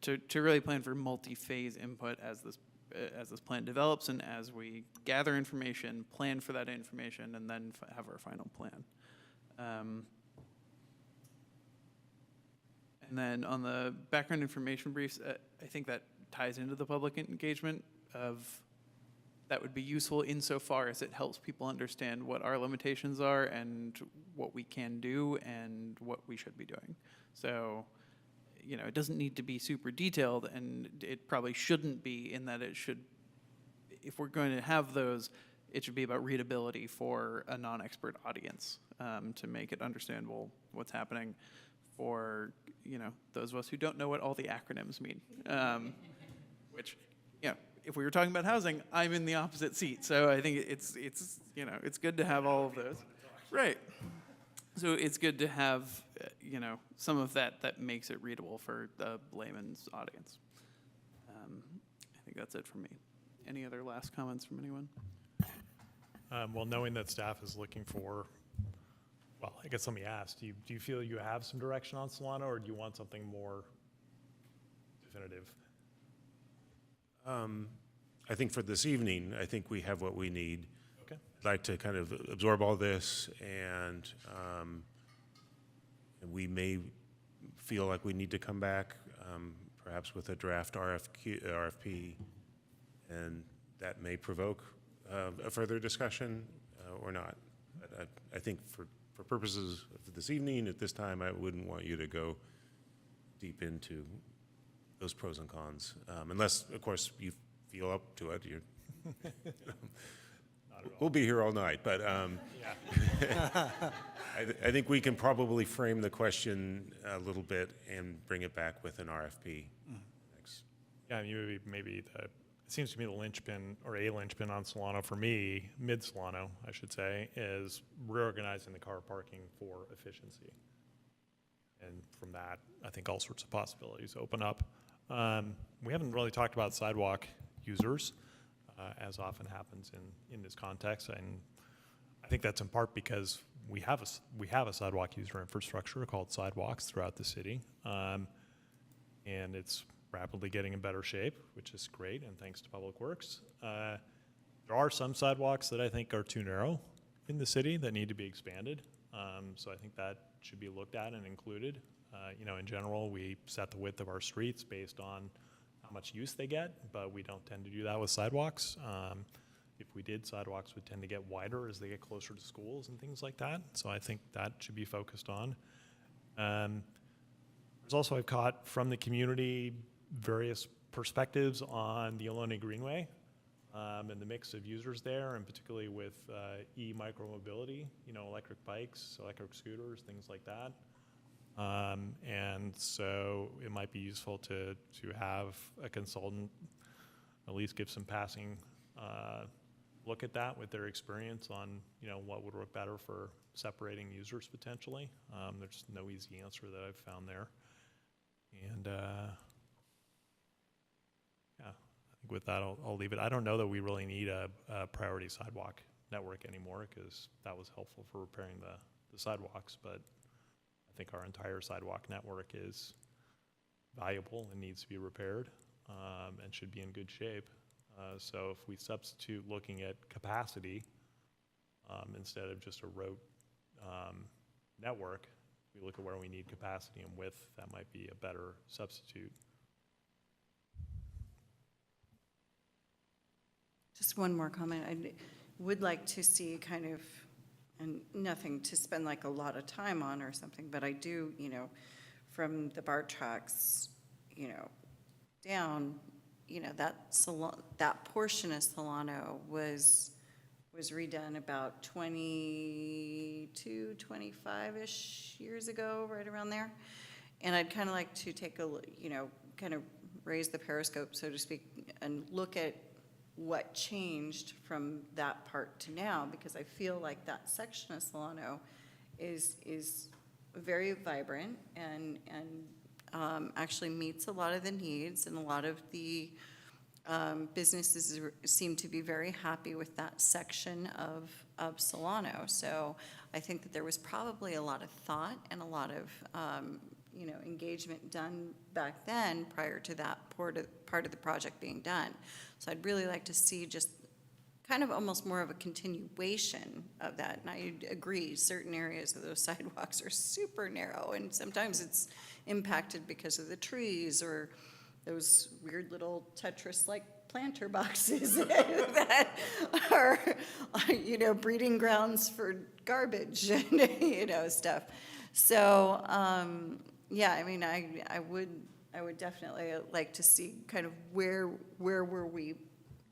to really plan for multi-phase input as this plan develops and as we gather information, plan for that information, and then have our final plan. And then on the background information briefs, I think that ties into the public engagement of that would be useful insofar as it helps people understand what our limitations are and what we can do and what we should be doing. So you know, it doesn't need to be super detailed, and it probably shouldn't be, in that it should, if we're going to have those, it should be about readability for a non-expert audience, to make it understandable what's happening for, you know, those of us who don't know what all the acronyms mean. Which, you know, if we were talking about housing, I'm in the opposite seat. So I think it's you know, it's good to have all of those. Right. So it's good to have, you know, some of that makes it readable for the layman's audience. I think that's it for me. Any other last comments from anyone? Well, knowing that staff is looking for, well, I guess let me ask, do you feel you have some direction on Solano, or do you want something more definitive? I think for this evening, I think we have what we need. Okay. I'd like to kind of absorb all this, and we may feel like we need to come back, perhaps with a draft RFP, and that may provoke a further discussion or not. But I think for purposes of this evening, at this time, I wouldn't want you to go deep into those pros and cons, unless, of course, you feel up to it. We'll be here all night, but I think we can probably frame the question a little bit and bring it back with an RFP. Thanks. Yeah, maybe it seems to me the linchpin, or a linchpin on Solano for me, mid-Solano, I should say, is reorganizing the car parking for efficiency. And from that, I think all sorts of possibilities open up. We haven't really talked about sidewalk users, as often happens in this context, and I think that's in part because we have a sidewalk user infrastructure called Sidewalks throughout the city, and it's rapidly getting in better shape, which is great, and thanks to Public Works. There are some sidewalks that I think are too narrow in the city that need to be expanded, so I think that should be looked at and included. You know, in general, we set the width of our streets based on how much use they get, but we don't tend to do that with sidewalks. If we did, sidewalks would tend to get wider as they get closer to schools and things like that, so I think that should be focused on. There's also, I've caught from the community various perspectives on the Albany Greenway and the mix of users there, and particularly with e-micromobility, you know, electric bikes, electric scooters, things like that. And so it might be useful to have a consultant at least give some passing look at that with their experience on, you know, what would work better for separating users potentially. There's no easy answer that I've found there. And yeah, I think with that, I'll leave it. I don't know that we really need a priority sidewalk network anymore, because that was helpful for repairing the sidewalks, but I think our entire sidewalk network is valuable and needs to be repaired, and should be in good shape. So if we substitute looking at capacity instead of just a rote network, we look at where we need capacity and width, that might be a better substitute. Just one more comment. I would like to see kind of, and nothing to spend like a lot of time on or something, but I do, you know, from the BART tracks, you know, down, you know, that portion of Solano was redone about 22, 25-ish years ago, right around there. And I'd kind of like to take a, you know, kind of raise the periscope, so to speak, and look at what changed from that part to now, because I feel like that section of Solano is very vibrant and actually meets a lot of the needs, and a lot of the businesses seem to be very happy with that section of Solano. So I think that there was probably a lot of thought and a lot of you know, engagement done back then prior to that part of the project being done. So I'd really like to see just kind of almost more of a continuation of that. And I agree, certain areas of those sidewalks are super narrow, and sometimes it's impacted because of the trees or those weird little Tetris-like planter boxes that are, you know, breeding grounds for garbage and, you know, stuff. So Yeah, I mean, I would definitely like to see kind of where were we,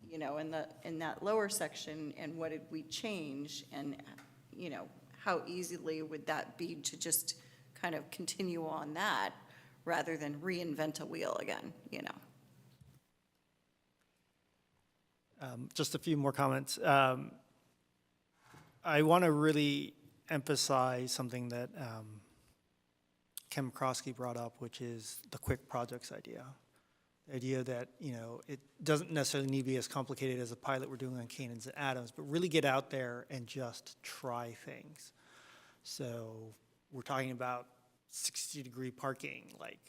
you know, in that lower section, and what did we change, and, you know, how easily would that be to just kind of continue on that rather than reinvent a wheel again, you know? Just a few more comments. I want to really emphasize something that Ken McCroskey brought up, which is the quick projects idea. The idea that, you know, it doesn't necessarily need to be as complicated as a pilot we're doing on Canaans and Adams, but really get out there and just try things. So we're talking about 60-degree parking. Like,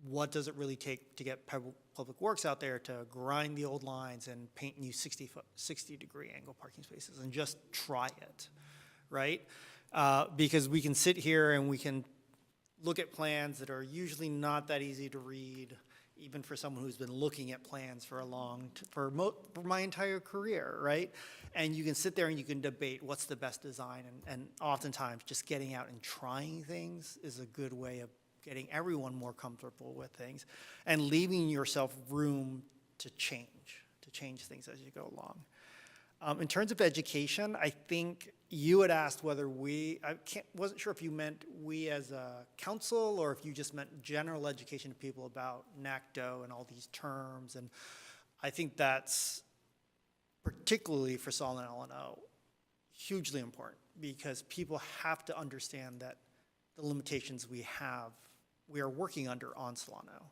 what does it really take to get Public Works out there to grind the old lines and paint new 60-degree angle parking spaces, and just try it, right? Because we can sit here and we can look at plans that are usually not that easy to read, even for someone who's been looking at plans for for my entire career, right? And you can sit there and you can debate what's the best design, and oftentimes just getting out and trying things is a good way of getting everyone more comfortable with things, and leaving yourself room to change things as you go along. In terms of education, I think you had asked whether wasn't sure if you meant we as a council, or if you just meant general education to people about NACDO and all these terms. And I think that's, particularly for Solon LNO, hugely important, because people have to understand that the limitations we are working under on Solano.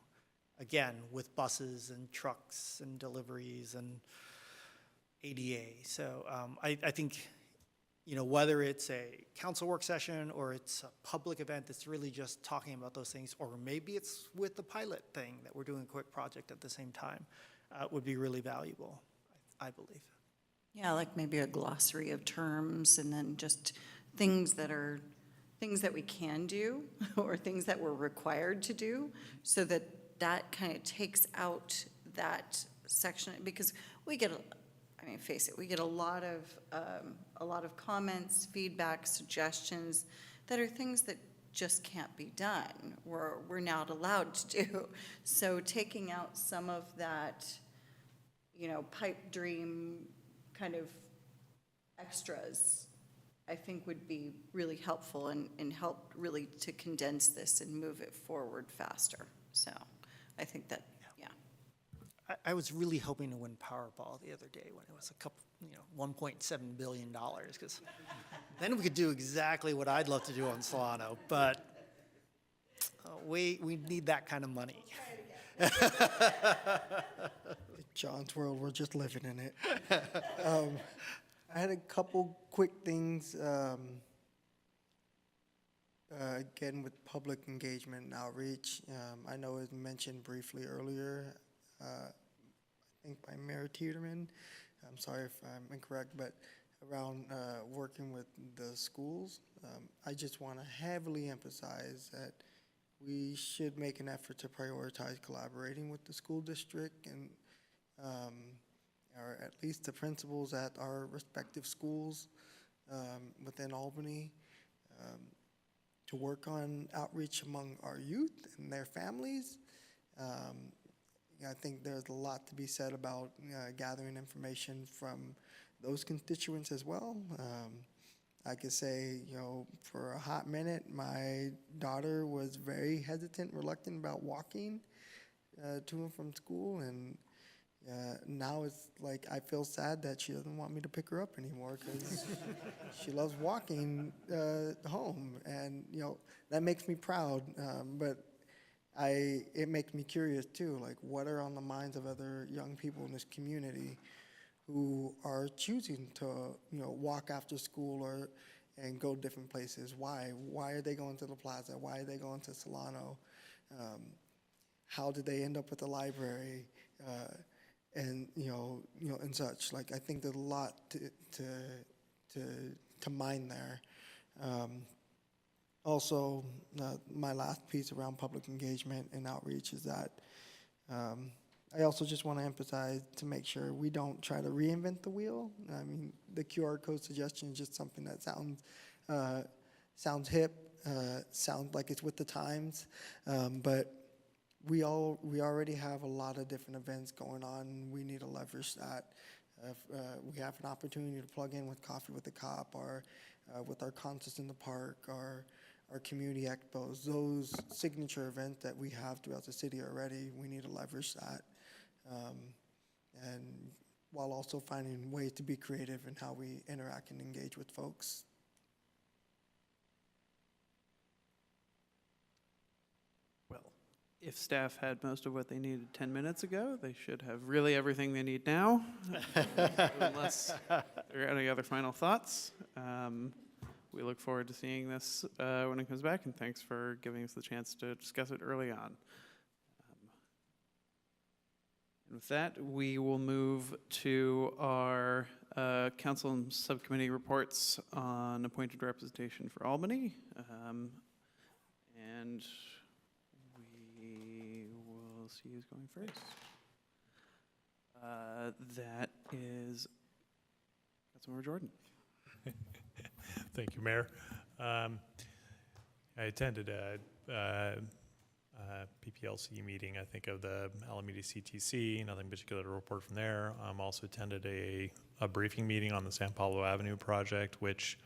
Again, with buses and trucks and deliveries and ADA. So I think, you know, whether it's a council work session or it's a public event that's really just talking about those things, or maybe it's with the pilot thing that we're doing a quick project at the same time, would be really valuable, I believe. Yeah, like maybe a glossary of terms, and then just things that we can do or things that we're required to do, so that that kind of takes out that section, because we get, I mean, face it, we get a lot of comments, feedback, suggestions that are things that just can't be done, we're not allowed to do. So taking out some of that, you know, pipe dream kind of extras, I think would be really helpful, and help really to condense this and move it forward faster. So I think that, yeah. I was really hoping to win Powerball the other day when it was $1.7 billion, because then we could do exactly what I'd love to do on Solano, but we need that kind of money. John's world, we're just living in it. I had a couple quick things, again, with public engagement and outreach. I know it was mentioned briefly earlier, I think by Mayor Tiedemann. I'm sorry if I'm incorrect, but around working with the schools. I just want to heavily emphasize that we should make an effort to prioritize collaborating with the school district, and or at least the principals at our respective schools within Albany, to work on outreach among our youth and their families. I think there's a lot to be said about gathering information from those constituents as well. I could say, you know, for a hot minute, my daughter was very hesitant, reluctant about walking to and from school, and now it's like I feel sad that she doesn't want me to pick her up anymore, because she loves walking home, and you know that makes me proud. But it makes me curious too. Like, what are on the minds of other young people in this community who are choosing to walk after school and go different places? Why? Why are they going to the plaza? Why are they going to Solano? How did they end up at the library? And and such. Like, I think there's a lot to mine there. Also, my last piece around public engagement and outreach is that I also just want to emphasize to make sure we don't try to reinvent the wheel. I mean, the QR code suggestion is just something that sounds hip, sound like it's with the times, but we already have a lot of different events going on. We need to leverage that. We have an opportunity to plug in with Coffee with the Cop, or with our concerts in the park, or our community expos, those signature events that we have throughout the city already. We need to leverage that, and while also finding ways to be creative in how we interact and engage with folks. Well, if staff had most of what they needed 10 minutes ago, they should have really everything they need now, unless there are any other final thoughts. We look forward to seeing this when it comes back, and thanks for giving us the chance to discuss it early on. And with that, we will move to our council and subcommittee reports on appointed representation for Albany. And we will see who's going first. That is Councilmember Jordan. Thank you, Mayor. I attended a PPLC meeting, I think, of the Alameda CTC, nothing particular to report from there. Also attended a briefing meeting on the San Pablo Avenue project, which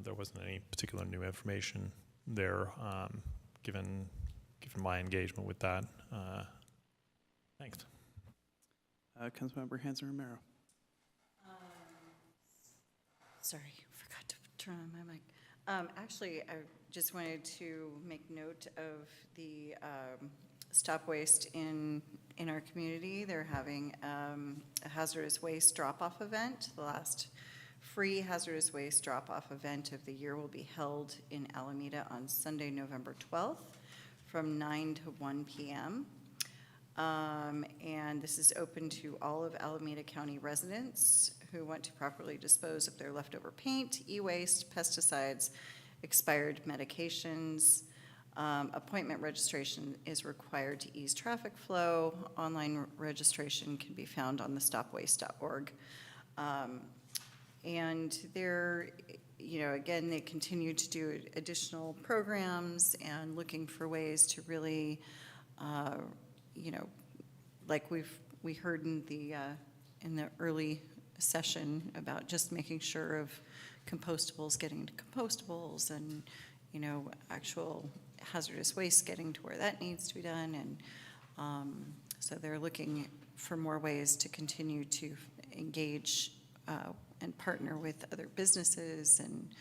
there wasn't any particular new information there, given my engagement with that. Thanks. Councilmember Hanson-Romero. Sorry, forgot to turn on my mic. Actually, I just wanted to make note of the Stop Waste in our community. They're having a hazardous waste drop-off event. The last free hazardous waste drop-off event of the year will be held in Alameda on Sunday, November 12th from 9 to 1 p.m. And this is open to all of Alameda County residents who want to properly dispose of their leftover paint, e-waste, pesticides, expired medications. Appointment registration is required to ease traffic flow. Online registration can be found on the stopwaste.org. And they're, again, they continue to do additional programs and looking for ways to really, like we heard in the early session about just making sure of compostables getting to compostables, and actual hazardous waste getting to where that needs to be done. And so they're looking for more ways to continue to engage and partner with other businesses and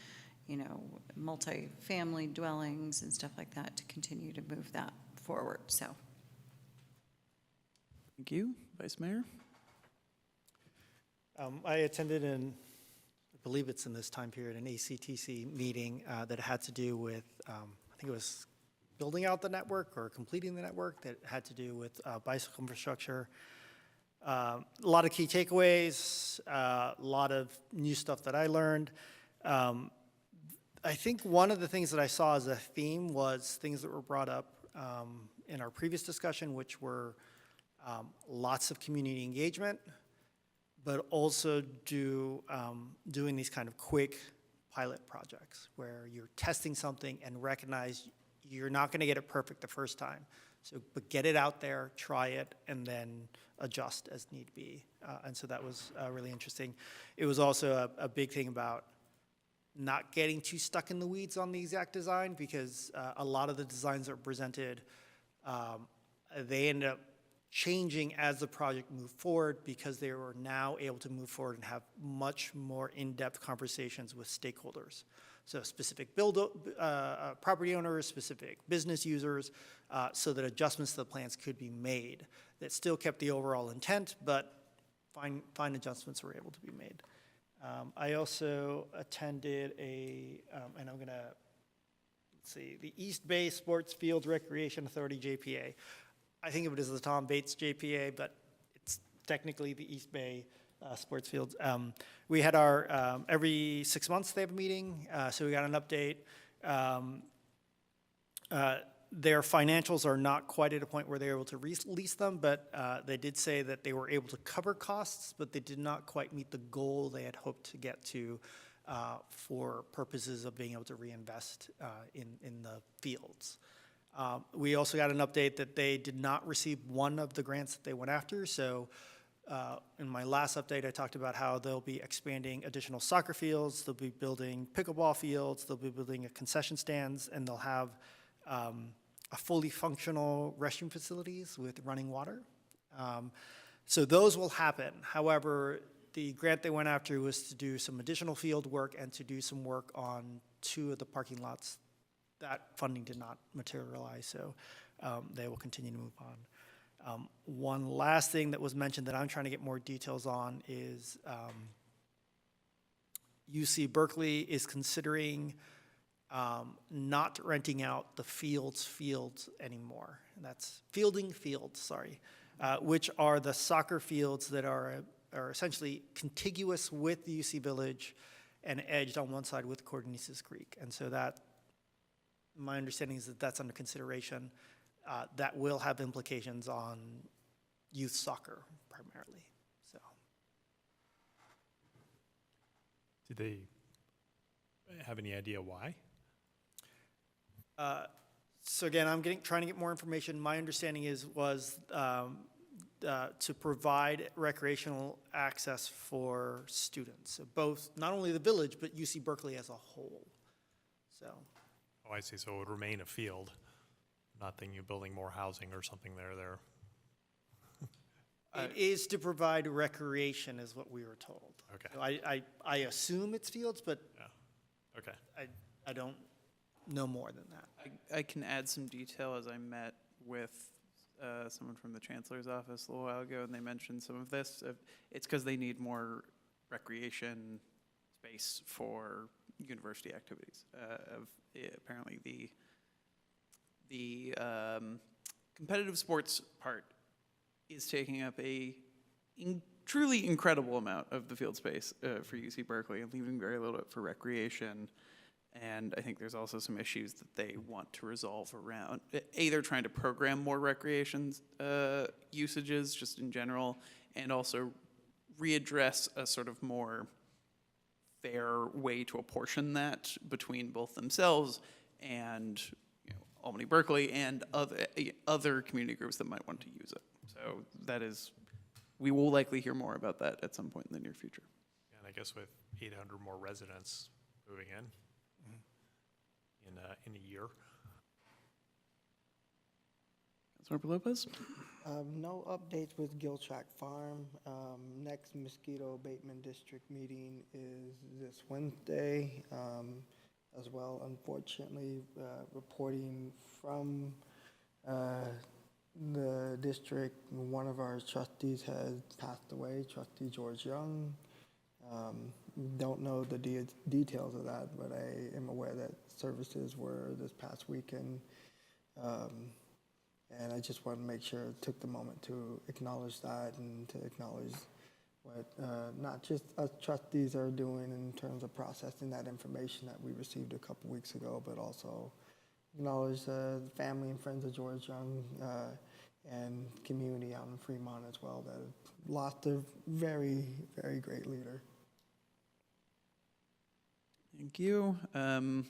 multi-family dwellings and stuff like that to continue to move that forward. So thank you. Vice Mayor. I attended, I believe it's in this time period, an ACTC meeting that had to do with, I think it was building out the network or completing the network, that had to do with bicycle infrastructure. A lot of key takeaways, a lot of new stuff that I learned. I think one of the things that I saw as a theme was things that were brought up in our previous discussion, which were lots of community engagement, but also doing these kind of quick pilot projects where you're testing something and recognize you're not going to get it perfect the first time. So, but get it out there, try it, and then adjust as need be. And so that was really interesting. It was also a big thing about not getting too stuck in the weeds on the exact design, because a lot of the designs that were presented, they ended up changing as the project moved forward, because they were now able to move forward and have much more in-depth conversations with stakeholders. So specific property owners, specific business users, so that adjustments to the plans could be made that still kept the overall intent, but fine adjustments were able to be made. I also attended and I'm gonna, the East Bay Sports Fields Recreation Authority, JPA. I think of it as the Tom Bates JPA, but it's technically the East Bay Sports Fields. We had our, every 6 months they have a meeting, so we got an update. Their financials are not quite at a point where they're able to release them, but they did say that they were able to cover costs, but they did not quite meet the goal they had hoped to get to for purposes of being able to reinvest in the fields. We also got an update that they did not receive one of the grants that they went after. So in my last update, I talked about how they'll be expanding additional soccer fields, they'll be building pickleball fields, they'll be building a concession stands, and they'll have a fully functional restroom facilities with running water. So those will happen. However, the grant they went after was to do some additional field work and to do some work on 2 of the parking lots. That funding did not materialize, so they will continue to move on. One last thing that was mentioned that I'm trying to get more details on is UC Berkeley is considering not renting out the fields anymore. And that's fielding fields, sorry, which are the soccer fields that are essentially contiguous with the UC Village and edged on one side with Cordonices Creek. And so that, my understanding is that that's under consideration. That will have implications on youth soccer primarily. So, Do they have any idea why? so again, I'm trying to get more information. My understanding was to provide recreational access for students, so both not only the village but UC Berkeley as a whole. So. Oh, I see. So it would remain a field, not thinking of building more housing or something there. It is to provide recreation, is what we were told. Okay. So I assume it's fields, but yeah. Okay. I don't know more than that. I can add some detail as I met with someone from the Chancellor's office a little while ago, and they mentioned some of this. It's because they need more recreation space for university activities. Apparently the competitive sports part is taking up a truly incredible amount of the field space for UC Berkeley and leaving very little for recreation. And I think there's also some issues that they want to resolve around. They're trying to program more recreation usages just in general, and also readdress a sort of more fair way to apportion that between both themselves and Albany Berkeley and other community groups that might want to use it. So that is, we will likely hear more about that at some point in the near future. And I guess with 800 more residents moving in a year. Councilmember Lopez? No updates with Giltrack Farm. Next mosquito abatement district meeting is this Wednesday. As well, unfortunately, reporting from the district, one of our trustees has passed away, Trustee George Young. Don't know the details of that, but I am aware that services were this past weekend. And I just want to make sure I took the moment to acknowledge that and to acknowledge what not just us trustees are doing in terms of processing that information that we received a couple weeks ago, but also acknowledge the family and friends of George Young and community out in Fremont as well that lost a very, very great leader. Thank you. A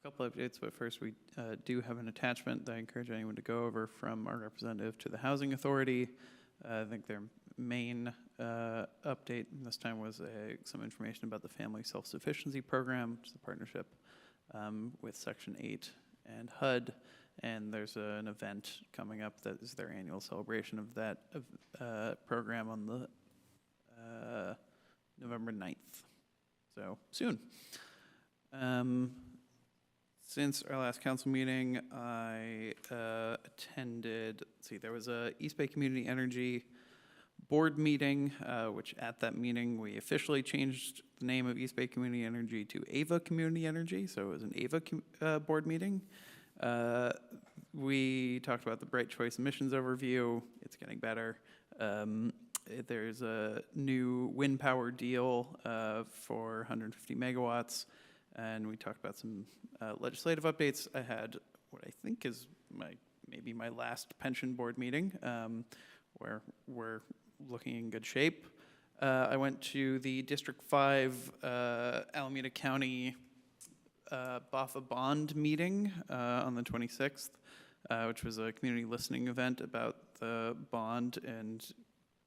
couple of updates, but first we do have an attachment that I encourage anyone to go over from our representative to the Housing Authority. I think their main update this time was some information about the Family Self-Sufficiency Program, which is a partnership with Section 8 and HUD, and there's an event coming up that is their annual celebration of that program on the November 9th, so soon. Since our last council meeting, I attended, there was a East Bay Community Energy board meeting, which at that meeting, we officially changed the name of East Bay Community Energy to AVA Community Energy, so it was an AVA board meeting. We talked about the Bright Choice emissions overview. It's getting better. There's a new wind power deal for 150 megawatts. And we talked about some legislative updates. I had what I think is maybe my last pension board meeting, where we're looking in good shape. I went to the District 5 Alameda County BAFA bond meeting on the 26th, which was a community listening event about the bond and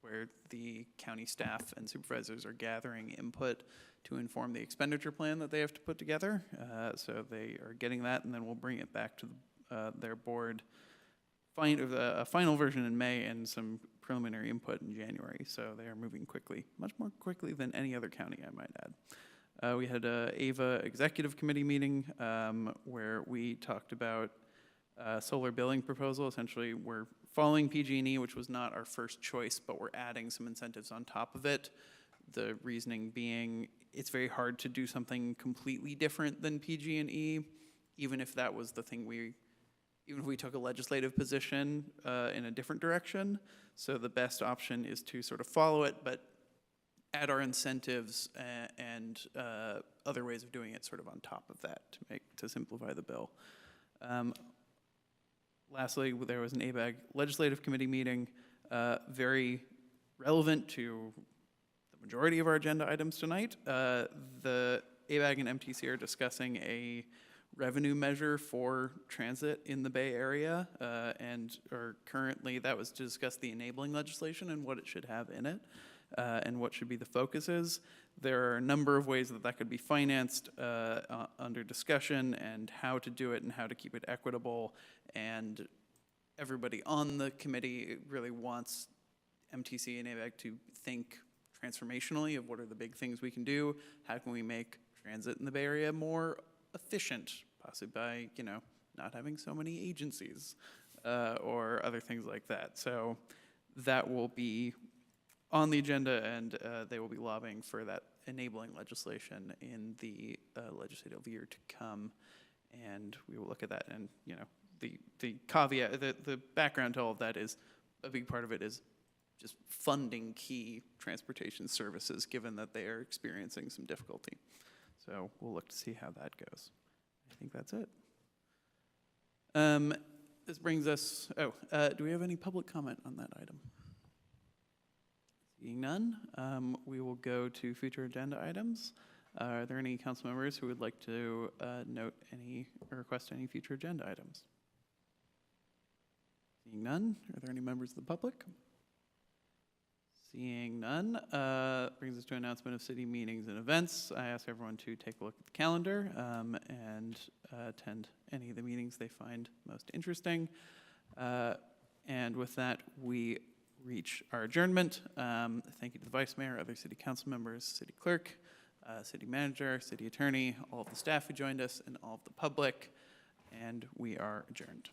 where the county staff and supervisors are gathering input to inform the expenditure plan that they have to put together. So they are getting that, and then we'll bring it back to their board, a final version in May and some preliminary input in January. So they are moving quickly, much more quickly than any other county, I might add. We had a AVA executive committee meeting where we talked about solar billing proposal. Essentially, we're following PG&E, which was not our first choice, but we're adding some incentives on top of it. The reasoning being it's very hard to do something completely different than PG&E, even if that was the thing even if we took a legislative position in a different direction. So the best option is to sort of follow it, but add our incentives and other ways of doing it sort of on top of that to simplify the bill. Lastly, there was an ABAG legislative committee meeting, very relevant to the majority of our agenda items tonight. The ABAG and MTC are discussing a revenue measure for transit in the Bay Area, and currently that was to discuss the enabling legislation and what it should have in it, and what should be the focuses. There are a number of ways that could be financed under discussion, and how to do it and how to keep it equitable. And everybody on the committee really wants MTC and ABAG to think transformationally of what are the big things we can do. How can we make transit in the Bay Area more efficient, possibly by, not having so many agencies or other things like that. So that will be on the agenda, and they will be lobbying for that enabling legislation in the legislative year to come. And we will look at that. And, the caveat, the background to all of that is a big part of it is just funding key transportation services, given that they are experiencing some difficulty. So we'll look to see how that goes. I think that's it. This brings us, do we have any public comment on that item? Seeing none, we will go to future agenda items. Are there any council members who would like to note any or request any future agenda items? Seeing none, are there any members of the public? Seeing none, brings us to announcement of city meetings and events. I ask everyone to take a look at the calendar and attend any of the meetings they find most interesting. And with that, we reach our adjournment. Thank you to the Vice Mayor, other City Council members, City Clerk, City Manager, City Attorney, all of the staff who joined us, and all of the public. And we are adjourned.